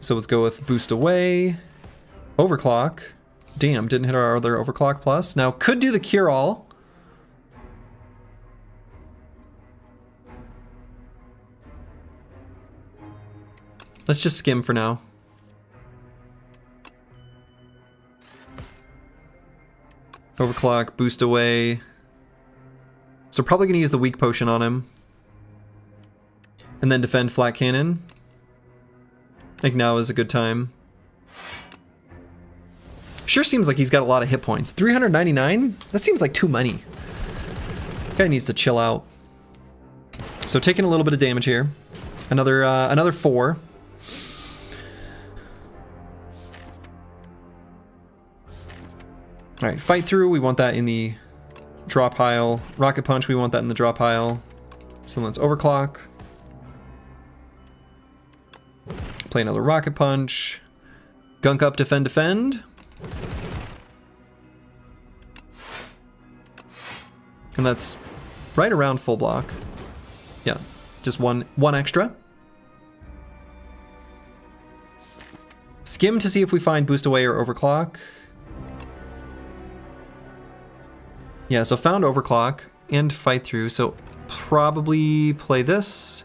Speaker 1: So let's go with Boost Away, Overclock. Damn, didn't hit our other overclock plus. Now, could do the cure all. Let's just skim for now. Overclock, boost away. So probably gonna use the weak potion on him. And then defend flat cannon. I think now is a good time. Sure seems like he's got a lot of hit points. 399? That seems like too many. Guy needs to chill out. So taking a little bit of damage here. Another 4. Alright, fight through, we want that in the draw pile. Rocket punch, we want that in the draw pile. So let's overclock. Play another rocket punch. Gunk up, defend, defend. And that's right around full block. Yeah, just one extra. Skim to see if we find boost away or overclock. Yeah, so found overclock and fight through, so probably play this.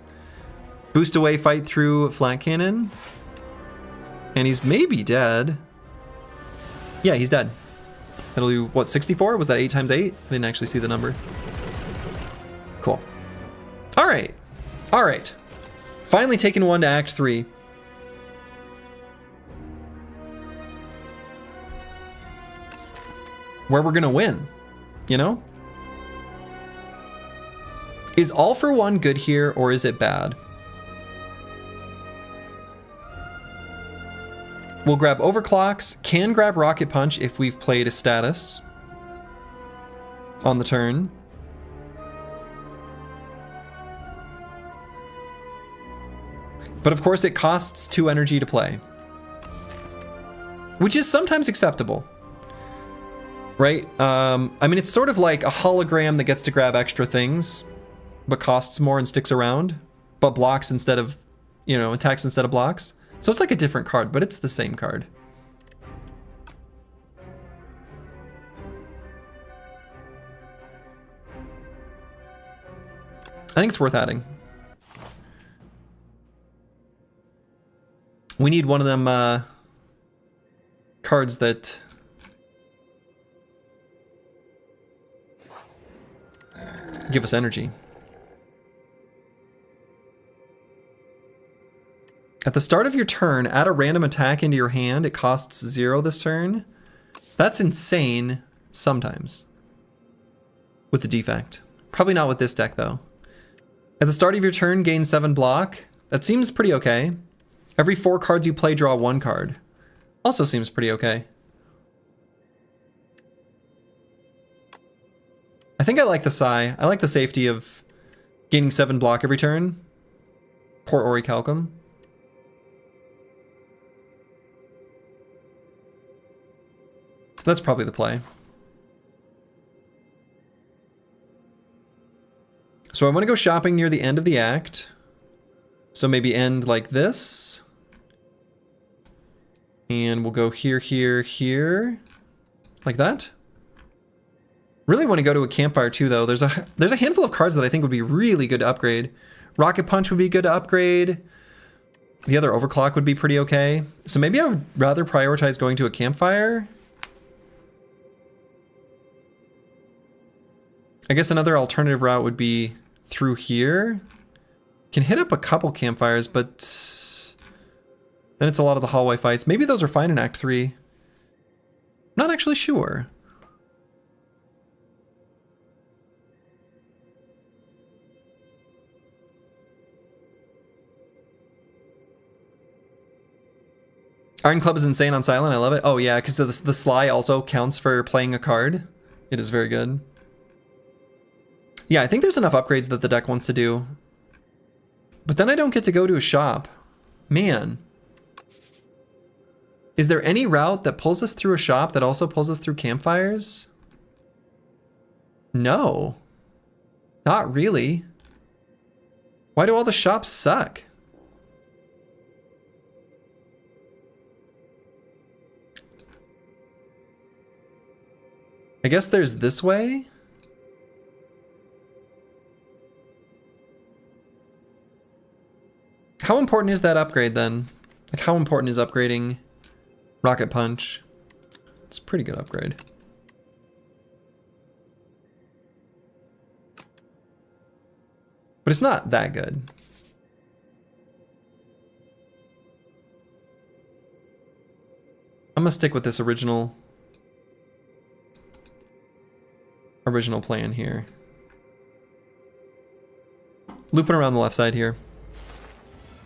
Speaker 1: Boost away, fight through, flat cannon. And he's maybe dead. Yeah, he's dead. That'll do, what, 64? Was that 8 times 8? I didn't actually see the number. Cool. Alright. Alright. Finally taken one to Act 3. Where we're gonna win. You know? Is all for one good here, or is it bad? We'll grab overclocks, can grab rocket punch if we've played a status on the turn. But of course it costs 2 energy to play, which is sometimes acceptable. Right? I mean, it's sort of like a hologram that gets to grab extra things, but costs more and sticks around, but blocks instead of, you know, attacks instead of blocks. So it's like a different card, but it's the same card. I think it's worth adding. We need one of them cards that give us energy. At the start of your turn, add a random attack into your hand. It costs 0 this turn. That's insane sometimes with the defect. Probably not with this deck though. At the start of your turn, gain 7 block. That seems pretty okay. Every 4 cards you play, draw 1 card. Also seems pretty okay. I think I like the Psy. I like the safety of gaining 7 block every turn. Poor Orichalcum. That's probably the play. So I want to go shopping near the end of the act. So maybe end like this. And we'll go here, here, here. Like that. Really want to go to a campfire too though. There's a handful of cards that I think would be really good to upgrade. Rocket Punch would be good to upgrade. The other Overclock would be pretty okay. So maybe I would rather prioritize going to a campfire. I guess another alternative route would be through here. Can hit up a couple campfires, but then it's a lot of the hallway fights. Maybe those are fine in Act 3. Not actually sure. Iron Club is insane on Silent. I love it. Oh yeah, because the Sly also counts for playing a card. It is very good. Yeah, I think there's enough upgrades that the deck wants to do. But then I don't get to go to a shop. Man. Is there any route that pulls us through a shop that also pulls us through campfires? No. Not really. Why do all the shops suck? I guess there's this way. How important is that upgrade then? Like, how important is upgrading Rocket Punch? It's a pretty good upgrade. But it's not that good. I'm gonna stick with this original plan here. Looping around the left side here.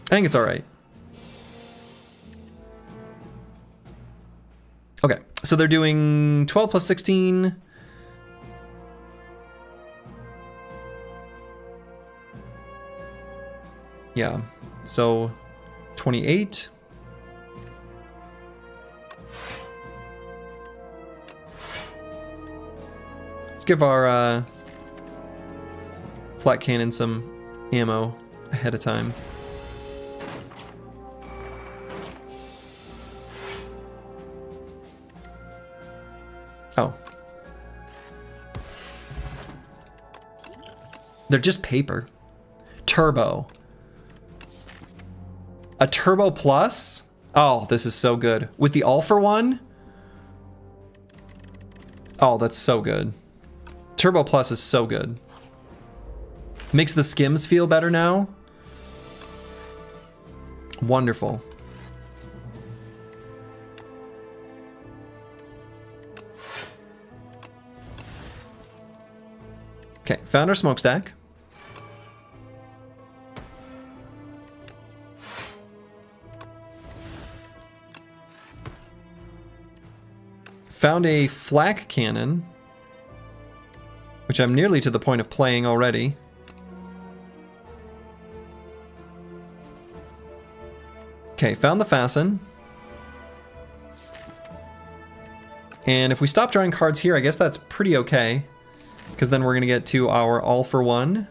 Speaker 1: I think it's all right. Okay, so they're doing 12 plus 16. Yeah, so 28. Let's give our flat cannon some ammo ahead of time. Oh. They're just paper. Turbo. A Turbo Plus? Oh, this is so good. With the All for One? Oh, that's so good. Turbo Plus is so good. Makes the skims feel better now. Wonderful. Okay, found our smokestack. Found a flak cannon, which I'm nearly to the point of playing already. Okay, found the fasten. And if we stop drawing cards here, I guess that's pretty okay. Because then we're going to get to our All for One.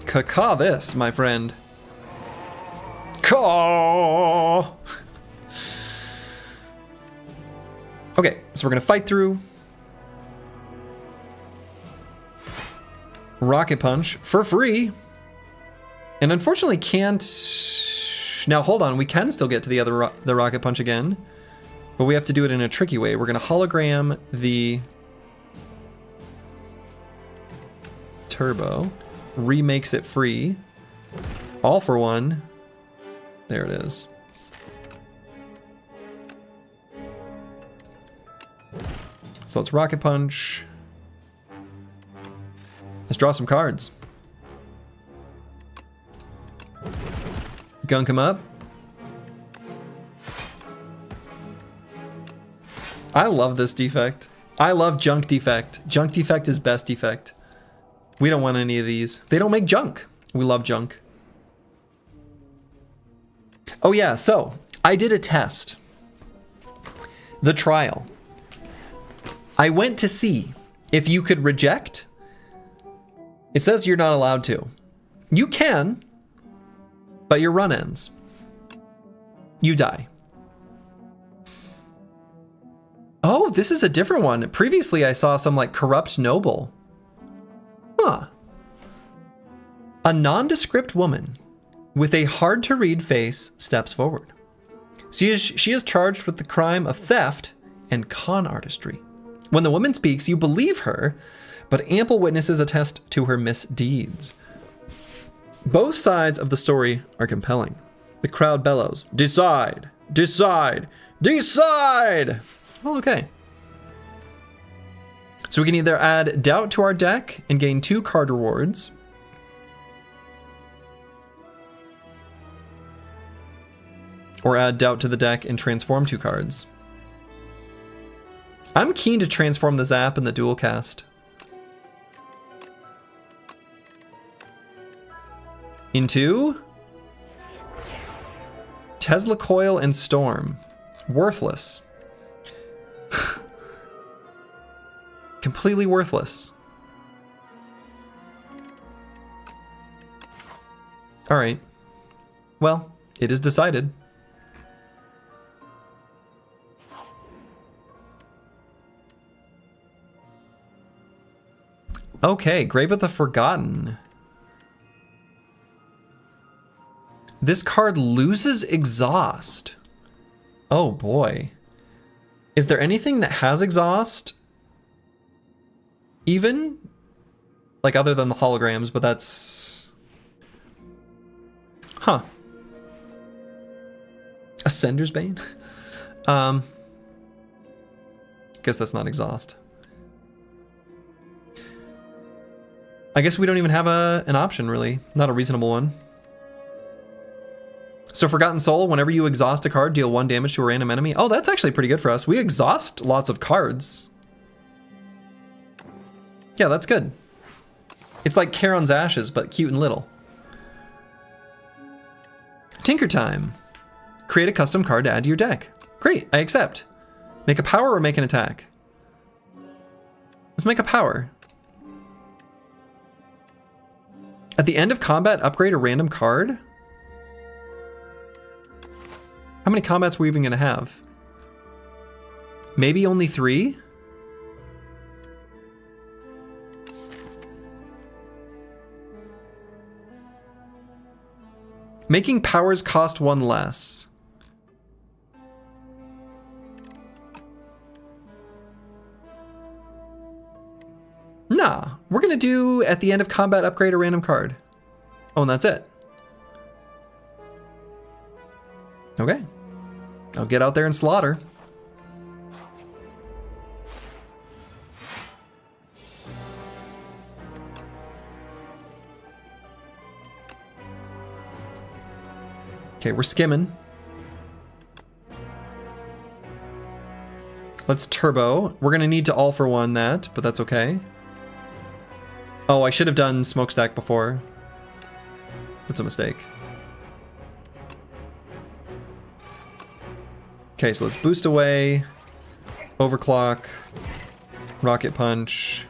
Speaker 1: Caw this, my friend. Caw! Okay, so we're going to fight through. Rocket Punch for free. And unfortunately can't... Now hold on, we can still get to the Rocket Punch again. But we have to do it in a tricky way. We're going to hologram the Turbo. Remakes it free. All for One. There it is. So let's Rocket Punch. Let's draw some cards. Gunk him up. I love this defect. I love junk defect. Junk defect is best defect. We don't want any of these. They don't make junk. We love junk. Oh yeah, so I did a test. The trial. I went to see if you could reject. It says you're not allowed to. You can, but your run ends. You die. Oh, this is a different one. Previously, I saw some like corrupt noble. Huh. A nondescript woman with a hard-to-read face steps forward. She is charged with the crime of theft and con artistry. When the woman speaks, you believe her, but ample witnesses attest to her misdeeds. Both sides of the story are compelling. The crowd bellows, "Decide! Decide! Decide!" Oh, okay. So we can either add doubt to our deck and gain 2 card rewards. Or add doubt to the deck and transform 2 cards. I'm keen to transform the Zap and the Dual Cast. Into Tesla Coil and Storm. Worthless. Completely worthless. All right. Well, it is decided. Okay, Grave of the Forgotten. This card loses exhaust. Oh boy. Is there anything that has exhaust? Even? Like other than the holograms, but that's... Huh. Ascender's Bane? Guess that's not exhaust. I guess we don't even have an option, really. Not a reasonable one. So Forgotten Soul, whenever you exhaust a card, deal 1 damage to a random enemy. Oh, that's actually pretty good for us. We exhaust lots of cards. Yeah, that's good. It's like Charon's Ashes, but cute and little. Tinker Time. Create a custom card to add to your deck. Great, I accept. Make a power or make an attack? Let's make a power. At the end of combat, upgrade a random card? How many combats are we even gonna have? Maybe only 3? Making powers cost 1 less. Nah, we're gonna do at the end of combat upgrade a random card. Oh, and that's it. Okay. I'll get out there and slaughter. Okay, we're skimming. Let's turbo. We're gonna need to all for one that, but that's okay. Oh, I should have done smokestack before. That's a mistake. Okay, so let's boost away, overclock, rocket punch.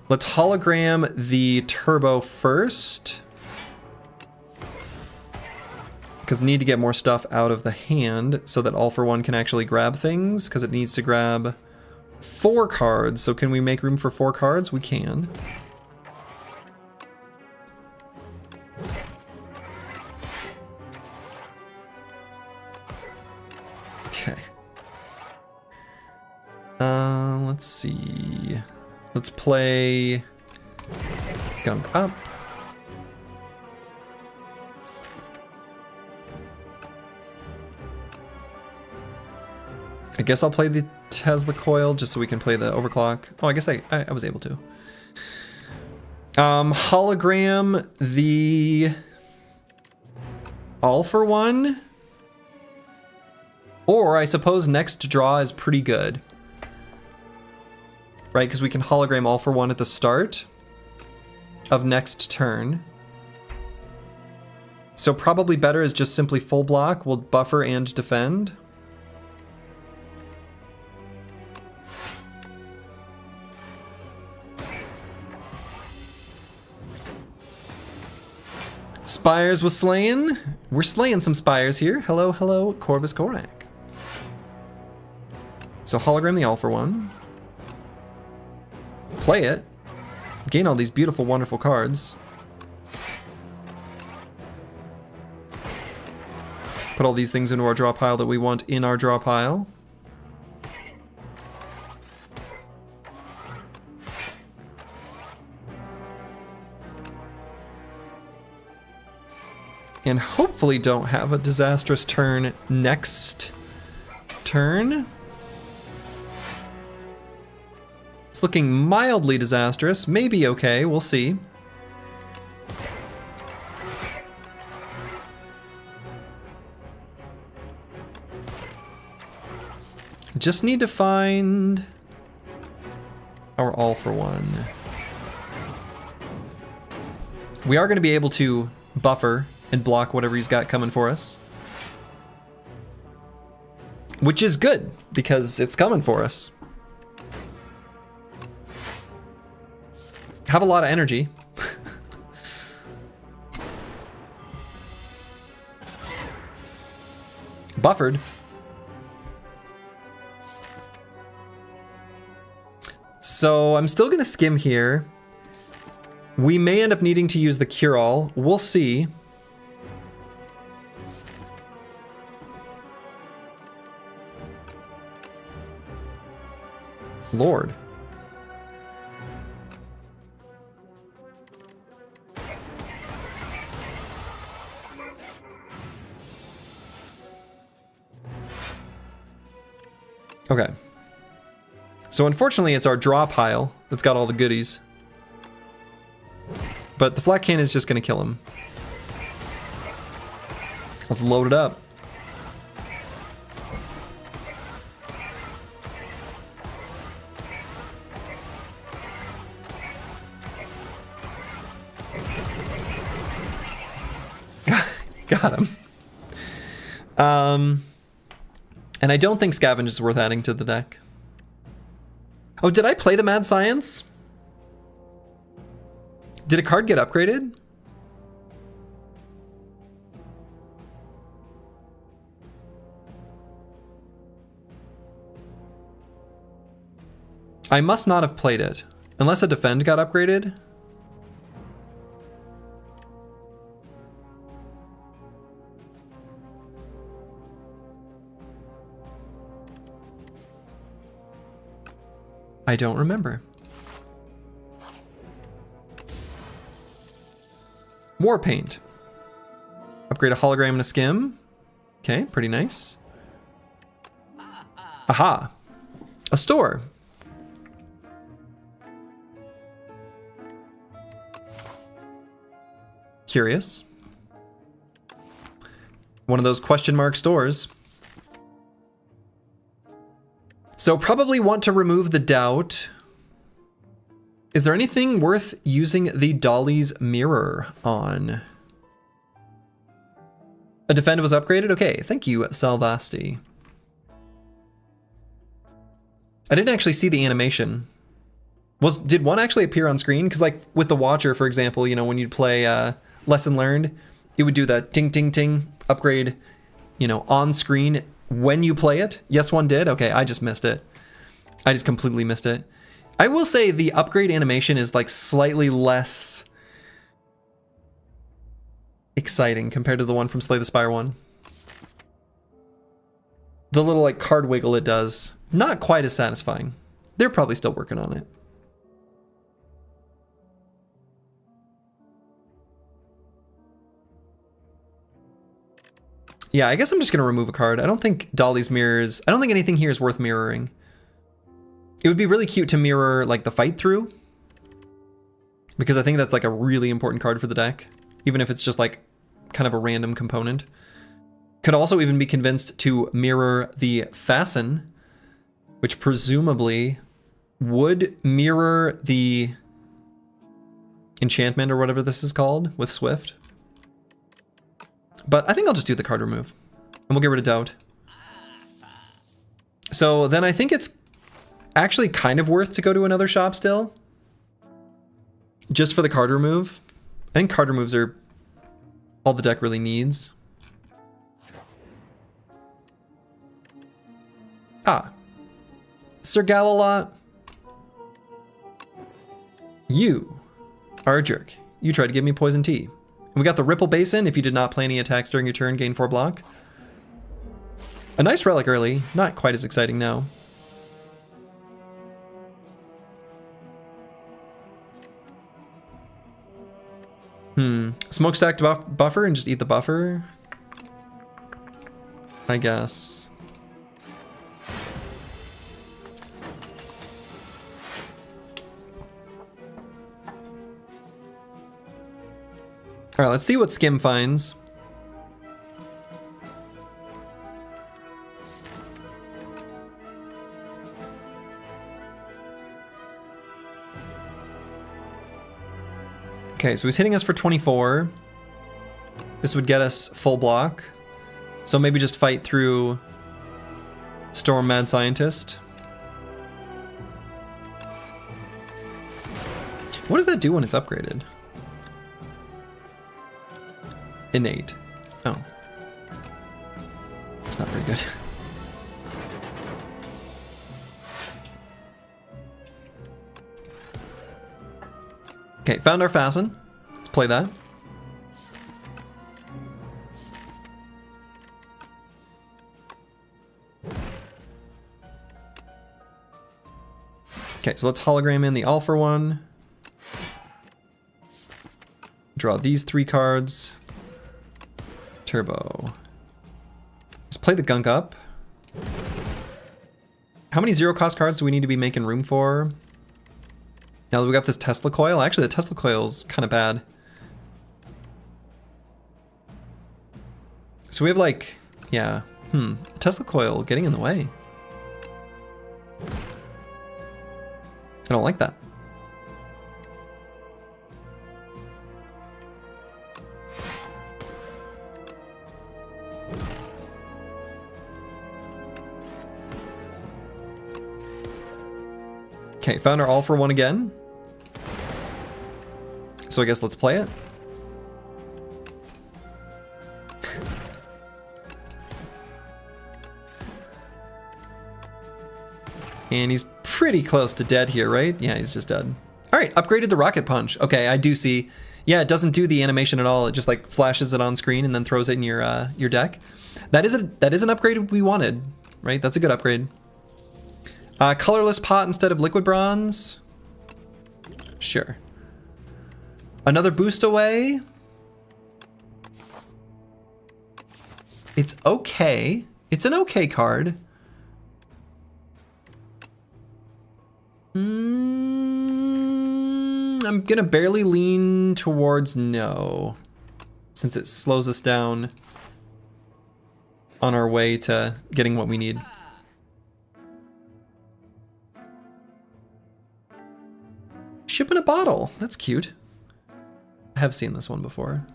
Speaker 1: Let's hologram the turbo first, because need to get more stuff out of the hand so that all for one can actually grab things, because it needs to grab 4 cards. So can we make room for 4 cards? We can. Okay. Let's see. Let's play Gunk Up. I guess I'll play the Tesla coil just so we can play the overclock. Oh, I guess I was able to. Hologram the all for one. Or I suppose next draw is pretty good. Right, because we can hologram all for one at the start of next turn. So probably better is just simply full block. We'll buffer and defend. Spires was slaying. We're slaying some spires here. Hello, hello, Corvus Korak. So hologram the all for one. Play it. Gain all these beautiful, wonderful cards. Put all these things into our draw pile that we want in our draw pile. And hopefully don't have a disastrous turn next turn. It's looking mildly disastrous, maybe okay, we'll see. Just need to find our all for one. We are going to be able to buffer and block whatever he's got coming for us. Which is good, because it's coming for us. Have a lot of energy. Buffered. So I'm still going to skim here. We may end up needing to use the Cure-All. We'll see. Lord. Okay. So unfortunately, it's our draw pile that's got all the goodies. But the Flak Cannon is just going to kill him. Let's load it up. Got him. And I don't think Scavenge is worth adding to the deck. Oh, did I play the Mad Science? Did a card get upgraded? I must not have played it. Unless a Defend got upgraded. I don't remember. War Paint. Upgrade a hologram and a skim. Okay, pretty nice. Aha. A store. Curious. One of those question mark stores. So probably want to remove the doubt. Is there anything worth using the Dolly's Mirror on? A Defend was upgraded? Okay, thank you, Salvasti. I didn't actually see the animation. Did one actually appear on screen? Because like with the Watcher, for example, you know, when you'd play Lesson Learned, it would do that ting ting ting upgrade, you know, on screen when you play it. Yes, one did. Okay, I just missed it. I just completely missed it. I will say the upgrade animation is like slightly less exciting compared to the one from Slay the Spire 1. The little like card wiggle it does, not quite as satisfying. They're probably still working on it. Yeah, I guess I'm just going to remove a card. I don't think Dolly's Mirrors... I don't think anything here is worth mirroring. It would be really cute to mirror, like, the Fight Through. Because I think that's, like, a really important card for the deck. Even if it's just, like, kind of a random component. Could also even be convinced to mirror the Fasten. Which presumably would mirror the Enchantment or whatever this is called with Swift. But I think I'll just do the card remove. And we'll get rid of Doubt. So then I think it's actually kind of worth to go to another shop still. Just for the card remove. I think card removes are all the deck really needs. Ah. Sir Galalot. You are a jerk. You tried to give me poison tea. We got the Ripple Basin. If you did not play any attacks during your turn, gain 4 block. A nice relic early. Not quite as exciting now. Smokestack buffer and just eat the buffer? I guess. All right, let's see what Skim finds. Okay, so he's hitting us for 24. This would get us full block. So maybe just fight through Storm Mad Scientist. What does that do when it's upgraded? Innate. Oh. It's not very good. Okay, found our fasten. Let's play that. Okay, so let's hologram in the all for one. Draw these 3 cards. Turbo. Let's play the gunk up. How many 0-cost cards do we need to be making room for? Now that we got this Tesla coil, actually the Tesla coil's kind of bad. So we have like, yeah, Tesla coil getting in the way. I don't like that. Okay, found our all for one again. So I guess let's play it. And he's pretty close to dead here, right? Yeah, he's just dead. All right, upgraded the rocket punch. Okay, I do see. Yeah, it doesn't do the animation at all. It just like flashes it on screen and then throws it in your deck. That is an upgrade we wanted, right? That's a good upgrade. Colorless pot instead of liquid bronze. Sure. Another boost away. It's okay. It's an okay card. I'm gonna barely lean towards no, since it slows us down on our way to getting what we need. Ship in a bottle. That's cute. I have seen this one before.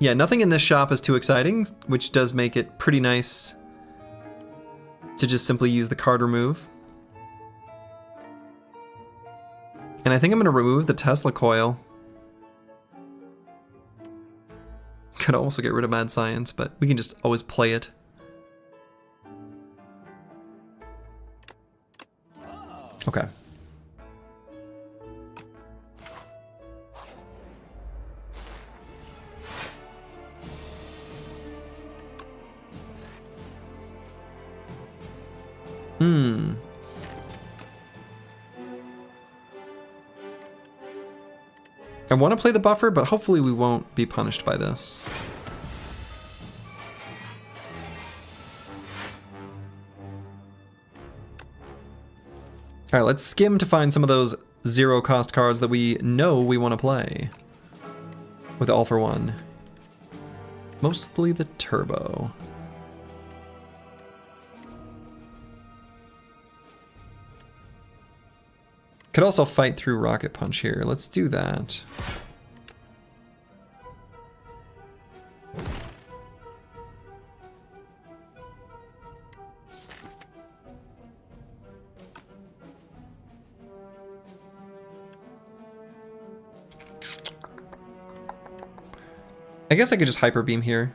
Speaker 1: Yeah, nothing in this shop is too exciting, which does make it pretty nice to just simply use the card remove. And I think I'm going to remove the Tesla coil. Could also get rid of Mad Science, but we can just always play it. Okay. I want to play the buffer, but hopefully we won't be punished by this. All right, let's skim to find some of those 0-cost cards that we know we want to play with all for one. Mostly the turbo. Could also fight through Rocket Punch here. Let's do that. I guess I could just Hyper Beam here.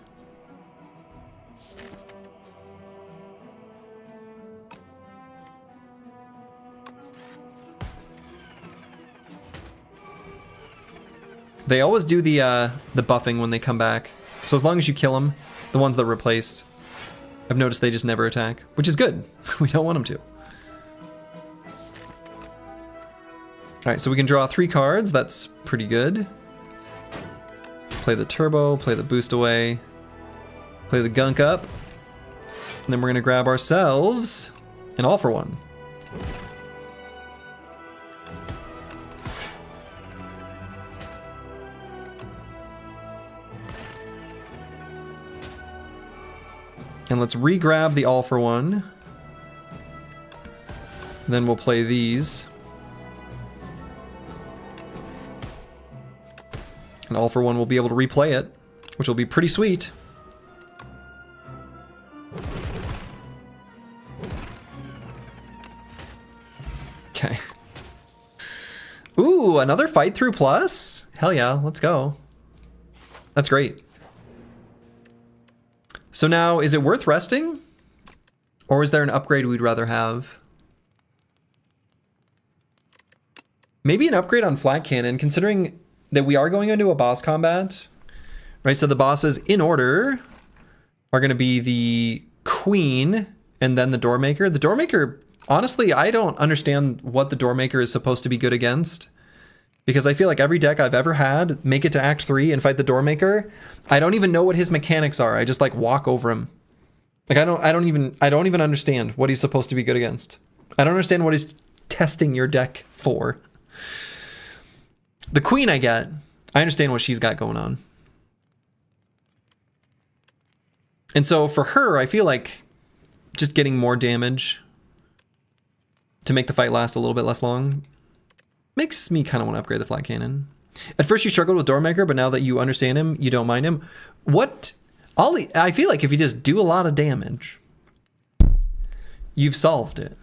Speaker 1: They always do the buffing when they come back. So as long as you kill them, the ones that replace, I've noticed they just never attack, which is good. We don't want them to. All right, so we can draw 3 cards. That's pretty good. Play the turbo, play the boost away, play the gunk up, and then we're gonna grab ourselves an all for one. And let's re-grab the all for one. Then we'll play these. And all for one will be able to replay it, which will be pretty sweet. Okay. Ooh, another fight through plus? Hell yeah, let's go. That's great. So now, is it worth resting? Or is there an upgrade we'd rather have? Maybe an upgrade on Flat Cannon, considering that we are going into a boss combat. Right, so the bosses in order are going to be the Queen and then the Doormaker. The Doormaker, honestly, I don't understand what the Doormaker is supposed to be good against. Because I feel like every deck I've ever had, make it to Act 3 and fight the Doormaker, I don't even know what his mechanics are. I just like walk over him. Like I don't even understand what he's supposed to be good against. I don't understand what he's testing your deck for. The Queen I get. I understand what she's got going on. And so for her, I feel like just getting more damage to make the fight last a little bit less long makes me kind of want to upgrade the Flat Cannon. At first you struggled with Doormaker, but now that you understand him, you don't mind him. I feel like if you just do a lot of damage, you've solved it.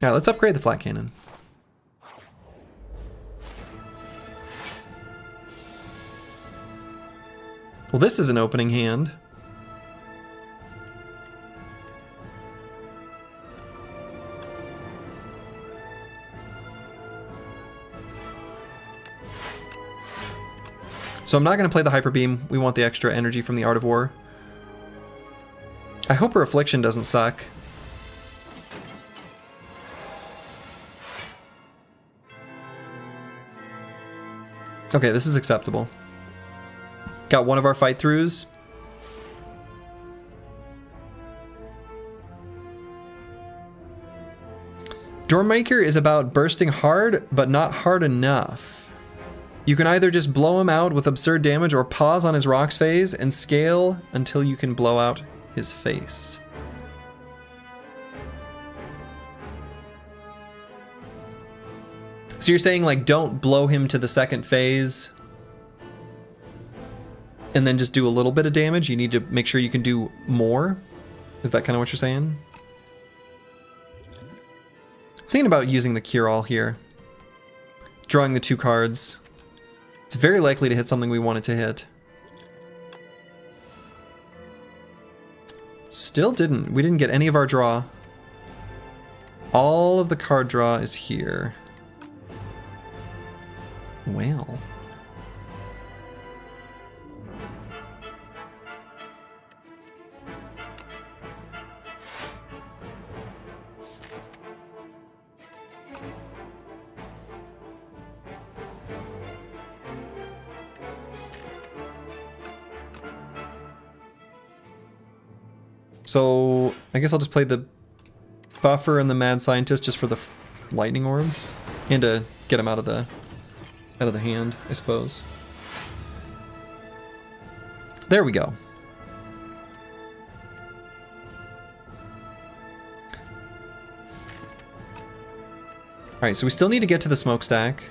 Speaker 1: Yeah, let's upgrade the Flat Cannon. Well, this is an opening hand. So I'm not going to play the Hyper Beam. We want the extra energy from the Art of War. I hope her Affliction doesn't suck. Okay, this is acceptable. Got one of our fight throughs. Doormaker is about bursting hard, but not hard enough. You can either just blow him out with absurd damage or pause on his rocks phase and scale until you can blow out his face. So you're saying like don't blow him to the second phase and then just do a little bit of damage? You need to make sure you can do more? Is that kind of what you're saying? I'm thinking about using the Cure All here. Drawing the 2 cards. It's very likely to hit something we want it to hit. Still didn't. We didn't get any of our draw. All of the card draw is here. Well. So I guess I'll just play the Buffer and the Mad Scientist just for the lightning orbs and to get them out of the hand, I suppose. There we go. All right, so we still need to get to the smokestack.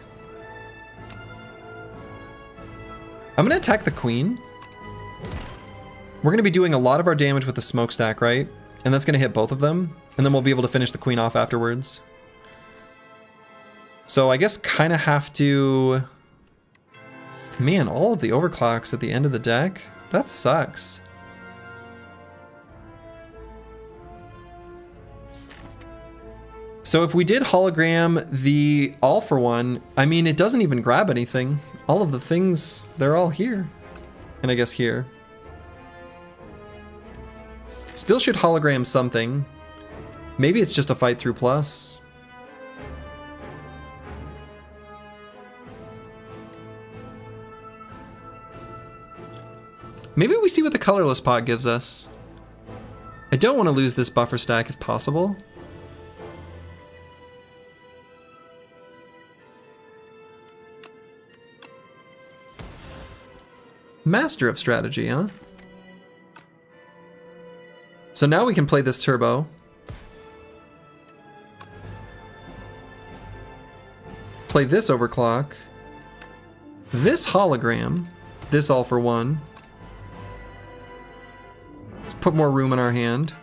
Speaker 1: I'm gonna attack the Queen. We're going to be doing a lot of our damage with the smokestack, right? And that's going to hit both of them. And then we'll be able to finish the Queen off afterwards. So I guess kind of have to... Man, all of the overclocks at the end of the deck? That sucks. So if we did hologram the All for One, I mean, it doesn't even grab anything. All of the things, they're all here. And I guess here. Still should hologram something. Maybe it's just a fight through plus. Maybe we see what the colorless pot gives us. I don't want to lose this buffer stack if possible. Master of strategy, huh? So now we can play this turbo. Play this overclock. This hologram. This All for One. Let's put more room in our hand.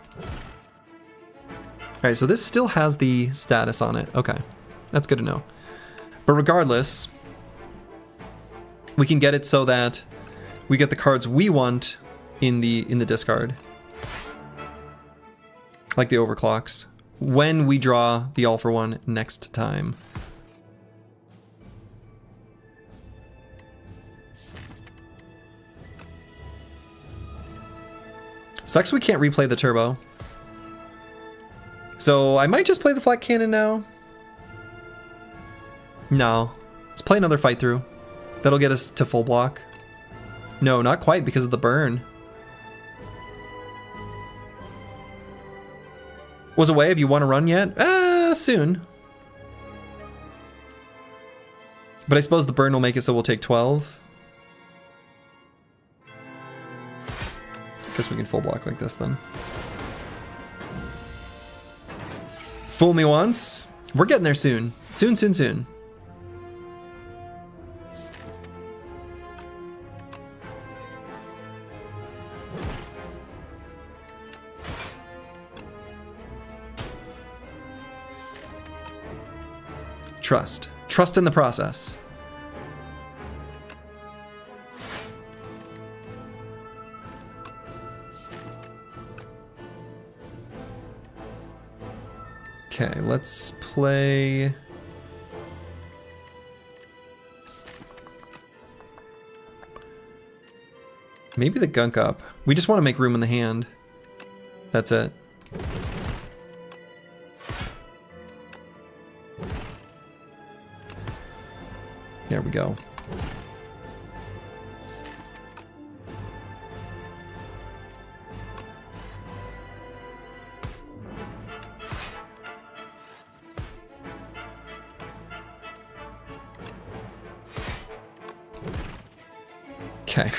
Speaker 1: Alright, so this still has the status on it. Okay, that's good to know. But regardless, we can get it so that we get the cards we want in the discard. Like the overclocks. when we draw the all for one next time. Sucks we can't replay the turbo. So I might just play the flat cannon now. No. Let's play another fight through. That'll get us to full block. No, not quite because of the burn. Was a wave you want to run yet? Soon. But I suppose the burn will make it so we'll take 12. Guess we can full block like this then. Fool me once. We're getting there soon. Soon, soon, soon. Trust. Trust in the process. Okay, let's play... maybe the gunk up. We just want to make room in the hand. That's it. There we go. Okay.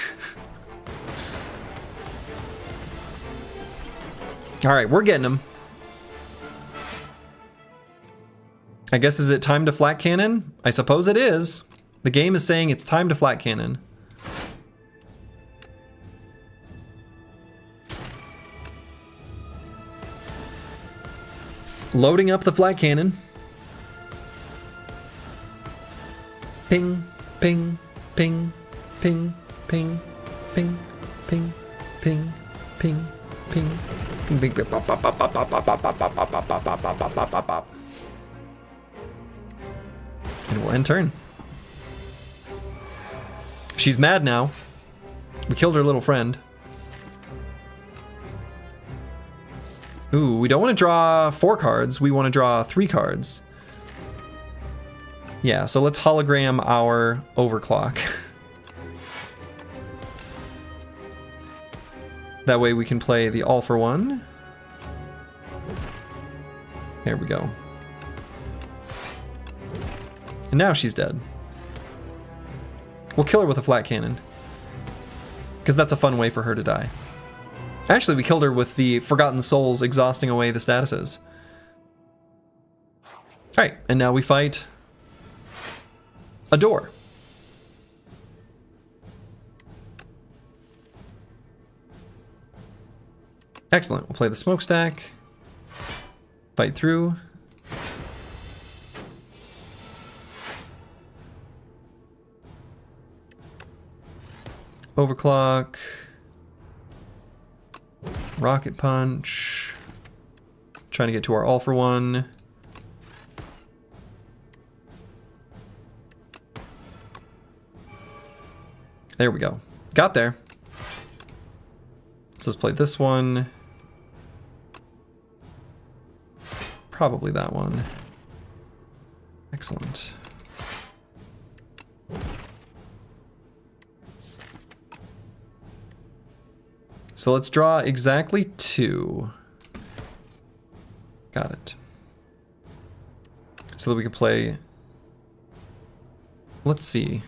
Speaker 1: All right, we're getting them. I guess, is it time to flat cannon? I suppose it is. The game is saying it's time to flat cannon. Loading up the flat cannon. Ping, ping, ping, ping, ping, ping, ping, ping, ping, ping, ping, ping, ping, pop, pop, pop, pop, pop, pop, pop, pop, pop, pop, pop, pop, pop, pop, pop, pop. And we'll end turn. She's mad now. We killed her little friend. Ooh, we don't want to draw 4 cards. We want to draw 3 cards. Yeah, so let's hologram our overclock. That way we can play the all for one. There we go. And now she's dead. We'll kill her with a flat cannon. Because that's a fun way for her to die. Actually, we killed her with the Forgotten Souls exhausting away the statuses. Alright, and now we fight a door. Excellent. We'll play the smokestack. Fight through. Overclock. Rocket punch. Trying to get to our all for one. There we go. Got there. Let's just play this one. Probably that one. Excellent. So let's draw exactly 2. Got it. So that we can play... Let's see.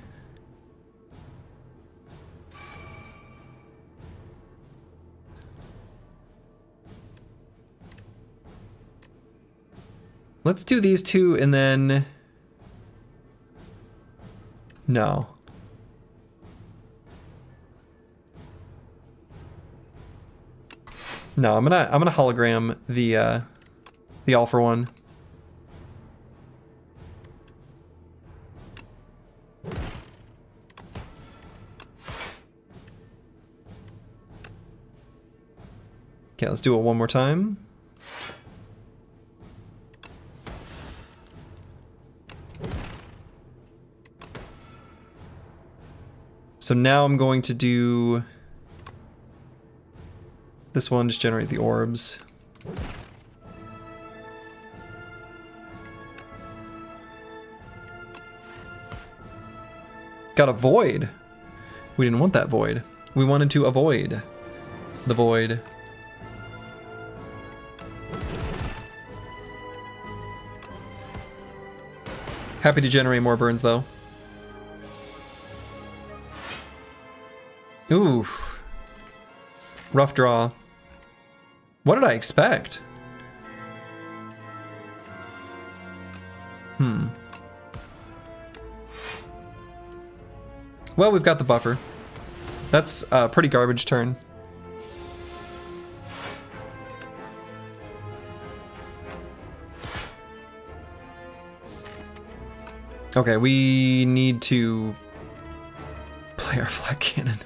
Speaker 1: Let's do these 2 and then... No. No, I'm gonna hologram the all for one. Okay, let's do it one more time. So now I'm going to do this one, just generate the orbs. Got a void. We didn't want that void. We wanted to avoid the void. Happy to generate more burns though. Ooh. Rough draw. What did I expect? Well, we've got the buffer. That's a pretty garbage turn. Okay, we need to play our flat cannon.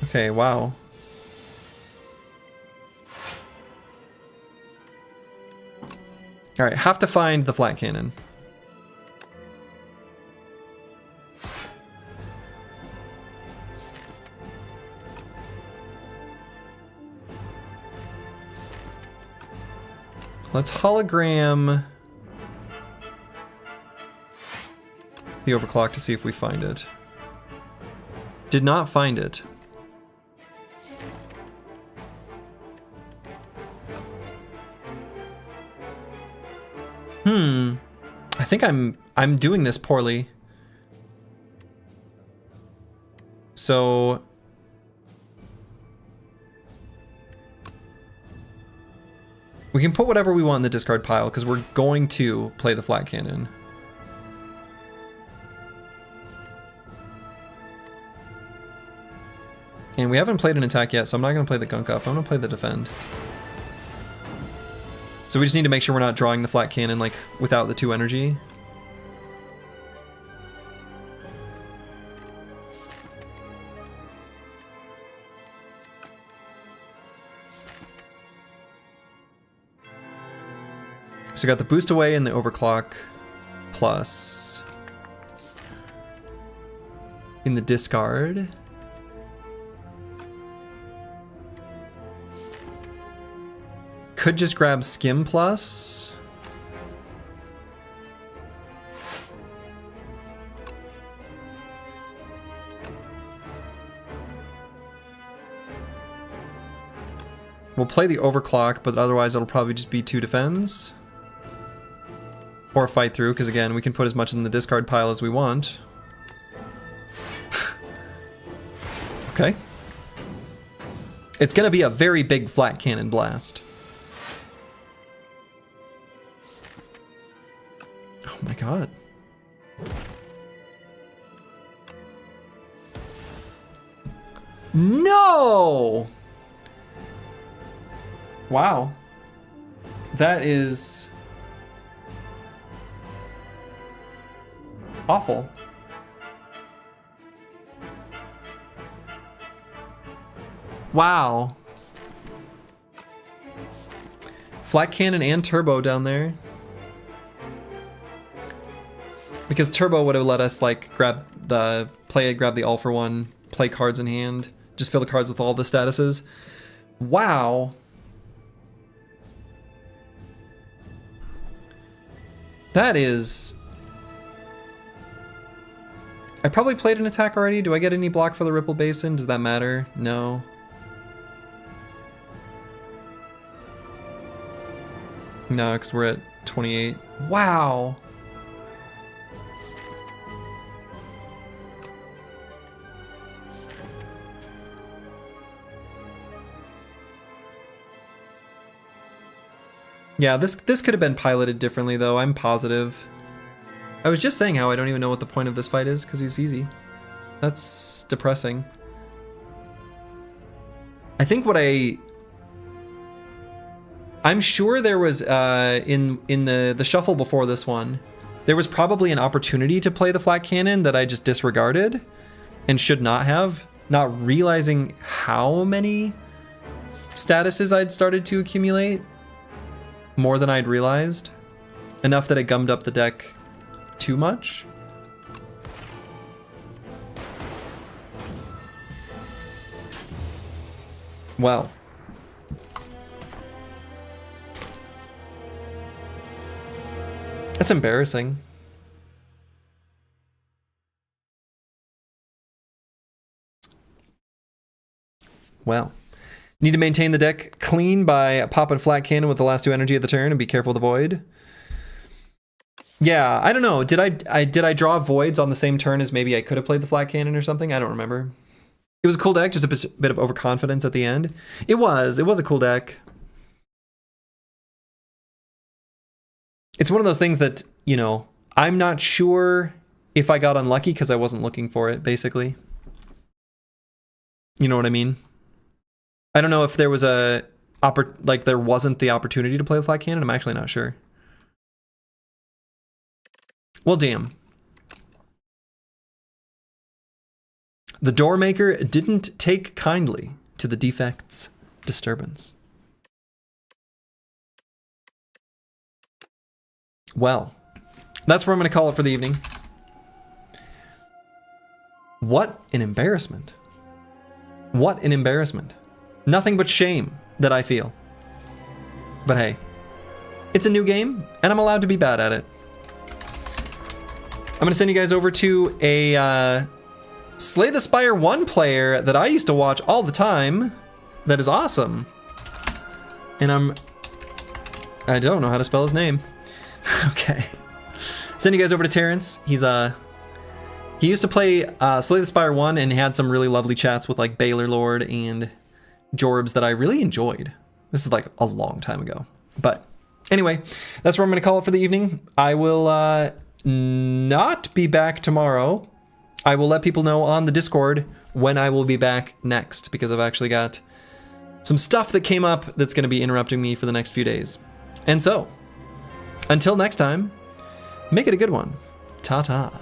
Speaker 1: Okay, wow. Alright, have to find the flat cannon. Let's hologram the overclock to see if we find it. Did not find it. I think I'm doing this poorly. So we can put whatever we want in the discard pile because we're going to play the flat cannon. And we haven't played an attack yet, so I'm not going to play the gunk up. I'm going to play the defend. So we just need to make sure we're not drawing the flat cannon like without the 2 energy. So we got the boost away and the overclock plus in the discard. Could just grab Skim Plus. We'll play the overclock, but otherwise it'll probably just be 2 defends. Or fight through, because again, we can put as much in the discard pile as we want. Okay. It's gonna be a very big flat cannon blast. Oh my god. No! Wow. That is awful. Wow. Flat cannon and turbo down there. Because turbo would have let us like grab the all for one, play cards in hand, just fill the cards with all the statuses. Wow. That is... I probably played an attack already. Do I get any block for the Ripple Basin? Does that matter? No. No, because we're at 28. Wow. Yeah, this could have been piloted differently though, I'm positive. I was just saying how I don't even know what the point of this fight is, because he's easy. That's depressing. I think what I'm sure there was in the shuffle before this one, There was probably an opportunity to play the flat cannon that I just disregarded and should not have, not realizing how many statuses I'd started to accumulate, more than I'd realized, enough that it gummed up the deck too much. Well, that's embarrassing. Well, need to maintain the deck clean by popping flat cannon with the last 2 energy at the turn and be careful of the void. Yeah, I don't know. Did I draw voids on the same turn as maybe I could have played the flat cannon or something? I don't remember. It was a cool deck, just a bit of overconfidence at the end. It was a cool deck. It's one of those things that, you know, I'm not sure if I got unlucky because I wasn't looking for it, basically. You know what I mean? I don't know if there was there wasn't the opportunity to play the flat cannon. I'm actually not sure. Well, damn. The Doormaker didn't take kindly to the Defect's disturbance. Well, that's where I'm going to call it for the evening. What an embarrassment. What an embarrassment. Nothing but shame that I feel. But hey, it's a new game, and I'm allowed to be bad at it. I'm going to send you guys over to a Slay the Spire 1 player that I used to watch all the time. That is awesome. And I don't know how to spell his name. Okay. Send you guys over to Terrence. He used to play Slay the Spire 1 and had some really lovely chats with like Baylor Lord and Jorbs that I really enjoyed. This is like a long time ago. But anyway, that's where I'm going to call it for the evening. I will not be back tomorrow. I will let people know on the Discord when I will be back next, because I've actually got some stuff that came up that's going to be interrupting me for the next few days. And so, until next time, make it a good one. Ta-ta.